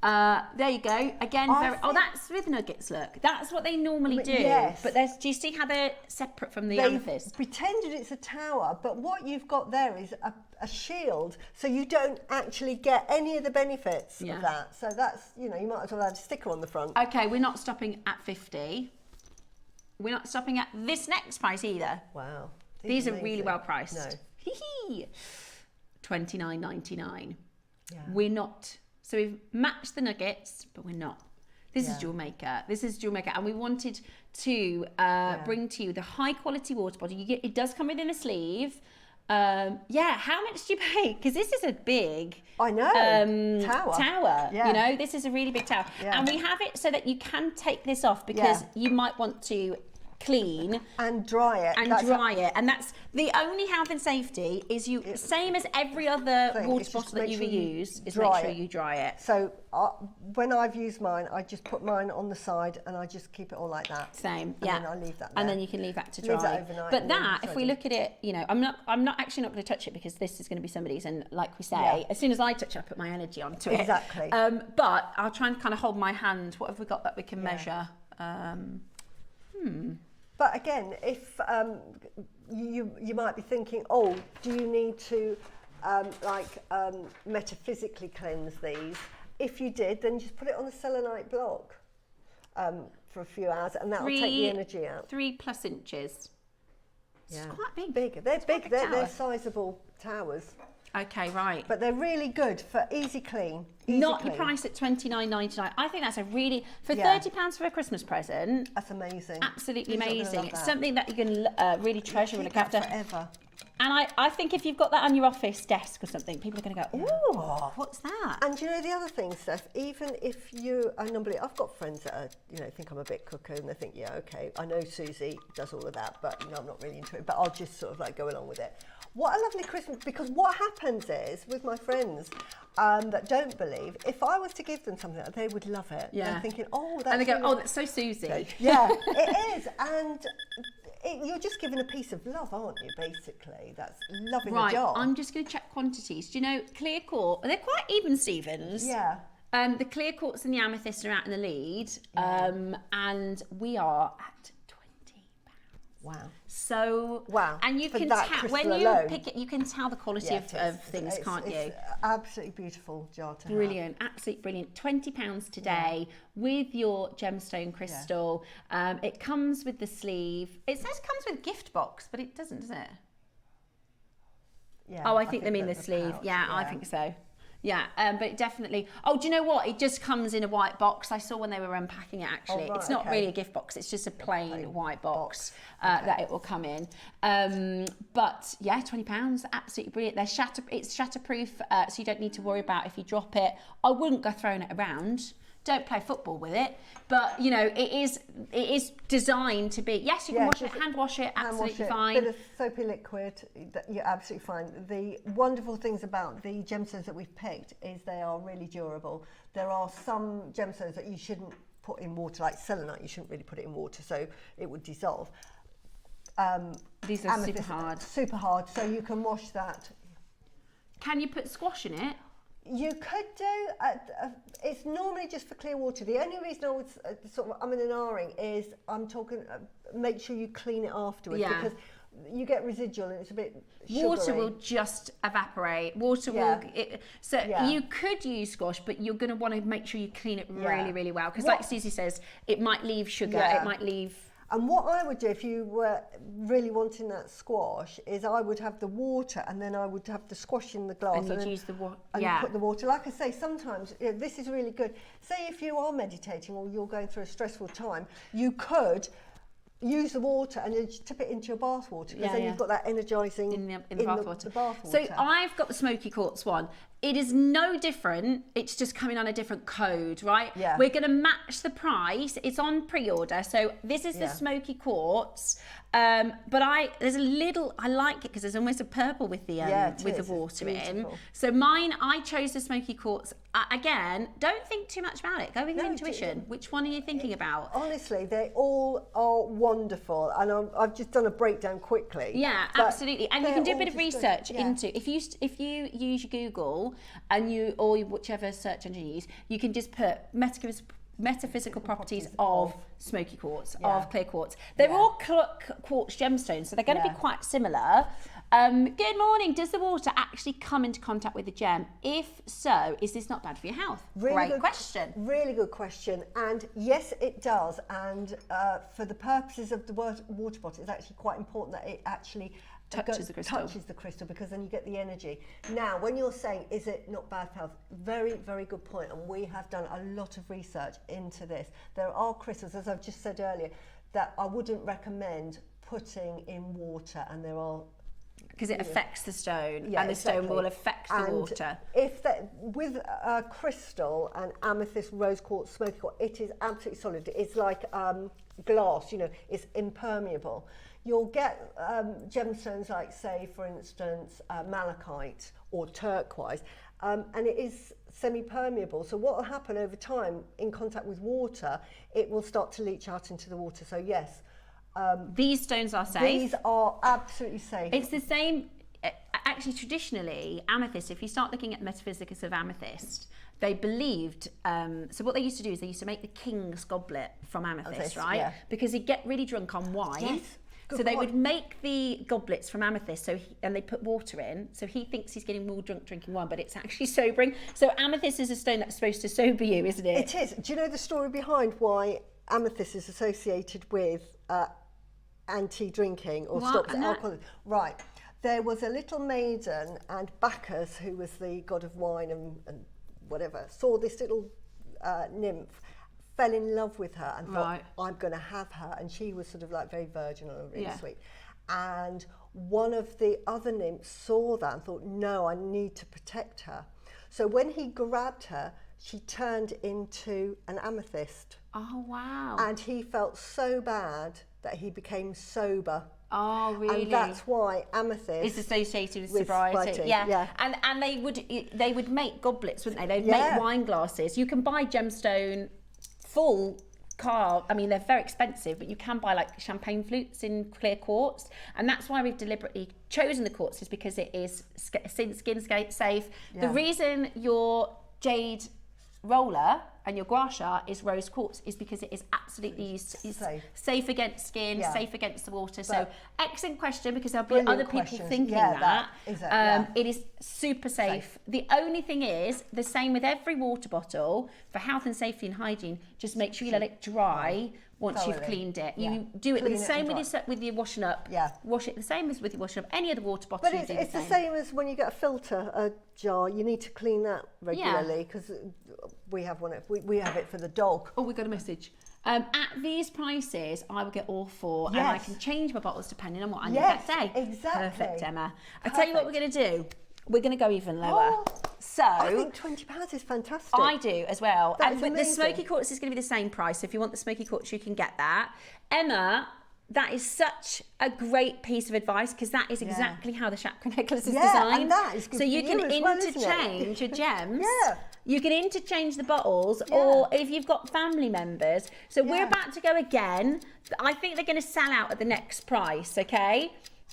There you go. Again, that's with nuggets, look. That's what they normally do. Yes. But do you see how they're separate from the They've amethyst? pretended it's a tower, but what you've got there is a shield, so you don't actually get any of the benefits of that. So that's, you might as well add a sticker on the front. Okay, we're not stopping at 50. We're not stopping at this next price either. Wow. These are really well priced. No. Hee $29.99. Yeah. We're not. So we've matched the nuggets, but we're not. This is JewelleryMaker. This is JewelleryMaker, and we wanted to bring to you the high quality water bottle. It does come within a sleeve. How much do you pay? Because this is a big tower. Yeah. This is a really big tower. Yeah. And we have it so that you can take this off because you might want to clean and dry it. And that's the only health and safety is same as every other water bottle that you use, is make sure you dry it. So when I've used mine, I just put mine on the side and I just keep it all like that. Same, and then I leave that there. And then you can leave that to dry. Leave that overnight. But that, if we look at it, I'm not actually not going to touch it because this is going to be somebody's, and like we say, as soon as I touch it, I put my energy onto it. Exactly. But I'll try and kind of hold my hand. What have we got that we can measure? But again, if you might be thinking, oh, do you need to metaphysically cleanse these? If you did, then just put it on a selenite block for a few hours, and that will take the energy out. 3+ inches. Yeah. It's quite big. They're big. They're sizable towers. Okay, right. But they're really good for easy clean. Not your price at $29.99. I think that's a really, for £30 for a Christmas present. That's amazing. absolutely amazing. It's something that you can really treasure and look after. Forever. And I think if you've got that on your office desk or something, people are going to go, ooh, what's that? And you know the other thing, Steph, even if you are I've got friends that are, think I'm a bit cuckoo, and they think, yeah, okay, I know Suzie does all of that, but I'm not really into it, but I'll just sort of like go along with it. What a lovely Christmas, because what happens is, with my friends that don't believe, if I was to give them something, they would love it. Yeah. They're thinking, oh, that's And they go, really oh, that's so Suzie. Yeah, it is. And you're just giving a piece of love, aren't you, basically? That's love in a jar. I'm just going to check quantities. Do you know, clear quartz, they're quite even, Stevens. Yeah. The clear quartz and the amethyst are out in the lead. And we are at £20. Wow. So, wow. And you can tell, when you pick it, you can tell the quality of things, can't you? It's absolutely beautiful jar to Brilliant, absolutely brilliant. £20 today with your gemstone crystal. Yeah. It comes with the sleeve. It says it comes with gift box, but it doesn't, does it? Yeah. Oh, I think they mean the sleeve. Pouch, yeah, I think so. Yeah, but definitely. Oh, do you know what? It just comes in a white box. I saw when they were unpacking it, actually. It's not really a gift box. It's just a plain white box that it will come in. But yeah, £20, absolutely brilliant. It's shatterproof, so you don't need to worry about if you drop it. I wouldn't go throwing it around. Don't play football with it. But, it is designed to be, yes, you can wash it, hand wash it, absolutely fine. A bit of soapy liquid, you're absolutely fine. The wonderful things about the gemstones that we've picked is they are really durable. There are some gemstones that you shouldn't put in water, like selenite, you shouldn't really put it in water, so it would dissolve. These are super hard. Super hard, so you can wash that. Can you put squash in it? You could do, it's normally just for clear water. The only reason I would I'm in an R-ing is I'm talking, make sure you clean it afterwards because you get residual and it's a bit sugary. Water will just evaporate. Water will, you could use squash, but you're going to want to make sure you clean it really, really well. Because like Suzie says, it might leave sugar, it might leave... And what I would do if you were really wanting that squash is I would have the water and then I would have the squash in the glass. And you'd use the water. And put the water. Like I say, sometimes this is really good. Say if you are meditating or you're going through a stressful time, you could use the water and then tip it into your bath water because then you've got that energising in the bath water. The bath water. So I've got the smoky quartz one. It is no different. It's just coming on a different code, right? Yeah. We're going to match the price. It's on pre-order. So this is the smoky quartz. But there's a little, I like it because there's almost a purple with the water in. So mine, I chose the smoky quartz. Again, don't think too much about it. Go with your intuition. Which one are you thinking about? Honestly, they all are wonderful. And I've just done a breakdown quickly. Yeah, absolutely. And you can do a bit of research into, if you use Google, and or whichever search engine you use, you can just put metaphysical properties of smoky quartz, of clear quartz. They're all quartz gemstones, so they're going to be quite similar. Good morning. Does the water actually come into contact with the gem? If so, is this not bad for your health? Great question. Really good question. And yes, it does. And for the purposes of the water bottle, it's actually quite important that it actually touches the crystal, because then you get the energy. Now, when you're saying, is it not bad for health? Very, very good point. And we have done a lot of research into this. There are crystals, as I've just said earlier, that I wouldn't recommend putting in water, and there are, because it affects the stone, and the stone will affect the water. If that, with a crystal, and amethyst, rose quartz, smoky quartz, it is absolutely solid. It's like glass, it's impermeable. You'll get gemstones like, say, for instance, malachite or turquoise, and it is semi-permeable. So what will happen over time, in contact with water, it will start to leach out into the water. So yes, these stones are safe. These are absolutely safe. It's the same, actually traditionally, amethyst, if you start looking at the metaphysics of amethyst, they believed, so what they used to do is they used to make the king's goblet from amethyst, right? Yeah. Because he'd get really drunk on wine. Yes. So they would make the goblets from amethyst, and they put water in, so he thinks he's getting more drunk drinking wine, but it's actually sobering. So amethyst is a stone that's supposed to sober you, isn't it? It is. Do you know the story behind why amethyst is associated with anti-drinking or stops alcohol? Right. There was a little maiden, and Bacchus, who was the god of wine and whatever, saw this little nymph, fell in love with her, and thought, I'm going to have her. And she was sort of like very virginal and really sweet. And one of the other nymphs saw that and thought, no, I need to protect her. So when he grabbed her, she turned into an amethyst. Oh, wow. And he felt so bad that he became sober. Oh, really? And that's why amethyst is associated with sobriety. Yeah. And they would make goblets, wouldn't they? They'd make wine glasses. You can buy gemstone full carved. I mean, they're very expensive, but you can buy like champagne flutes in clear quartz, and that's why we've deliberately chosen the quartz, is because it is skin safe. The reason your jade roller and your gua sha is rose quartz is because it is absolutely safe against skin, safe against the water. So excellent question, because there'll be other people thinking that. It is super safe. The only thing is, the same with every water bottle, for health and safety and hygiene, just make sure you let it dry once you've cleaned it. You do it the same with your washing up. Wash it the same as with your washing up. Any other water bottle, but it's the same as when you get a filter jar. You need to clean that regularly, because we have one. We have it for the dog. Oh, we got a message. At these prices, I will get all four, and I can change my bottles depending on what I need that day. Exactly. Perfect, Emma. I'll tell you what we're going to do. We're going to go even lower. So I think £20 is fantastic. I do as well. That is and amazing. The smoky quartz is going to be the same price. So if you want the smoky quartz, you can get that. Emma, that is such a great piece of advice, because that is exactly how the chakra necklace is designed. And that is good so you for can you as well, interchange your gems. Yeah. You can interchange the bottles, or if you've got family members. So we're about to go again. I think they're going to sell out at the next price, okay?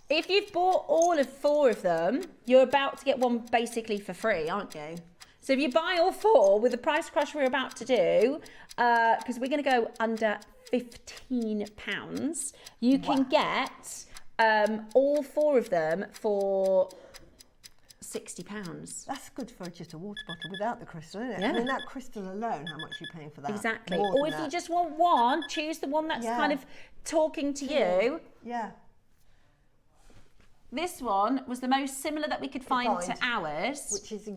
If you've bought all of four of them, you're about to get one basically for free, aren't you? So if you buy all four with the price crush we're about to do, because we're going to go under £15, you can get all four of them for £60. That's good for just a water bottle without the crystal, isn't it? I mean, that crystal alone, how much are you paying for that? Exactly. Or if you just want one, choose the one that's kind of talking to you. Yeah. This one was the most similar that we could find to ours, which is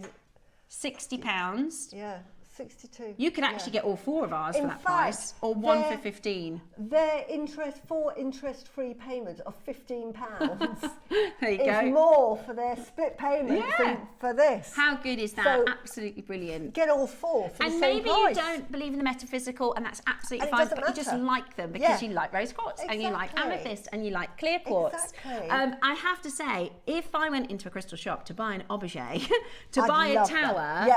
£60. Yeah, 62. You could actually get all four of ours for that price, or one for 15. Their interest-free payments of £15 there you go. is more for their split payment than for this. How good is that? So absolutely brilliant. Get all four for the same maybe price. you don't believe in the metaphysical, and that's absolutely fine, but you just like them because you like rose quartz and you like amethyst and you like clear quartz. Exactly. I have to say, if I went into a crystal shop to buy an objet, buy a tower,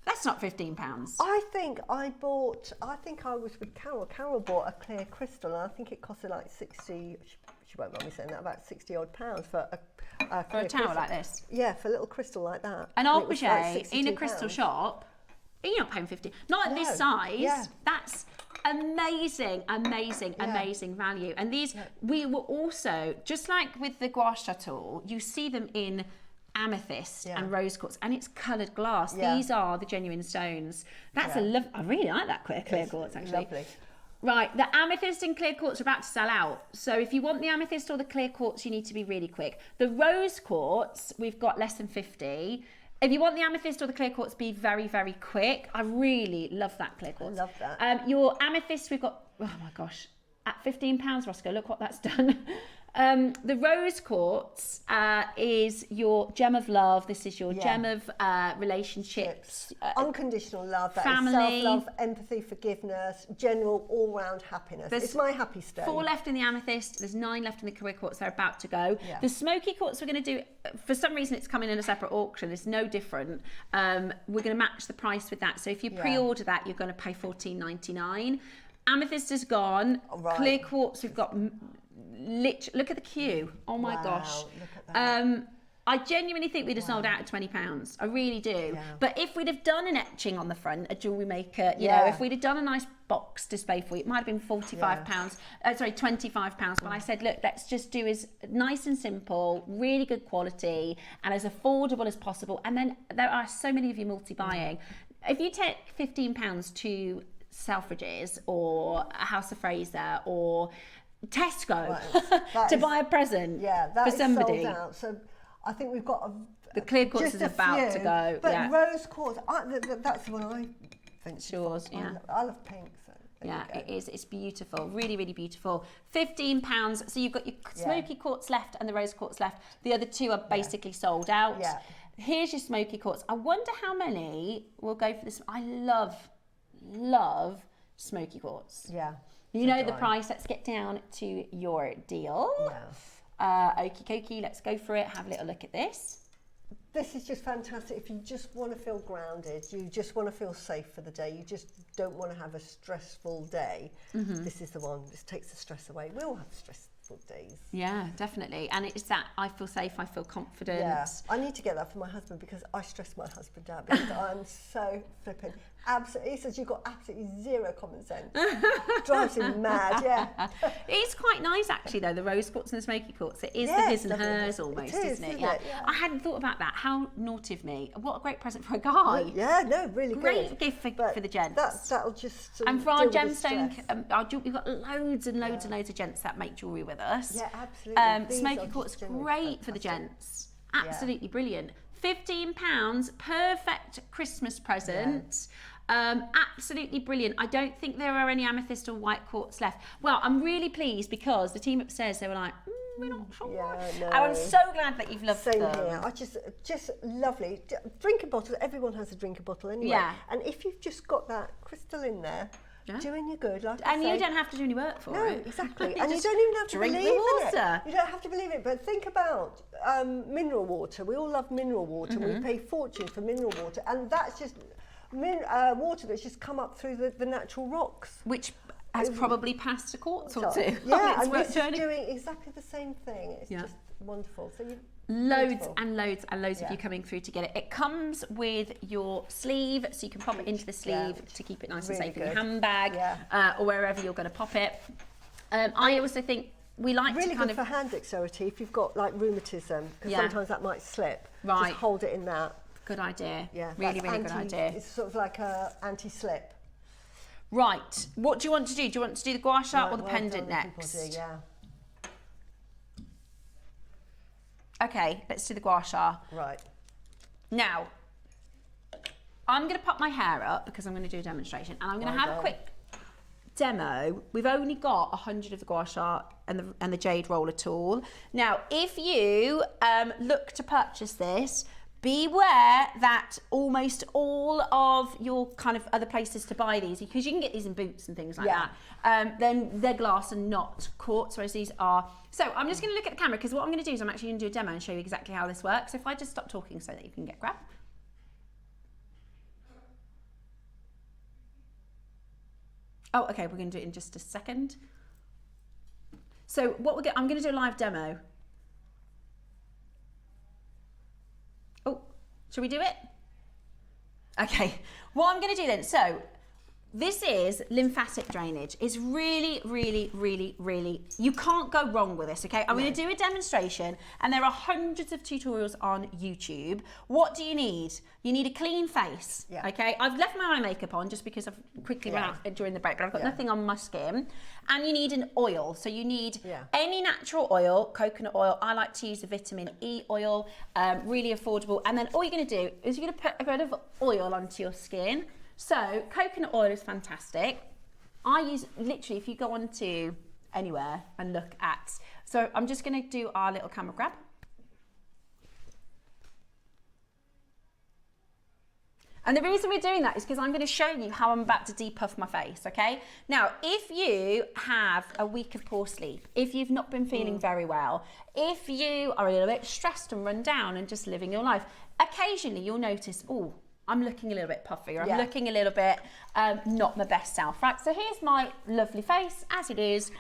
that's not £15. I think I was with Carol. Carol bought a clear crystal, and I think it costed like 60. she won't mind me saying that, about 60 odd pounds for a For a towel like this. Yeah, for a little crystal like that. An And it was like objet in a crystal £62. shop, you're not paying 50. Not at this No. size. Yeah. That's amazing, amazing, amazing value. And these, we were also, just like with the gua sha tool, you see them in amethyst and rose quartz, and it's coloured glass. These are the genuine stones. That's a love. I really like that clear quartz, actually. Lovely. Right, the amethyst and clear quartz are about to sell out. So if you want the amethyst or the clear quartz, you need to be really quick. The rose quartz, we've got less than 50. If you want the amethyst or the clear quartz, be very, very quick. I really love that clear quartz. I love that. Your amethyst, we've got, oh my gosh, at £15, Roscoe, look what that's done. The rose quartz is your gem of love. This is your gem of relationships. Unconditional love, that family. is self-love, empathy, forgiveness, general all-round happiness. It's my happy stone. 4 left in the amethyst, there's 9 left in the clear quartz, they're about to go. The smoky quartz we're going to do, for some reason it's coming in a separate auction, it's no different. We're going to match the price with that. So if you pre-order that, you're going to pay $14.99. Amethyst is gone. Right. Clear quartz, we've got... look at the queue. Oh my gosh. Look at that. I genuinely think we'd have sold out at £20. I really do. But if we'd have done an etching on the front, a jewellery maker, you know, if we'd have done a nice box display for you, it might have been £25. Sorry, £25. But I said, look, let's just do as nice and simple, really good quality, and as affordable as possible. And then there are so many of you multi-buying. If you take £15 to Selfridges or a House of Fraser or Tesco to buy a present for somebody. Sold out. So I think we've got the clear quartz just is a about few, to go. But rose quartz, that's the one I think. It's yours, I love pink. So it is. It's beautiful. Really, really beautiful. £15. So you've got your smoky quartz left and the rose quartz left. The other two are basically sold out. Yeah. Here's your smoky quartz. I wonder how many will go for this. I love smoky quartz. Yeah. You know the price. Let's get down to your deal. Okie dokie, let's go for it. Have a little look at this. This is just fantastic. If you just want to feel grounded, you just want to feel safe for the day, you just don't want to have a stressful day, this is the one. This takes the stress away. We all have stressful days. Yeah, definitely. And it's that I feel safe, I feel confident. Yeah, I need to get that for my husband because I stress my husband out because I'm so flipping. Absolutely, he says you've got absolutely zero common sense. Drives him mad, It's quite nice actually though, the rose quartz and the smoky quartz. It is the his and hers almost, isn't it? Yeah. I hadn't thought about that. How naughty of me. What a great present for a guy. Yeah, no, really great good. gift for the gents. That'll just and for our gemstone, we've got loads and loads and loads of gents that make jewellery with us. Yeah, absolutely. Smoky quartz, great for the gents. Absolutely brilliant. £15, perfect Christmas present. Absolutely brilliant. I don't think there are any amethyst or white quartz left. Well, I'm really pleased because the team upstairs, they were like, we're not sure. No. And I'm so glad that you've loved them. Same here. I just lovely. Drinking bottle, everyone has a drinker bottle anyway. Yeah. And if you've just got that crystal in there, doing you good, like and I say. You don't have to do any work for it. No, exactly. And you don't even have to drink believe the in water. it. You don't have to believe it. But think about mineral water. We all love mineral water. We pay fortunes for mineral water. And that's just water that's just come up through the natural rocks. Which has probably passed a quartz or two. Yeah, and this is doing exactly the same thing. It's just wonderful. So loads and loads and loads of you coming through to get it. It comes with your sleeve, so you can pop it into the sleeve to keep it nice and safe in your handbag or wherever you're going to pop it. I also think we like really to kind good for hand dexterity if you've got like rheumatism, because sometimes that might slip. Right. Just hold it in that. Good idea. Yeah, really good idea. It's sort of like a anti-slip. Right. What do you want to do? Do you want to do the gua sha or the pendant next? Okay, let's do the gua sha. Right. Now, I'm going to pop my hair up because I'm going to do a demonstration, and I'm going to have a quick demo. We've only got 100 of the gua sha and the jade roller tool. Now, if you look to purchase this, beware that almost all of your kind of other places to buy these, because you can get these in Boots and things like that, then they're glass and not quartz, whereas these are. So I'm just going to look at the camera because what I'm going to do is I'm actually going to do a demo and show you exactly how this works. So if I just stop talking so that you can get grab. Oh, okay, we're going to do it in just a second. So what I'm going to do a live demo. Oh, shall we do it? Okay, what I'm going to do then, so this is lymphatic drainage. It's really, really, really, really, you can't go wrong with this, okay? I'm going to do a demonstration, and there are hundreds of tutorials on YouTube. What do you need? You need a clean face, okay? I've left my eye makeup on just because I've quickly run out during the break, but I've got nothing on my skin. And you need an oil. So you need any natural oil, coconut oil. I like to use the vitamin E oil, really affordable. And then all you're going to do is you're going to put a bit of oil onto your skin. So coconut oil is fantastic. I use, literally, if you go on to anywhere and look at, so I'm just going to do our little camera grab. And the reason we're doing that is because I'm going to show you how I'm about to depuff my face, okay? Now, if you have a week of poor sleep, if you've not been feeling very well, if you are a little bit stressed and run down and just living your life, occasionally you'll notice, oh, I'm looking a little bit puffy, or I'm looking a little bit not my best self, right? So here's my lovely face as it is,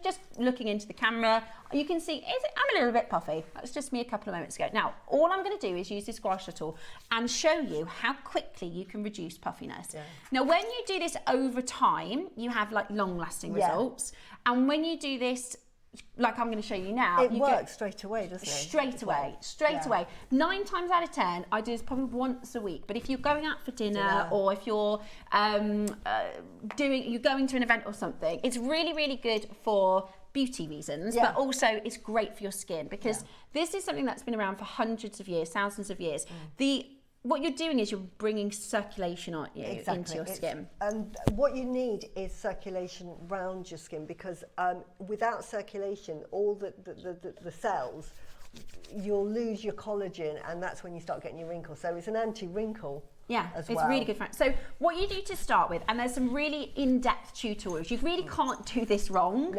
just looking into the camera. You can see I'm a little bit puffy. That was just me a couple of moments ago. Now, all I'm going to do is use this gua sha tool and show you how quickly you can reduce puffiness. Now, when you do this over time, you have like long-lasting results. And when you do this, like I'm going to show you now, it works straight away, doesn't it? Straight away. 9 times out of 10, I do this probably once a week. But if you're going out for dinner or if you're going to an event or something, it's really, really good for beauty reasons, but also it's great for your skin, because this is something that's been around for hundreds of years, thousands of years. What you're doing is you're bringing circulation, aren't you, into your skin. And what you need is circulation around your skin, because without circulation, all the cells, you'll lose your collagen, and that's when you start getting your wrinkles. So it's an anti-wrinkle. Yeah, it's really good for it. So what you do to start with, and there's some really in-depth tutorials, you really can't do this wrong,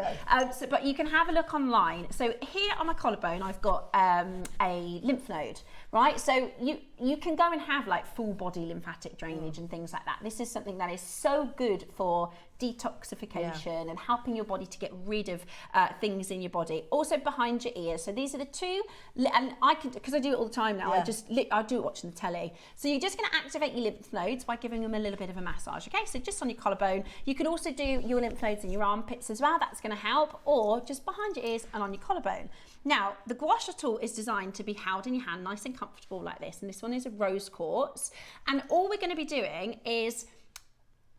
but you can have a look online. So here on my collarbone, I've got a lymph node, right? So you can go and have like full body lymphatic drainage and things like that. This is something that is so good for detoxification and helping your body to get rid of things in your body. Also behind your ears. So these are the two, and I can, because I do it all the time now, I do it watching the telly. So you're just going to activate your lymph nodes by giving them a little bit of a massage, okay? So just on your collarbone. You could also do your lymph nodes in your armpits as well. That's going to help, or just behind your ears and on your collarbone. Now, the gua sha tool is designed to be held in your hand nice and comfortable like this, and this one is a rose quartz. And all we're going to be doing is,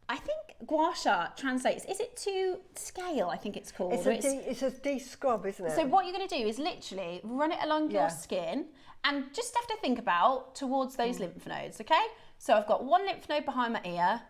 I think gua sha translates, is it to scale, I think it's called? It's a de-scrub, isn't it? So what you're going to do is literally run it along your skin, and just have to think about towards those lymph nodes, okay? So I've got one lymph node behind my ear,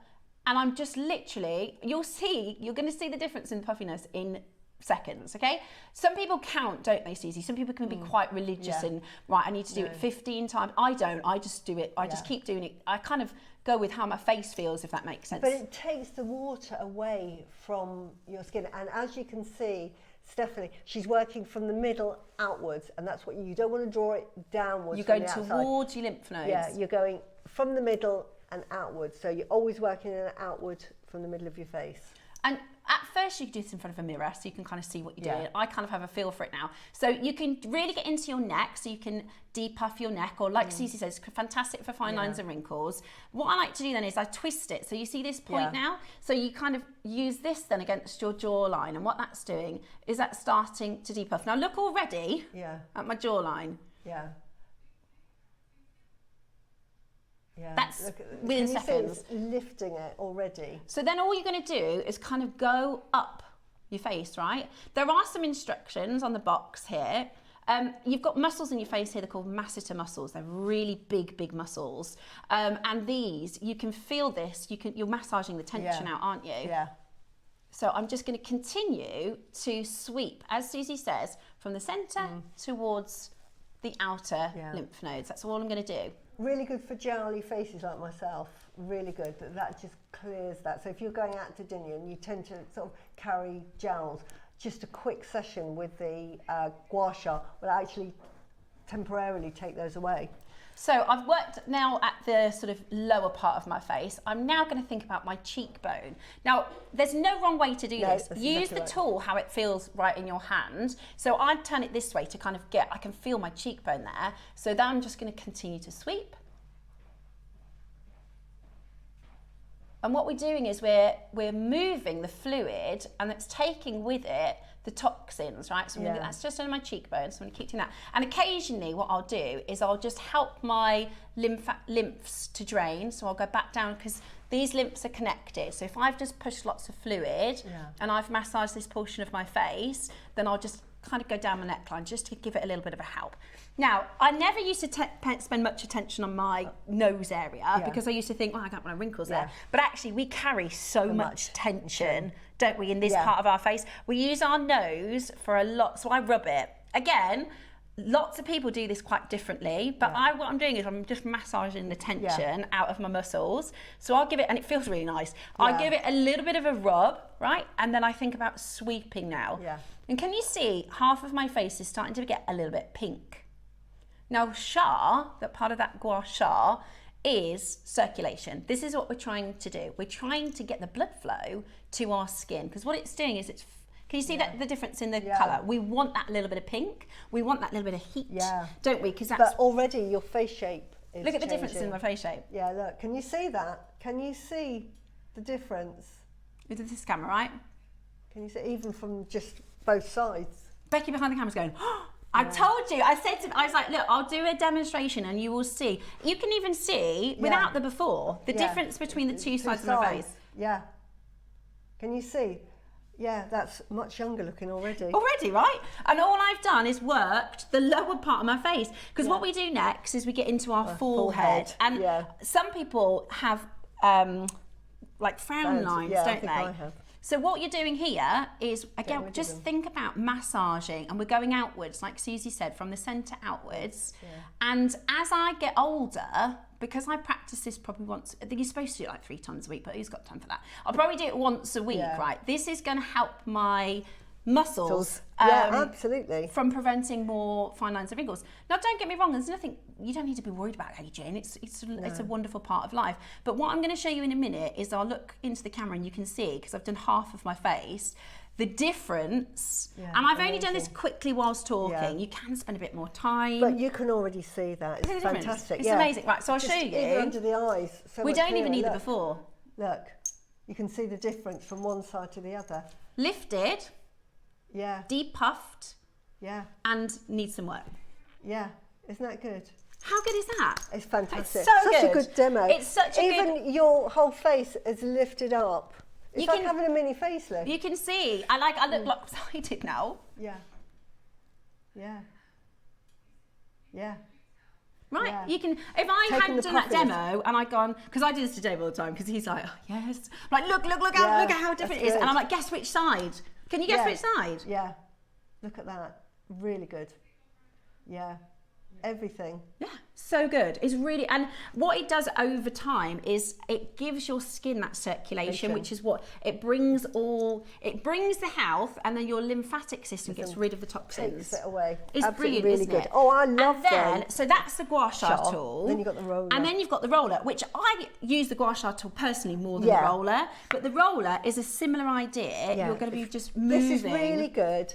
and I'm just literally, you're going to see the difference in puffiness in seconds, okay? Some people count, don't they, Suzie? Some people can be quite religious and, right, I need to do it 15 times. I don't, I just do it, I just keep doing it. I kind of go with how my face feels, if that makes sense. But it takes the water away from your skin, and as you can see, Stephanie, she's working from the middle outwards, and that's what you don't want to draw it downwards. You're going towards your lymph nodes. Yeah, you're going from the middle and outwards, so you're always working in an outward from the middle of your face. And at first you can do this in front of a mirror so you can kind of see what you're doing. I kind of have a feel for it now. So you can really get into your neck, so you can depuff your neck, or like Suzie says, fantastic for fine lines and wrinkles. What I like to do then is I twist it. So you see this point now? So you kind of use this then against your jawline, and what that's doing is that's starting to depuff. Now look already at my jawline. That's within seconds. It's lifting it already. So then all you're going to do is kind of go up your face, right? There are some instructions on the box here. You've got muscles in your face here, they're called masseter muscles. They're really big muscles. And these, you can feel this, you're massaging the tension out, aren't you? Yeah. So I'm just going to continue to sweep, as Suzie says, from the centre towards the outer lymph nodes. That's all I'm going to do. Really good for jowly faces like myself. Really good. That just clears that. So if you're going out to dinner and you tend to sort of carry jowls, just a quick session with the gua sha will actually temporarily take those away. So I've worked now at the sort of lower part of my face. I'm now going to think about my cheekbone. Now, there's no wrong way to do this. that's Use exactly the right. tool how it feels right in your hand. So I turn it this way to kind of I can feel my cheekbone there. So then I'm just going to continue to sweep. And what we're doing is we're moving the fluid, and it's taking with it the toxins, right? So that's just under my cheekbones. So I'm going to keep doing that. And occasionally what I'll do is I'll just help my lymphs to drain. So I'll go back down because these lymphs are connected. So if I've just pushed lots of fluid and I've massaged this portion of my face, then I'll just kind of go down my neckline just to give it a little bit of a help. Now, I never used to spend much attention on my nose area because I used to think, oh, I got my wrinkles there. But actually, we carry so much tension, don't we, in this part of our face? We use our nose for a lot, so I rub it. Again, lots of people do this quite differently, but what I'm doing is I'm just massaging the tension out of my muscles. So I'll give it, and it feels really nice. I give it a little bit of a rub, right? And then I think about sweeping now. And can you see half of my face is starting to get a little bit pink? Now, that part of that gua sha is circulation. This is what we're trying to do. We're trying to get the blood flow to our skin, because what it's doing is can you see that the difference in the colour? We want that little bit of pink. We want that little bit of heat, don't we? Because But already your face shape is look at the changing. difference in my face shape. Yeah, look. Can you see that? Can you see the difference? With this camera, right? Can you see even from just both sides? Becky behind the camera's going, oh, I told you. I was like, look, I'll do a demonstration and you will see. You can even see, without the before, the difference between the two sides of my face. Yeah. Can you see? Yeah, that's much younger looking already. Already, right? And all I've done is worked the lower part of my face. Because what we do next is we get into our forehead. And some people have like frown lines, don't they? I have. So what you're doing here is, again, just think about massaging, and we're going outwards, like Suzie said, from the centre outwards. And as I get older, because I practice this probably once, I think you're supposed to do it like 3 times a week, but who's got time for that? I'll probably do it once a week, right? This is going to help my muscles absolutely, from preventing more fine lines and wrinkles. Now, don't get me wrong, there's nothing, you don't need to be worried about aging. It's a wonderful part of life. But what I'm going to show you in a minute is I'll look into the camera and you can see, because I've done half of my face, the difference. And I've only done this quickly whilst talking. You can spend a bit more time. But you can already see that. It's fantastic. It's amazing. Right, so I'll show you. Even under the eyes. We don't even need the before. Look, you can see the difference from one side to the other. Lifted. Yeah. Depuffed. Yeah. And needs some work. Yeah. Isn't that good? How good is that? It's fantastic. It's so such good. a good demo. It's such a Even your whole face is lifted up. It's like having a mini facelift. You can see. I look lopsided now. Yeah. Yeah. Yeah. Right, you can, if I hadn't done that demo and I'd gone, because I do this to Dave all the time, because he's like, oh, yes. I'm like, look at how different it is. And I'm like, guess which side? Can you guess which side? Yeah, look at that. Really good. Yeah, everything. Yeah, so good. It's really, and what it does over time is it gives your skin that circulation, which is what it brings the health, and then your lymphatic system gets rid of the toxins. Takes it away. It's absolutely brilliant, really isn't good. it? Oh, I love that. So that's the gua sha tool. Then you've got the roller. And then you've got the roller, which I use the gua sha tool personally more than the roller. But the roller is a similar idea. You're going to be just moving. This is really good.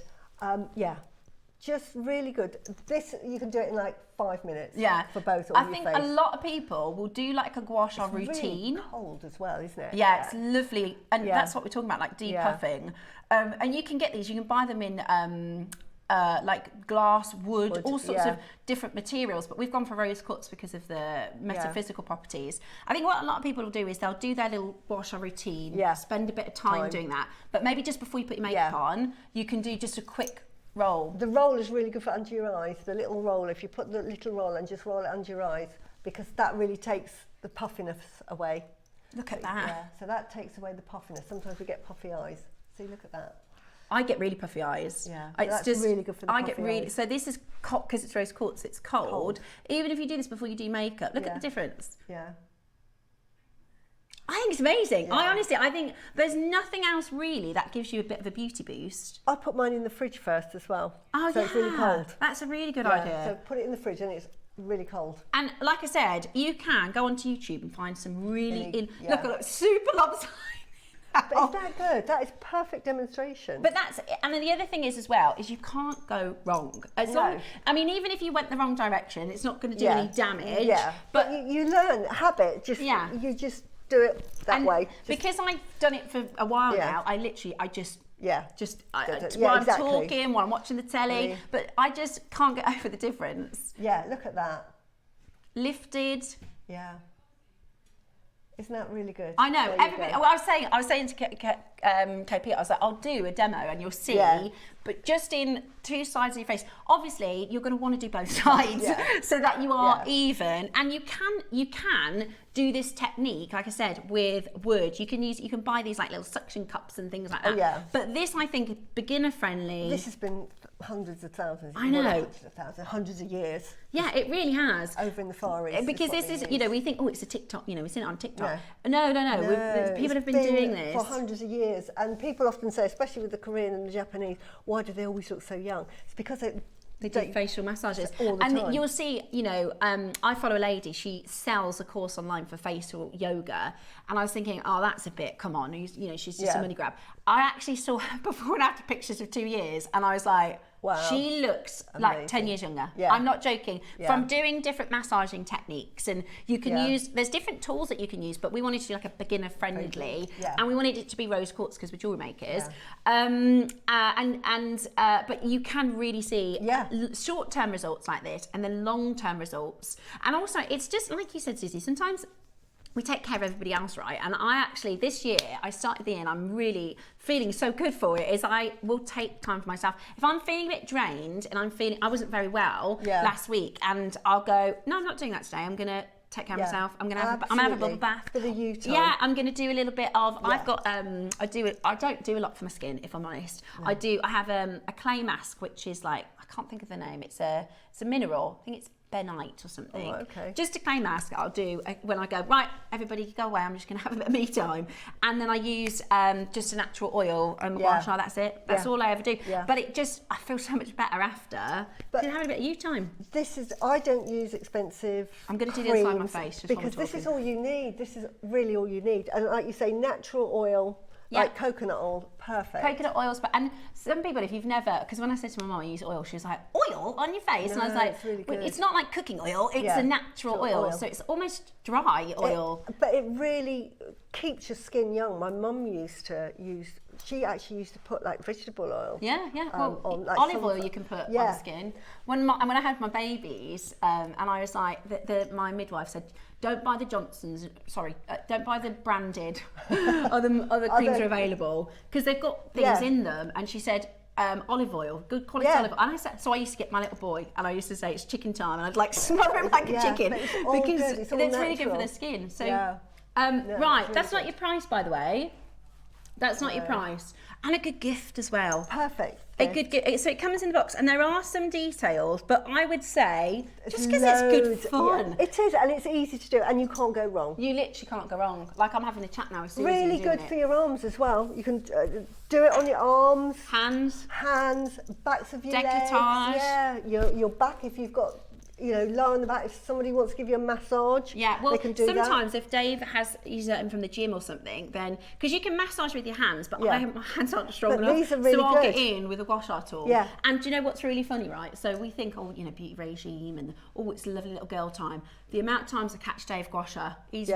Just really good. This, you can do it in like 5 minutes. Yeah. For both on I your think face. a lot of people will do like a gua sha routine. Really cold as well, isn't it? Yeah, it's lovely. And that's what we're talking about, like depuffing. And you can get these, you can buy them in like glass, wood, all sorts of different materials, but we've gone for rose quartz because of the metaphysical properties. I think what a lot of people will do is they'll do their little gua sha routine, spend a bit of time doing that, but maybe just before you put your makeup on, you can do just a quick roll. The roll is really good for under your eyes, the little roll. If you put the little roll and just roll it under your eyes, because that really takes the puffiness away. Look at that. Yeah, so that takes away the puffiness. Sometimes we get puffy eyes. See, look at that. I get really puffy eyes. Yeah, it's that's just really good for the puffy eyes. So this is because it's rose quartz, it's cold. Even if you do this before you do makeup, look at the difference. Yeah. I think it's amazing. I think there's nothing else really that gives you a bit of a beauty boost. I put mine in the fridge first as well. Oh, so it's really cold. That's a really good Yeah, idea. so put it in the fridge and it's really cold. And like I said, you can go onto YouTube and find some really, yeah. look, super lopsided. But is that good? That is perfect demonstration. But that's, and then the other thing is as well, is you can't go wrong. As long, I mean, even if you went the wrong direction, it's not going to do any damage. Yeah, but you learn habit. Just you just do it that way. Because I've done it for a while now, I just while I'm talking, while I'm watching the telly, but I just can't get over the difference. Yeah, look at that. Lifted. Yeah. Isn't that really good? I know. Everybody, well, I was saying to KP, I was like, I'll do a demo and you'll see, but just in two sides of your face. Obviously, you're going to want to do both sides so that you are even. And you can do this technique, like I said, with wood. You can buy these like little suction cups and things like that. Oh, yeah. But this, I think, beginner friendly. This has been hundreds of thousands. I know. Hundreds of thousands, hundreds of years. Yeah, it really has. Over in the Far East. Because this is, we think, oh, it's a TikTok, we've seen it on TikTok. No. People have been doing this for hundreds of years. And people often say, especially with the Korean and the Japanese, why do they always look so young? It's because they do facial massages all the time. You'll see, I follow a lady, she sells a course online for facial yoga, and I was thinking, oh, that's a bit, come on, she's just a money grab. I actually saw her before and after pictures of 2 years, and I was like, wow, she looks like 10 years younger. Yeah. I'm not joking. Yeah. From doing different massaging techniques, and you can use, there's different tools that you can use, but we wanted to do like a beginner friendly, and we wanted it to be rose quartz because we're jewelry makers. But you can really see short-term results like this, and then long-term results. And also, it's just like you said, Suzie, sometimes we take care of everybody else, right? And I actually, this year, I started the year and I'm really feeling so good for it, is I will take time for myself. If I'm feeling a bit drained and I wasn't very well last week, and I'll go, no, I'm not doing that today. I'm going to take care of myself. I'm going to have a bubble bath. For the you time. Yeah, I'm going to do a little bit of, I've got, I don't do a lot for my skin, if I'm honest. No. I have a clay mask, which is like, I can't think of the name. It's a mineral. I think it's benite or something. Oh, okay. Just a clay mask I'll do when I go, right, everybody go away, I'm just going to have a bit of me time. And then I use just a natural oil and gua sha, that's it. That's all I ever do. Yeah. But it just, I feel so much better after. But having a bit of you time. I don't use expensive I'm going to do the other side of my face. Just because this is all you need. This is really all you need. And like you say, natural oil. Like coconut oil, perfect. Coconut oils, and some people, if you've never, because when I said to my mum I use oil, she was like, oil on your face? And I was like, it's really good. It's not like cooking oil, it's a natural oil, so it's almost dry oil. But it really keeps your skin young. My mum used to use, she actually used to put like vegetable oil. On, like olive oil you can put on the skin. When I had my babies, and I was like, my midwife said, don't buy the Johnsons, don't buy the branded, other creams are available, because they've got things in them. And she said, olive oil, good quality olive oil. And I said, so I used to get my little boy, and I used to say, it's chicken time, and I'd like smother him like a chicken, because it's really good for the skin. So, right, that's not your price, by the way. That's not your price. And a good gift as well. Perfect. A good gift. So it comes in the box, and there are some details, but I would say just because it's good fun. Yeah, it is, and it's easy to do, and you can't go wrong. You literally can't go wrong. Like I'm having a chat now with Suzie. Really good for your arms as well. You can do it on your arms, hands, backs of your décolletage. legs. Yeah, your back if you've got. Lie on the back. If somebody wants to give you a massage, they can do sometimes that. if Dave has used them from the gym or something, then because you can massage with your hands, but my hands aren't strong enough. These are really so I'll good. get in with a gua sha tool. Yeah. And do you know what's really funny, right? So we think, beauty regime and it's a lovely little girl time. The amount of times I catch Dave gua sha, he's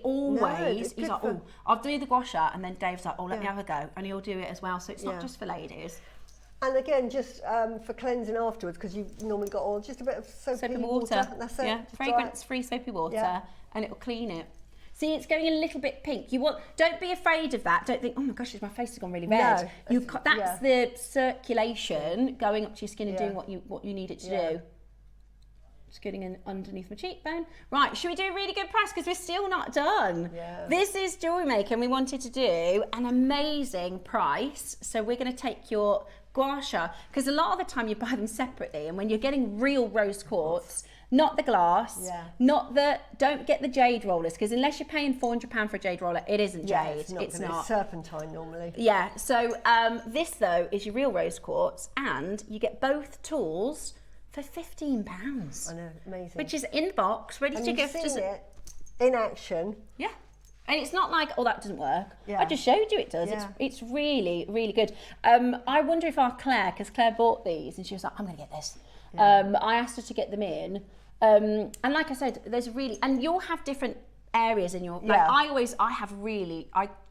always he's like, I'll do the gua sha, and then Dave's like, let me have a go, and he'll do it as well. So it's not just for ladies. And again, just for cleansing afterwards, because you've normally got all just a bit of soapy water. That's it. Yeah, fragrance-free soapy water, and it'll clean it. See, it's going a little bit pink. Don't be afraid of that. Don't think, oh my gosh, my face has gone really red. No, that's the circulation going up to your skin and doing what you need it to do. Just getting in underneath my cheekbone. Right, should we do a really good price? Because we're still not done. Yeah. This is Jewellery Maker, and we wanted to do an amazing price. So we're going to take your gua sha, because a lot of the time you buy them separately, and when you're getting real rose quartz, not the glass, Yeah. not the, don't get the jade rollers, because unless you're paying £400 for a jade roller, it isn't Yeah, jade. it's not. It's serpentine normally. Yeah, so this though is your real rose quartz, and you get both tools for £15. I know, amazing. Which is in the box, ready and to you've gift. seen it in action. Yeah. And it's not like, oh, that doesn't work. Yeah. I just showed you it does. Yeah. It's really, really good. I wonder if our Claire, because Claire bought these and she was like, I'm going to get this. Yeah. I asked her to get them in. And like I said, there's really, and you'll have different areas in your, like I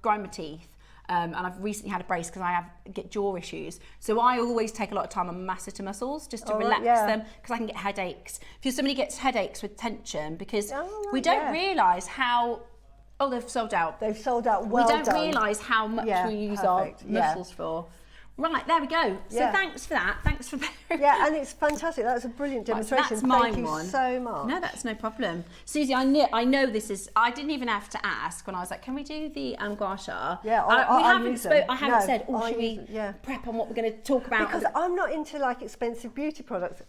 grind my teeth. And I've recently had a brace because I get jaw issues. So I always take a lot of time on my masseter muscles just to relax them, because I can get headaches. If somebody gets headaches with tension, because we don't realise how, oh, they've sold out. They've sold out. Well we don't done. realise how much we use perfect. our muscles for. Right, there we go. So thanks for that. Thanks for Yeah, and it's fantastic. That was a brilliant demonstration. That's my Thank you one. so much. No, that's no problem. Susie, I know this is, I didn't even have to ask when I was like, can we do the gua sha? Yeah, I haven't No, said, oh, I should we use them, yeah. prep on what we're going to talk about? Because I'm not into like expensive beauty products.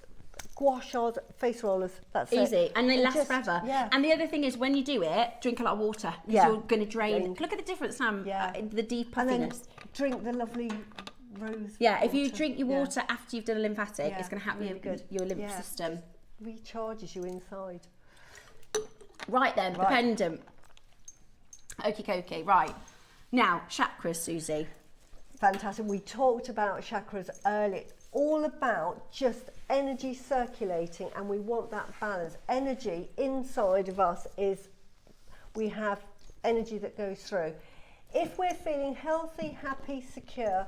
Gua shas, face rollers, that's easy, it. and they last forever. Yeah. And the other thing is, when you do it, drink a lot of water, because you're going to drain. Look at the difference, Sam. The deep And then puffiness. drink the lovely rose. Yeah, if you water. drink your water after you've done a lymphatic, it's going to help really good. your lymph system. Recharges you inside. Right then, the pendant. Okie dokie, right. Now, chakras, Susie. Fantastic. We talked about chakras earlier. All about just energy circulating, and we want that balance. Energy inside of us is, we have energy that goes through. If we're feeling healthy, happy, secure,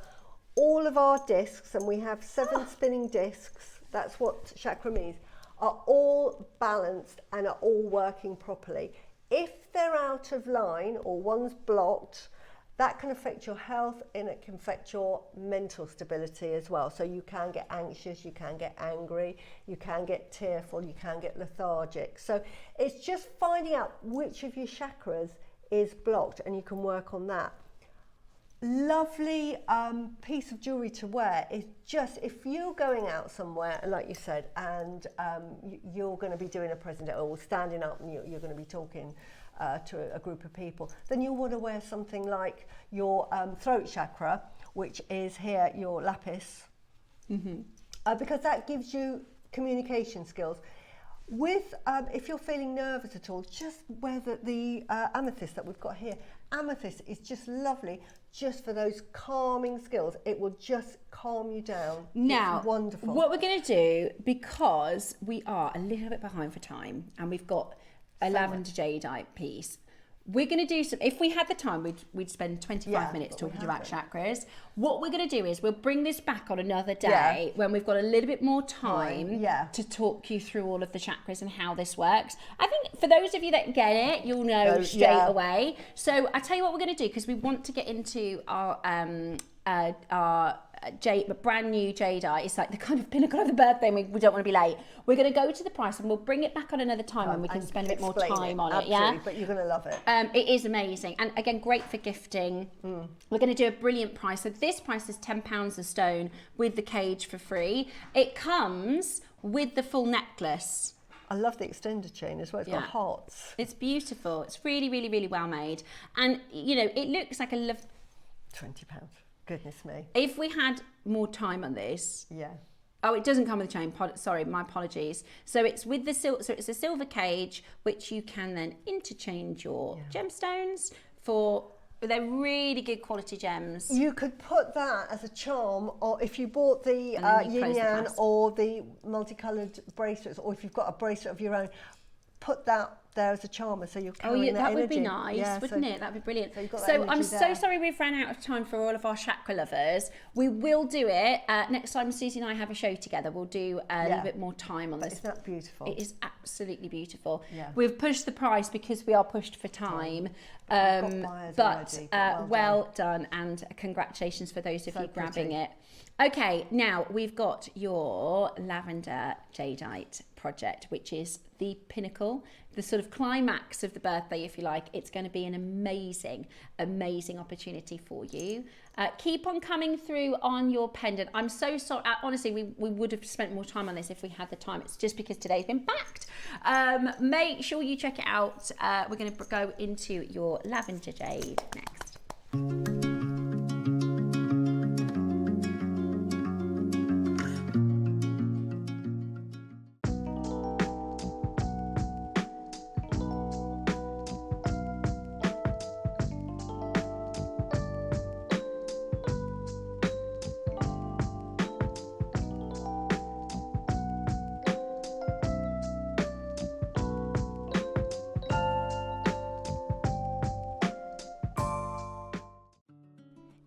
all of our discs, and we have 7 spinning discs, that's what chakra means, are all balanced and are all working properly. If they're out of line or one's blocked, that can affect your health, and it can affect your mental stability as well. So you can get anxious, you can get angry, you can get tearful, you can get lethargic. So it's just finding out which of your chakras is blocked, and you can work on that. Lovely piece of jewellery to wear is just, if you're going out somewhere, like you said, and you're going to be doing a presentation or standing up and you're going to be talking to a group of people, then you'll want to wear something like your throat chakra, which is here, your lapis, because that gives you communication skills. With if you're feeling nervous at all, just wear the amethyst that we've got here. Amethyst is just lovely, just for those calming skills. It will just calm you down. Now, it's wonderful. What we're going to do, because we are a little bit behind for time, and we've got a lavender jadeite piece, we're going to do some, if we had the time, we'd spend 25 minutes talking about chakras. What we're going to do is we'll bring this back on another day when we've got a little bit more time to talk you through all of the chakras and how this works. I think for those of you that get it, you'll know straight away. So I tell you what we're going to do, because we want to get into our brand new jadeite. It's like the kind of pinnacle of the birthday, and we don't want to be late. We're going to go to the price, and we'll bring it back on another time when we can spend a bit more time on it. Yeah, but you're going to love it. It is amazing, and again, great for gifting. We're going to do a brilliant price. So this price is £10 a stone with the cage for free. It comes with the full necklace. I love the extender chain as well. It's got hearts. It's beautiful. It's really, really, really well made, and you know, it looks like a love. £20. Goodness me. If we had more time on this. Oh, it doesn't come with a chain. Sorry, my apologies. So it's with the so it's a silver cage, which you can then interchange your gemstones for. They're really good quality gems. You could put that as a charm, or if you bought the yin yang or the multicoloured bracelets, or if you've got a bracelet of your own, put that there as a charmer, so you're carrying that would be energy. nice, wouldn't it? That'd be brilliant. So I'm so sorry we've ran out of time for all of our chakra lovers. We will do it next time Susie and I have a show together. We'll do a little bit more time on this. Isn't that beautiful? It is absolutely beautiful. Yeah. We've pushed the price because we are pushed for time. But well done, and congratulations for those of you grabbing it. Okay, now we've got your Lavender Jadeite project, which is the pinnacle, the sort of climax of the birthday, if you like. It's going to be an amazing, amazing opportunity for you. Keep on coming through on your pendant. I'm so sorry. Honestly, we would have spent more time on this if we had the time. It's just because today's been packed. Make sure you check it out. We're going to go into your Lavender Jade next.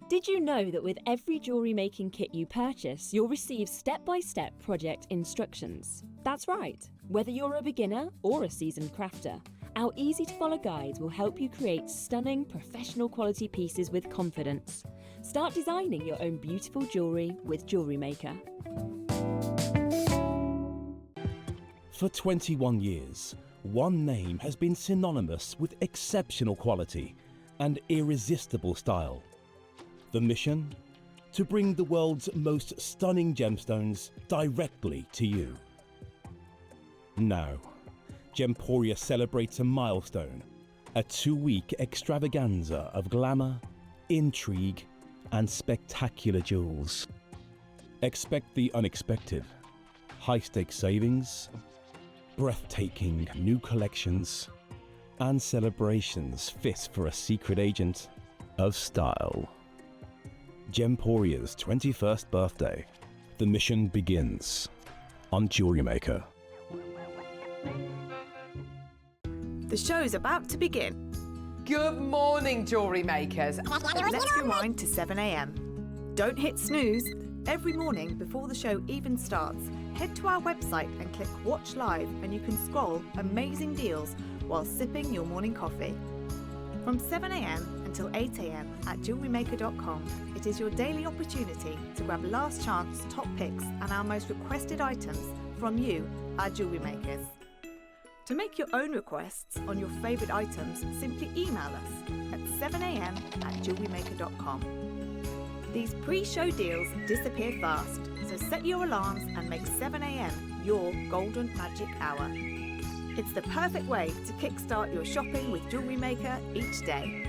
Did you know that with every jewellery making kit you purchase, you'll receive step-by-step project instructions? That's right. Whether you're a beginner or a seasoned crafter, our easy-to-follow guides will help you create stunning, professional quality pieces with confidence. Start designing your own beautiful jewellery with Jewellery Maker. For 21 years, one name has been synonymous with exceptional quality and irresistible style. The mission? To bring the world's most stunning gemstones directly to you. Now, Gemporia celebrates a milestone, a 2-week extravaganza of glamour, intrigue, and spectacular jewels. Expect the unexpected, high-stakes savings, breathtaking new collections, and celebrations fit for a secret agent of style. Gemporia's 21st birthday. The mission begins on Jewellery Maker. The show's about to begin. Good morning, jewellery makers. Let's rewind to 7 a.m. Don't hit snooze. Every morning before the show even starts, head to our website and click Watch Live, and you can scroll amazing deals while sipping your morning coffee. From 7 a.m. until 8 a.m. at JewelleryMaker.com, it is your daily opportunity to grab last chance top picks and our most requested items from you, our jewellery makers. To make your own requests on your favourite items, simply email us at 7 a.m. at JewelleryMaker.com. These pre-show deals disappear fast, so set your alarms and make 7 a.m. your golden magic hour. It's the perfect way to kickstart your shopping with Jewellery Maker each day.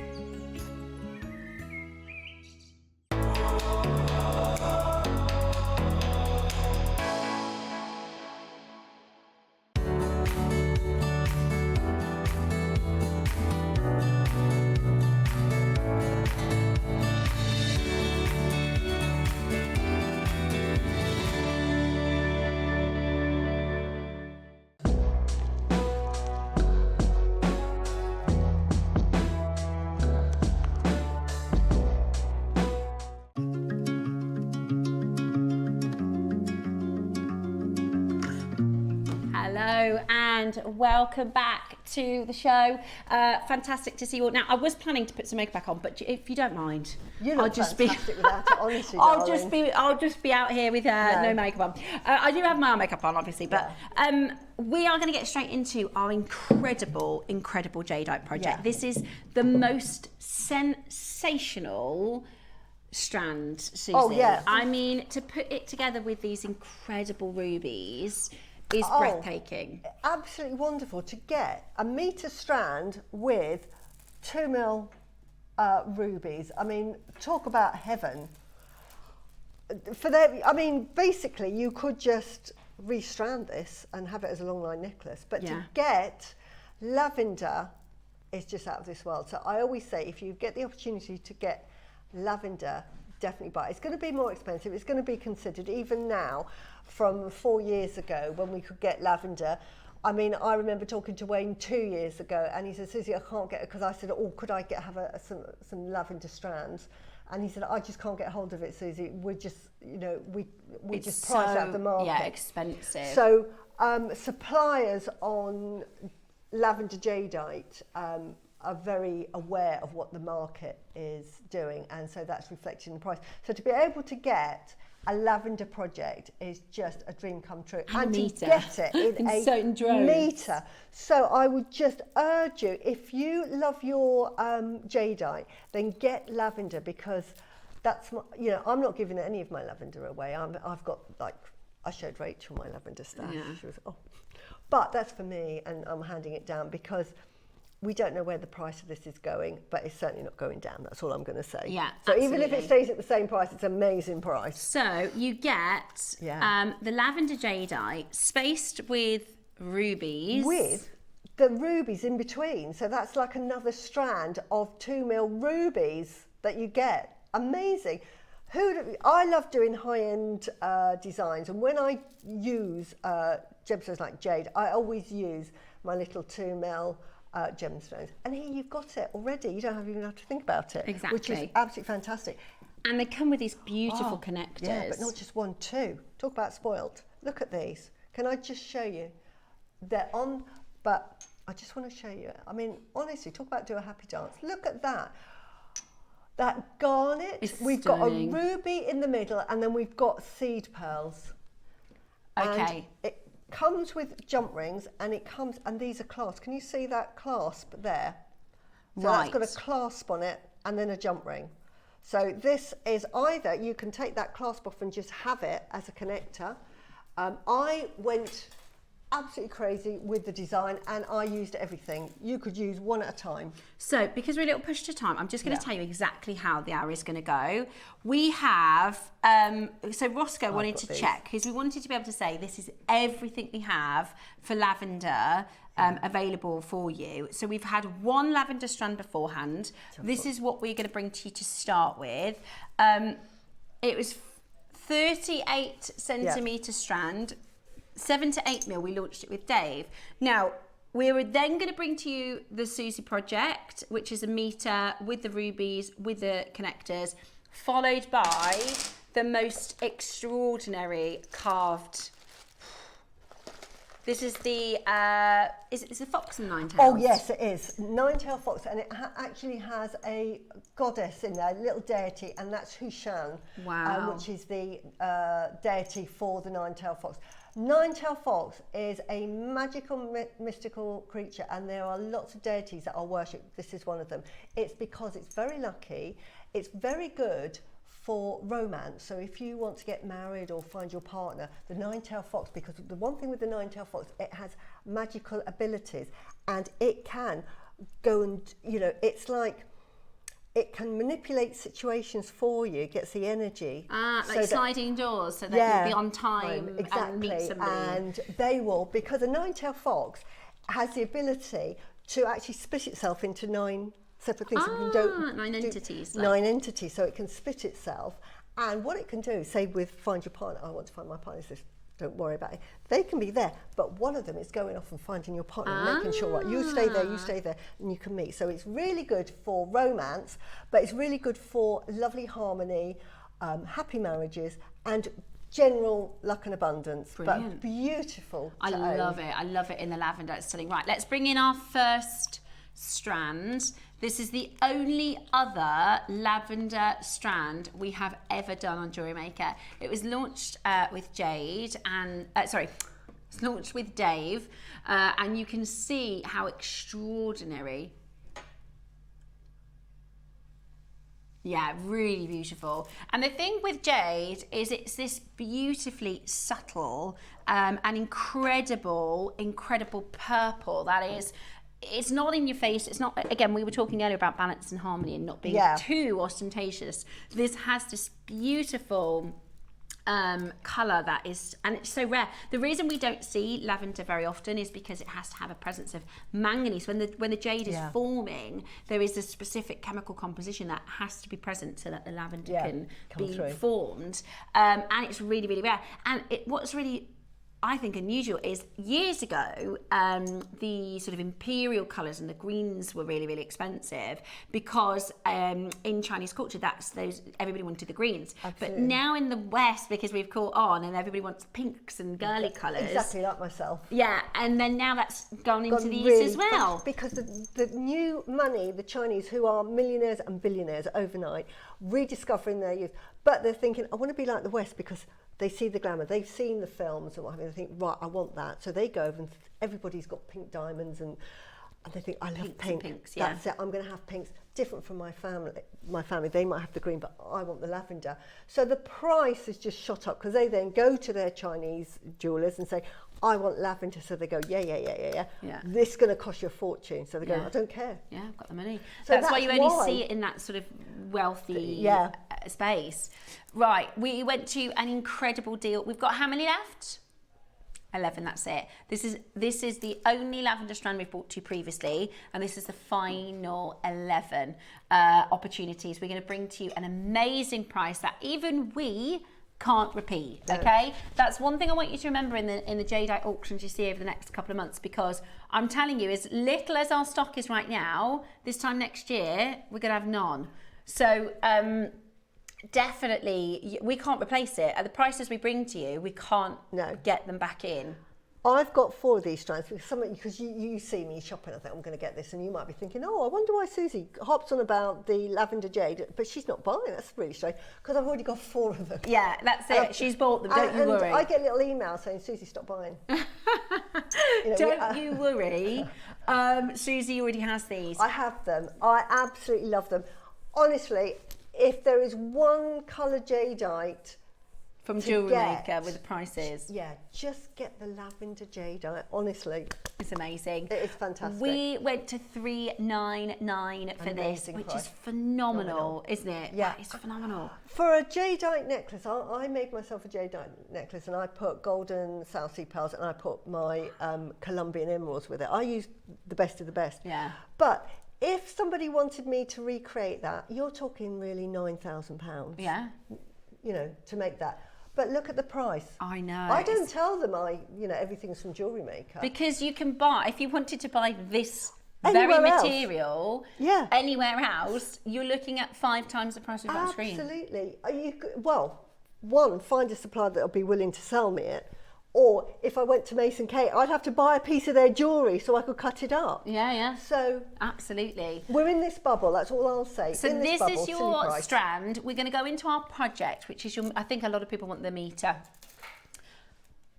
Hello and welcome back to the show. Fantastic to see you all. Now, I was planning to put some makeup back on, but if you don't mind, You look I'll just fantastic without it, honestly, I'll darling. just be out here with no makeup on. I do have my makeup on, obviously, but we are going to get straight into our incredible Jadeite project. Yeah. This is the most sensational strand, Susie. Oh, yeah. I mean, to put it together with these incredible rubies is breathtaking. Absolutely wonderful to get a metre strand with 2 mil rubies. I mean, talk about heaven. I mean, basically, you could just restrand this and have it as a long line necklace. But to get lavender is just out of this world. So I always say, if you get the opportunity to get lavender, definitely buy it. It's going to be more expensive. It's going to be considered even now from 4 years ago when we could get lavender. I mean, I remember talking to Wayne 2 years ago, and he said, Susie, I have it, because I said, oh, could I have some lavender strands? And he said, I just can't get hold of it, Susie. We're just, we just price out the market. Yeah, expensive. So suppliers on lavender jadeite are very aware of what the market is doing, and so that's reflected in the price. So to be able to get a lavender project is just a dream come true. And to meter. get it in In droves. meter. So I would just urge you, if you love your jadeite, then get lavender, because that's my, I'm not giving any of my lavender away. I've got, like, I showed Rachel my lavender stash. Yeah. She was, but that's for me, and I'm handing it down because we don't know where the price of this is going, but it's certainly not going down. That's all I'm going to say. Yeah, so even if absolutely. it stays at the same price, it's an amazing price. So you get the lavender jadeite spaced with rubies. With the rubies in between. So that's like another strand of 2mm rubies that you get. Amazing. I love doing high-end designs, and when I use gemstones like jade, I always use my little 2mm gemstones. And here you've got it already. You don't even have to think about it. Exactly. Which is absolutely fantastic. And they come with these beautiful connectors. Yeah, but not just 1, 2. Talk about spoilt. Look at these. Can I just show you? They're on, but I just want to show you. I mean, honestly, talk about do a happy dance. Look at that. That garnet. It's we've stunning. got a ruby in the middle, and then we've got seed pearls. Okay. And it comes with jump rings, and these are clasped. Can you see that clasp there? So Right. that's got a clasp on it and then a jump ring. So this is either you can take that clasp off and just have it as a connector. I went absolutely crazy with the design, and I used everything. You could use one at a time. So, because we're a little pushed to time, I'm just going to tell you exactly how the hour is going to go. We have, so Roscoe wanted to check, because we wanted to be able to say this is everything we have for lavender available for you. So we've had one lavender strand beforehand. This is what we're going to bring to you to start with. It was 38 centimetre strand. 7 to 8mm, we launched it with Dave. Now, we were then going to bring to you the Suzie project, which is a meter with the rubies, with the connectors, followed by the most extraordinary carved. This is the, it's a fox and nine tails. Oh yes, it is. Nine-tailed fox, and it actually has a goddess in there, a little deity, and that's Hushan, which is the deity for the nine-tailed fox. Nine-tailed fox is a magical, mystical creature, and there are lots of deities that are worshipped. This is one of them. It's because it's very lucky. It's very good for romance. So if you want to get married or find your partner, the nine-tailed fox, because the one thing with the nine-tailed fox, it has magical abilities, and it can go and, it's like, it can manipulate situations for you, gets the energy. Like sliding doors, so that you'll be on time and meet somebody. And they will, because a nine-tailed fox has the ability to actually split itself into 9 separate things. Nine entities. Nine entities, so it can split itself. And what it can do, say with find your partner, I want to find my partner, says, don't worry about it. They can be there, but one of them is going off and finding your partner and making sure, right, you stay there, and you can meet. So it's really good for romance, but it's really good for lovely harmony, happy marriages, and general luck and abundance. Brilliant. But beautiful. I love it. I love it in the lavender. It's stunning. Right, let's bring in our first strand. This is the only other lavender strand we have ever done on Jewellery Maker. It was launched with Jade and, it's launched with Dave, and you can see how extraordinary. Yeah, really beautiful. And the thing with Jade is it's this beautifully subtle and incredible purple that is, it's not in your face. It's not, again, we were talking earlier about balance and harmony and not being too ostentatious. This has this beautiful colour that is, and it's so rare. The reason we don't see lavender very often is because it has to have a presence of manganese. When the jade is forming, there is a specific chemical composition that has to be present so that the lavender can be formed. And it's really, really rare. And what's really I think unusual is years ago, the sort of imperial colours and the greens were really, really expensive because in Chinese culture, everybody wanted the greens. Absolutely. But now in the West, because we've caught on and everybody wants pinks and girly colours. Exactly like myself. Yeah, and then now that's gone into the East as well. Because the new money, the Chinese, who are millionaires and billionaires overnight, rediscovering their youth, but they're thinking, I want to be like the West because they see the glamour, they've seen the films and what have you, they think, right, I want that. So they go over and everybody's got pink diamonds and they think, I love pink. Pinks, yeah. That's it, I'm going to have pinks. Different from my family. My family, they might have the green, but I want the lavender. So the price has just shot up because they then go to their Chinese jewellers and say, I want lavender. So they go, yeah. This is going to cost you a fortune. So they go, I don't care. Yeah, I've got the money. So that's why you only see it in that sort of wealthy space. Right, we went to an incredible deal. We've got how many left? 11, that's it. This is the only lavender strand we've bought to previously, and this is the final 11 opportunities. We're going to bring to you an amazing price that even we can't repeat. Okay, that's one thing I want you to remember in the jadeite auctions you see over the next couple of months, because I'm telling you, as little as our stock is right now, this time next year we're going to have none. So definitely we can't replace it at the prices we bring to you. We can't get them back in. I've got 4 of these strands because you see me shopping. I think I'm going to get this, and you might be thinking, oh, I wonder why Susie hops on about the lavender jade, but she's not buying. That's really strange because I've already got 4 of them. Yeah, that's it. She's bought them. Don't you worry. I get little emails saying, Susie, stop buying. Don't you worry. Susie already has these. I have them. I absolutely love them. Honestly, if there is one colour jadeite from Jewellery Maker with the prices. Yeah, just get the lavender jadeite, honestly. It's amazing. It is fantastic. We went to $399 for this, which is phenomenal, isn't it? Yeah. It's phenomenal. For a jadeite necklace, I made myself a jadeite necklace and I put golden South Sea pearls and I put my Colombian emeralds with it. I used the best of the best. Yeah. But if somebody wanted me to recreate that, you're talking really £9,000. Yeah. You know, to make that. But look at the price. I know. I don't tell them everything's from Jewellery Maker. Because you can buy, if you wanted to buy this Anywhere very else. material anywhere else, you're looking at 5 times the price we've got on screen. Absolutely. One, find a supplier that'll be willing to sell me it. Or if I went to Mason Kate, I'd have to buy a piece of their jewellery so I could cut it up. Yeah. So absolutely. We're in this bubble, that's all I'll say. So this is your strand. We're going to go into our project, which is I think a lot of people want the meter.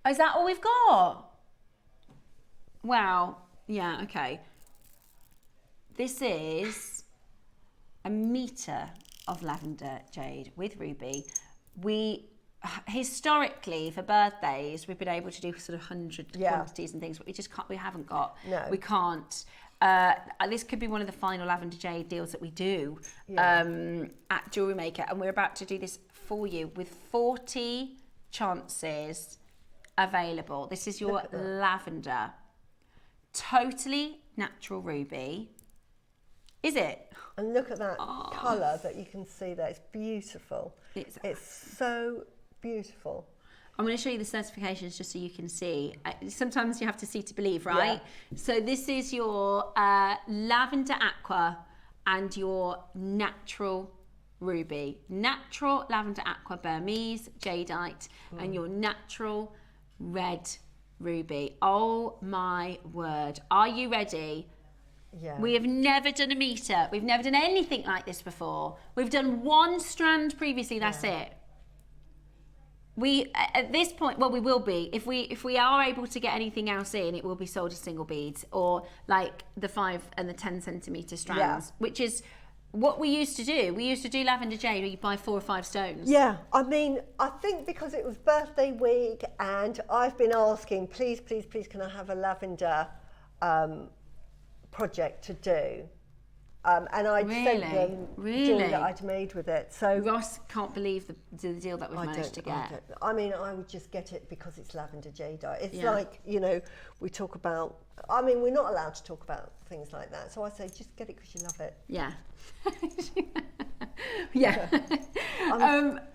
Is that all we've got? Wow. Yeah, okay. This is a meter of lavender jade with ruby. Historically, for birthdays, we've been able to do sort of 100 quantities and things, but we just can't. We haven't got. No. We can't. This could be one of the final lavender jade deals that we do at Jewellery Maker, and we're about to do this for you with 40 chances available. This is your lavender, totally natural ruby. Is it? And look at that colour that you can see there. It's beautiful. It's so beautiful. I'm going to show you the certifications just so you can see. Sometimes you have to see to believe, right? Yeah. So this is your lavender aqua and your natural ruby. Natural lavender aqua Burmese jadeite and your natural red ruby. Oh my word. Are you ready? Yeah. We have never done a meter. We've never done anything like this before. We've done 1 strand previously, that's it. We at this point, well, we will be if we are able to get anything else in, it will be sold as single beads or like the 5 and the 10 centimeter strands, which is what we used to do. We used to do lavender jade where you buy 4 or 5 stones. Yeah, I mean, I think because it was birthday week and I've been asking, please, can I have a lavender project to do? And I'd sent them jewellery that Really? I'd made with it. So Ross can't believe the deal that we've managed to get. I mean, I would just get it because it's lavender jade. It's Yeah. like, you know, we talk about, I mean, we're not allowed to talk about things like that. So I say, just get it because you love it. Yeah. Yeah.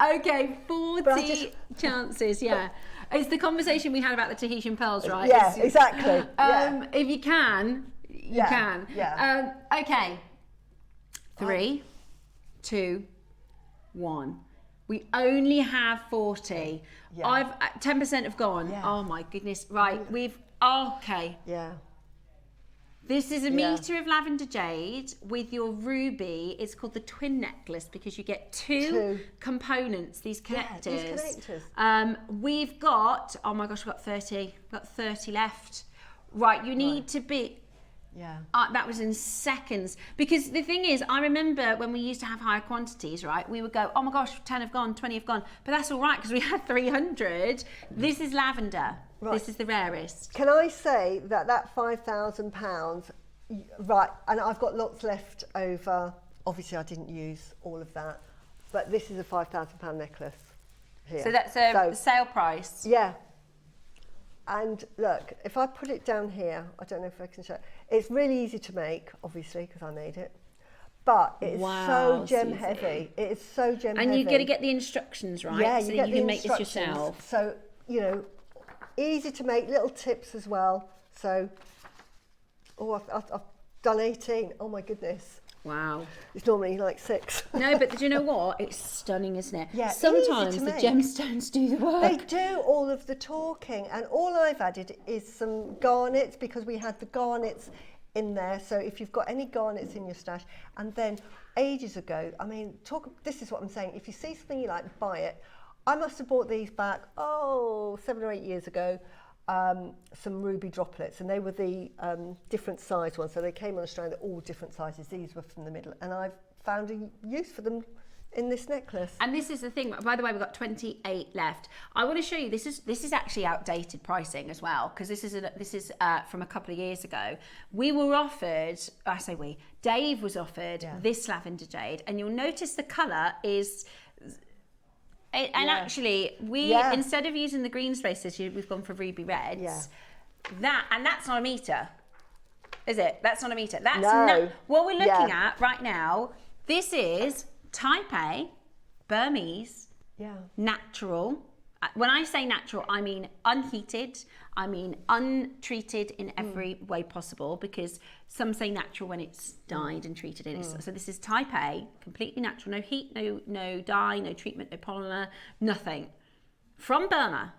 Okay, 40 chances, yeah. It's the conversation we had about the Tahitian pearls, right? Yeah, It's- exactly. If you can, you can. Yeah. Okay. 3, 2, 1. We only have 40. Yeah. I've 10% have gone. Yeah. Oh my goodness. Right, okay. Yeah. This is a metre of lavender jade with your ruby. It's called the twin necklace because you get two components, these connectors. Yeah, these connectors. We've got, oh my gosh, we've got 30. We've got 30 left. Right, you need to be... Yeah. That was in seconds. Because the thing is, I remember when we used to have higher quantities, right? We would go, oh my gosh, 10 have gone, 20 have gone. But that's all right because we had 300. This is lavender. Right. This is the rarest. Can I say that £5,000, right, and I've got lots left over. Obviously, I didn't use all of that, but this is a £5,000 necklace here. So that's a sale price. Yeah. And look, if I put it down here, I don't know if I can show it. It's really easy to make, obviously, because I made it. But it's so gem Suzie. heavy. It is so gem heavy. And you've got to get the instructions right, Yeah, so you that get you the can make this instructions. yourself. So, you know, easy to make, little tips as well. So, I've done 18. Oh my goodness. Wow. It's normally like 6. No, but do you know what? It's stunning, isn't it? Yeah, sometimes easy to the make. gemstones do the work. They do all of the talking, and all I've added is some garnets because we had the garnets in there. So if you've got any garnets in your stash, and then ages ago, I mean, this is what I'm saying. If you see something you like, buy it. I must have bought these back, 7 or 8 years ago, some ruby droplets, and they were the different size ones. So they came on a strand, they're all different sizes. These were from the middle, and I've found a use for them in this necklace. And this is the thing, by the way, we've got 28 left. I want to show you, this is actually outdated pricing as well, because this is from a couple of years ago. We were offered, Dave was offered this lavender jade, and you'll notice the colour is... actually, instead of using the green spaces, we've gone for ruby reds. Yeah. That's not a metre, is it? That's not a metre. That's No. what we're looking at right now. This is Type A, Burmese, natural. When I say natural, I mean unheated. I mean untreated in every way possible, because some say natural when it's dyed and treated in. So this is Type A, completely natural, no heat, no dye, no treatment, no polymer, nothing. From Burma.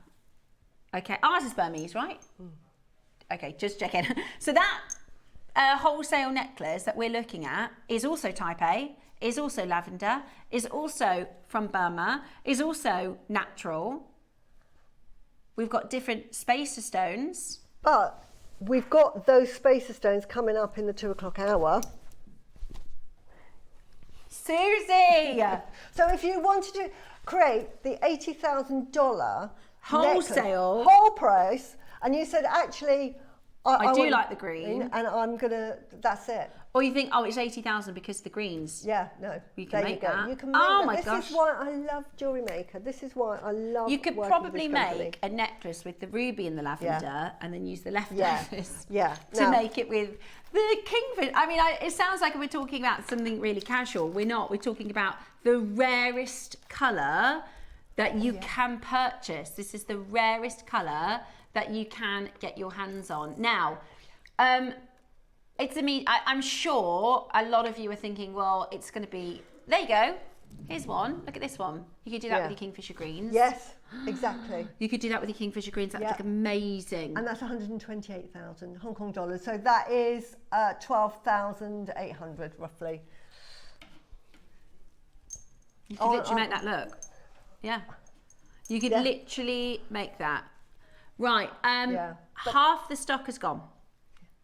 Okay, ours is Burmese, right? Okay, just checking. So that wholesale necklace that we're looking at is also Type A, is also lavender, is also from Burma, is also natural. We've got different spacer stones. But we've got those spacer stones coming up in the 2 o'clock hour. Suzie! So if you wanted to create the $80,000 Wholesale. necklace, whole price, and you said, actually, I do want like the green. and I'm gonna, that's it. Or you think, it's 80,000 because the greens. Yeah, no. You can there make you go. that. You can make Oh that. my this gosh. is why I love Jewellery Maker. This is why I love You could working probably with this company. make a necklace with the ruby and the lavender, and then use the leftovers Yeah. to Now- make it with the kingfish. I mean, it sounds like we're talking about something really casual. We're not. We're talking about the rarest colour that you can purchase. This is the rarest colour that you can get your hands on. Now, I'm sure a lot of you are thinking, well, it's going to be, there you go. Here's one. Look at this one. You could do that with your Kingfisher greens. Yes, exactly. You could do that with your Kingfisher greens. That would look amazing. And that's 128,000 Hong Kong dollars. So that is 12,800 roughly. You could literally make that look. Yeah. You could literally make that. Right. Half the stock has gone.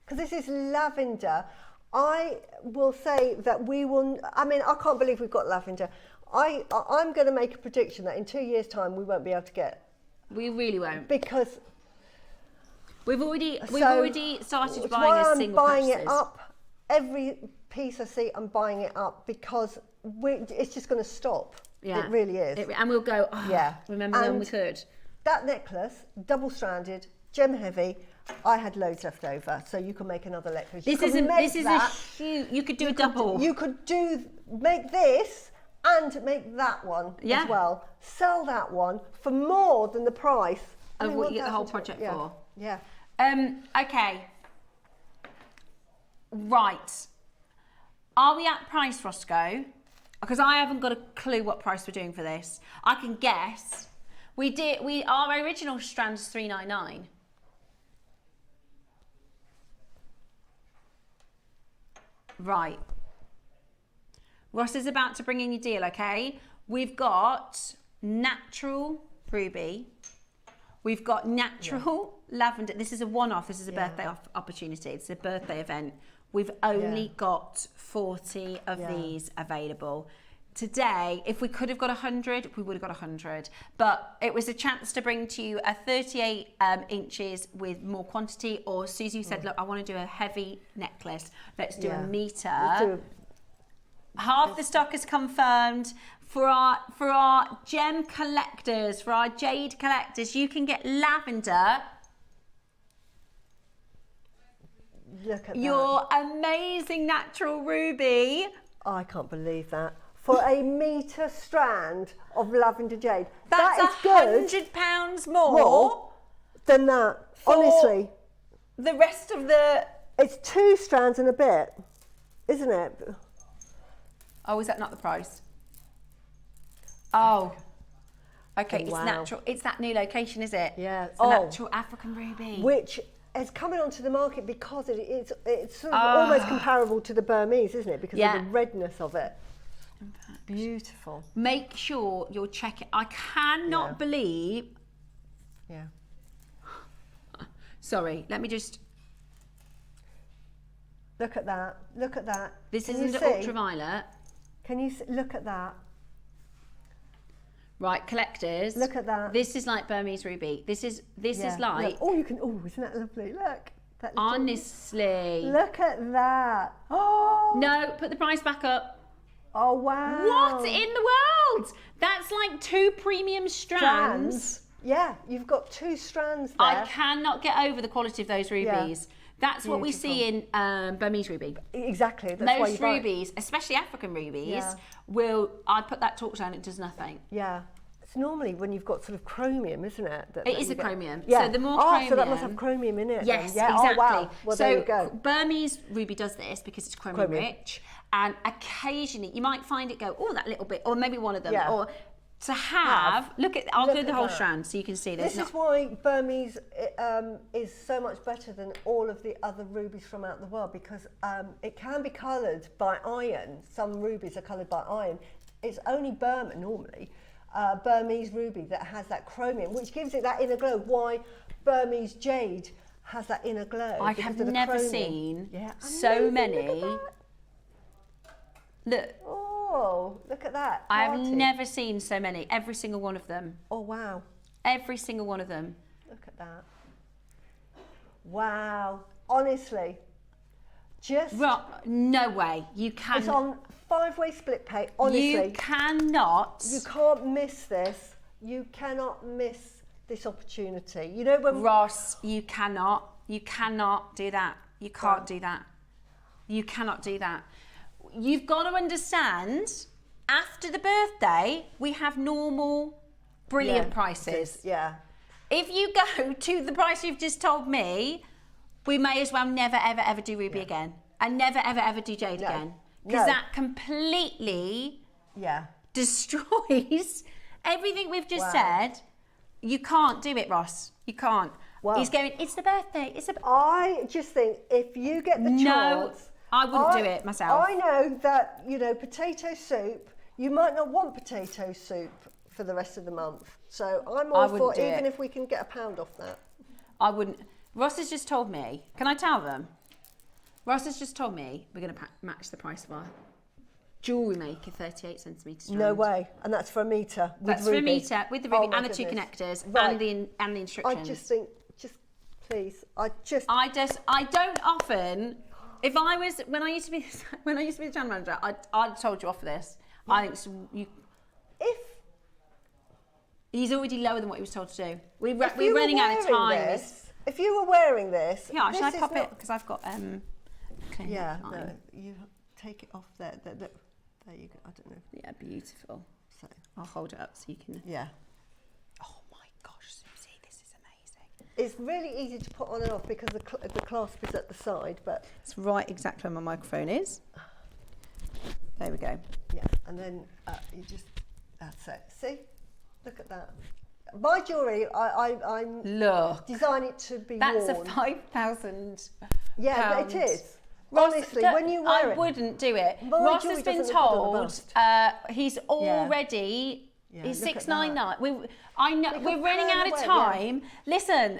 Because this is lavender. I will say that we will, I mean, I can't believe we've got lavender. I'm going to make a prediction that in 2 years' time we won't be able to get. We really won't. Because we've already started it's buying why a I'm single buying purchases. it up every piece I see, I'm buying it up because it's just going to stop. Yeah. It really is. And we'll go, oh, Yeah. remember when And we could? That necklace, double-stranded, gem heavy, I had loads left over, so you can make another necklace. This is a huge, you could do a double. You could make this and make that one as well. Sell that one for more than the price. Of what you get the whole project for. Yeah. Okay. Right. Are we at price, Roscoe? Because I haven't got a clue what price we're doing for this. I can guess. Our original strand is $3.99. Right. Ross is about to bring in your deal, okay? We've got natural ruby. We've got natural lavender. This is a one-off. This is a birthday opportunity. It's a birthday event. We've only got 40 of these available. Today, if we could have got 100, we would have got 100. But it was a chance to bring to you a 38 inches with more quantity, or Suzie said, look, I want to do a heavy necklace. Let's do a metre. Half the stock is confirmed. For our gem collectors, for our jade collectors, you can get lavender. Look at your amazing natural ruby. I can't believe that. For a metre strand of lavender jade. That's £100 more than that, honestly. The rest of the... It's 2 strands and a bit, isn't it? Oh, is that not the price? Oh. Okay, it's natural. It's that new location, is it? Yeah. It's a natural African ruby. Which is coming onto the market because it's sort of almost comparable to the Burmese, isn't it? Because of the redness of it. Beautiful. Make sure you're checking. I cannot believe. Yeah. Sorry, let me just. Look at that. Look at that. This isn't ultraviolet. Can you look at that? Right, collectors. Look at that. This is like Burmese ruby. This is like. Look. Oh, you can. Oh, isn't that lovely? Look. That honestly. Look at that. Oh. No, put the price back up. Oh, wow. What in the world? That's like 2 premium strands. Yeah, you've got 2 strands there. I cannot get over the quality of those rubies. That's what we see in Burmese ruby. Exactly. That's those rubies, especially African rubies, I put that torch down, it does nothing. Yeah. It's normally when you've got sort of chromium, isn't it? It is a chromium. Yeah. So the more chromium. So that must have chromium in it. Yes, then. Yeah. exactly. Oh, wow. Well, there you go. Burmese ruby does this because it's chromium rich. And occasionally you might find it go, oh, that little bit, or maybe one of them. Yeah. Or to have, I'll do the whole strand so you can see this is why Burmese is so much better than all of the other rubies from out the world, because it can be coloured by iron. Some rubies are coloured by iron. It's only Burma normally, Burmese ruby that has that chromium, which gives it that inner glow. Why Burmese jade has that inner glow. I have never seen so many. Look. Oh, look at that. I have never seen so many. Every single one of them. Oh, wow. Every single one of them. Look at that. Wow. Honestly. Just. No way. You can. It's on 5-way split pay. Honestly. You cannot. You can't miss this. You cannot miss this opportunity. You know when. Ross, you cannot. You cannot do that. You can't do that. You cannot do that. You've got to understand, after the birthday, we have normal, brilliant prices. Yeah. If you go to the price you've just told me, we may as well never, ever, ever do ruby again. And never, ever, ever do jade again. Because that completely destroys everything we've just said. You can't do it, Ross. You can't. Well, he's going, it's the birthday. I just think if you get the chance... I wouldn't do it myself. I know that, potato soup, you might not want potato soup for the rest of the month. So I'm all for it, even if we can get £1 off that. I wouldn't. Ross has just told me, can I tell them? Ross has just told me we're going to match the price of our Jewellery Maker 38 centimetre strand. No way. And that's for a metre with That's ruby. For a metre with the ruby and the 2 connectors and the instructions. I just think, please, I don't often... If I was, when I used to be the channel manager, I'd have told you off for this. I think If he's already lower than what he was told to do. We're if you were running out of wearing time. this, if you were wearing this, Yeah, should I this is pop it? not- Because I've got clean Yeah, line. no, you take it off there. There you go. I don't know. Yeah, beautiful. So, I'll hold it up so you can. yeah. Oh my gosh, Suzie, this is amazing. It's really easy to put on and off because the clasp is at the side, but It's right exactly where my microphone is. There we go. yeah, and then you just, that's it. See? Look at that. My jewellery, I'm Look. design it to be That's worn. a 5,000. Yeah, pounds. it is. Ross, Honestly, when you wear I it. wouldn't do it. My Ross jewellery has been doesn't look good on the told bust. he's already. Yeah, He's look at $699. I know Look we're at running out of Web, yeah. time. Listen,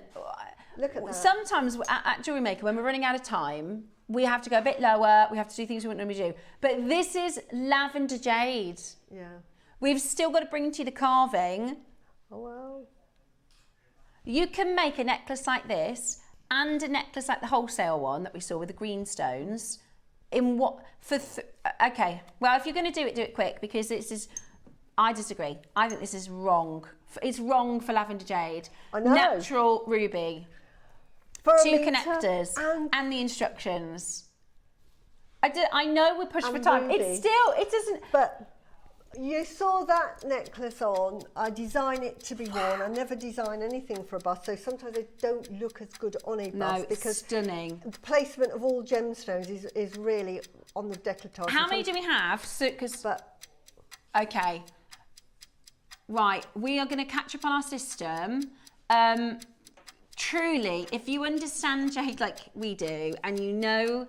Look at that. sometimes at Jewellery Maker, when we're running out of time, we have to go a bit lower. We have to do things we wouldn't normally do. But this is Lavender Jade. Yeah. We've still got to bring to you the carving. Oh, well. You can make a necklace like this and a necklace like the wholesale one that we saw with the green stones. In what for? Okay, well, if you're going to do it quick because this is. I disagree. I think this is wrong. It's wrong for Lavender Jade. I know. Natural ruby. For a 2 metre connectors and the instructions. I know we're pushed for And time. ruby. It doesn't. But you saw that necklace on. I design it to be worn. I never design anything for a bust, so sometimes they don't look as good on a No, bust it's because stunning. the placement of all gemstones is really on the décolletage. How many do we have? So, But okay. Right, we are going to catch up on our system. Truly, if you understand Jade like we do, and you know,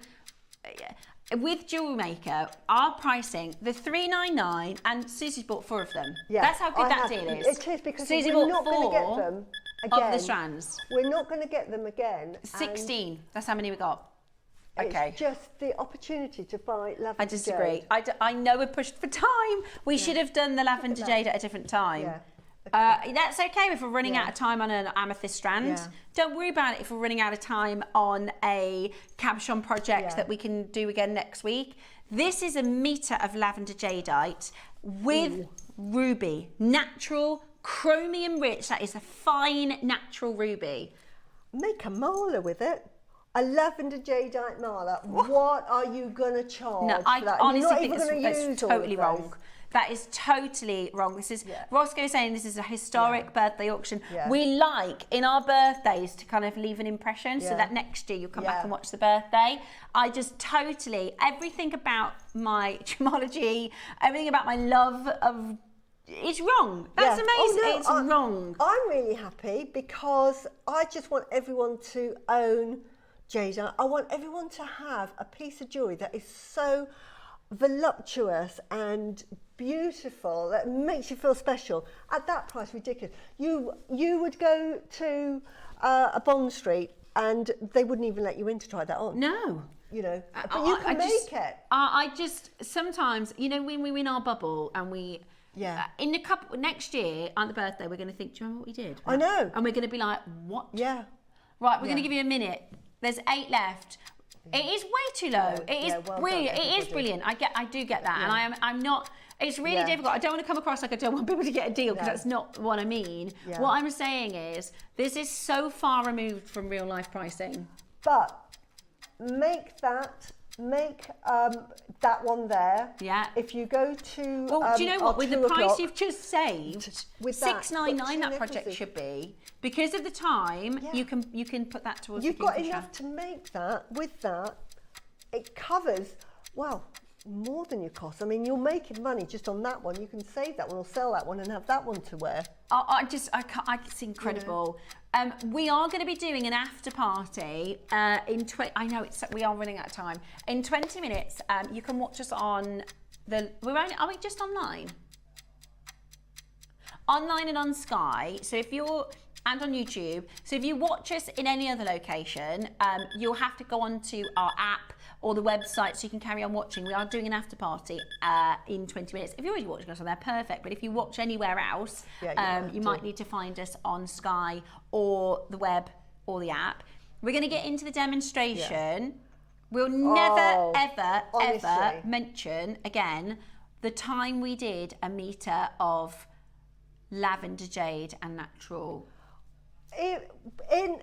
with Jewellery Maker, our pricing, the $399, and Susie's bought 4 of them. yeah, That's how good I that have- deal is. It is because Susie we're bought not going to get 4 them again. of the strands. We're not going to get them again. and 16. That's how many we got. Okay. It's just the opportunity to buy Lavender I disagree. Jade. I know we're pushed for time. We should have done the Lavender that. Jade at a different time. Yeah. That's okay if we're running Yeah. out of time on an amethyst strand. Yeah. Don't worry about it if we're running out of time on a cabochon project Yeah. that we can do again next week. This is a metre of lavender jadeite with ruby, natural, chromium rich. That is a fine natural ruby. Make a mala with it. A lavender jadeite mala. What are you going to charge No, for I that? honestly You're not think even going to it's use all totally of wrong. those. That is totally wrong. This is Roscoe saying this is a historic birthday auction. Yeah. We like in our birthdays to kind of leave an impression so Yeah. that next year you'll come back Yeah. and watch the birthday. I just totally, everything about my gemology, everything about my love of, it's wrong. That's Yeah. amazing. Oh, no, It's I'm- wrong. I'm really happy because I just want everyone to own jadeite. I want everyone to have a piece of jewellery that is so voluptuous and beautiful that makes you feel special. At that price, ridiculous. You would go to a Bond Street and they wouldn't even let you in to try that on. No. You know, but you can make it. I just sometimes, you know, when we win our bubble and we, Yeah. in a couple next year on the birthday, we're going to think, do you remember what we did? I know. And we're going to be like, what? Yeah. Right, we're going to Yeah. give you a minute. There's 8 left. It is way too low. Yeah, It is yeah, well done, brilliant. It is everybody. brilliant. I do get that, Yeah. and I'm not. It's really Yeah. difficult. I don't want to come across like I don't want people to get a deal because No. that's not what I mean. Yeah. What I'm saying is this is so far removed from real life pricing. But make that one there. Yeah. If you go to Well, do you know what? our With the 2 price o'clock- you've just saved, With that, $699 put 2 that project necklaces. should be because of the time. Yeah. You can put that towards. You've the got Kingfisher. enough to make that. With that, it covers, well, more than your cost. I mean, you're making money just on that one. You can save that one or sell that one and have that one to wear. I can't, it's incredible. We are going to be doing an after party I know we are running out of time. In 20 minutes, you can watch us on are we just online? Online and on Sky. So if you're, and on YouTube. So if you watch us in any other location, you'll have to go onto our app or the website so you can carry on watching. We are doing an after party in 20 minutes. If you're already watching us on there, perfect. But if you watch anywhere else, you might need to find us on Sky or the web or the app. We're going to get into the demonstration. We'll never, Oh, ever, honestly. ever mention again the time we did a meter of lavender jade and natural. Even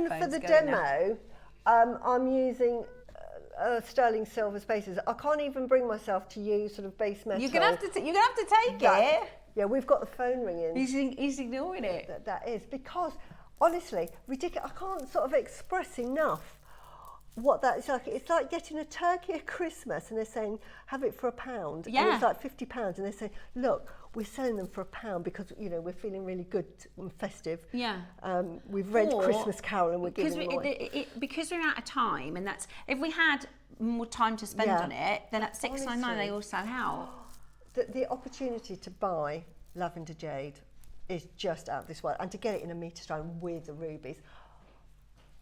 for Phone's the going demo, I'm using sterling silver spaces. I can't even bring myself to use sort of base metal. You're gonna have to take it. Yeah, we've got the phone ringing. He's ignoring it. That is because honestly, ridiculous. I can't sort of express enough what that is like. It's like getting a turkey at Christmas and they're saying have it for £1. Yeah. And it's like £50 and they say, look, we're selling them for £1 because we're feeling really good and festive. Yeah. We've read Or- Christmas Carol and we're giving them away. Because we're out of time, and that's if we had more time to spend Yeah. on it, then at £6.99 they Honestly. all sell out. The opportunity to buy lavender jade is just out of this world, and to get it in a metre strand with the rubies.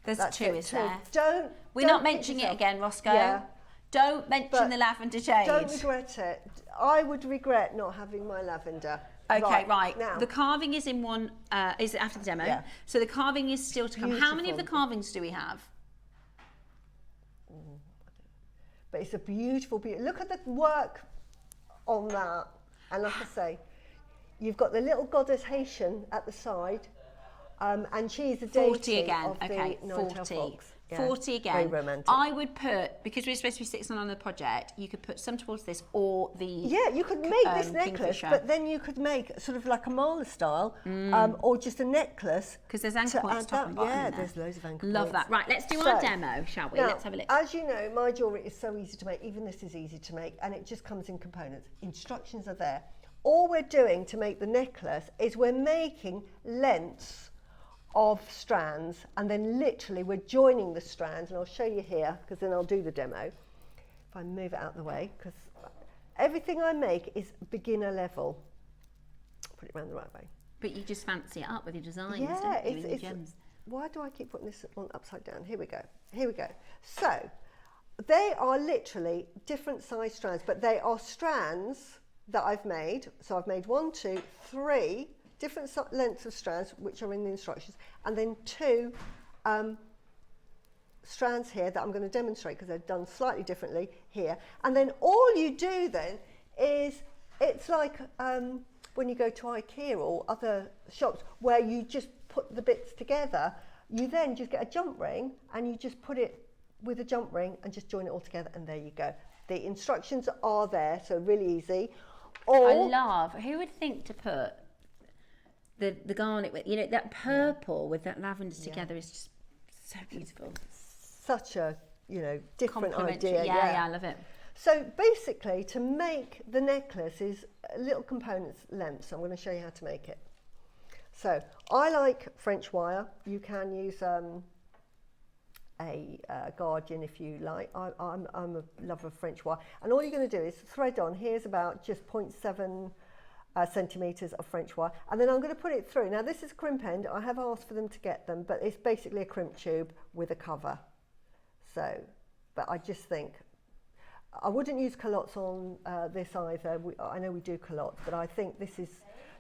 There's That's two, it. is So there? We're not mentioning it again, Roscoe. Yeah. Don't mention But the lavender jade. Don't regret it. I would regret not having my lavender. Okay, right. Now, The carving is in one. Is after the demo. Yeah. So the carving is still to come. How many of the Beautiful. carvings do we have? but it's a beautiful. Look at the work on that. And like I say, you've got the little goddess Haitian at the side, and she's a 40 deity again. of Okay, the Nine-Tailed 40. Fox. Yeah, 40 again. Very romantic. I would put, because we're supposed to be 6 on the project, you could put some towards this or the Yeah, you could make this necklace, Kingfisher. but then you could make sort of like a mala style, or just a necklace. Because there's anchor to points add top and bottom Yeah, in there. there's loads of anchor Love points. that. Right, let's do So, our demo, shall we? Now, Let's have a look. As you know, my jewellery is so easy to make. Even this is easy to make, and it just comes in components. Instructions are there. All we're doing to make the necklace is we're making lengths of strands, and then literally we're joining the strands, and I'll show you here because then I'll do the demo. If I move it out of the way, because everything I make is beginner level. Put it around the right way. But you just fancy it up with your designs, Yeah, don't you, with your it's gems. why do I keep putting this on upside down? Here we go. Here we go. So they are literally different size strands, but they are strands that I've made. So I've made 1, 2, 3 different lengths of strands, which are in the instructions, and then 2 strands here that I'm going to demonstrate because they're done slightly differently here. And then all you do then is, it's like when you go to IKEA or other shops where you just put the bits together, you then just get a jump ring and you just put it with a jump ring and just join it all together, and there you go. The instructions are there, so really easy. Or I love, who would think to put the garnet with, that purple with that lavender together is just so beautiful. such a, different Complimentary. idea. Yeah, I love it. So basically, to make the necklace is little components length. So I'm going to show you how to make it. So I like French wire. You can use a Guardian if you like. I'm a lover of French wire. And all you're going to do is thread on. Here's about just 0.7 centimetres of French wire. And then I'm going to put it through. Now this is a crimp end. I have asked for them to get them, but it's basically a crimp tube with a cover. So, but I just think, I wouldn't use culottes on this either. I know we do culottes, but I think this is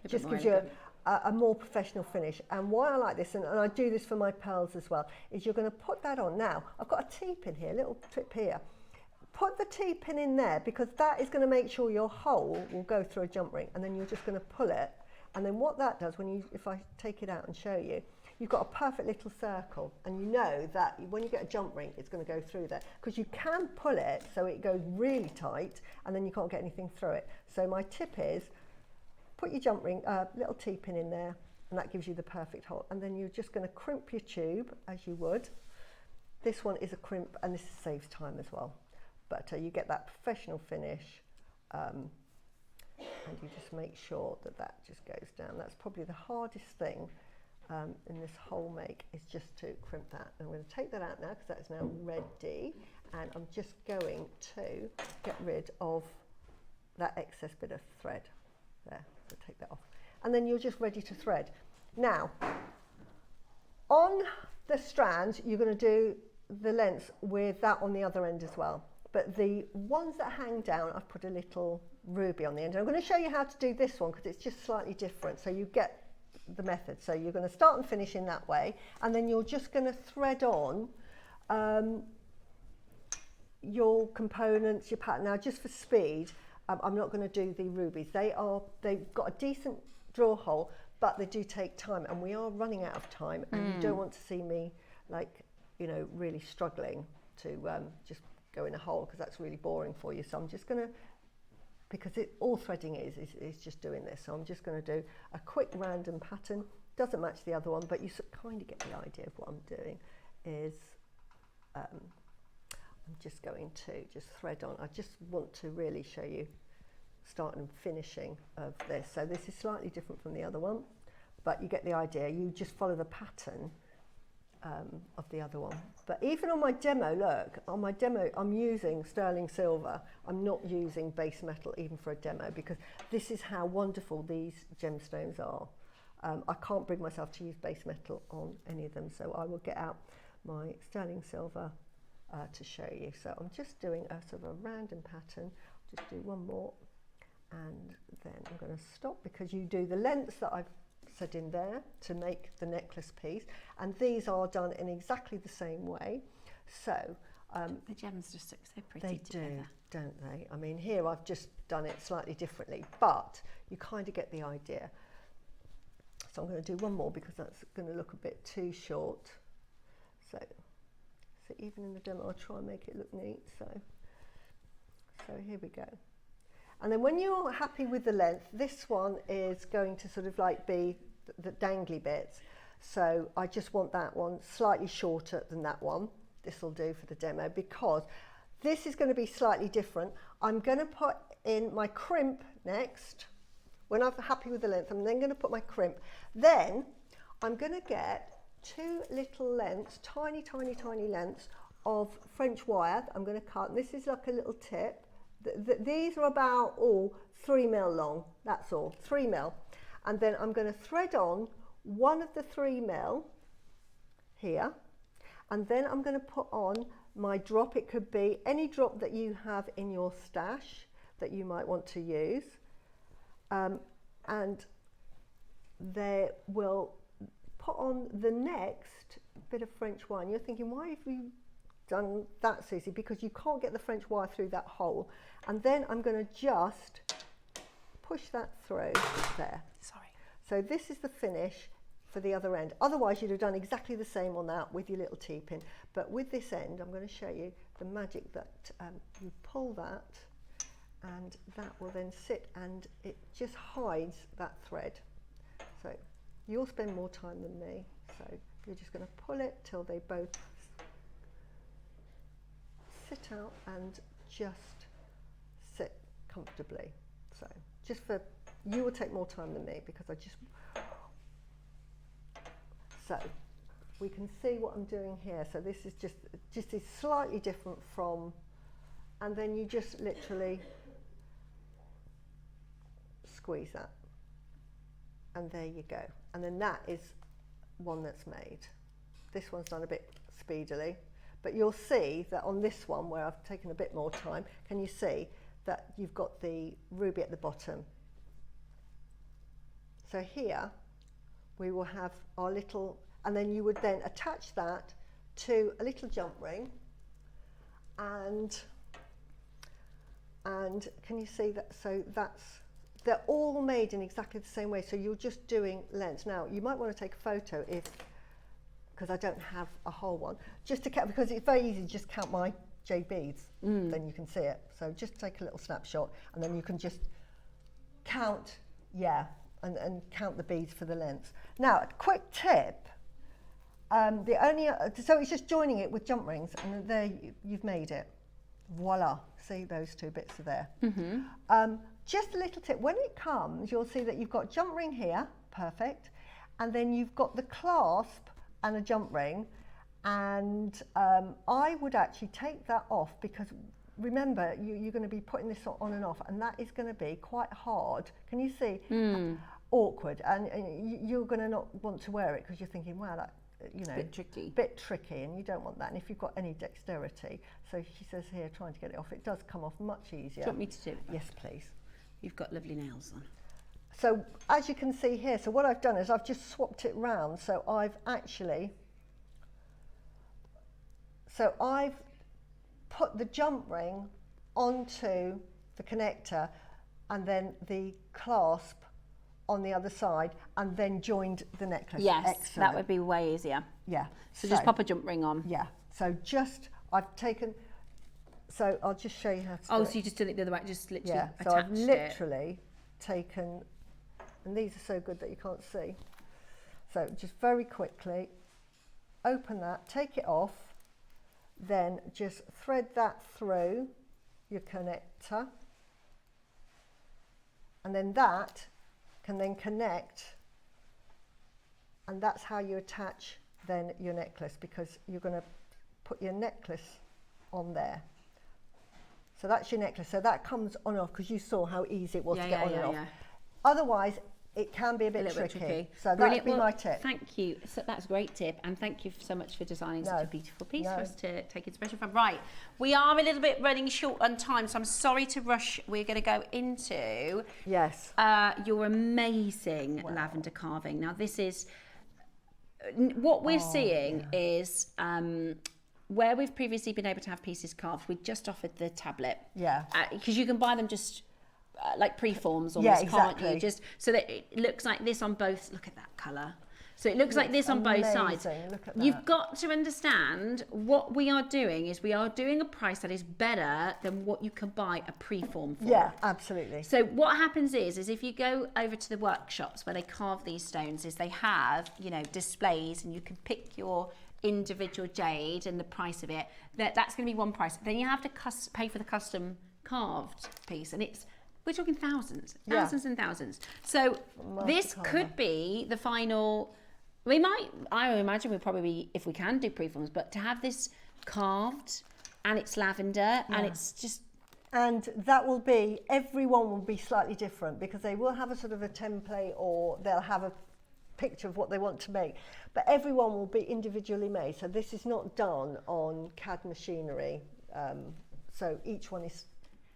just gives you a more professional finish. And why I like this, and I do this for my pearls as well, is you're going to put that on. Now, I've got a T-pin here, a little tip here. Put the T-pin in there because that is going to make sure your hole will go through a jump ring, and then you're just going to pull it. And then what that does, if I take it out and show you, you've got a perfect little circle, and you know that when you get a jump ring, it's going to go through there, because you can pull it so it goes really tight, and then you can't get anything through it. So my tip is, put your jump ring, little T-pin in there, and that gives you the perfect hole. And then you're just going to crimp your tube, as you would. This one is a crimp, and this saves time as well. But you get that professional finish, and you just make sure that that just goes down. That's probably the hardest thing in this whole make, is just to crimp that. And I'm going to take that out now because that is now ready, and I'm just going to get rid of that excess bit of thread there. So take that off, and then you're just ready to thread. Now on the strands you're going to do the lengths with that on the other end as well, but the ones that hang down I've put a little ruby on the end, and I'm going to show you how to do this one because it's just slightly different, so you get the method. So you're going to start and finish in that way, and then you're just going to thread on your components, your pattern. Now, just for speed, I'm not going to do the rubies. They've got a decent draw hole, but they do take time, and we are running out of time, and you don't want to see me like, you know, really struggling to just go in a hole, because that's really boring for you. So I'm just going to, because all threading is just doing this. So I'm just going to do a quick random pattern. Doesn't match the other one, but you kind of get the idea of what I'm doing. Is I'm just going to just thread on. I just want to really show you starting and finishing of this. So this is slightly different from the other one, but you get the idea. You just follow the pattern of the other one. But even on my demo, look, on my demo, I'm using sterling silver. I'm not using base metal even for a demo, because this is how wonderful these gemstones are. I can't bring myself to use base metal on any of them, so I will get out my sterling silver to show you. So I'm just doing a sort of a random pattern. Just do one more, and then I'm going to stop, because you do the lengths that I've said in there to make the necklace piece, and these are done in exactly the same way. So the gems just look so pretty they together. do, don't they? I mean, here I've just done it slightly differently, but you kind of get the idea. So I'm going to do one more, because that's going to look a bit too short. So even in the demo, I'll try and make it look neat. So here we go. And then when you're happy with the length, this one is going to sort of like be the dangly bits. So I just want that one slightly shorter than that one. This will do for the demo, because this is going to be slightly different. I'm going to put in my crimp next. When I'm happy with the length, I'm then going to put my crimp. Then I'm going to get 2 little lengths, tiny, tiny, tiny lengths of French wire that I'm going to cut. This is like a little tip. These are about 3 mil long, that's all, 3 mil. And then I'm going to thread on one of the 3 mil here, and then I'm going to put on my drop. It could be any drop that you have in your stash that you might want to use. And they will put on the next bit of French wire. And you're thinking, why have you done that, Susie? Because you can't get the French wire through that hole. And then I'm going to just push that through there. Sorry. So this is the finish for the other end. Otherwise, you'd have done exactly the same on that with your little T-pin. But with this end, I'm going to show you the magic that you pull that, and that will then sit, and it just hides that thread. So you'll spend more time than me. So you're just going to pull it till they both sit out and just sit comfortably. So just for, you will take more time than me, because I just, so we can see what I'm doing here. So this is just is slightly different from, and then you just literally squeeze that, and there you go. And then that is one that's made. This one's done a bit speedily, but you'll see that on this one, where I've taken a bit more time, can you see that you've got the ruby at the bottom? So here we will have our little, and then you would then attach that to a little jump ring, and can you see that? So they're all made in exactly the same way. So you're just doing lengths. Now you might want to take a photo, because I don't have a whole one, just to count, because it's very easy to just count my jade beads, then you can see it. So just take a little snapshot, and then you can just count, and count the beads for the lengths. Now, a quick tip, so it's just joining it with jump rings, and there you've made it. Voila, see, those 2 bits are there. Just a little tip, when it comes, you'll see that you've got jump ring here, perfect, and then you've got the clasp and a jump ring, and I would actually take that off, because remember, you're going to be putting this on and off, and that is going to be quite hard. Can you see? Awkward, and you're going to not want to wear it, because you're thinking, wow, that, you know, bit tricky, and you don't want that. And if you've got any dexterity, so she says here, trying to get it off, it does come off much easier. Do you want me to do it? Yes, please. You've got lovely nails on. So as you can see here, so what I've done is I've just swapped it round. So I've put the jump ring onto the connector and then the clasp on the other side and then joined the necklace. Yes, Excellent. that would be way easier. Yeah. So just pop a jump ring on. Yeah. So I've taken, so I'll just show you how to do So you just did it the other way, just literally Yeah, attached so I've it. literally taken, and these are so good that you can't see. So just very quickly, open that, take it off, then just thread that through your connector, and then that can then connect, and that's how you attach then your necklace, because you're going to put your necklace on there. So that's your necklace. So that comes on and off, because you saw how easy it was to get on and off. Otherwise, it can be a bit tricky. So that would be my tip. Thank you. So that's a great tip, and thank you so much for designing such a beautiful piece for us to take inspiration from. Right, we are a little bit running short on time, so I'm sorry to rush. We're going to go into your amazing lavender carving. Now, this is what we're seeing is where we've previously been able to have pieces carved. We just offered the tablet, because you can buy them just. Like preforms almost, can't you? Just so that it looks like this on both. Look at that colour. So it looks like this on both sides. Look at that. You've got to understand what we are doing is we are doing a price that is better than what you can buy a preform for. Yeah, absolutely. So what happens is if you go over to the workshops where they carve these stones, is they have, you know, displays, and you can pick your individual jade and the price of it. That's going to be one price. Then you have to pay for the custom carved piece, and we're talking thousands and thousands. So this could be the final. I imagine we'll probably, if we can do preforms, but to have this carved and it's lavender and it's just. And that will be, everyone will be slightly different, because they will have a sort of a template, or they'll have a picture of what they want to make. But everyone will be individually made. So this is not done on CAD machinery. So each one is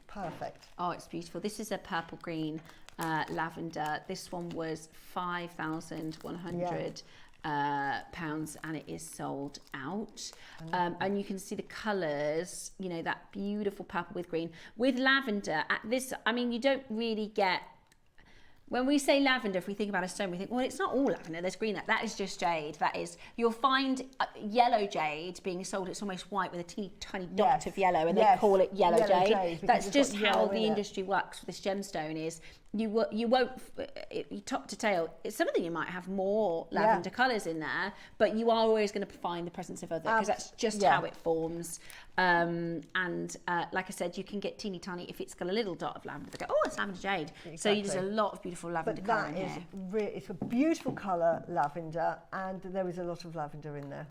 perfect. Oh, it's beautiful. This is a purple green lavender. This one was £5,100 pounds, and it is sold out. And you can see the colours, you know, that beautiful purple with green. With lavender, at this, I mean, you don't really get. When we say lavender, if we think about a stone, we think, well, it's not all lavender, there's green. That is just jade. That is, you'll find yellow jade being sold, it's almost white with a teeny tiny dot of yellow, and they call it yellow jade. That's just how the industry works with this gemstone is, you won't, top to tail, some of them you might have more lavender colours in there, but you are always going to find the presence of other, because that's just how it forms. Like I said, you can get teeny tiny, if it's got a little dot of lavender, they go, oh, it's lavender jade. Exactly. So there's a lot of beautiful lavender colour in here. It's a beautiful colour, lavender, and there is a lot of lavender in there.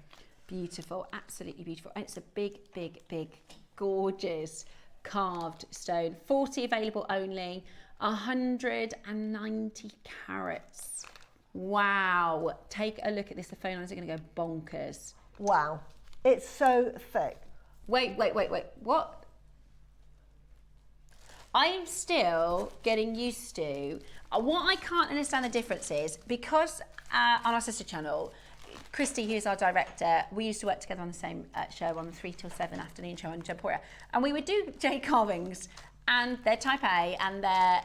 Beautiful, absolutely beautiful. And it's a big, big, big, gorgeous carved stone. 40 available only, 190 carats. Wow. Take a look at this. The phone lines are going to go bonkers. Wow. It's so thick. Wait. What? I'm still getting used to, what I can't understand the difference is, because on our sister channel, Christy, who's our director, we used to work together on the same show, on the 3 till 7 afternoon show on Gemporia, and we would do jade carvings, and they're type A, and they're,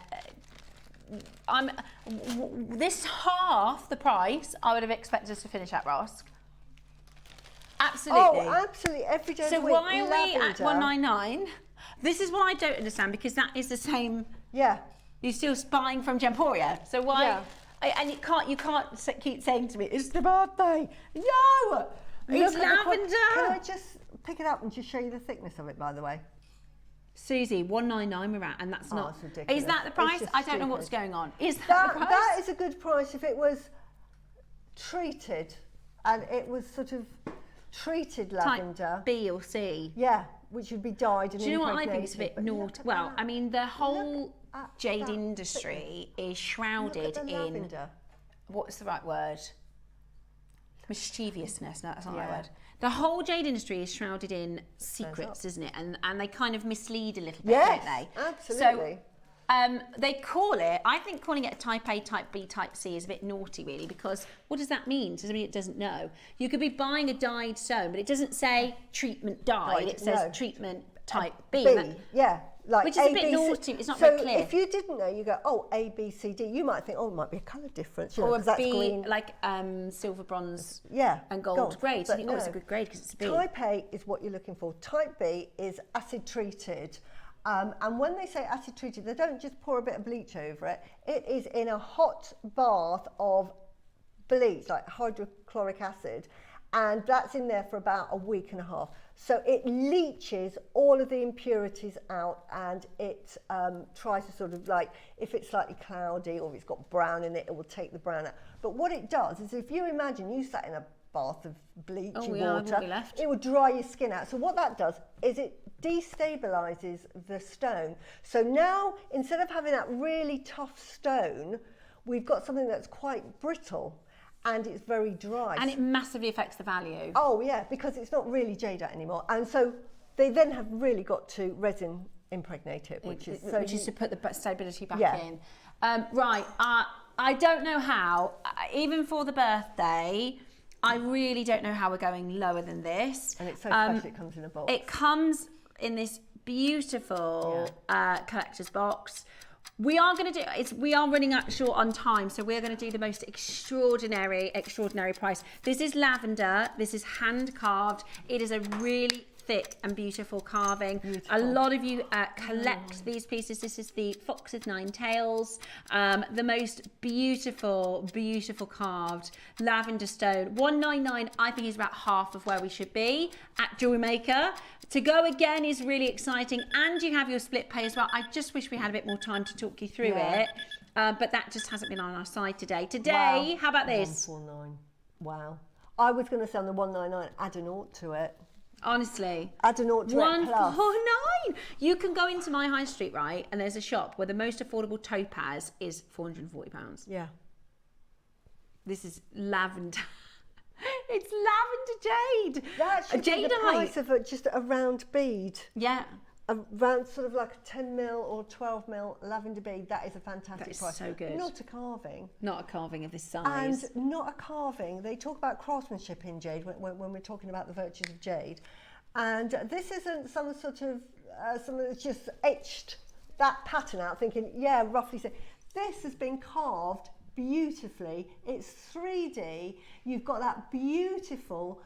this half the price I would have expected us to finish at Rosk. Absolutely. Oh, absolutely. Every day. So why are we at 199? This is what I don't understand, because that is the same. Yeah. You're still buying from Gemporia. So why? Yeah. And you can't keep saying to me, it's the birthday. No, it's lavender. Can I just pick it up and just show you the thickness of it, by the way? Suzie, 199 we're at, and that's not. That's ridiculous. Is that the price? I don't know what's going on. Is that the price? That is a good price if it was treated, and it was sort of treated lavender. Type B or C. Yeah, which would be dyed and do you know what I think is a bit naughty? Well, that. I mean, the whole jade industry is shrouded in lavender. What's the right word? Mischievousness. No, that's not the right word. The whole jade industry is shrouded in secrets, isn't it? And they kind of mislead a little bit, don't they? Absolutely. They call it, I think calling it a type A, type B, type C is a bit naughty really, because what does that mean? Does it mean it doesn't know? You could be buying a dyed stone, but it doesn't say treatment dyed, it says treatment type B. Yeah. Like which is a bit naughty, it's not very clear. So if you didn't know, you go, oh, A, B, C, D, you might think, oh, it might be a colour difference. You know, or a that's B, green. like silver, bronze and gold gold. grade. So But you think, oh, it's a good grade because it's a B. Type A is what you're looking for. Type B is acid treated. And when they say acid treated, they don't just pour a bit of bleach over it. It is in a hot bath of bleach, like hydrochloric acid. And that's in there for about a week and a half. So it leaches all of the impurities out, and it tries to sort of like, if it's slightly cloudy or if it's got brown in it, it will take the brown out. But what it does is, if you imagine you sat in a bath of bleachy water, it will dry your skin out. So what that does is it destabilizes the stone. So now, instead of having that really tough stone, we've got something that's quite brittle. And it's very dry. And it massively affects the value. Oh yeah, because it's not really jadeite anymore. And so they then have really got to resin impregnate it, which is to put the stability back in. Right, I don't know how, even for the birthday, I really don't know how we're going lower than this. And it's so special, it comes in a box. It comes in this beautiful collector's box. We are going to do, we are running out short on time, so we're going to do the most extraordinary price. This is lavender, this is hand carved. It is a really thick and beautiful carving. A lot of you collect these pieces. This is the Fox with 9 Tails, the most beautiful carved lavender stone. $199, I think, is about half of where we should be at Jewellery Maker. To go again is really exciting, and you have your split pay as well. I just wish we had a bit more time to talk you through it, but that just hasn't been on our side today. Today, how about this? 149. Wow. I was going to say on the 199, add a naught to it. Honestly, add a naught to it. 149. You can go into my high street, right, and there's a shop where the most affordable topaz is £440. Yeah. This is lavender. It's lavender jade. That should be the price of just a round bead. Yeah. A round, sort of like a 10 mil or 12 mil lavender bead. That is a fantastic price. That is so good. Not a carving. Not a carving of this size. And not a carving. They talk about craftsmanship in jade when we're talking about the virtues of jade. And this isn't some sort of, someone that's just etched that pattern out thinking, yeah, roughly so. This has been carved beautifully. It's 3D. You've got that beautiful,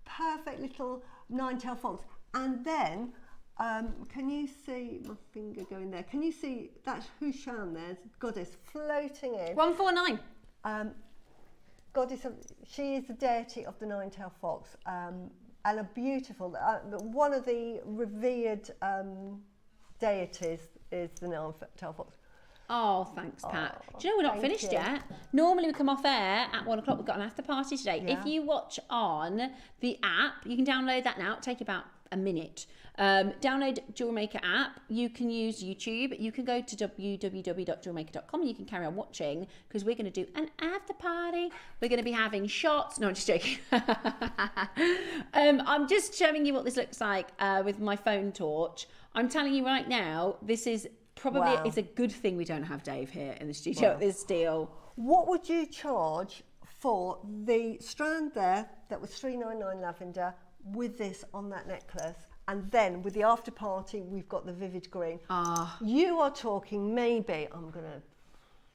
perfect little 9-tailed fox. And then, can you see my finger going there? Can you see that's Hushan there, goddess floating in? 149. Goddess, she is the deity of the 9-tailed fox, and a beautiful, one of the revered deities is the 9-tailed fox. Oh, thanks, Pat. Do you know we're not finished yet? Normally we come off air at 1 o'clock. We've got an after party today. Yeah. If you watch on the app, you can download that now. It'll take you about a minute. Download Jewellery Maker app. You can use YouTube. You can go to www.jewellerymaker.com and you can carry on watching, because we're going to do an after party. We're going to be having shots. No, I'm just joking. I'm just showing you what this looks like with my phone torch. I'm telling you right now, this is probably, it's a good thing we don't have Dave here in the studio at this deal. What would you charge for the strand there that was $399 lavender with this on that necklace? And then with the after party, we've got the vivid green. You are talking maybe,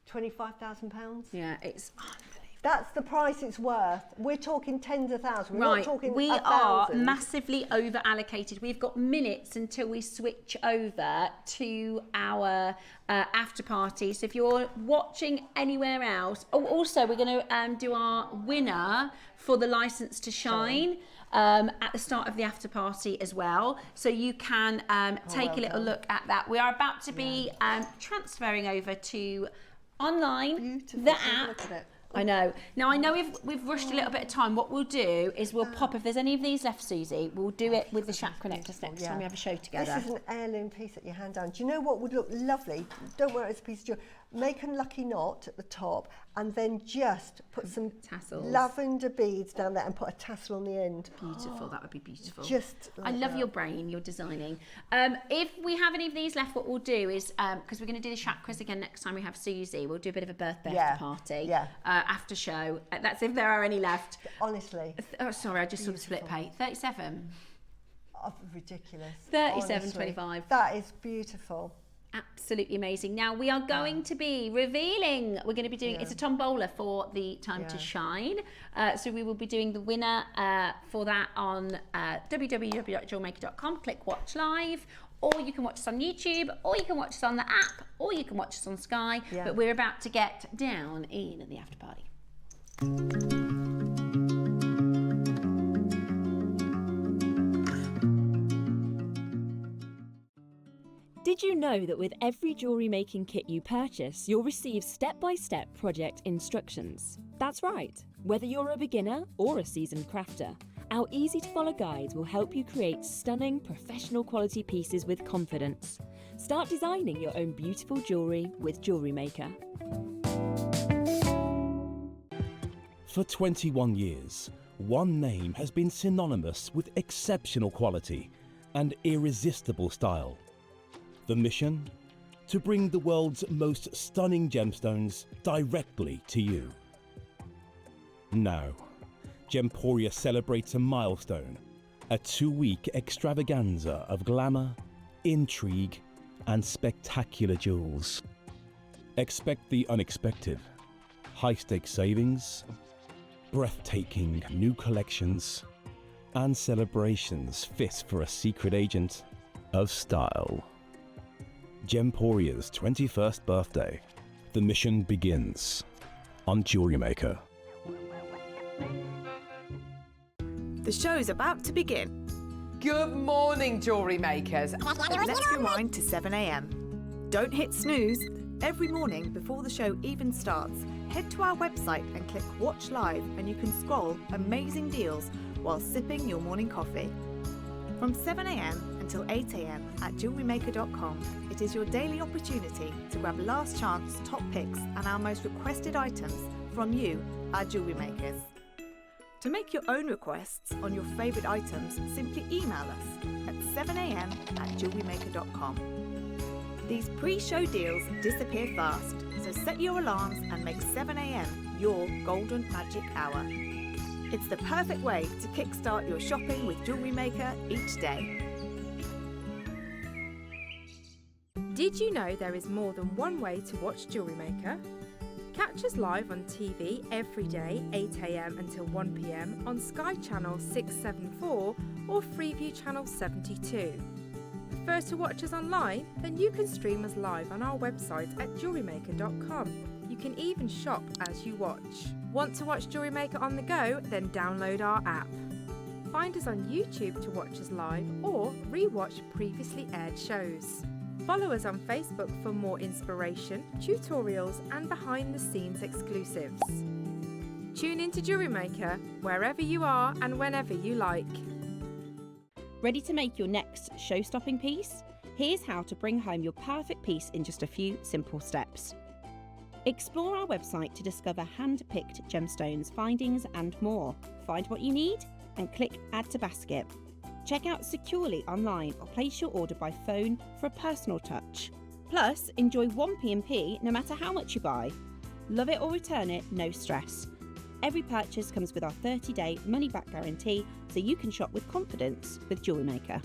£25,000. Yeah, it's unbelievable. That's the price it's worth. We're talking tens of thousands. We're not talking we 1,000. are massively over allocated. We've got minutes until we switch over to our after party. So if you're watching anywhere else, also we're going to do our winner for the license to shine. At the start of the after party as well, so you can take a little look at that. We are about to be transferring over to online, the app. I know. Now, I know we've rushed a little bit of time. What we'll do is we'll pop, if there's any of these left, Susie, we'll do it with the chakra necklace next time we have a show together. This is an heirloom piece that you hand down. Do you know what would look lovely? Don't wear it as a piece of jewellery. Make a lucky knot at the top and then just put some tassels, lavender beads down there and put a tassel on the end. Beautiful, that would be beautiful. Just like I love that. your brain, your designing. If we have any of these left, what we'll do is, because we're going to do the chakras again next time we have Susie, we'll do a bit of a birthday after party, after show. That's if there are any left. Honestly. Oh, sorry, I just saw the split pay. 37. Oh, ridiculous. 37.25. That is beautiful. Absolutely amazing. Now we are going to be revealing, we're going to be doing, it's a tombola for the Time to Shine. So we will be doing the winner for that on www.jewellerymaker.com. Click watch live, or you can watch us on YouTube, or you can watch us on the app, or you can watch us on Sky. But we're about to get down in the after party. Did you know that with every jewellery making kit you purchase, you'll receive step-by-step project instructions? That's right. Whether you're a beginner or a seasoned crafter, our easy-to-follow guides will help you create stunning, professional quality pieces with confidence. Start designing your own beautiful jewellery with Jewellery Maker. For 21 years, one name has been synonymous with exceptional quality and irresistible style. The mission? To bring the world's most stunning gemstones directly to you. Now, Gemporia celebrates a milestone, a 2-week extravaganza of glamour, intrigue, and spectacular jewels. Expect the unexpected, high-stakes savings, breathtaking new collections, and celebrations fit for a secret agent of style. Gemporia's 21st birthday. The mission begins on Jewellery Maker. The show's about to begin. Good morning, Jewellery Makers. Let's rewind to 7 a.m. Don't hit snooze. Every morning before the show even starts, head to our website and click Watch Live and you can scroll amazing deals while sipping your morning coffee. From 7 a.m. until 8 a.m. at JewelleryMaker.com, it is your daily opportunity to grab last chance top picks and our most requested items from you, our jewellery makers. To make your own requests on your favourite items, simply email us at 7 a.m. at JewelleryMaker.com. These pre-show deals disappear fast, so set your alarms and make 7 a.m. your golden magic hour. It's the perfect way to kickstart your shopping with Jewellery Maker each day. Did you know there is more than one way to watch Jewellery Maker? Catch us live on TV every day, 8 a.m. until 1 p.m. on Sky Channel 674 or Freeview Channel 72. Prefer to watch us online? Then you can stream us live on our website at JewelleryMaker.com. You can even shop as you watch. Want to watch Jewellery Maker on the go? Then download our app. Find us on YouTube to watch us live or re-watch previously aired shows. Follow us on Facebook for more inspiration, tutorials and behind-the-scenes exclusives. Tune in to Jewellery Maker wherever you are and whenever you like. Ready to make your next show-stopping piece? Here's how to bring home your perfect piece in just a few simple steps. Explore our website to discover hand-picked gemstones, findings and more. Find what you need and click Add to Basket. Check out securely online or place your order by phone for a personal touch. Plus, enjoy 1 P&P no matter how much you buy. Love it or return it, no stress. Every purchase comes with our 30-day money-back guarantee, so you can shop with confidence with Jewellery Maker.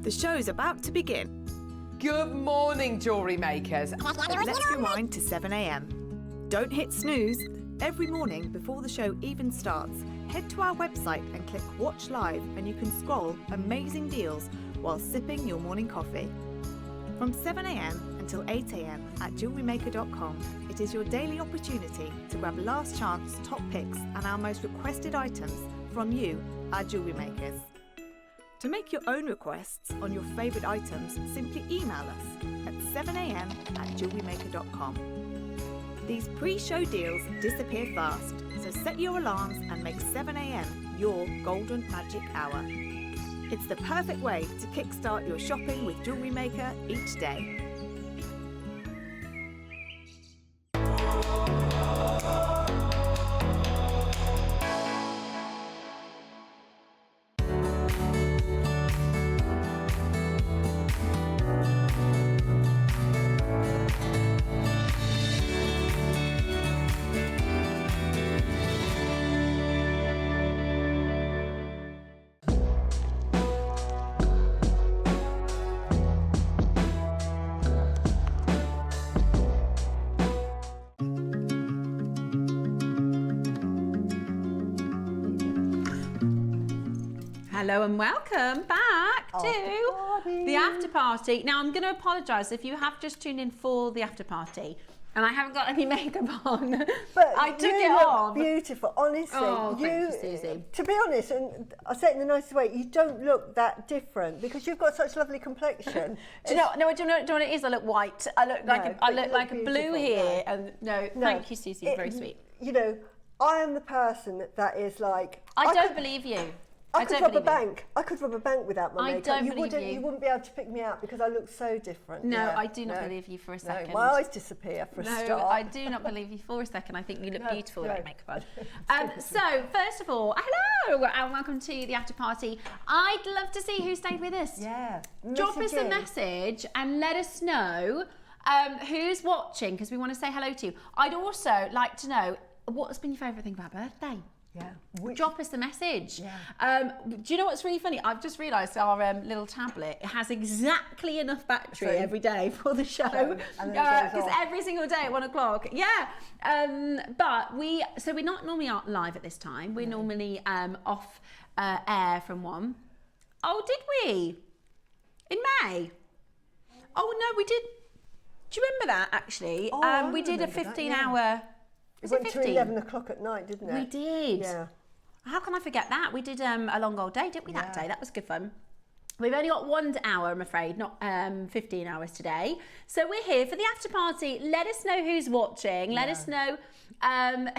The show's about to begin. Good morning, jewellery makers. Let's rewind to 7 a.m. Don't hit snooze. Every morning before the show even starts, head to our website and click Watch Live and you can scroll amazing deals while sipping your morning coffee. From 7 a.m. until 8 a.m. at JewelleryMaker.com, it is your daily opportunity to grab last chance top picks and our most requested items from you, our jewellery makers. To make your own requests on your favourite items, simply email us at 7 a.m. at JewelleryMaker.com. These pre-show deals disappear fast, so set your alarms and make 7 a.m. your golden magic hour. It's the perfect way to kickstart your shopping with Jewellery Maker each day. Hello and welcome back to the after party. Now I'm going to apologise if you have just tuned in for the after party and I haven't got any makeup on, But I took you it look off. beautiful, honestly. Oh, thank you, Suzie. To be honest, and I say it in the nicest way, you don't look that different because you've got such lovely complexion. Do you know what it is? I look white. I look like a blue beautiful, here. no. And thank you, Suzie. Very sweet. You know, I am the person that is like. I don't believe you. I could don't rob a believe bank. I could rob a bank without my I makeup. don't You believe wouldn't. you. You wouldn't be able to pick me out because I look so different. No, Yeah, I do not no. believe you for a No, second. my eyes disappear for a No, start. I do not believe you for a second. I think you look beautiful without no. makeup on. So, first of all, hello and welcome to the after party. I'd love to see who stayed with us. Yeah. Drop us a Messaging. message and let us know who's watching because we want to say hello to you. I'd also like to know what's been your favourite thing about birthday. Yeah. Drop us a message. Yeah. Do you know what's really funny? I've just realised our little tablet has exactly enough battery every day for the show and then it goes because off. every single day at 1 o'clock. Yeah. But we're not normally live at this time. We're normally off air from 1. Oh, did we? In May? Oh no, we did. Do you remember that actually? Oh, I we did a remember that, 15-hour. It went to 11 o'clock at night, didn't it? We did. Yeah. How can I forget that? We did a long old day, didn't we, that day? That was good fun. We've only got 1 hour, I'm afraid, not 15 hours today. So we're here for the after party. Let us know who's watching. Let us know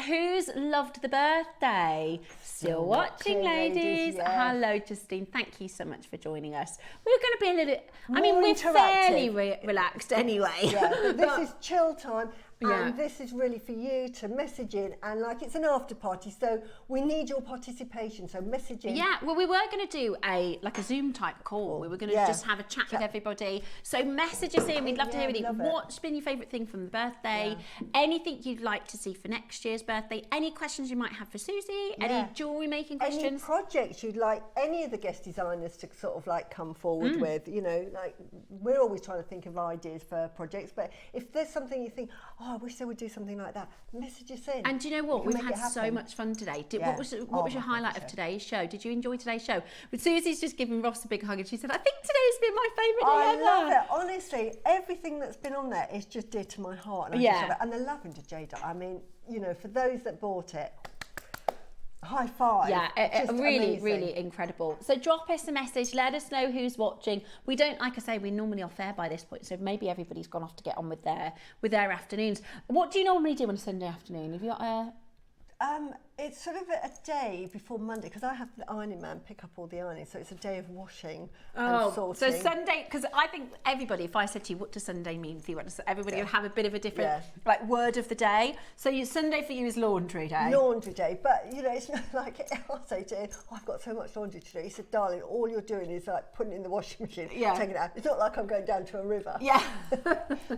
who's loved the birthday. Still watching, ladies. yeah. Hello, Justine. Thank you so much for joining us. We're going to be a little... I mean, More we're fairly interactive. relaxed anyway. Yeah, but this is chill time. Yeah. And this is really for you to message in, and like it's an after party, so we need your participation. So message in. Yeah, well, we were going to do a Zoom type call. We were going to just have a chat with everybody. So message us in. We'd love to hear with you. love it. What's been your favourite thing from the birthday? Anything you'd like to see for next year's birthday? Any questions you might have for Suzie? Any jewellery making Any questions? projects you'd like any of the guest designers to sort of like come forward with? You know, like we're always trying to think of ideas for projects, but if there's something you think, oh, I wish they would do something like that, message us in. And do you know what? We We've can make had it so happen. much fun today. Yeah. What was your my highlight God, of today's show? Did you enjoy today's show? But Susie's just giving Ross a big hug and she said, I think today's been my favourite day I ever. love it. Honestly, everything that's been on there is just dear to my heart. And I just love it. And the Lavender Jade, I mean, you know, for those that bought it, high five. Yeah, Just really, amazing. really incredible. So drop us a message, let us know who's watching. We don't, like I say, we're normally off air by this point, so maybe everybody's gone off to get on with their afternoons. What do you normally do on a Sunday afternoon? Have you got a... It's sort of a day before Monday because I have the ironing man pick up all the ironing, so it's a day of washing and sorting. So Sunday, because I think everybody, if I said to you, what does Sunday mean for you? Everybody would have a bit of a different like word of the day. So Sunday for you is laundry day. Laundry day, but you know, it's not like I'll say to him, oh, I've got so much laundry to do. He said, darling, all you're doing is like putting it in the washing machine, taking it out. It's not like I'm going down to a river. Yeah.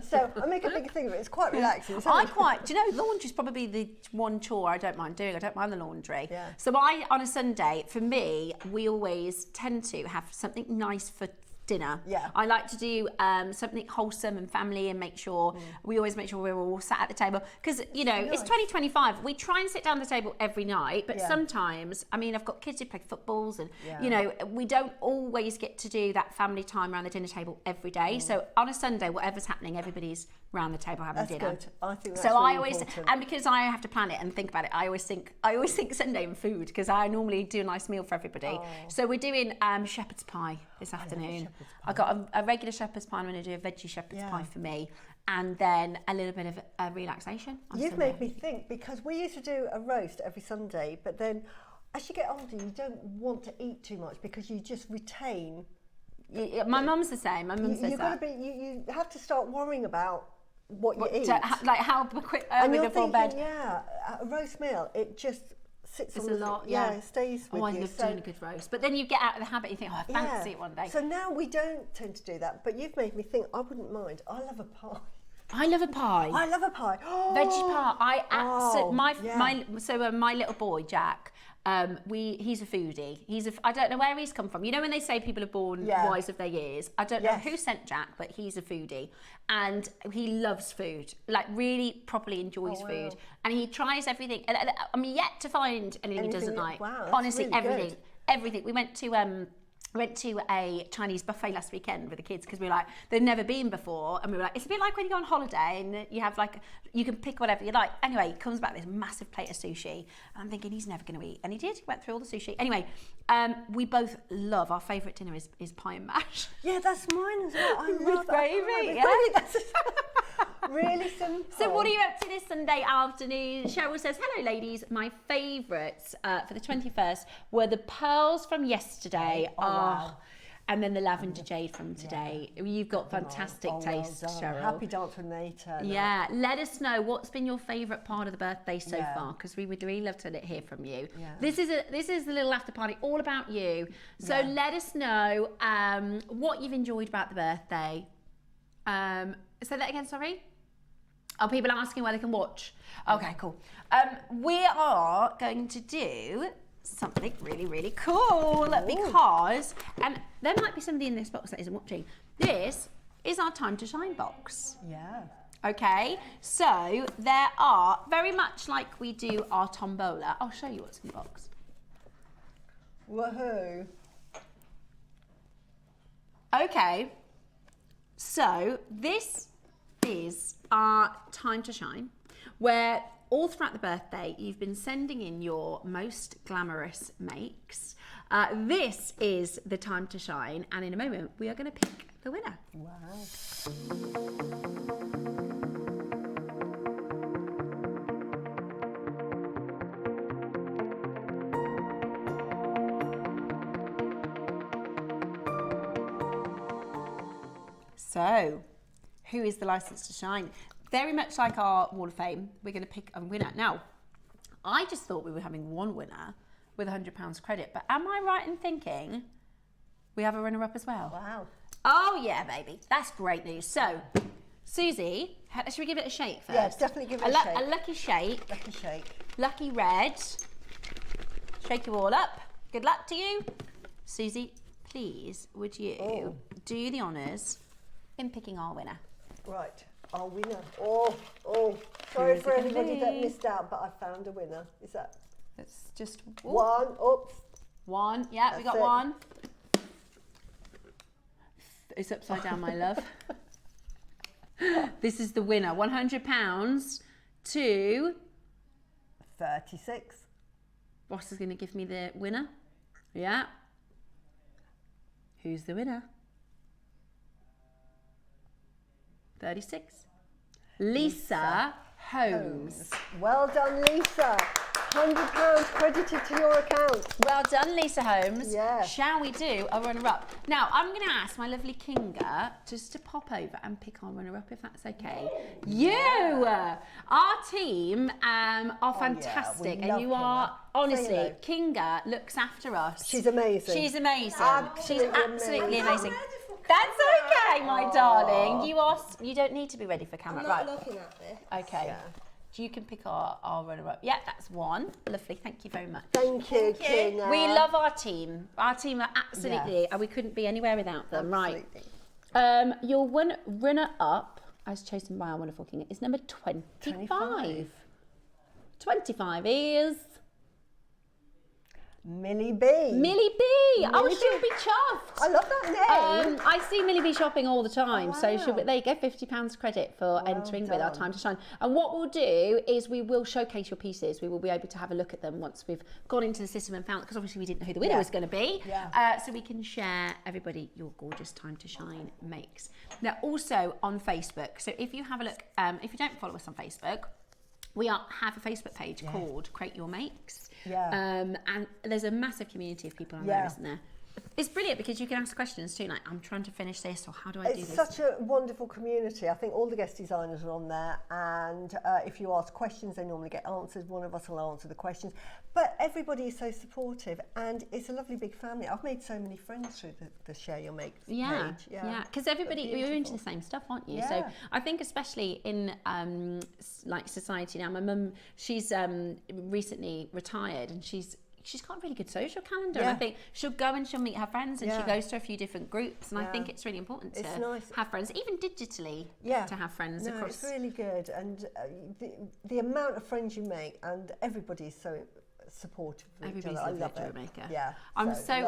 So I make a big thing of it. It's quite relaxing. Do you know, laundry's probably the one chore I don't mind doing. I don't mind the laundry. Yeah. So on a Sunday, for me, we always tend to have something nice for dinner. Yeah. I like to do something wholesome and family, and we always make sure we're all sat at the table, because you know it's 2025. We try and sit down at the table every night, but sometimes, I mean, I've got kids who play footballs, and you know, we don't always get to do that family time around the dinner table every day. So on a Sunday, whatever's happening, everybody's around the table having dinner. That's good. I think that's so really I always, important. and because I have to plan it and think about it, I always think Sunday and food, because I normally do a nice meal for everybody. So we're doing shepherd's pie this afternoon. I got a regular shepherd's pie. I'm going to do a veggie shepherd's pie for me, and then a little bit of relaxation on You've Sunday. made me think, because we used to do a roast every Sunday, but then as you get older, you don't want to eat too much because you just retain. My mum's the same. My mum says that. You have to start worrying about what you eat. Like how quick and you're before thinking, bed. a roast meal, it just sits It's on a lot, yeah. it stays with I you. love doing a good roast. But then you get out of the habit, you think, I fancy it one day. So now we don't tend to do that, but you've made me think, I wouldn't mind. I love a pie. I love a pie. I love a pie. Veggie pie. My little boy Jack, he's a foodie. I don't know where he's come from. You know when they say people are born wise of their years? I don't know who sent Jack, but he's a foodie, and he loves food. Like really properly enjoys food, and he tries everything. And I'm yet to find anything he doesn't like. Wow, that's honestly, really everything. good. Everything. We went to a Chinese buffet last weekend with the kids, because we were like, they'd never been before, and we were like, it's a bit like when you go on holiday and you have like, you can pick whatever you like. Anyway, he comes back with this massive plate of sushi, and I'm thinking he's never going to eat, and he did. He went through all the sushi. Anyway, we both love, our favourite dinner is pie and mash. Yeah, that's mine as well. I love gravy, That's really simple. So what are you up to this Sunday afternoon? Cheryl says, hello ladies, my favourites for the 21st were the pearls from yesterday. Wow. And then the lavender jade from today. You've got fantastic taste, well done. Cheryl. Happy dance when they turn Yeah, let us know what's been your favourite part of the birthday so Yeah. far, because we would really love to hear from you. Yeah. This is the little after party all about you. So let us know what you've enjoyed about the birthday. Say that again, sorry? Oh, people are asking where they can watch. Okay, cool. We are going to do something really, really cool, because, and there might be somebody in this box that isn't watching, this is our Time to Shine box. Yeah. Okay, so there are, very much like we do our tombola, I'll show you what's in the box. Woohoo. Okay, so this is our Time to Shine, where all throughout the birthday you've been sending in your most glamorous makes. This is the Time to Shine, and in a moment we are going to pick the winner. Wow. So, who is the license to shine? Very much like our Wall of Fame, we're going to pick a winner. Now, I just thought we were having one winner with £100 credit, but am I right in thinking we have a runner-up as well? Wow. Oh yeah, baby, that's great news. So, Susie, should we give it a shake first? Yeah, definitely give it a shake. A lucky shake. Lucky shake. Lucky red. Shake you all up. Good luck to you. Susie, please, would you do the honours in picking our winner? Right, our winner. Sorry for anybody that missed out, but I found a winner. Is that? It's just one. Oops. One. Yeah, we got it. one. It's upside down, my love. This is the winner. £100 to 36. Ross is going to give me the winner. Yeah. Who's the winner? 36. Lisa Holmes. Well done, Lisa. £100 credited to your account. Well done, Lisa Holmes. Yeah. Shall we do a runner-up? Now, I'm going to ask my lovely Kinga just to pop over and pick our runner-up, if that's okay. You! Our team are fantastic, we and love you Kinga. are, honestly, Say Kinga looks after us. She's amazing. She's amazing. Absolutely She's absolutely amazing. amazing. That's okay, my darling. You don't need to be ready for camera. I'm not looking at this. Okay. Yeah. You can pick our runner-up. Yeah, that's one. Lovely, thank you very much. Thank you, Kina. We love our team. Our team are absolutely, and we couldn't be anywhere without them. Absolutely. Right. Your one runner-up, as chosen by our wonderful king, is number 25. 25 is... Millie B. Millie B. Oh, she'll be chuffed. I love that name. I see Millie B shopping all the time, Oh, so wow. there you go, £50 credit for entering with our done. Time to Shine. And what we'll do is we will showcase your pieces. We will be able to have a look at them once we've gone into the system and found, because obviously we didn't know who the winner was going to be. Yeah. So we can share everybody your gorgeous Time to Shine makes. Now, also on Facebook. So if you have a look, if you don't follow us on Facebook, we have a Facebook page called Create Your Makes. Yeah. And there's a massive community of people on there, isn't there? It's brilliant because you can ask questions too, like, I'm trying to finish this, or how do I do this? It's such a wonderful community. I think all the guest designers are on there, and if you ask questions, they normally get answered. One of us will answer the questions. But everybody is so supportive, and it's a lovely big family. I've made so many friends through the Share Your Makes page. Yeah, because everybody, you're into the same stuff, aren't you? Yeah. So I think especially in like society now, my mum, she's recently retired, and she's got a really good social calendar. And I think she'll go and she'll meet her friends, and she goes to a few different groups. And I think it's really important to have friends, even digitally, to have friends across. It's really good. And the amount of friends you make, and everybody's so supportive of each other. I love it. Maker. Yeah.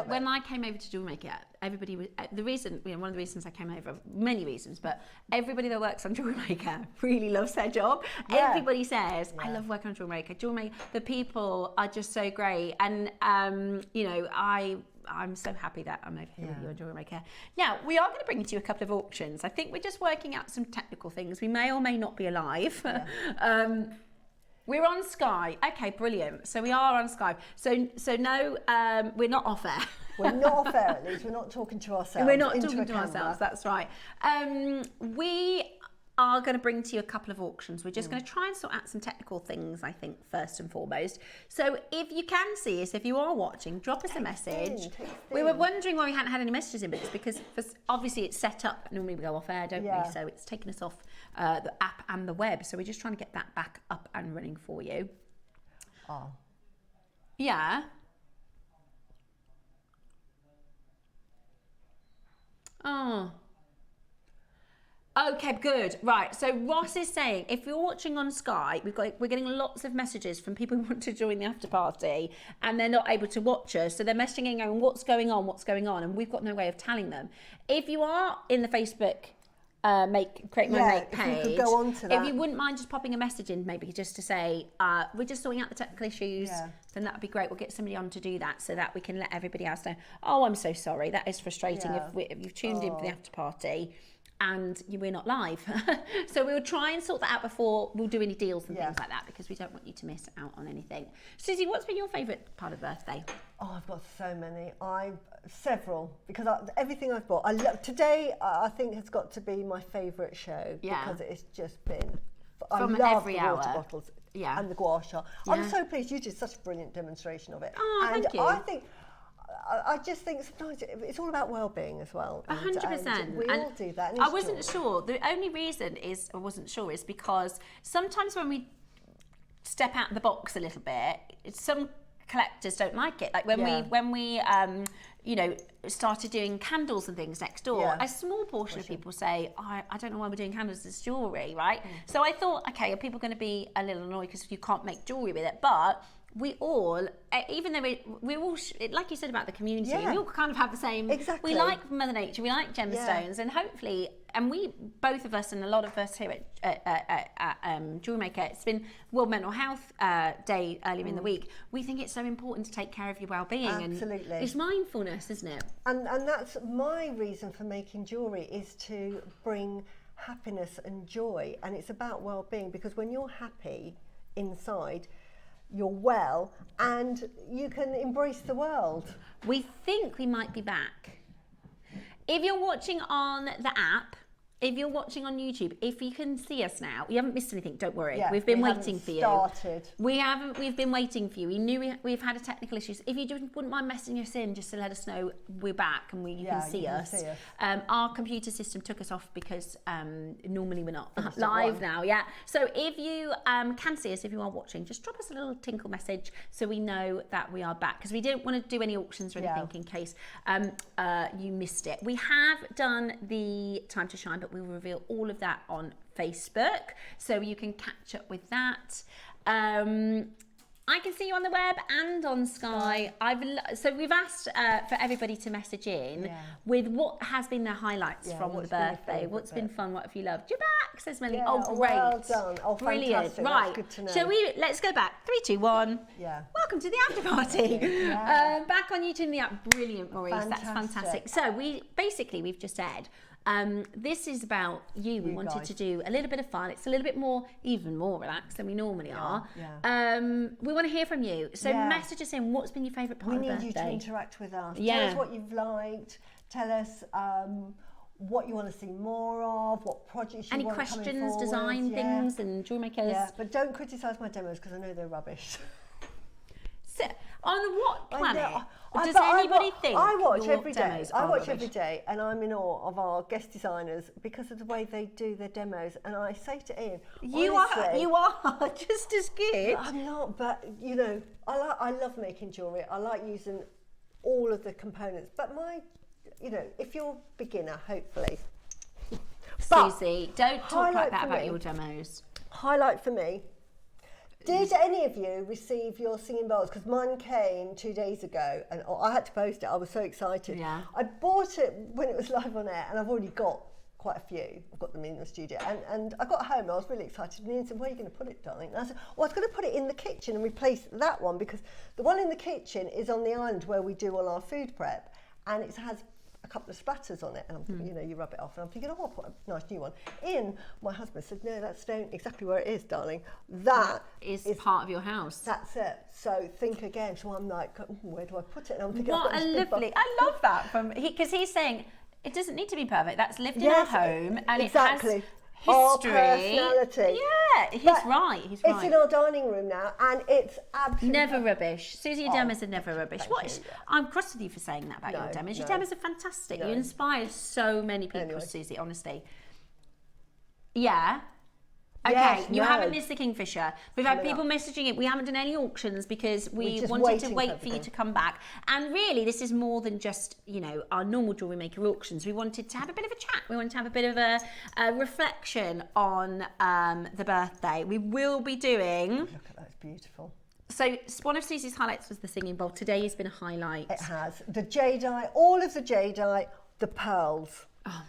When I came over to Jewellery Maker, everybody was the reason. One of the reasons I came over, many reasons, but everybody that works on Jewellery Maker really loves their job. Yeah. Everybody says, "I love working on Jewellery Maker." Jewellery Maker, the people are just so great, and I'm so happy that I'm over here with you on Jewellery Maker. Now, we are going to bring you to a couple of auctions. I think we're just working out some technical things. We may or may not be alive. Yeah. We're on Sky. Okay, brilliant. So we are on Sky. So no, we're not off air. We're not off air, at least. We're not talking to ourselves. We're not talking to ourselves, that's right. We are going to bring to you a couple of auctions. We're just going to try and sort out some technical things, I think, first and foremost. So if you can see us, if you are watching, drop us a message. We were wondering why we hadn't had any messages in, but it's because obviously it's set up. Normally we go off air, don't we? So it's taken us off the app and the web. So we're just trying to get that back up and running for you. Oh. Yeah. Oh. Okay, good. Right. So Ross is saying, if you're watching on Sky, we're getting lots of messages from people who want to join the after party and they're not able to watch us. So they're messaging and going, what's going on? And we've got no way of telling them. If you are in the Facebook Create My Make page, if you could go on to that. If you wouldn't mind just popping a message in, maybe just to say, we're just sorting out the technical issues, then that would be great. We'll get somebody on to do that so that we can let everybody else know, oh, I'm so sorry. That is frustrating if you've tuned in for the after party and we're not live. So we'll try and sort that out before we'll do any deals and things like that, because we don't want you to miss out on anything. Suzie, what's been your favourite part of the birthday? Oh, I've got so many. Several, because everything I've bought. Today, I think has got to be my favourite show, because it's just been. From I love every the hour. water bottles and the gua sha. I'm so pleased. You did such a brilliant demonstration of it. Oh, and thank you. I just think sometimes it's all about well-being as well. 100%. We all do that. I wasn't sure. The only reason I wasn't sure is because sometimes when we step out of the box a little bit, some collectors don't like it. Like when we started doing candles and things next door, a small portion of people say, I don't know why we're doing candles, it's jewellery, right? So I thought, okay, are people going to be a little annoyed because you can't make jewellery with it? But we all, even though we all, like you said about the community, we all kind of have the same. Exactly. We like Mother Nature, we like gemstones, and hopefully, and we, both of us and a lot of us here at Jewellery Maker, it's been World Mental Health Day earlier in the week. We think it's so important to take care of your well-being. Absolutely. And it's mindfulness, isn't it? And that's my reason for making jewellery, is to bring happiness and joy. And it's about well-being, because when you're happy inside, you're well, and you can embrace the world. We think we might be back. If you're watching on the app, If you're watching on YouTube, if you can see us now, you haven't missed anything, don't worry. Yeah, We've been we waiting for you. started. We've been waiting for you. We knew we've had a technical issues. If you wouldn't mind messaging us in just to let us know we're back and you can see us. Our computer system took us off because normally we're not live now, So if you can see us, if you are watching, just drop us a little tinkle message so we know that we are back, because we didn't want to do any auctions or anything in case you missed it. We have done the Time to Shine, but we will reveal all of that on Facebook, so you can catch up with that. I can see you on the web and on Sky. So we've asked for everybody to message in with what has been their highlights from the birthday. What's been fun? What have you loved? You're back, says Melanie. Oh, great. Well done. Oh, brilliant. Fantastic. Right. That's good to know. Shall we? Let's go back. 3, 2, 1. Yeah. Welcome to the after party. Back on YouTube and the app. Brilliant, Maurice. That's fantastic. So we've just said. This is about you. We wanted to do a little bit of fun. It's a little bit more, even more relaxed than we normally are. We want to hear from you. So message us in. What's been your favourite part of the birthday? We need you to interact with us. Tell us what you've liked. Tell us what you want to see more of, what projects you want questions, coming forward. design things, and Jewellery Makers. Yeah, but don't criticise my demos because I know they're rubbish. So, on what planet does I anybody think I watch your every day. demos I are watch rubbish? every day, and I'm in awe of our guest designers because of the way they do their demos. And I say to Ian, you are just as good. I'm not, but you know, I love making jewellery. I like using all of the components. But if you're a beginner, hopefully. Suzie, don't talk like that about your demos. Highlight for me. Did any of you receive your singing bowls? Because mine came 2 days ago, and I had to post it. I was so excited. Yeah. I bought it when it was live on air, and I've already got quite a few. I've got them in the studio. And I got home, and I was really excited. And Ian said, "Where are you going to put it, darling?" And I said, "Well, I was going to put it in the kitchen and replace that one, because the one in the kitchen is on the island where we do all our food prep, and it has a couple of splatters on it." And I'm thinking, you rub it off. And I'm thinking, I'll put a nice new one. Ian, my husband, said, "No, that's stone exactly where it is, darling. That is part of your house. That's it. So think again." So I'm like, where do I put it? And I'm thinking, what a lovely, I love that because he's saying it doesn't need to be perfect. That's lived in our home, and exactly. It has history. Our personality. Yeah, he's right. It's in our dining room now, and it's absolutely never rubbish. Suzie, your demos are never rubbish. I'm cross with you for saying that about your demos. Your demos are fantastic. You inspire so many people, Suzie, honestly. Yeah. Okay, you haven't missed the Kingfisher. We've had people messaging it. We haven't done any auctions because we wanted to wait for you to come back. And really, this is more than just, our normal Jewellery Maker auctions. We wanted to have a bit of a chat. We wanted to have a bit of a reflection on the birthday. We will be doing... Look at that, it's beautiful. So one of Susie's highlights was the singing bowl. Today has been a highlight. It has. The jadeite, all of the jadeite, the pearls. Oh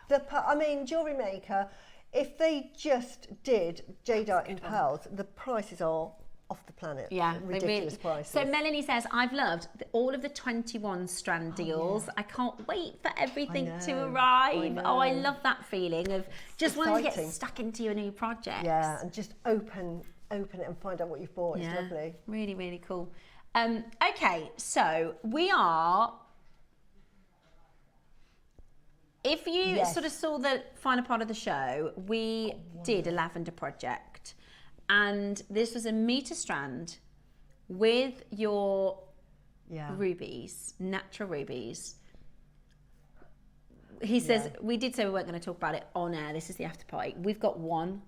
my gosh, I mean, Jewellery Maker... If they just did jadeite and pearls, the prices are off the planet. Yeah, ridiculous prices. So Melanie says, "I've loved all of the 21 strand deals. Yeah. I can't wait for everything to arrive." I love that feeling of just wanting to get stuck into your new project. Yeah, and just open it and find out what you've bought. It's lovely. Really, really cool. Okay, so we are. If you sort of saw the final part of the show, we did a lavender project, and this was a metre strand with your rubies, natural rubies. He says, we did say we weren't going to talk about it on air. This is the after party. We've got one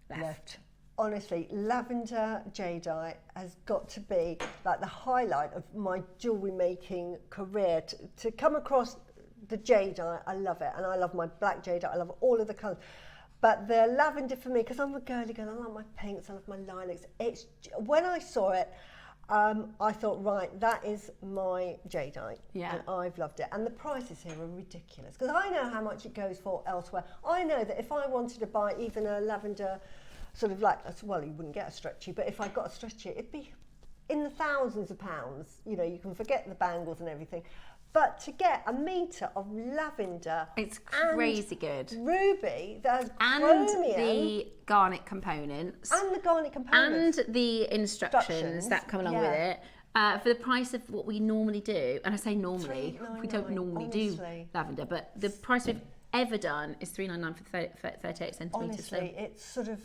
left. Honestly, lavender jadeite has got to be like the highlight of my jewellery making career. To come across the jadeite, I love it, and I love my black jadeite. I love all of the colours, but the lavender for me, because I'm a girly girl, I like my pinks, I love my lilacs. When I saw it, I thought, right, that is my jadeite, and I've loved it. And the prices here are ridiculous, because I know how much it goes for elsewhere. I know that if I wanted to buy even a lavender, sort of like, well, you wouldn't get a stretchy, but if I got a stretchy, it'd be in the thousands of pounds. You can forget the bangles and everything. But to get a metre of lavender, it's crazy good. Ruby, there's and chromium, the garnet components, and the instructions that come along with it, for the price of what we normally do. And I say normally, we don't normally do lavender, but the price of ever done is £3.99 for 38 centimetres. Honestly, it's sort of,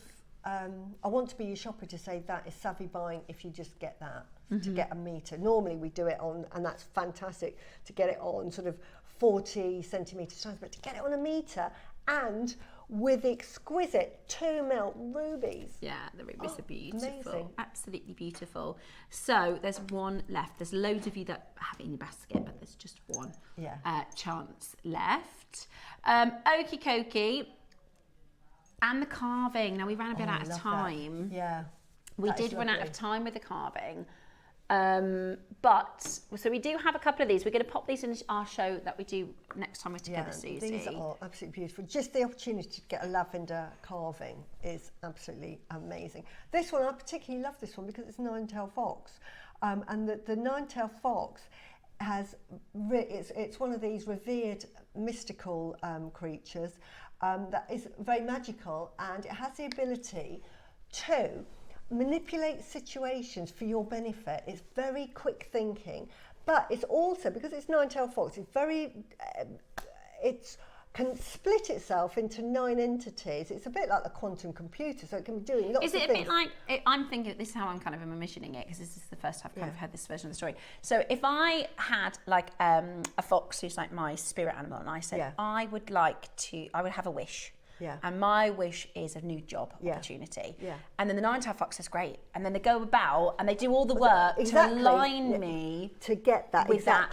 I want to be your shopper to say that is savvy buying if you just get that, to get a metre. Normally we do it on, and that's fantastic, to get it on sort of 40 centimetre strands, but to get it on a metre and with exquisite 2 mil rubies. Yeah, the rubies are beautiful. Amazing. Absolutely beautiful. So there's one left. There's loads of you that have it in your basket, but there's just one chance left. Okie dokie. And the carving. Now we ran a bit out of time. That. Yeah. We did run out of time with the carving. But so we do have a couple of these. We're going to pop these in our show that we do next time we're together, Suzie. These are absolutely beautiful. Just the opportunity to get a lavender carving is absolutely amazing. This one, I particularly love this one because it's a nine-tailed fox. And the nine-tailed fox has, it's one of these revered mystical creatures that is very magical, and it has the ability to manipulate situations for your benefit. It's very quick thinking, but it's also, because it's nine-tailed fox, it's very, it can split itself into 9 entities. It's a bit like the quantum computer, so it can be doing lots of things. Is it a bit like, I'm thinking, this is how I'm kind of envisioning it, because this is the first time I've kind of heard this version of the story. So if I had like a fox who's like my spirit animal, and I said, I would have a wish. Yeah. And my wish is a new job opportunity. Yeah. And then the nine-tailed fox says, great. And then they go about and they do all the work to align me to get that with that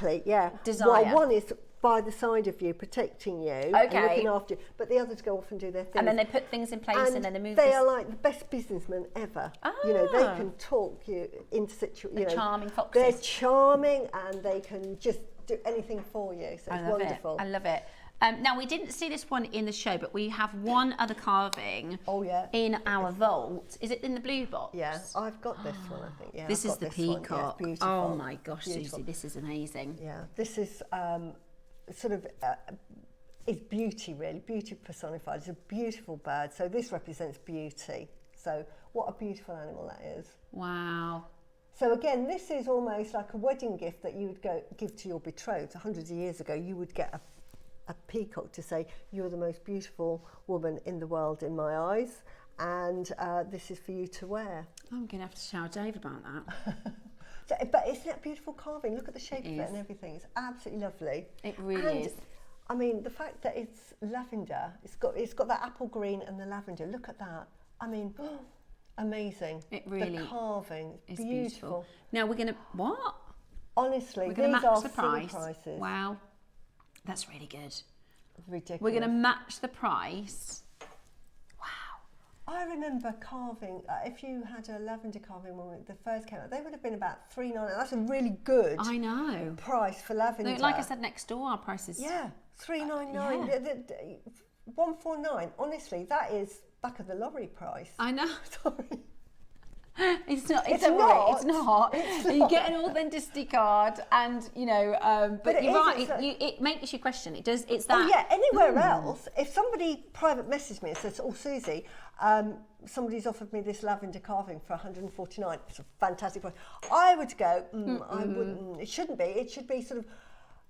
desire. Well, one is by the side of you, protecting you, and looking after you, but the others go off and do their things. And then they put things in place, and then they move. They are like the best businessmen ever. You know, they can talk you into situations. Charming foxes. They're charming, and they can just do anything for you. So it's wonderful. I love it. Now, we didn't see this one in the show, but we have one other carving in our vault. Is it in the blue box? Yeah, I've got this one, I think. Yeah, this is the peacock. Yeah, beautiful. Oh my gosh, beautiful. Suzie, this is amazing. Yeah, this is sort of, it's beauty really, beauty personified. It's a beautiful bird, so this represents beauty. So what a beautiful animal that is. Wow. So again, this is almost like a wedding gift that you would give to your betrothed. Hundreds of years ago, you would get a peacock to say, you're the most beautiful woman in the world in my eyes, and this is for you to wear. I'm going to have to tell Dave about that. But isn't that beautiful carving? Look at the shape of it and everything. It's absolutely lovely. It really is. I mean, the fact that it's lavender, it's got that apple green and the lavender. Look at that. I mean, amazing. It really the carving is beautiful. Now we're going to what? Honestly, we're going to match the price. Prices. Wow. That's really good. Ridiculous. We're going to match the price. Wow. I remember carving, if you had a lavender carving when the first came out, they would have been about $3.99. That's a really good price for lavender. No, like I said, next door our prices. Yeah, $3.99. $149. Honestly, that is back of the lorry price. I know. Sorry. It's not. You get an authenticity card, and you know. But you're right. It makes you question. It does. It's that. Oh yeah. Anywhere else, if somebody private messaged me and says, "Oh, Suzie, somebody's offered me this lavender carving for $149. It's a fantastic price," I would go. I wouldn't. It shouldn't be. It should be sort of.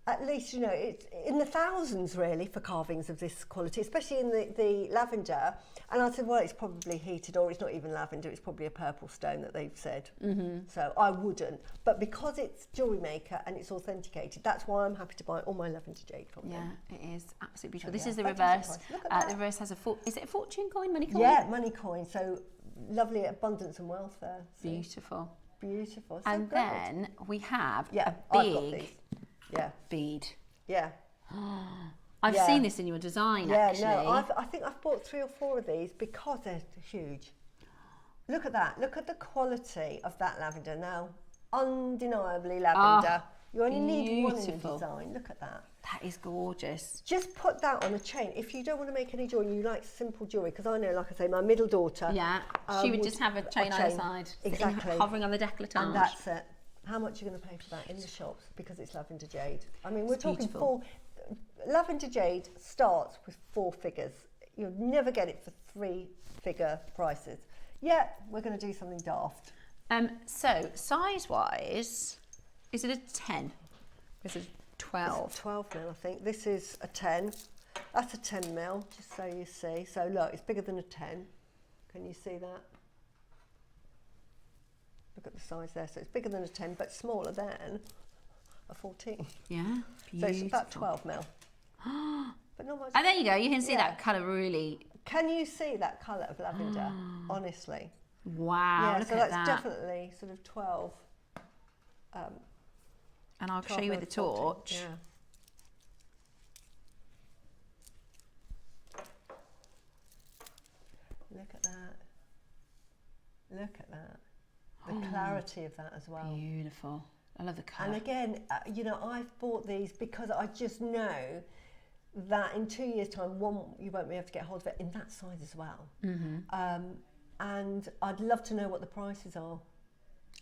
At least, you know, it's in the thousands really for carvings of this quality, especially in the lavender. And I said, well, it's probably heated, or it's not even lavender, it's probably a purple stone that they've said. So I wouldn't. But because it's Jewellery Maker and it's authenticated, that's why I'm happy to buy all my lavender jade from them. Yeah, it is absolutely beautiful. This is the reverse. The reverse has is it a fortune coin, money coin? Yeah, money coin. So lovely abundance and wealth there. So beautiful. Beautiful. So and then we have a big bead. Yeah. I've seen this in your design, actually. No, I think I've bought 3 or 4 of these because they're huge. Look at that. Look at the quality of that lavender. Now, undeniably lavender. You only need one in the design. Look at that. That is gorgeous. Just put that on a chain. If you don't want to make any jewellery, you like simple jewellery, because I know, like I say, my middle daughter... Yeah, she would just have a chain either side. Exactly. Hovering on the décolletage. And that's it. How much are you going to pay for that in the shops? Because it's lavender jade. I mean, we're talking beautiful. Lavender jade starts with 4 figures. You'll never get it for 3-figure prices. Yeah, we're going to do something daft. So, size-wise, is it a 10? Is it a 12? It's a 12 mil, I think. This is a 10. That's a 10 mil, just so you see. So look, it's bigger than a 10. Can you see that? Look at the size there. So it's bigger than a 10, but smaller than a 14. Yeah, beautiful. So it's about 12 mil. But not much. Oh, there you go. You can see Yeah. that colour really. Can you see that colour of lavender? Honestly. Wow, Yeah, look so at that's that. definitely sort of 12. And I'll 12 show you with the 14, torch. Yeah. Look at that. Look at that. The clarity of that as well. Beautiful. I love the colour. And again, you know, I've bought these because I just know that in 2 years' time, one, you won't be able to get hold of it in that size as well. And I'd love to know what the prices are.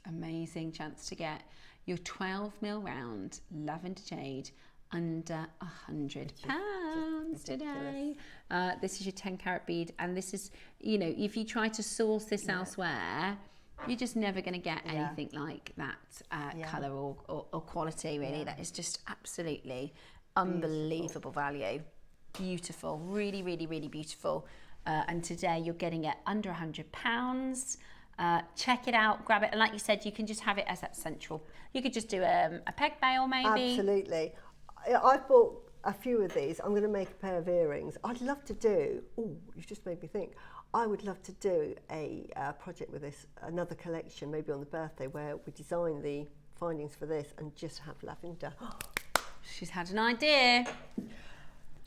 Amazing chance to get your 12 mil round lavender jade under £100 today. This is your 10 carat bead, and this is, you know, if you try to source this elsewhere, you're just never going to get anything like that colour or quality, really. That is just absolutely unbelievable value. Beautiful, really, really, really beautiful. And today you're getting it under £100. Check it out, grab it, and like you said, you can just have it as that central. You could just do a peg bail, maybe. Absolutely. I've bought a few of these. I'm going to make a pair of earrings. I'd love to do, oh, you've just made me think. I would love to do a project with this, another collection, maybe on the birthday, where we design the findings for this and just have lavender. She's had an idea.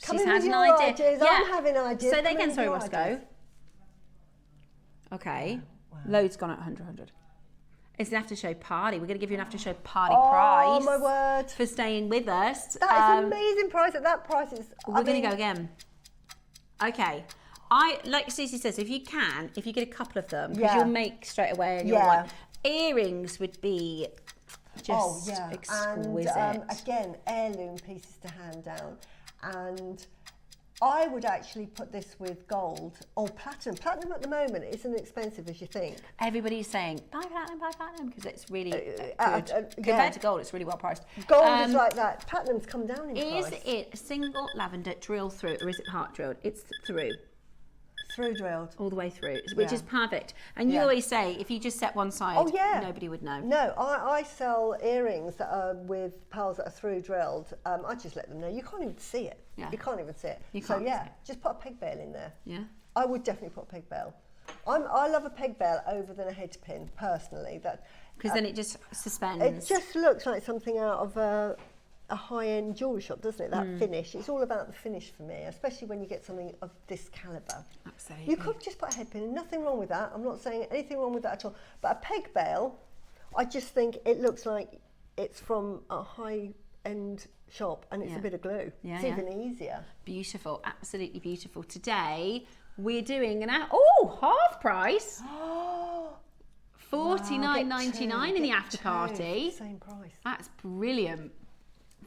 Come in with your ideas. I'm having ideas. Say that Come in again, with sorry, your Roscoe. ideas. Okay. Wow. Loads gone at 100. It's an after show party. We're going to give you an after show party Oh, price. my word. For staying with us. That is amazing price. At that price, it's. We're going to go again. Okay. Like Suzie says, if you get a couple of them, because you'll make straight away and you'll want. Earrings would be just exquisite. And again, heirloom pieces to hand down. And I would actually put this with gold or platinum. Platinum at the moment isn't expensive as you think. Everybody's saying, buy platinum, because it's really good. Yeah. Compared to gold, it's really well priced. Gold is like that. Platinum's come down in price. Is it a single lavender drill through, or is it part drilled? It's through. Through drilled. All the way through, which is perfect. And you always say, if you just set one side, nobody would know. No, I sell earrings that are with pearls that are through drilled. I just let them know. You can't even see it. Yeah. You can't even see it. You can't see it. Just put a peg bail in there. Yeah. I would definitely put a peg bail. I love a peg bail over than a head pin, personally. Because then it just suspends. It just looks like something out of a high-end jewellery shop, doesn't it? That finish. It's all about the finish for me, especially when you get something of this calibre. Absolutely. You could just put a head pin in. Nothing wrong with that. I'm not saying anything wrong with that at all. But a peg bail, I just think it looks like it's from a high-end shop and it's a bit of glue. It's even easier. Beautiful. Absolutely beautiful. Today, we're doing half price. $49.99 in the after party. Same price. That's brilliant.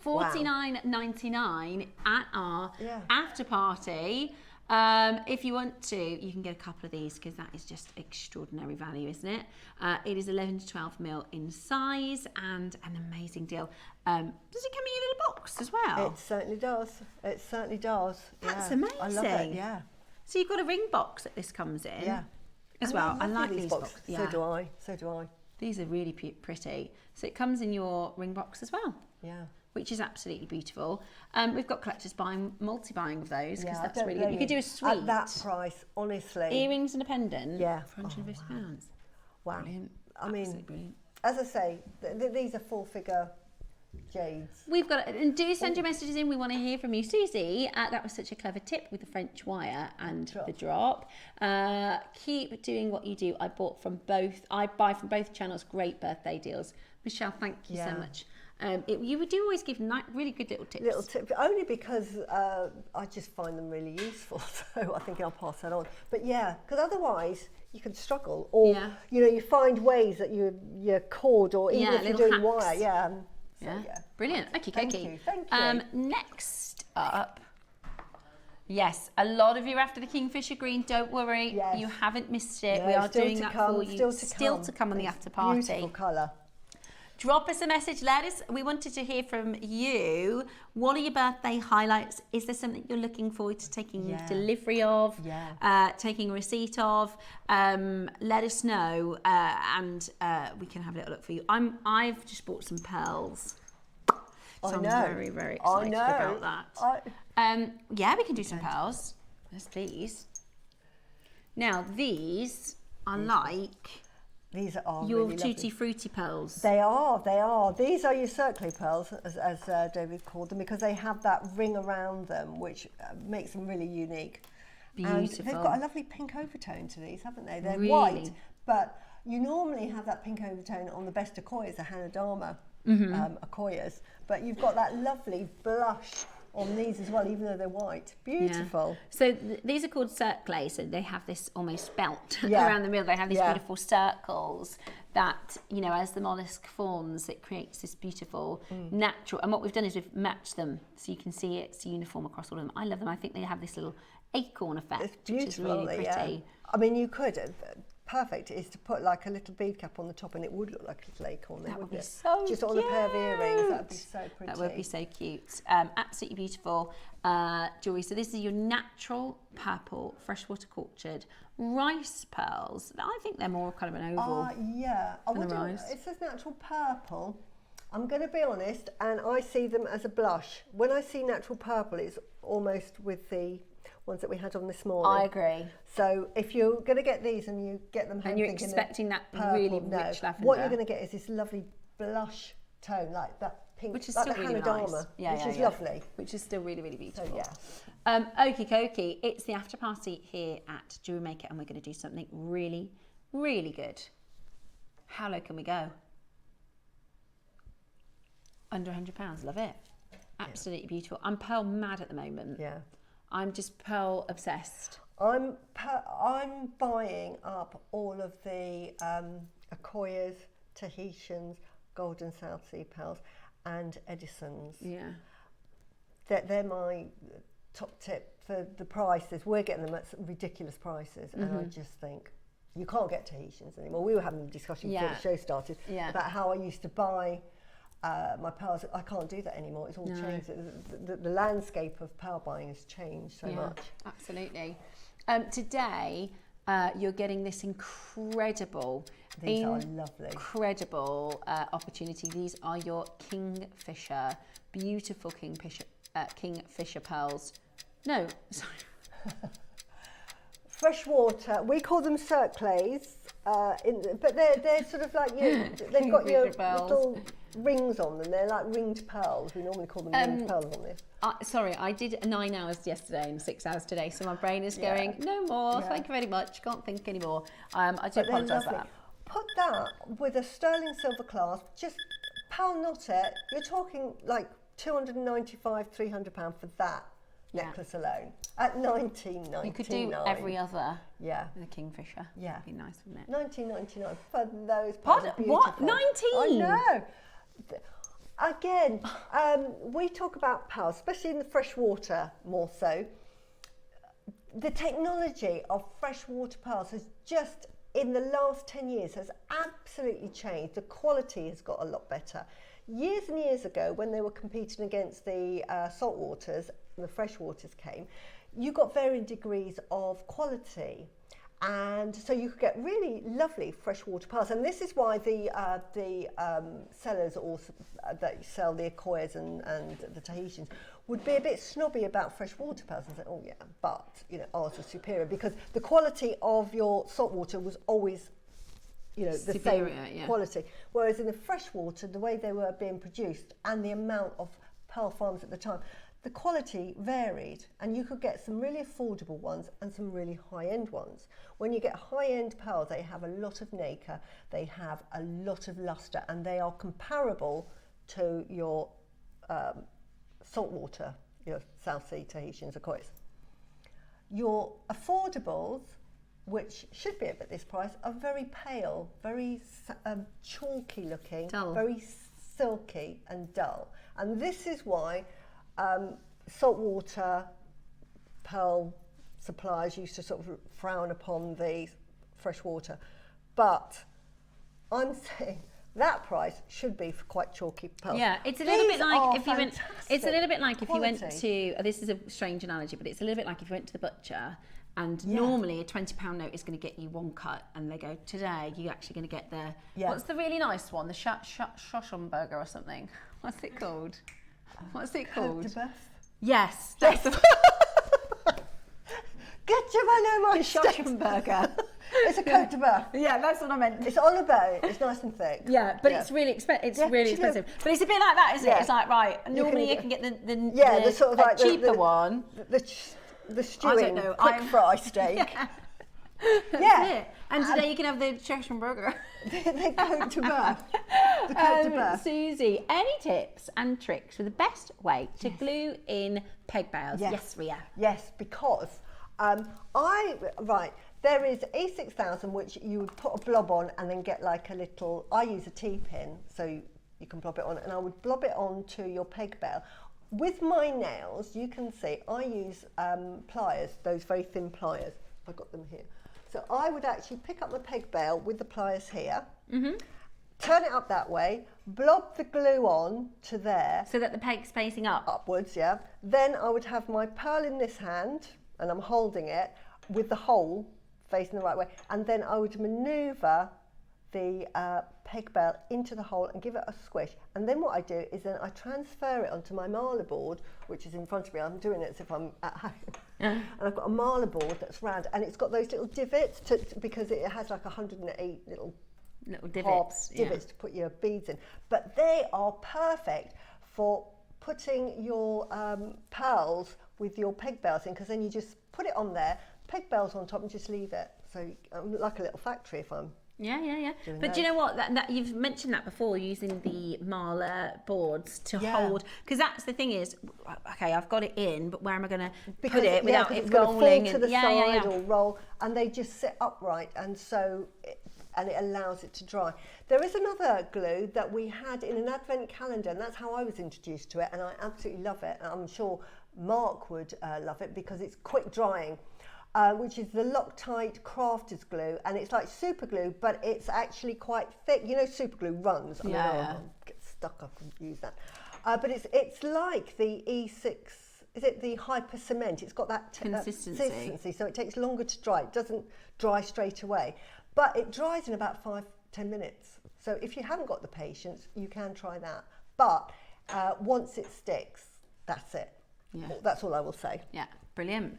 $49.99 at our after party. If you want to, you can get a couple of these because that is just extraordinary value, isn't it? It is 11 to 12 mil in size and an amazing deal. Does it come in a little box as well? It certainly does. It certainly does. That's yeah. amazing. I love it, yeah. So you've got a ring box that this comes in as And well. I love like these boxes. So do I. So do I. These are really pretty. So it comes in your ring box as well. Yeah. Which is absolutely beautiful. We've got collectors buying, multi-buying of those because that's really blame good. You could do a suite. At that price, honestly. Earrings and a pendant for £150. Wow. Brilliant. I mean, absolutely brilliant. As I say, these are full-figure jades. We've got, and do send your messages in. We want to hear from you, Suzie. That was such a clever tip with the French wire and the drop. Keep doing what you do. I buy from both channels. Great birthday deals. Michelle, thank you so much. You do always give really good little tips. Little tips, only because I just find them really useful. So I think I'll pass that on. But yeah, because otherwise you can struggle, or you find ways that you're cord, or even if you're doing wire. Brilliant. Okay, Thank you. Next up. Yes, a lot of you are after the Kingfisher Green. Don't worry, you haven't missed it. No, we are still doing to that come, for you. Still to come on the after party. Beautiful colour. Drop us a message. We wanted to hear from you. What are your birthday highlights? Is there something you're looking forward to taking delivery of? Taking receipt of? Let us know, and we can have a little look for you. I've just bought some pearls. So I'm very, very excited about that. Yeah, we can do some pearls. Yes, please. Now, these are like these are your really tutti frutti pearls. They are. These are your circly pearls, as David called them, because they have that ring around them, which makes them really unique. Beautiful. And they've got a lovely pink overtone to these, haven't they? They're really white, but you normally have that pink overtone on the best Akoyas, the Hanadama Akoyas, but you've got that lovely blush on these as well, even though they're white. Beautiful. Yeah. So these are called circlay, so they have this almost belt around the middle. They have these beautiful circles that, you know, as the mollusk forms, it creates this beautiful natural, and what we've done is we've matched them so you can see it's uniform across all of them. I love them. I think they have this little acorn effect, It's beautiful, which is really pretty. Yeah. I mean, you could, perfect is to put like a little bead cap on the top, and it would look like a little acorn there, wouldn't it? So just on a pair of earrings, that would be so pretty. That would be so cute. Absolutely beautiful jewellery. So this is your natural purple freshwater cultured rice pearls. I think they're more kind of an oval. Yeah. I than a wonder, rice. it says natural purple. I'm going to be honest, and I see them as a blush. When I see natural purple, it's almost with the ones that we had on this morning. I agree. So if you're going to get these and you get them home And you're thinking expecting that purple, really rich lavender. What you're going to get is this lovely blush tone, like that pink, Which is like still the really Hanadama, nice. which is lovely. Which is still really, really beautiful. So Okie dokie, it's the after party here at Jewellery Maker, and we're going to do something really, really good. How low can we go? Under £100, love it. Absolutely beautiful. I'm pearl mad at the moment. Yeah. I'm just pearl obsessed. I'm buying up all of the Akoyas, Tahitians, Golden South Sea pearls, and Edisons. Yeah. They're my top tip for the prices. We're getting them at some ridiculous prices, and I just think you can't get Tahitians anymore. We were having a discussion before the show started about how I used to buy my pearls. I can't do that anymore. It's all changed. The landscape of pearl buying has changed so much. Absolutely. Today, you're getting this incredible, These are lovely. Incredible opportunity. These are your Kingfisher, beautiful Kingfisher pearls. No, sorry. Freshwater, we call them circlays, but they're sort of like they've got your little rings on them. They're like ringed pearls. We normally call them ringed pearls on this. Sorry, I did 9 hours yesterday and 6 hours today, so my brain is going, no more, thank you very much, can't think anymore. I do apologise for that. Put that with a sterling silver clasp, just pearl knot it. You're talking like £295, £300 for that necklace alone at $19.99. You could do every other with a Kingfisher. Yeah. That'd be nice, wouldn't it? $19.99 for those pearls. Pardon? What? 19? I know. Again, we talk about pearls, especially in the freshwater more so. The technology of freshwater pearls has just, in the last 10 years, has absolutely changed. The quality has got a lot better. Years and years ago, when they were competing against the salt waters, and the freshwaters came, you got varying degrees of quality. And so you could get really lovely freshwater pearls, and this is why the sellers also that sell the Akoyas and the Tahitians would be a bit snobby about freshwater pearls and say, "Oh yeah, but ours are superior," because the quality of your saltwater was always, the superior, same quality. Whereas in the freshwater, the way they were being produced and the amount of pearl farms at the time, the quality varied, and you could get some really affordable ones and some really high-end ones. When you get high-end pearls, they have a lot of nacre, they have a lot of luster, and they are comparable to your saltwater, your South Sea Tahitians, Akoyas. Your affordables, which should be at this price, are very pale, very chalky looking, very silky and dull. And this is why saltwater pearl suppliers used to sort of frown upon the freshwater. But I'm saying that price should be for quite chalky pearls. Yeah, it's a little bit like if you went. It's a little bit like if you went quality. to. This is a strange analogy, but it's a little bit like if you went to the butcher, and normally a £20 note is going to get you one cut, and they go, today you're actually going to get the. What's the really nice one? The Schossenberger or something. What's it called? What's it called? Cote de Boeuf? Yes, that's the. Get your man my Schossenberger. It's a Cote de Boeuf. Yeah, that's what I meant. It's on a boat. It's nice and thick. Yeah, but it's really expensive. It's really expensive. But it's a bit like that, isn't it? It's like, right, normally you can get the sort of like cheaper one. The stewing quick fry steak. Yeah. And today you can have the Schossenberger. The Cote de Boeuf. The Cote de Boeuf. Suzie, any tips and tricks for the best way to glue in peg bales? Yes, Ria. Yes, because there is E6000 which you would put a blob on and then get like a little, I use a T-pin so you can blob it on, and I would blob it on to your peg bale. With my nails, you can see I use pliers, those very thin pliers. I've got them here. So I would actually pick up the peg bale with the pliers here, turn it up that way, blob the glue on to there. So that the peg's facing up? Upwards, yeah. Then I would have my pearl in this hand, and I'm holding it with the hole facing the right way, and then I would manoeuvre the peg bale into the hole and give it a squish. And then what I do is then I transfer it onto my marler board, which is in front of me. I'm doing it as if I'm at home. And I've got a marler board that's round, and it's got those little divots because it has like 108 little divots to put your beads in. But they are perfect for putting your pearls with your peg bales in, because then you just put it on there, peg bales on top, and just leave it. So I'm like a little factory if I'm. Yeah. But do you know what? That you've mentioned that before, using the marler boards to hold, because that's the thing is, okay, I've got it in, but where am I going to put it without it rolling? Fall to the side or roll, and they just sit upright, and so it allows it to dry. There is another glue that we had in an advent calendar, and that's how I was introduced to it, and I absolutely love it. And I'm sure Mark would love it because it's quick drying. Which is the Loctite Crafters glue, and it's like super glue, but it's actually quite thick. You know, super glue runs. I get stuck. I can use that. But it's like the E6. Is it the Hyper Cement? It's got that consistency, so it takes longer to dry. It doesn't dry straight away, but it dries in about 5-10 minutes. So if you haven't got the patience, you can try that. But once it sticks, that's it. Yeah. That's all I will say. Yeah, brilliant.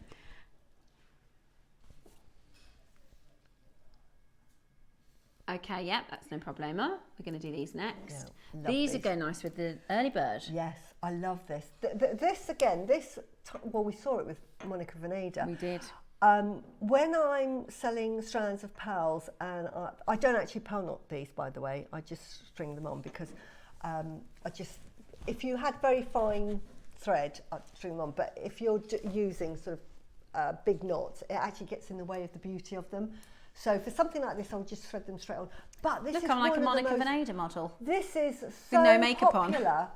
Okay, yeah, that's no problemo. We're going to do these next. Yeah, these are going nice with the early bird. Yes, I love this. Well, we saw it with Monica Veneda. We did. When I'm selling strands of pearls, and I don't actually pearl knot these, by the way, I just string them on because if you had very fine thread, I'd string them on, but if you're using sort of big knots, it actually gets in the way of the beauty of them. So for something like this, I'll just thread them straight on. But this Look, is I'm like a Monica Veneda model. This is with no makeup popular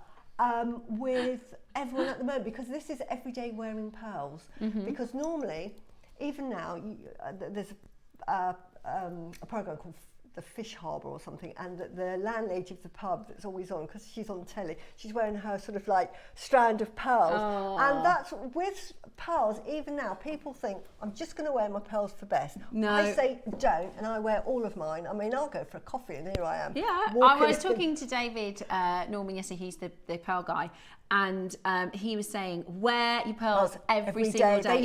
with everyone at the moment, because this is everyday wearing pearls. Because normally, even now, there's a program called the Fish Harbour or something, and the landlady of the pub that's always on, because she's on telly, she's wearing her sort of like strand of pearls. And that's with pearls, even now people think I'm just going to wear my pearls for best. No, I say don't, and I wear all of mine. I mean, I'll go for a coffee and here I am. Yeah, I was talking to David Norman yesterday, he's the pearl guy, and he was saying wear your pearls every single day.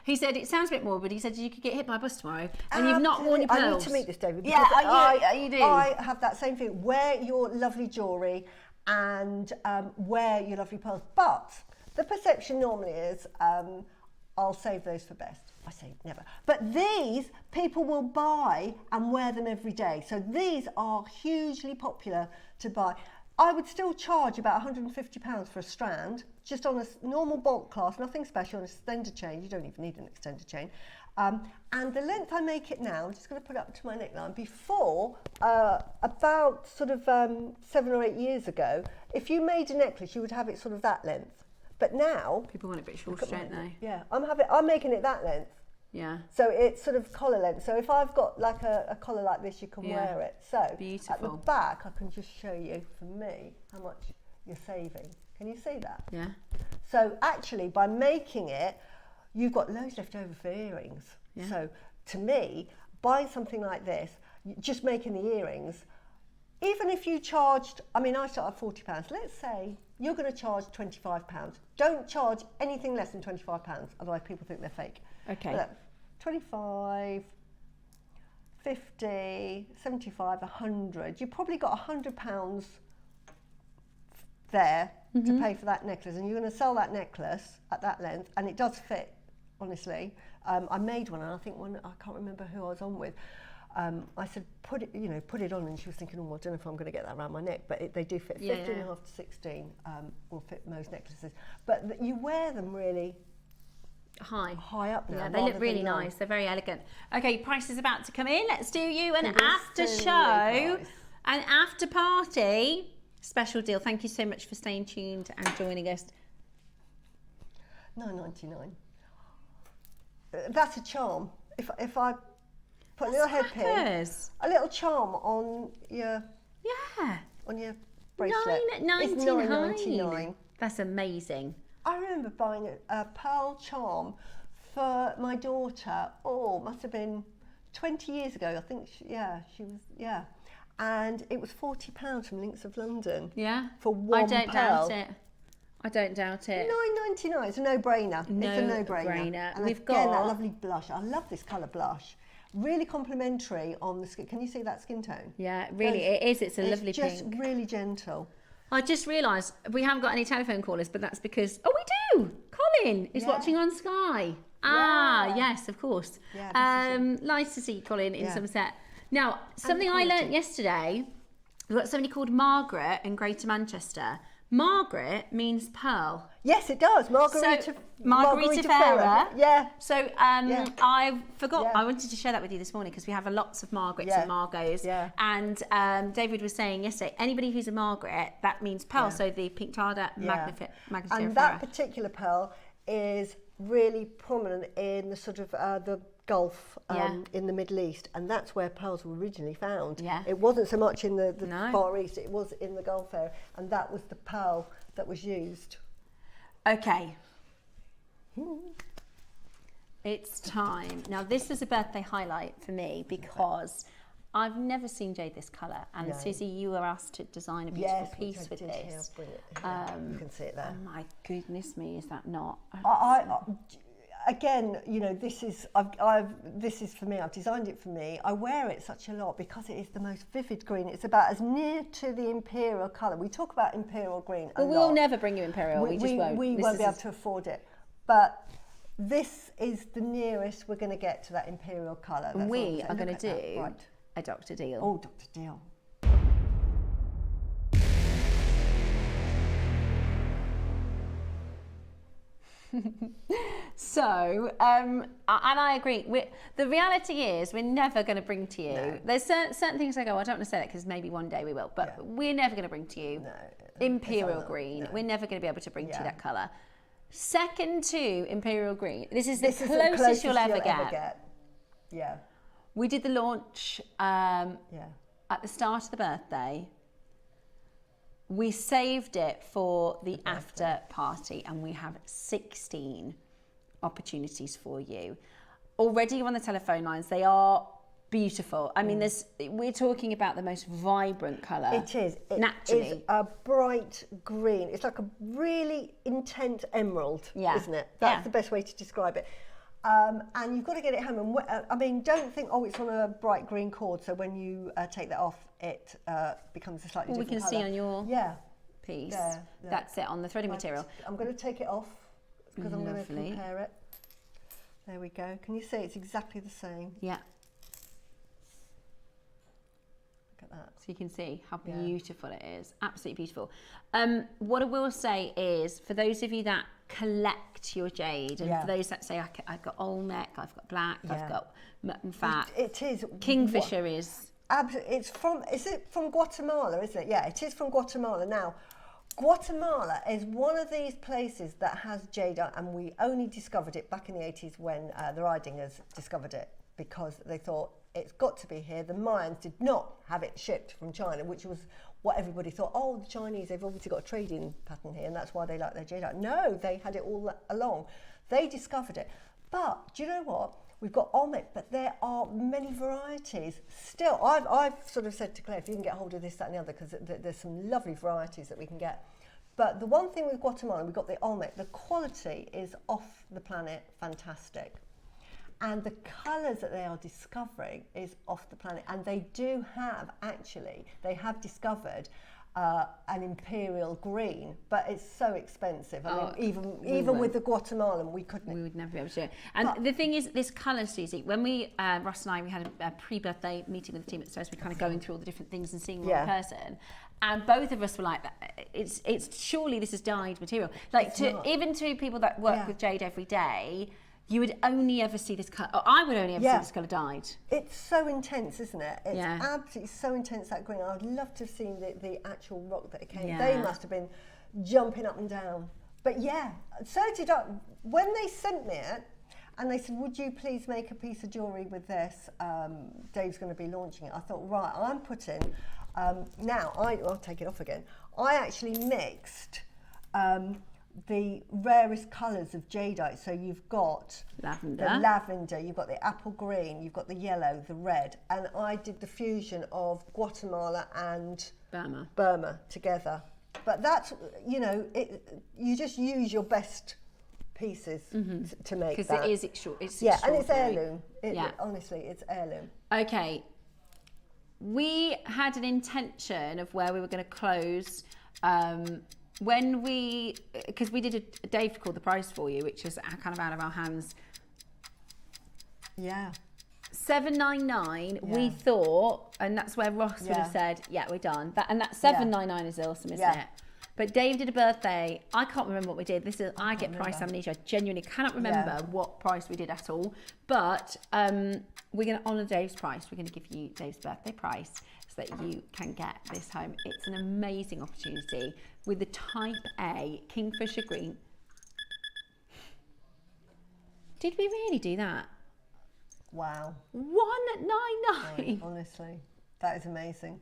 He said it sounds a bit morbid. He said you could get hit by a bus tomorrow and you've not worn your pearls. I need to meet this David. Yeah, you do. I have that same thing. Wear your lovely jewellery and wear your lovely pearls. But the perception normally is I'll save those for best. I say never. But these people will buy and wear them every day. So these are hugely popular to buy. I would still charge about £150 for a strand, just on a normal bulk class, nothing special, an extender chain. You don't even need an extender chain. And the length I make it now, I'm just going to put it up to my neckline. Before, about sort of 7 or 8 years ago, if you made a necklace, you would have it sort of that length. But now... People want it a bit shorter, don't they? Yeah, I'm making it that length. Yeah. So it's sort of collar length. So if I've got like a collar like this, you can wear it. So at the Beautiful. back, I can just show you, for me, how much you're saving. Can you see that? Yeah. So actually, by making it, you've got loads left over for earrings. Yeah. So to me, buying something like this, just making the earrings, even if you charged, I mean, I start at £40. Let's say you're going to charge £25. Don't charge anything less than £25, otherwise people think they're fake. Okay. Look, 25, 50, 75, 100. You've probably got £100 there to pay for that necklace, and you're going to sell that necklace at that length, and it does fit, honestly. I made one, and I think I can't remember who I was on with. I said, put it on, and she was thinking, oh, I don't know if I'm going to get that around my neck, but they do fit. 15.5 to 16 will fit most necklaces. But you wear them really high up now. Yeah, they look really nice. They're very elegant. Okay, price is about to come in. Let's do you an after show, an after party special deal. Thank you so much for staying tuned and joining us. $9.99. That's a charm. If I put a little headpin, a little charm on your bracelet. It's $9.99. That's amazing. I remember buying a pearl charm for my daughter. Oh, must have been 20 years ago. I think she was. And it was £40 from Links of London. Yeah. For one pearl. I don't doubt it. $9.99. It's a no-brainer. It's a no-brainer. And We've again, got that lovely blush. I love this colour blush. Really complimentary on the skin. Can you see that skin tone? Yeah, really, it is. It's a lovely pink. It's just really gentle. I just realised we haven't got any telephone callers, but that's because we do. Colin is watching on Sky. Yes, of course. Yeah, nice to see you, Colin, in Somerset. Now, something I learnt yesterday. We've got somebody called Margaret in Greater Manchester. Margaret means pearl. Yes, it does. Margarita Farah. Yeah. So I forgot. Yeah. I wanted to share that with you this morning because we have lots of Margarets and Margos. Yeah. And David was saying yesterday, anybody who's a Margaret, that means pearl. Yeah. So the Pink Tarda Magnifica And that particular pearl is really prominent in the sort of the Gulf in the Middle East, and that's where pearls were originally found. Yeah. It wasn't so much in the Far East, it was in the Gulf area, and that was the pearl that was used. Okay. It's time. Now this is a birthday highlight for me because I've never seen Jade this colour, and Suzie, you were asked to design a beautiful piece with this. You can see it there. Oh my goodness me, is that not? Again, this is this is for me. I've designed it for me. I wear it such a lot because it is the most vivid green. It's about as near to the imperial colour. We talk about imperial green a lot. We'll never bring you imperial. We just won't. We won't be able to afford it. But this is the nearest we're going to get to that imperial colour. And we are going to do a Dr. Deal. Oh, Dr. Deal. So, and I agree. The reality is, we're never going to bring to you. No. There's certain things I go, I don't want to say that because maybe one day we will, but we're never going to bring to you imperial green. No. We're never going to be able to bring to you that colour. Second to imperial green, this is the closest you'll ever get. Yeah. We did the launch at the start of the birthday. We saved it for the after party, and we have 16 opportunities for you. Already you're on the telephone lines. They are beautiful. I mean, we're talking about the most vibrant colour. It is. Naturally. It's a bright green. It's like a really intense emerald, isn't it? That's the best way to describe it. And you've got to get it home. And I mean, don't think, it's on a bright green cord, so when you take that off, it becomes a slightly different colour. We can see on your piece. Yeah. That's it, on the threading material. I'm going to take it off because I'm going to compare it. There we go. Can you see it's exactly the same? Yeah. Look at that. So you can see how beautiful it is. Absolutely beautiful. What I will say is, for those of you that collect your jade, and for those that say, I've got old neck, I've got black, I've got mutton fat. It is. Kingfisher is... Absolutely. Is it from Guatemala, isn't it? Yeah, it is from Guatemala. Now, Guatemala is one of these places that has jadeite, and we only discovered it back in the 80s when the Ridingers discovered it, because they thought it's got to be here. The Mayans did not have it shipped from China, which was what everybody thought. Oh, the Chinese, they've obviously got a trading pattern here, and that's why they like their jadeite. No, they had it all along. They discovered it. But do you know what? We've got Olmec, but there are many varieties. Still, I've sort of said to Claire, if you can get hold of this, that and the other, because there's some lovely varieties that we can get. But the one thing with Guatemala, we've got the Olmec, the quality is off the planet fantastic. And the colours that they are discovering is off the planet. And they do have, actually, they have discovered an imperial green, but it's so expensive. I mean, even with the Guatemalan, we couldn't. We would never be able to do it. And the thing is, this colour, Suzie, when we, Ross and I, we had a pre-birthday meeting with the team at Stairs, we kind of going through all the different things and seeing one person. And both of us were like, it's surely this is dyed material. Like, even to people that work with jade every day, you would only ever see this colour, I would only ever see this colour dyed. It's so intense, isn't it? It's absolutely so intense, that green. I would love to have seen the actual rock that it came. Yeah. They must have been jumping up and down. But yeah, so did I. When they sent me it, and they said, would you please make a piece of jewellery with this? Dave's going to be launching it. I thought, right, I'm putting, now, I'll take it off again. I actually mixed the rarest colours of jadeite. So you've got lavender. The lavender, you've got the apple green, you've got the yellow, the red, and I did the fusion of Guatemala and Burma together. But that's, you know, you just use your best pieces to make that. Because it is short. It's and it's heirloom. Honestly, it's heirloom. Okay. We had an intention of where we were going to close when because we did a Dave called the price for you, which is kind of out of our hands. Yeah. $7.99. We thought, and that's where Ross would have said, "Yeah, we're done." That $7.99 is awesome, isn't it? But Dave did a birthday. I can't remember what we did. I get price amnesia. I genuinely cannot remember what price we did at all. But we're going to honour Dave's price. We're going to give you Dave's birthday price so that you can get this home. It's an amazing opportunity with the Type A Kingfisher Green. Did we really do that? Wow. $1.99. Honestly, that is amazing.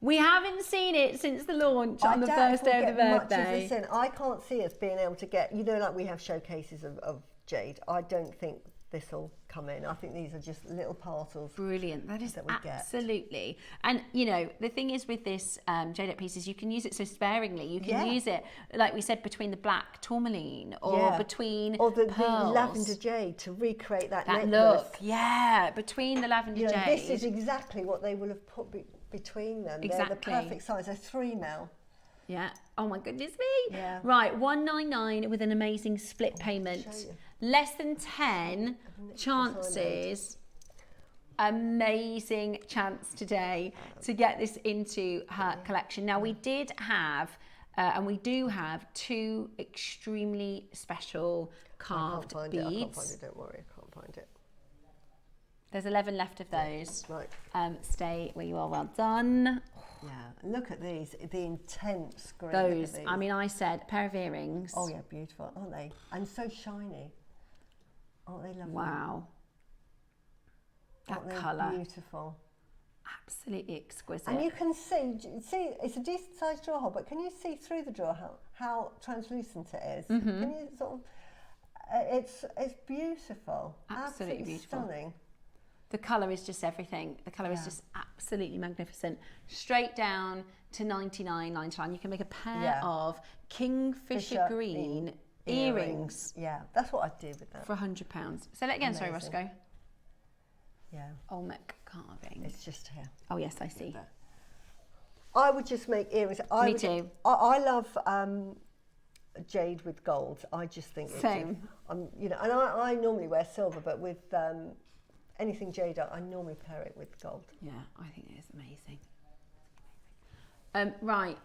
We haven't seen it since the launch on the first day of the birthday. Much as I can't see us being able to get, you know, like we have showcases of jade. I don't think this will come in. I think these are just little parcels. Brilliant. That is that we absolutely. Get. And, you know, the thing is with this jadeite piece is you can use it so sparingly. You can use it, like we said, between the black tourmaline or between the pearls. lavender jade to recreate that necklace. Look. Yeah, between the lavender jade. This is exactly what they will have put between them. Exactly. They're the perfect size. They're 3 mil. Yeah. Oh my goodness me. Yeah. Right, $1.99 with an amazing split payment. Less than 10 chances. Amazing chance today to get this into her collection. Now we did have, and we do have 2 extremely special carved beads. I can't find it. Don't worry, I can't find it. There's 11 left of those. Right. Stay where you are. Well done. Yeah, look at these, the intense green. Those, I mean, I said, a pair of earrings. Oh yeah, beautiful, aren't they? And so shiny. Aren't they lovely? Wow. That colour. Beautiful. Absolutely exquisite. And you can see, it's a decent sized drawer hole, but can you see through the drawer how translucent it is? Can you sort of, it's beautiful. Absolutely beautiful. Stunning. The colour is just everything. The colour is just absolutely magnificent. Straight down to $99.99. You can make a pair of Kingfisher green earrings. Yeah, that's what I'd do with that. For £100. Say that again, sorry, Roscoe. Yeah. Olmec carving. It's just here. Oh yes, I see. I would just make earrings. Me too. I love jade with gold. I just think same. You know, and I normally wear silver, but with anything jade, I normally pair it with gold. Yeah, I think it is amazing. Right,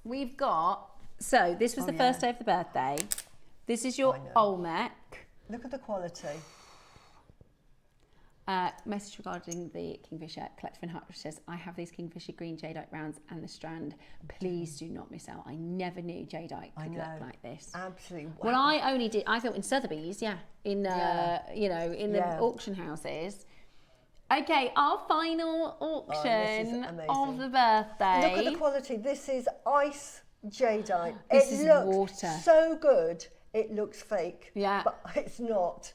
we've got. So this was the first day of the birthday. This is your Olmec. Look at the quality. Message regarding the Kingfisher. Collective in Hartford says, I have these Kingfisher green jadeite rounds and the strand. Please do not miss out. I never knew jadeite could look like this. Absolutely. Wow. Well, I thought in Sotheby's, in the auction houses. Okay, our final auction of the birthday. Look at the quality. This is ice jadeite. This is looks water. So good. It looks fake. Yeah. But it's not.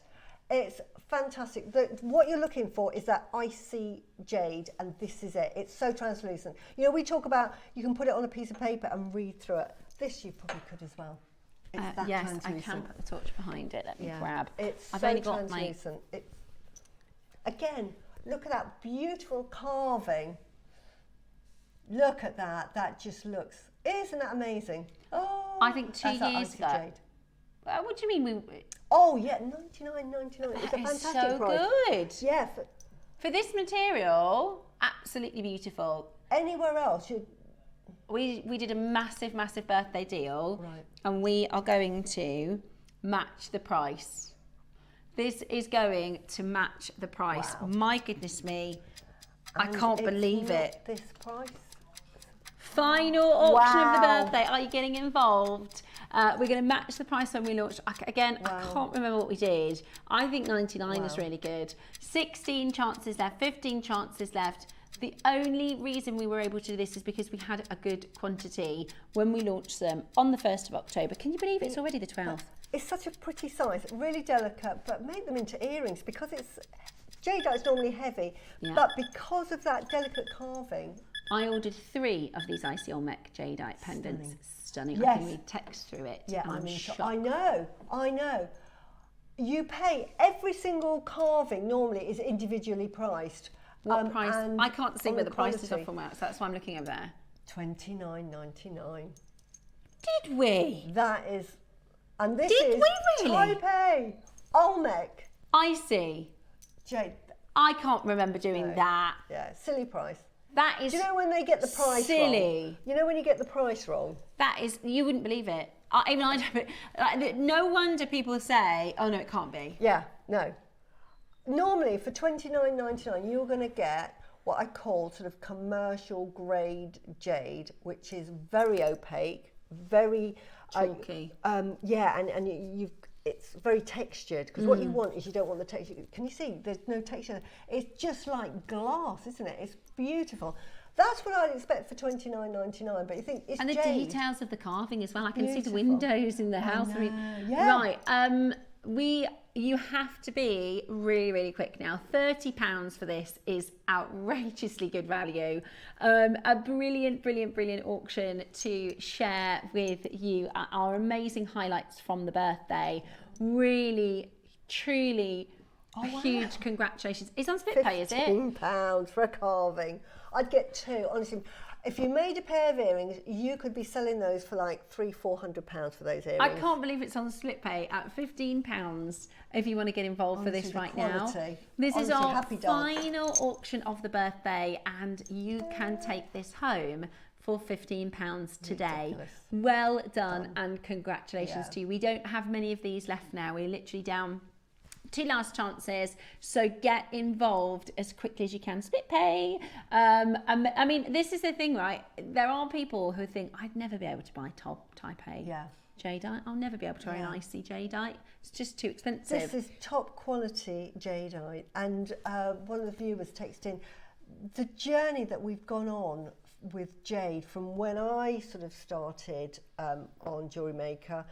It's fantastic. What you're looking for is that icy jade, and this is it. It's so translucent. You know, we talk about you can put it on a piece of paper and read through it. This you probably could as well. It's that yes, translucent. I can put the torch behind it. Let me grab. It's I've so only got translucent. Again, look at that beautiful carving. Look at that. That just looks. Isn't that amazing? Oh, I think 2 years ago. Jade. What do you mean? Oh yeah, $99.99. It's a fantastic so price. Good. Yeah. For this material, absolutely beautiful. Anywhere else, we did a massive birthday deal, right? And we are going to match the price. This is going to match the price. Wow. My goodness me, And I can't believe it. This price. Final auction of the birthday. Are you getting involved? We're going to match the price when we launch. I can't remember what we did. I think 99 is really good. 16 chances left, 15 chances left. The only reason we were able to do this is because we had a good quantity when we launched them on the 1st of October. Can you believe it's already the 12th? It's such a pretty size, really delicate, but make them into earrings because jadeite is normally heavy, but because of that delicate carving. I ordered 3 of these icy Olmec jadeite pendants. Stunning. Yes. I can read text through it. Yeah, I'm shocked. I know. You pay every single carving normally is individually priced. What price? I can't see where the prices are quality. from. So that's why I'm looking over there. $29.99. Did we? That is, and this Did is we really? Type A, Olmec, Icy. Jade. I can't remember doing that. Yeah, silly price. That is. Do you know when they get the price silly. wrong? You know when you get the price wrong? That is. You wouldn't believe it. Even I don't. No wonder people say, "Oh no, it can't be." Yeah, no. Normally for $29.99, you're going to get what I call sort of commercial grade jade, which is very opaque, very chalky. And it's very textured, because what you want is you don't want the texture. Can you see? There's no texture. It's just like glass, isn't it? It's beautiful. That's what I'd expect for $29.99. But you think it's and the jade. details of the carving as well. I can see the Beautiful. windows in the house. Right. You have to be really, really quick now. £30 for this is outrageously good value. A brilliant auction to share with you. Our amazing highlights from the birthday. Really, truly, huge congratulations. It's on split pay, is it? £15 for a carving. I'd get 2, honestly. If you made a pair of earrings, you could be selling those for like £300-400 for those earrings. I can't believe it's on split pay at £15 if you want to get involved for this right now. This is our final auction of the birthday, and you can take this home for £15 today. Ridiculous. Well done and congratulations to you. We don't have many of these left now. We're literally down 2 last chances, so get involved as quickly as you can. Split pay. I mean, this is the thing, right? There are people who think, I'd never be able to buy Type A jadeite. I'll never be able to wear an icy jadeite. It's just too expensive. This is top quality jadeite, and one of the viewers texted in, the journey that we've gone on with jade from when I sort of started on Jewellery Maker.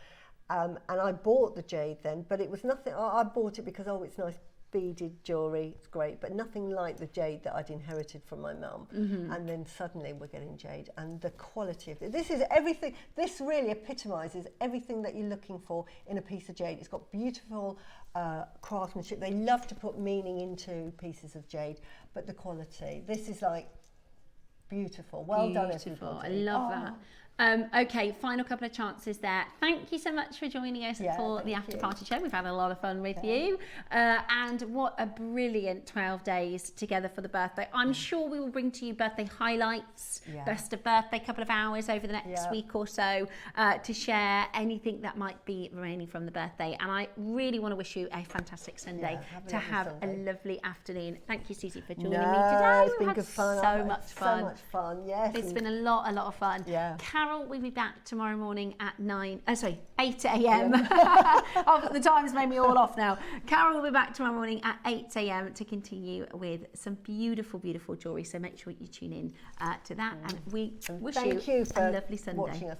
And I bought the jade then, but it was nothing. I bought it because, it's nice beaded jewellery, it's great, but nothing like the jade that I'd inherited from my mum. And then suddenly we're getting jade, and the quality of it. This is everything. This really epitomises everything that you're looking for in a piece of jade. It's got beautiful craftsmanship. They love to put meaning into pieces of jade, but the quality. This is like beautiful. Well done, everybody. I love that. Okay, final couple of chances there. Thank you so much for joining us for the after party show. We've had a lot of fun with you. And what a brilliant 12 days together for the birthday. I'm sure we will bring to you birthday highlights, best of birthday, couple of hours over the next week or so to share anything that might be remaining from the birthday. And I really want to wish you a fantastic Sunday, have a lovely afternoon. Thank you, Suzie, for joining me today. It's been good fun. So much fun. So much fun, yes. It's been a lot of fun. Yeah. Carol will be back tomorrow morning at 8 a.m. Oh, the time's made me all off now. Carol will be back tomorrow morning at 8 a.m. to continue with some beautiful, beautiful jewellery. So make sure you tune in to that. And we wish you a lovely Sunday. Watching us.